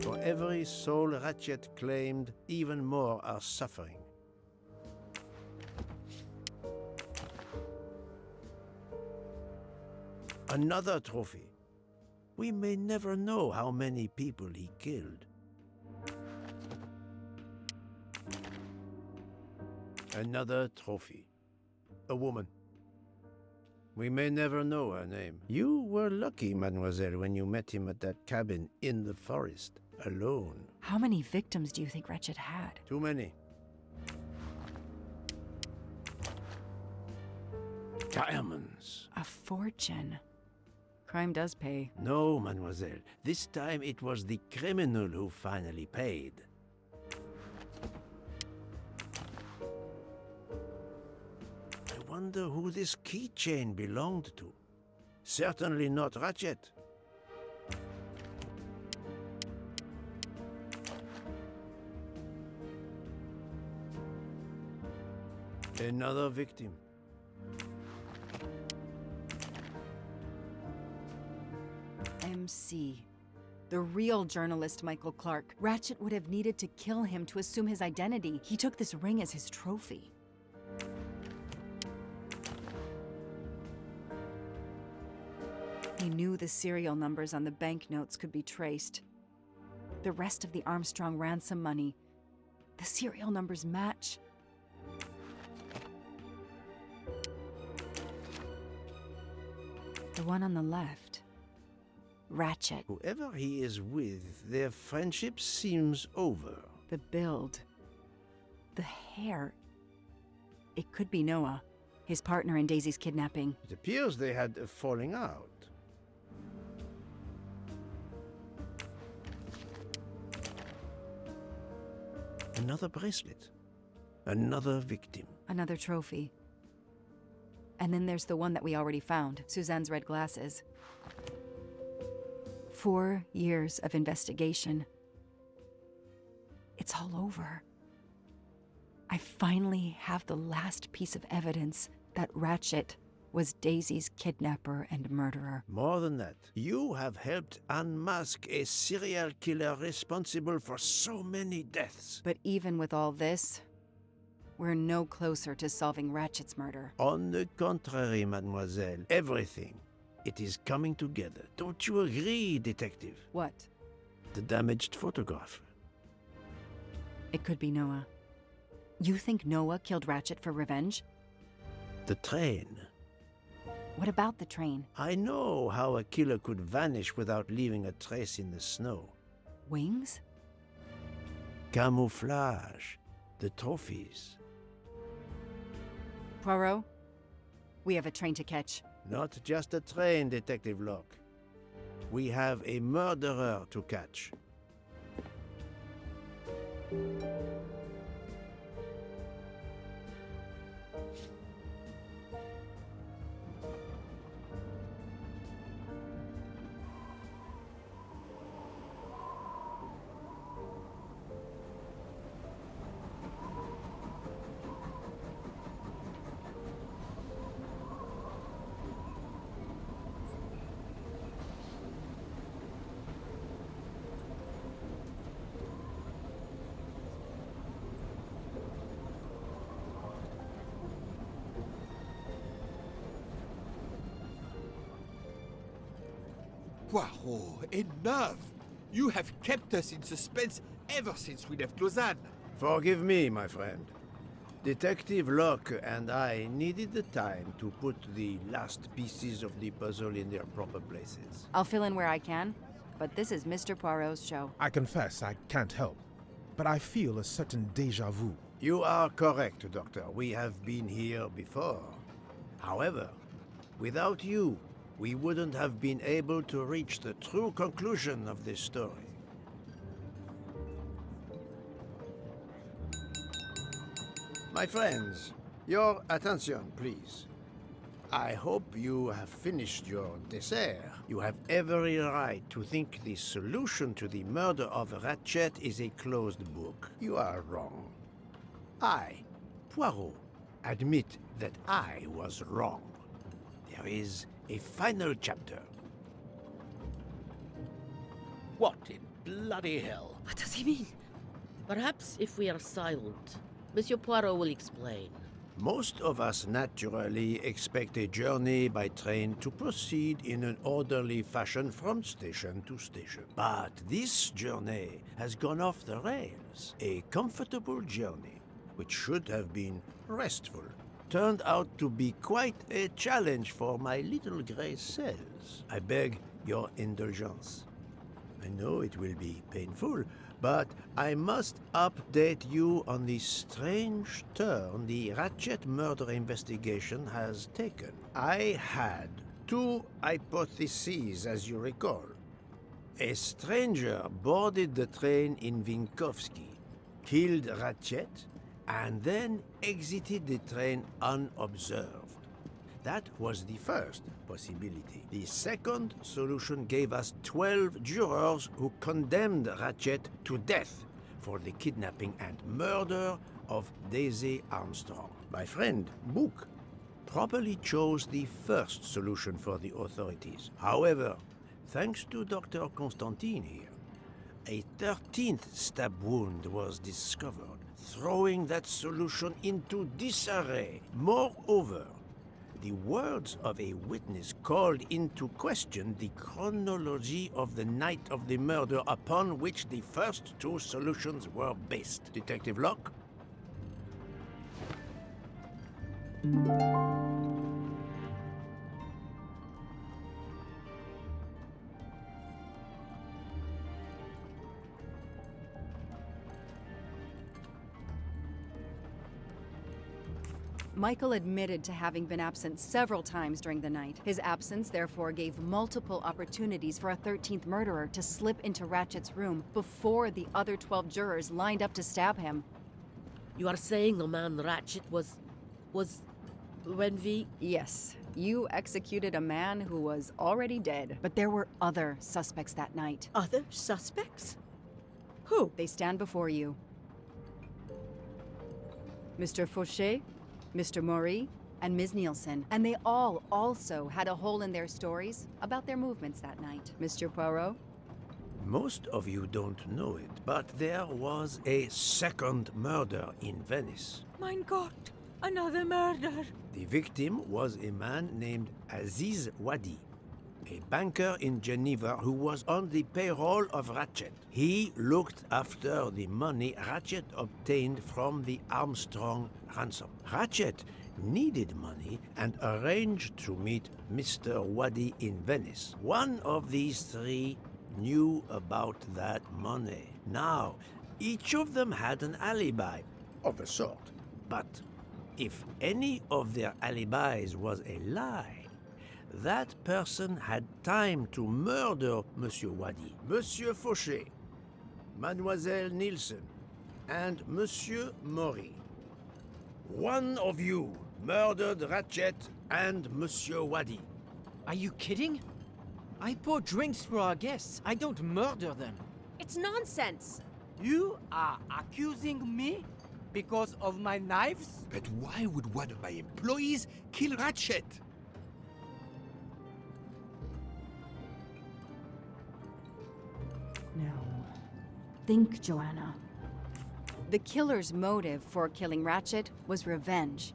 Speaker 2: For every soul Ratchet claimed, even more are suffering. Another trophy. We may never know how many people he killed. Another trophy. A woman. We may never know her name. You were lucky, mademoiselle, when you met him at that cabin in the forest, alone.
Speaker 15: How many victims do you think Ratchet had?
Speaker 2: Too many. Diamonds.
Speaker 15: A fortune. Crime does pay.
Speaker 2: No, mademoiselle. This time it was the criminal who finally paid. I wonder who this keychain belonged to. Certainly not Ratchet. Another victim.
Speaker 15: MC. The real journalist Michael Clark. Ratchet would have needed to kill him to assume his identity. He took this ring as his trophy. He knew the serial numbers on the banknotes could be traced. The rest of the Armstrong ransom money. The serial numbers match. The one on the left. Ratchet.
Speaker 2: Whoever he is with, their friendship seems over.
Speaker 15: The build. The hair. It could be Noah, his partner in Daisy's kidnapping.
Speaker 2: It appears they had a falling out. Another bracelet. Another victim.
Speaker 15: Another trophy. And then there's the one that we already found, Suzanne's red glasses. 4 years of investigation. It's all over. I finally have the last piece of evidence that Ratchet was Daisy's kidnapper and murderer.
Speaker 2: More than that, you have helped unmask a serial killer responsible for so many deaths.
Speaker 15: But even with all this, we're no closer to solving Ratchet's murder.
Speaker 2: On the contrary, mademoiselle, everything. It is coming together. Don't you agree, detective?
Speaker 15: What?
Speaker 2: The damaged photograph.
Speaker 15: It could be Noah. You think Noah killed Ratchet for revenge?
Speaker 2: The train.
Speaker 15: What about the train?
Speaker 2: I know how a killer could vanish without leaving a trace in the snow.
Speaker 15: Wings?
Speaker 2: Camouflage. The trophies.
Speaker 15: Poirot, we have a train to catch.
Speaker 2: Not just a train, Detective Locke. We have a murderer to catch.
Speaker 1: Poirot, enough! You have kept us in suspense ever since we left Lausanne.
Speaker 2: Forgive me, my friend. Detective Locke and I needed the time to put the last pieces of the puzzle in their proper places.
Speaker 15: I'll fill in where I can, but this is Mr. Poirot's show.
Speaker 8: I confess I can't help, but I feel a certain déjà vu.
Speaker 2: You are correct, Doctor. We have been here before. However, without you, we wouldn't have been able to reach the true conclusion of this story. My friends, your attention, please. I hope you have finished your dessert. You have every right to think the solution to the murder of Ratchet is a closed book. You are wrong. I, Poirot, admit that I was wrong. There is a final chapter.
Speaker 14: What in bloody hell?
Speaker 7: What does he mean? Perhaps if we are silent, Monsieur Poirot will explain.
Speaker 2: Most of us naturally expect a journey by train to proceed in an orderly fashion from station to station. But this journey has gone off the rails. A comfortable journey, which should have been restful, turned out to be quite a challenge for my little gray cells. I beg your indulgence. I know it will be painful, but I must update you on the strange turn the Ratchet murder investigation has taken. I had two hypotheses, as you recall. A stranger boarded the train in Vinkovsky, killed Ratchet, and then exited the train unobserved. That was the first possibility. The second solution gave us 12 jurors who condemned Ratchet to death for the kidnapping and murder of Daisy Armstrong. My friend, Book, properly chose the first solution for the authorities. However, thanks to Dr. Constantine here, a 13th stab wound was discovered, throwing that solution into disarray. Moreover, the words of a witness called into question the chronology of the night of the murder upon which the first two solutions were based. Detective Locke?
Speaker 15: Michael admitted to having been absent several times during the night. His absence therefore gave multiple opportunities for a 13th murderer to slip into Ratchet's room before the other 12 jurors lined up to stab him.
Speaker 7: You are saying the man Ratchet was when we...
Speaker 15: Yes, you executed a man who was already dead. But there were other suspects that night.
Speaker 4: Other suspects?
Speaker 15: Who? They stand before you. Mr. Fauché, Mr. Maury, and Ms. Nielsen. And they all also had a hole in their stories about their movements that night. Mr. Poirot?
Speaker 2: Most of you don't know it, but there was a second murder in Venice.
Speaker 13: Mein Gott, another murder.
Speaker 2: The victim was a man named Aziz Wadi, a banker in Geneva who was on the payroll of Ratchet. He looked after the money Ratchet obtained from the Armstrong ransom. Ratchet needed money and arranged to meet Mr. Wadi in Venice. One of these three knew about that money. Now, each of them had an alibi of a sort. But if any of their alibis was a lie, that person had time to murder Monsieur Wadi, Monsieur Fauché, Mademoiselle Nielsen, and Monsieur Maury. One of you murdered Ratchet and Monsieur Wadi.
Speaker 3: Are you kidding? I pour drinks for our guests. I don't murder them.
Speaker 19: It's nonsense.
Speaker 18: You are accusing me because of my knives?
Speaker 1: But why would one of my employees kill Ratchet?
Speaker 9: No. Think, Joanna.
Speaker 15: The killer's motive for killing Ratchet was revenge,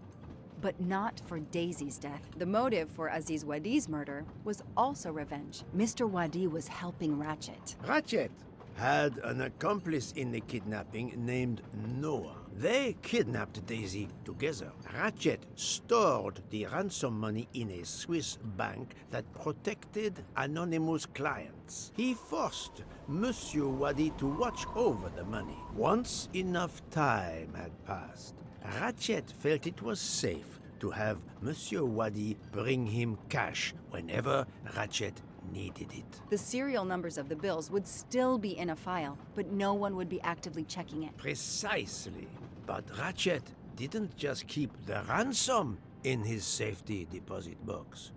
Speaker 15: but not for Daisy's death. The motive for Aziz Wadi's murder was also revenge. Mr. Wadi was helping Ratchet.
Speaker 2: Ratchet had an accomplice in the kidnapping named Noah. They kidnapped Daisy together. Ratchet stored the ransom money in a Swiss bank that protected anonymous clients. He forced Monsieur Wadi to watch over the money. Once enough time had passed, Ratchet felt it was safe to have Monsieur Wadi bring him cash whenever Ratchet needed it.
Speaker 15: The serial numbers of the bills would still be in a file, but no one would be actively checking it.
Speaker 2: Precisely. But Ratchet didn't just keep the ransom in his safety deposit box.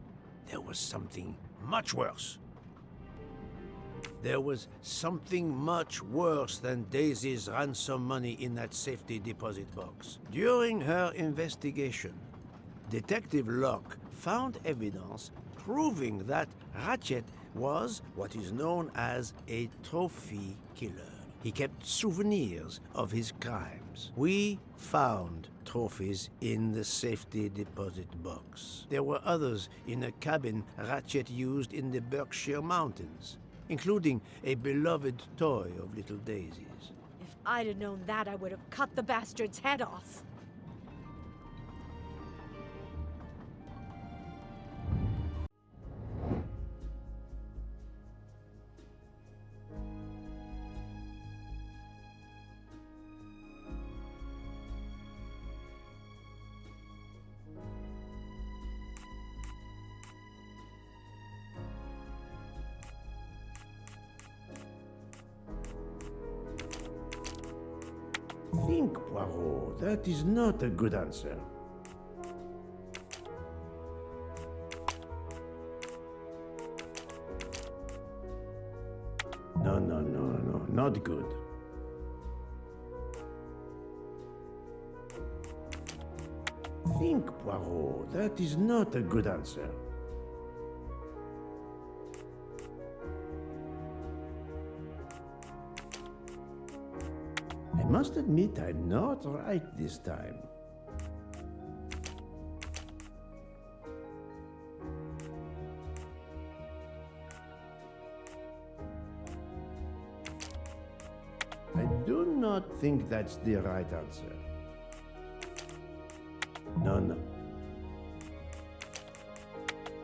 Speaker 2: There was something much worse. There was something much worse than Daisy's ransom money in that safety deposit box. During her investigation, Detective Locke found evidence proving that Ratchet was what is known as a trophy killer. He kept souvenirs of his crimes. We found trophies in the safety deposit box. There were others in a cabin Ratchet used in the Berkshire Mountains, including a beloved toy of little Daisy's.
Speaker 4: If I'd have known that, I would have cut the bastard's head off.
Speaker 17: Think, Poirot. That is not a good answer. No, not good. Think, Poirot. That is not a good answer. I must admit I'm not right this time. I do not think that's the right answer. No.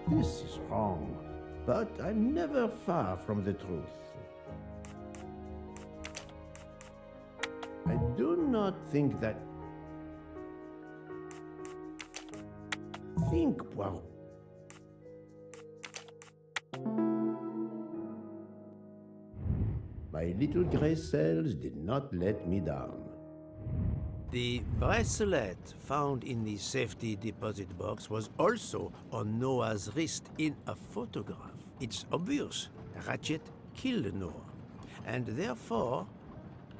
Speaker 17: This is wrong, but I'm never far from the truth. I do not think that... Think, Poirot. My little gray cells did not let me down.
Speaker 2: The bracelet found in the safety deposit box was also on Noah's wrist in a photograph. It's obvious Ratchet killed Noah, and therefore,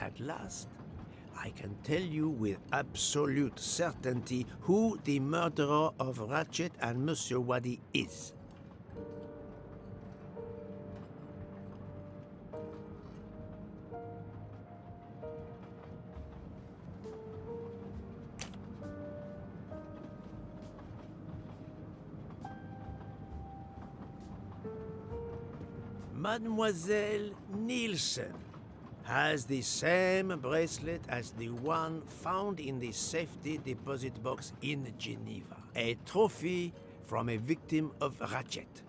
Speaker 2: at last, I can tell you with absolute certainty who the murderer of Ratchet and Monsieur Wadi is. Mademoiselle Nielsen has the same bracelet as the one found in the safety deposit box in Geneva. A trophy from a victim of Ratchet.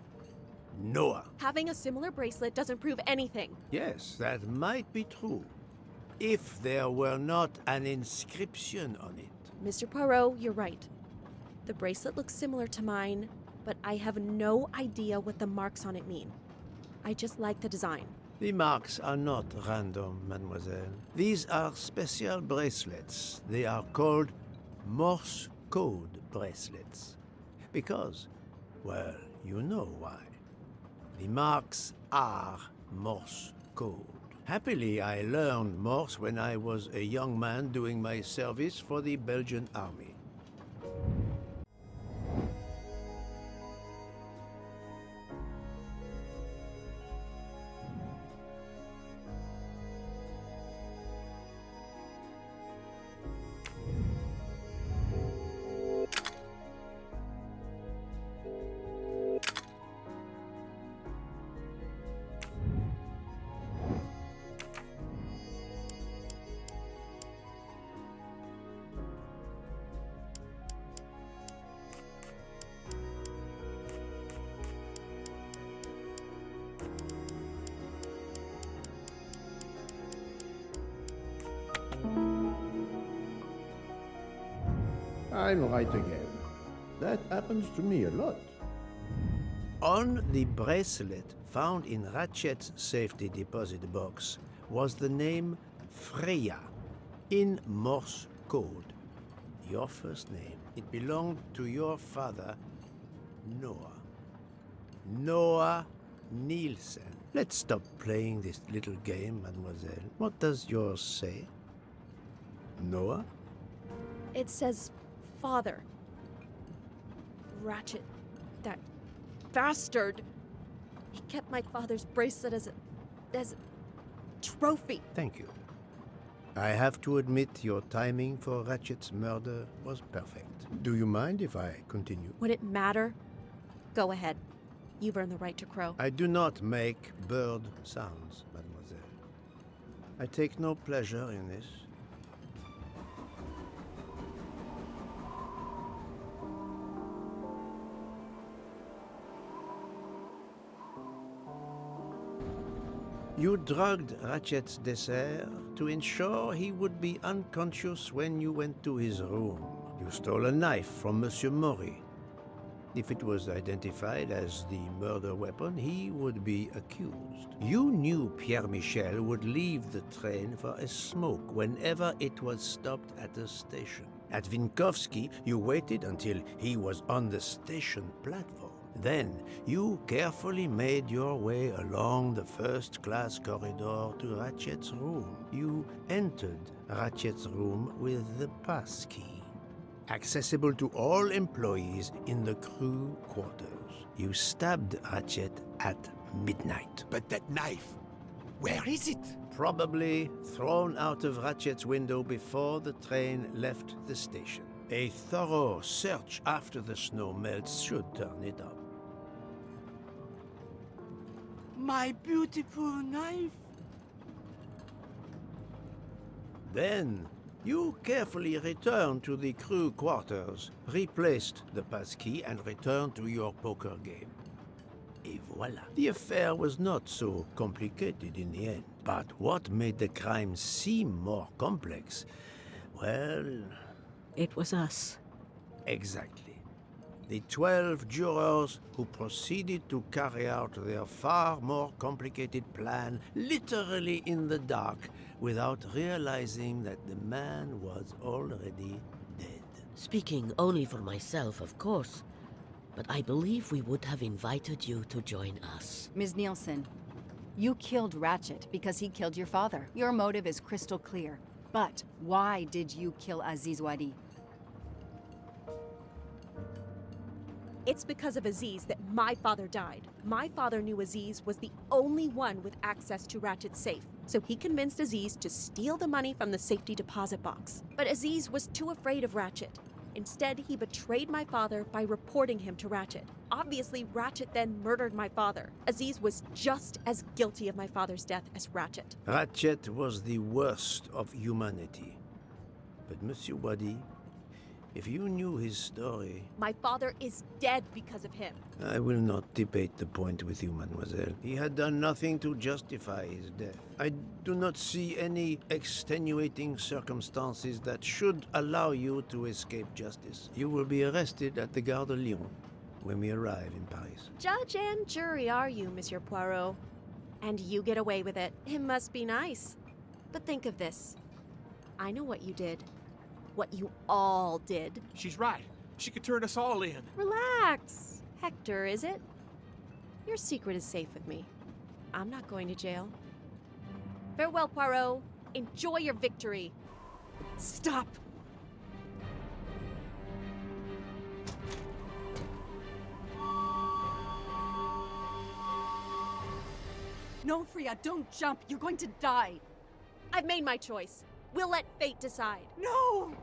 Speaker 2: Noah.
Speaker 19: Having a similar bracelet doesn't prove anything.
Speaker 2: Yes, that might be true. If there were not an inscription on it.
Speaker 19: Mr. Poirot, you're right. The bracelet looks similar to mine, but I have no idea what the marks on it mean. I just like the design.
Speaker 2: The marks are not random, mademoiselle. These are special bracelets. They are called Morse code bracelets. Because, well, you know why. The marks are Morse code. Happily, I learned Morse when I was a young man doing my service for the Belgian army.
Speaker 17: I'm right again. That happens to me a lot.
Speaker 2: On the bracelet found in Ratchet's safety deposit box was the name Freya in Morse code. Your first name. It belonged to your father, Noah. Noah Nielsen. Let's stop playing this little game, mademoiselle. What does yours say? Noah?
Speaker 19: It says father. Ratchet, that bastard. He kept my father's bracelet as a trophy.
Speaker 2: Thank you. I have to admit your timing for Ratchet's murder was perfect. Do you mind if I continue?
Speaker 19: Would it matter? Go ahead. You've earned the right to crow.
Speaker 2: I do not make bird sounds, mademoiselle. I take no pleasure in this. You drugged Ratchet's dessert to ensure he would be unconscious when you went to his room. You stole a knife from Monsieur Maury. If it was identified as the murder weapon, he would be accused. You knew Pierre Michel would leave the train for a smoke whenever it was stopped at a station. At Vinkovsky, you waited until he was on the station platform. Then, you carefully made your way along the first-class corridor to Ratchet's room. You entered Ratchet's room with the pass key, accessible to all employees in the crew quarters. You stabbed Ratchet at midnight.
Speaker 1: But that knife, where is it?
Speaker 2: Probably thrown out of Ratchet's window before the train left the station. A thorough search after the snow melts should turn it up.
Speaker 18: My beautiful knife!
Speaker 2: Then, you carefully returned to the crew quarters, replaced the passkey, and returned to your poker game. Et voila. The affair was not so complicated in the end. But what made the crime seem more complex? Well...
Speaker 19: It was us.
Speaker 2: Exactly. The 12 jurors who proceeded to carry out their far more complicated plan literally in the dark without realizing that the man was already dead.
Speaker 7: Speaking only for myself, of course, but I believe we would have invited you to join us.
Speaker 15: Ms. Nielsen, you killed Ratchet because he killed your father. Your motive is crystal clear. But why did you kill Aziz Wadi?
Speaker 19: It's because of Aziz that my father died. My father knew Aziz was the only one with access to Ratchet's safe, so he convinced Aziz to steal the money from the safety deposit box. But Aziz was too afraid of Ratchet. Instead, he betrayed my father by reporting him to Ratchet. Obviously, Ratchet then murdered my father. Aziz was just as guilty of my father's death as Ratchet.
Speaker 2: Ratchet was the worst of humanity. But Monsieur Wadi, if you knew his story...
Speaker 19: My father is dead because of him.
Speaker 2: I will not debate the point with you, mademoiselle. He had done nothing to justify his death. I do not see any extenuating circumstances that should allow you to escape justice. You will be arrested at the Gare de Lyon when we arrive in Paris.
Speaker 19: Judge and jury are you, Monsieur Poirot. And you get away with it. It must be nice. But think of this. I know what you did. What you all did.
Speaker 16: She's right. She could turn us all in.
Speaker 19: Relax. Hector, is it? Your secret is safe with me. I'm not going to jail. Farewell, Poirot. Enjoy your victory. Stop.
Speaker 15: No, Freya, don't jump. You're going to die.
Speaker 19: I've made my choice. We'll let fate decide.
Speaker 15: No!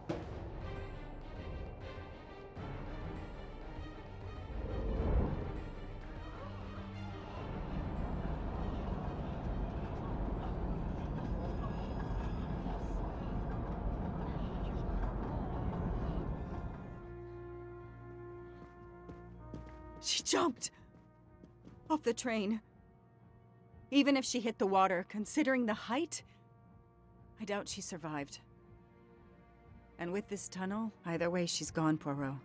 Speaker 15: She jumped off the train. Even if she hit the water, considering the height, I doubt she survived. And with this tunnel, either way she's gone, Poirot.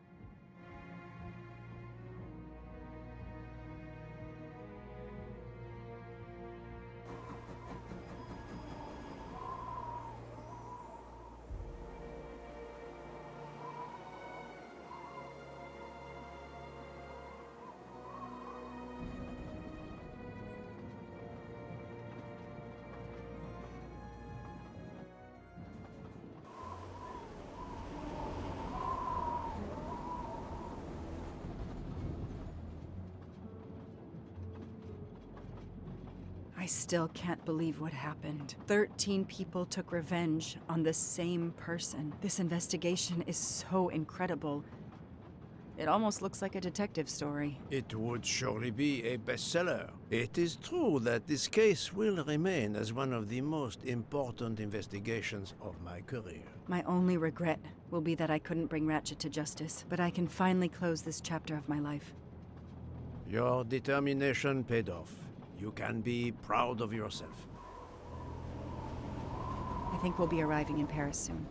Speaker 15: I still can't believe what happened. 13 people took revenge on the same person. This investigation is so incredible. It almost looks like a detective story.
Speaker 2: It would surely be a bestseller. It is true that this case will remain as one of the most important investigations of my career.
Speaker 15: My only regret will be that I couldn't bring Ratchet to justice, but I can finally close this chapter of my life.
Speaker 2: Your determination paid off. You can be proud of yourself.
Speaker 15: I think we'll be arriving in Paris soon.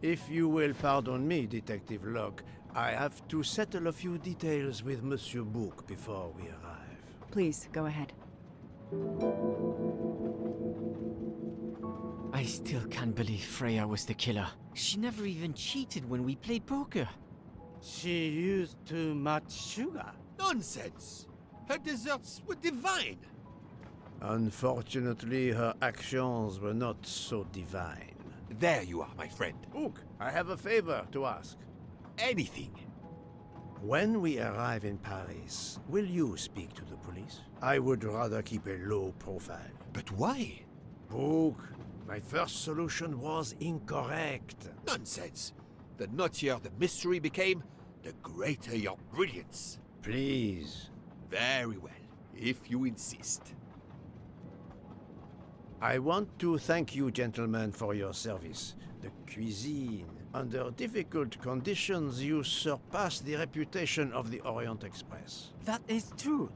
Speaker 2: If you will pardon me, Detective Locke, I have to settle a few details with Monsieur Bouc before we arrive.
Speaker 15: Please, go ahead.
Speaker 3: I still can't believe Freya was the killer. She never even cheated when we played poker.
Speaker 18: She used too much sugar.
Speaker 1: Nonsense! Her desserts were divine!
Speaker 2: Unfortunately, her actions were not so divine.
Speaker 1: There you are, my friend.
Speaker 2: Bouc, I have a favor to ask.
Speaker 1: Anything.
Speaker 2: When we arrive in Paris, will you speak to the police? I would rather keep a low profile.
Speaker 1: But why?
Speaker 2: Bouc, my first solution was incorrect.
Speaker 1: Nonsense! The nuttier the mystery became, the greater your brilliance.
Speaker 2: Please.
Speaker 1: Very well, if you insist.
Speaker 2: I want to thank you, gentlemen, for your service. The cuisine. Under difficult conditions, you surpass the reputation of the Orient Express.
Speaker 3: That is true.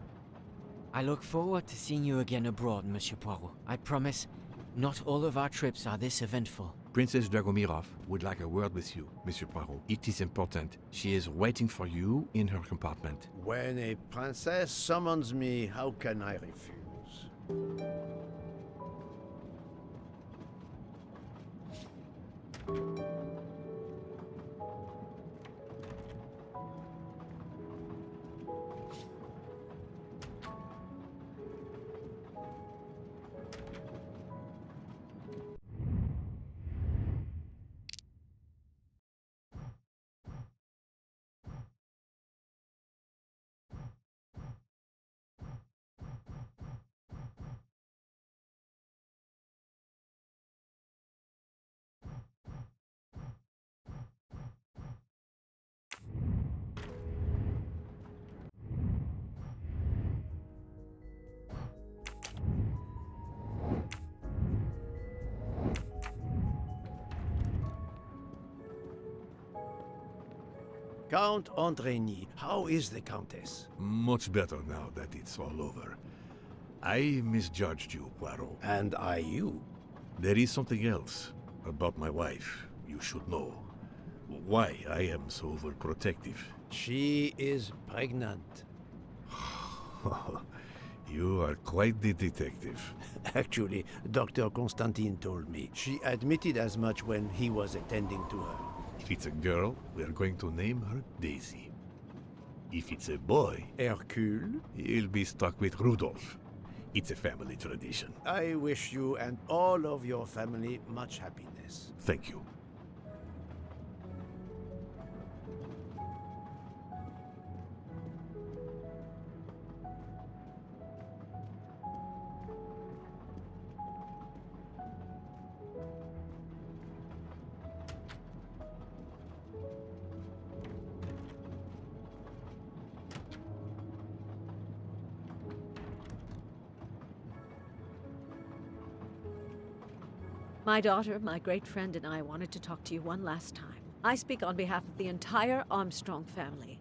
Speaker 3: I look forward to seeing you again abroad, Monsieur Poirot. I promise, not all of our trips are this eventful.
Speaker 5: Princess Dragomirov would like a word with you, Monsieur Poirot. It is important. She is waiting for you in her compartment.
Speaker 2: When a princess summons me, how can I refuse? Count Andreny, how is the Countess?
Speaker 5: Much better now that it's all over. I misjudged you, Poirot.
Speaker 2: And I you.
Speaker 5: There is something else about my wife you should know. Why I am so overprotective.
Speaker 2: She is pregnant.
Speaker 5: You are quite the detective.
Speaker 2: Actually, Dr. Constantine told me. She admitted as much when he was attending to her.
Speaker 5: If it's a girl, we are going to name her Daisy. If it's a boy,
Speaker 2: Hercule,
Speaker 5: he'll be stuck with Rudolph. It's a family tradition.
Speaker 2: I wish you and all of your family much happiness.
Speaker 5: Thank you.
Speaker 4: My daughter, my great friend, and I wanted to talk to you one last time. I speak on behalf of the entire Armstrong family,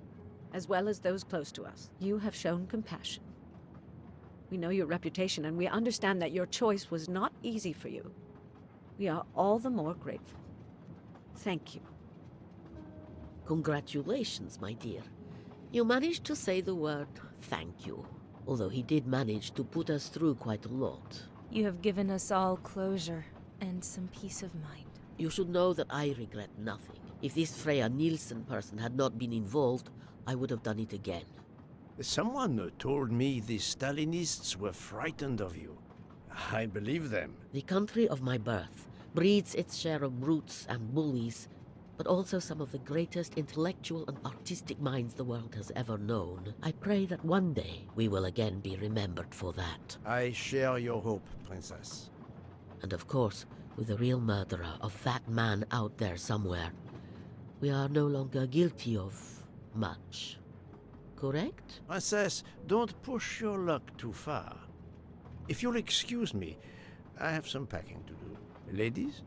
Speaker 4: as well as those close to us. You have shown compassion. We know your reputation, and we understand that your choice was not easy for you. We are all the more grateful. Thank you.
Speaker 7: Congratulations, my dear. You managed to say the word thank you, although he did manage to put us through quite a lot.
Speaker 11: You have given us all closure and some peace of mind.
Speaker 7: You should know that I regret nothing. If this Freya Nielsen person had not been involved, I would have done it again.
Speaker 2: Someone told me the Stalinists were frightened of you. I believe them.
Speaker 7: The country of my birth breeds its share of brutes and bullies, but also some of the greatest intellectual and artistic minds the world has ever known. I pray that one day we will again be remembered for that.
Speaker 2: I share your hope, Princess.
Speaker 7: And of course, with the real murderer of that man out there somewhere, we are no longer guilty of much. Correct?
Speaker 2: Princess, don't push your luck too far. If you'll excuse me, I have some packing to do. Ladies?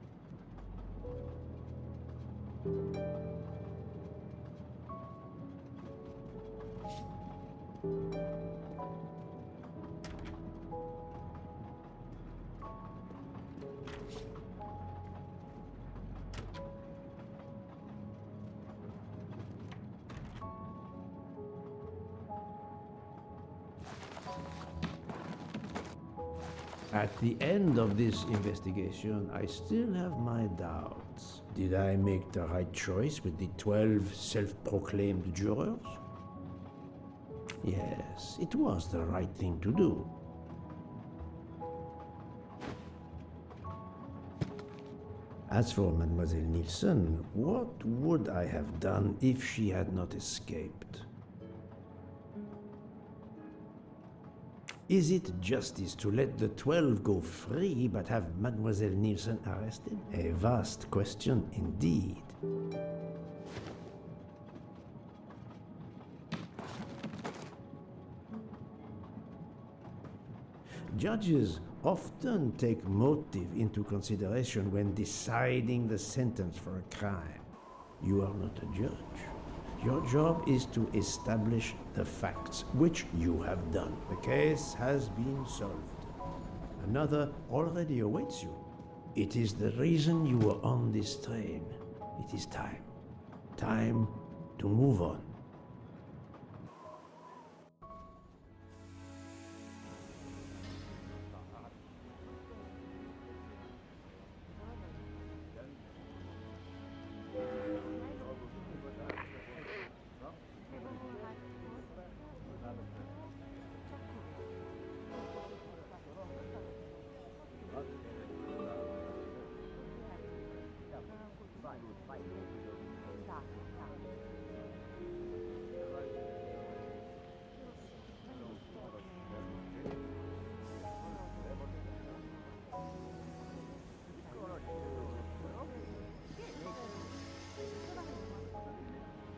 Speaker 2: At the end of this investigation, I still have my doubts. Did I make the right choice with the 12 self-proclaimed jurors? Yes, it was the right thing to do. As for Mademoiselle Nielsen, what would I have done if she had not escaped? Is it justice to let the 12 go free but have Mademoiselle Nielsen arrested? A vast question indeed. Judges often take motive into consideration when deciding the sentence for a crime. You are not a judge. Your job is to establish the facts, which you have done. The case has been solved. Another already awaits you. It is the reason you were on this train. It is time. Time to move on.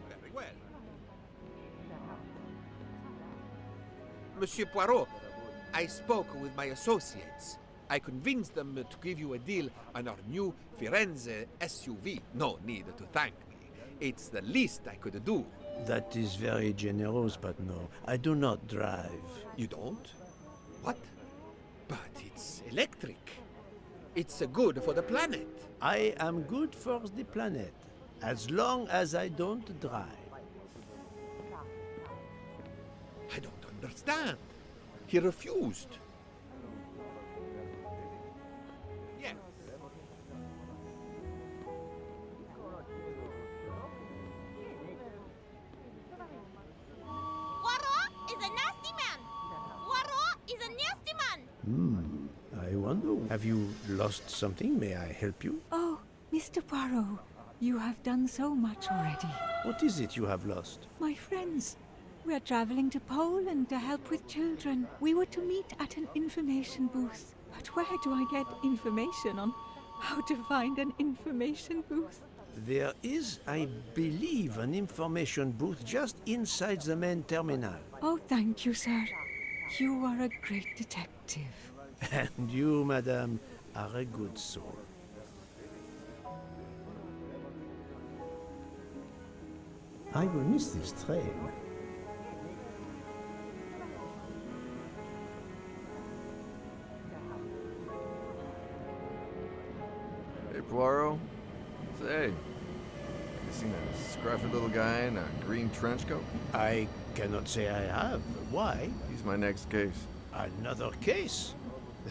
Speaker 1: Very well. Monsieur Poirot, I spoke with my associates. I convinced them to give you a deal on our new Firenze SUV. No need to thank me. It's the least I could do.
Speaker 2: That is very generous, but no, I do not drive.
Speaker 1: You don't? What? But it's electric. It's good for the planet.
Speaker 2: I am good for the planet, as long as I don't drive.
Speaker 1: I don't understand. He refused. Yes.
Speaker 12: Poirot is a nasty man! Poirot is a nasty man!
Speaker 2: I wonder, have you lost something? May I help you?
Speaker 13: Oh, Mr. Poirot, you have done so much already.
Speaker 2: What is it you have lost?
Speaker 13: My friends, we are traveling to Poland to help with children. We were to meet at an information booth. But where do I get information on how to find an information booth?
Speaker 2: There is, I believe, an information booth just inside the main terminal.
Speaker 13: Oh, thank you, sir. You are a great detective.
Speaker 2: And you, madame, are a good soul. I will miss this train.
Speaker 6: Say, you seen a scruffy little guy in a green trench coat?
Speaker 2: I cannot say I have. Why?
Speaker 6: He's my next case.
Speaker 2: Another case?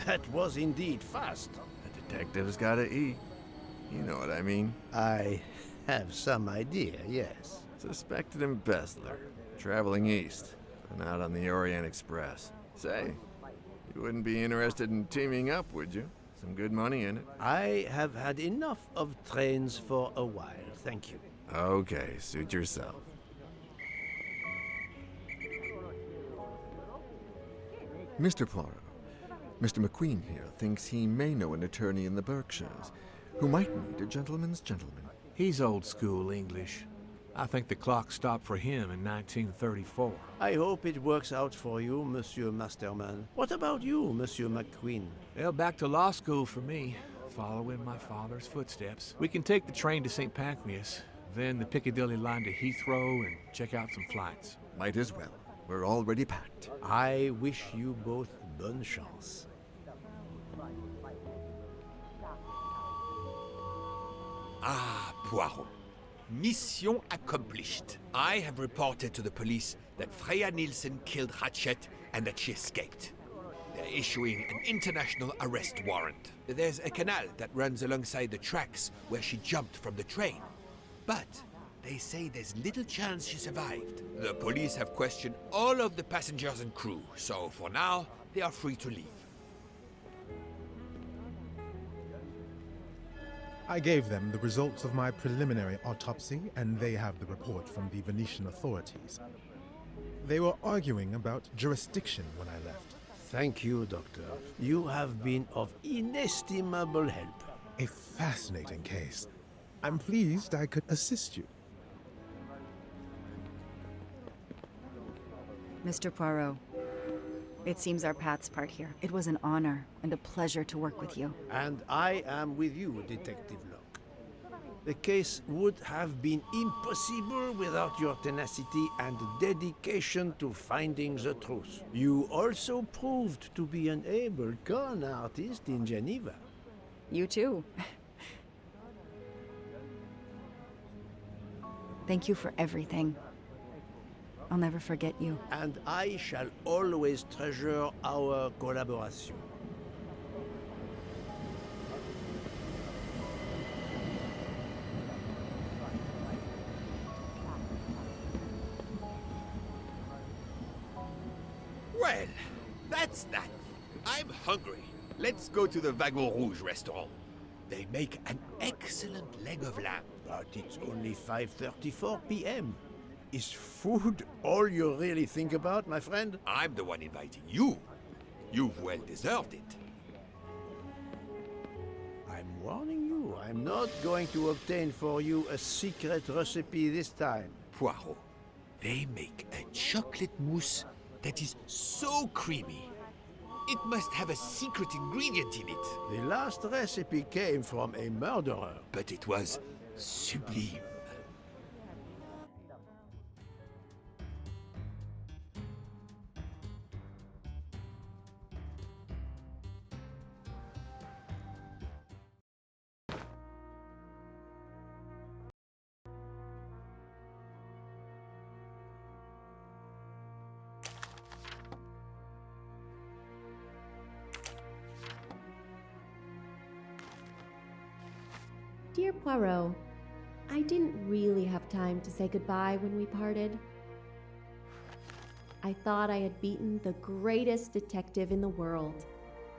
Speaker 2: That was indeed fast.
Speaker 6: A detective's gotta eat. You know what I mean.
Speaker 2: I have some idea, yes.
Speaker 6: Suspected embezzler, traveling east, but not on the Orient Express. Say, you wouldn't be interested in teaming up, would you? Some good money in it.
Speaker 2: I have had enough of trains for a while, thank you.
Speaker 6: Okay, suit yourself. Mr. Poirot, Mr. McQueen here thinks he may know an attorney in the Berkshires who might need a gentleman's gentleman.
Speaker 10: He's old school English. I think the clock stopped for him in 1934.
Speaker 2: I hope it works out for you, Monsieur Masterman. What about you, Monsieur McQueen?
Speaker 10: Well, back to law school for me, following my father's footsteps. We can take the train to St. Pancras, then the Piccadilly line to Heathrow and check out some flights.
Speaker 6: Might as well. We're already packed.
Speaker 2: I wish you both bonne chance.
Speaker 1: Ah, Poirot. Mission accomplished. I have reported to the police that Freya Nielsen killed Ratchet and that she escaped. They're issuing an international arrest warrant. There's a canal that runs alongside the tracks where she jumped from the train. But they say there's little chance she survived. The police have questioned all of the passengers and crew, so for now, they are free to leave.
Speaker 8: I gave them the results of my preliminary autopsy, and they have the report from the Venetian authorities. They were arguing about jurisdiction when I left.
Speaker 2: Thank you, Doctor. You have been of inestimable help.
Speaker 8: A fascinating case. I'm pleased I could assist you.
Speaker 15: Mr. Poirot, it seems our paths part here. It was an honor and a pleasure to work with you.
Speaker 2: And I am with you, Detective Locke. The case would have been impossible without your tenacity and dedication to finding the truth. You also proved to be an able con artist in Geneva.
Speaker 15: You too. Thank you for everything. I'll never forget you.
Speaker 2: And I shall always treasure our collaboration.
Speaker 1: Well, that's that. I'm hungry. Let's go to the Wagon Rouge restaurant. They make an excellent leg of lamb.
Speaker 2: But it's only 5:34 p.m. Is food all you really think about, my friend?
Speaker 1: I'm the one inviting you. You've well deserved it.
Speaker 2: I'm warning you, I'm not going to obtain for you a secret recipe this time.
Speaker 1: Poirot, they make a chocolate mousse that is so creamy. It must have a secret ingredient in it.
Speaker 2: The last recipe came from a murderer.
Speaker 1: But it was sublime.
Speaker 20: Dear Poirot, I didn't really have time to say goodbye when we parted. I thought I had beaten the greatest detective in the world,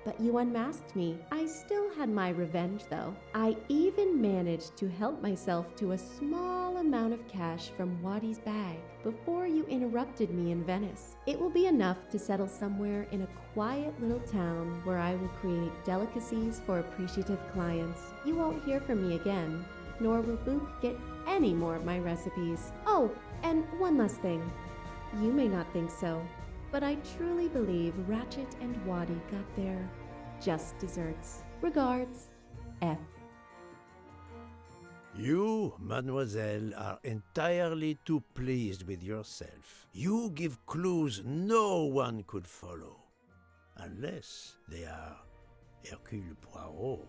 Speaker 20: but you unmasked me. I still had my revenge, though. I even managed to help myself to a small amount of cash from Waddy's bag before you interrupted me in Venice. It will be enough to settle somewhere in a quiet little town where I will create delicacies for appreciative clients. You won't hear from me again, nor will Book get any more of my recipes. Oh, and one last thing. You may not think so, but I truly believe Ratchet and Waddy got their just desserts. Regards, F.
Speaker 2: You, mademoiselle, are entirely too pleased with yourself. You give clues no one could follow, unless they are Hercule Poirot.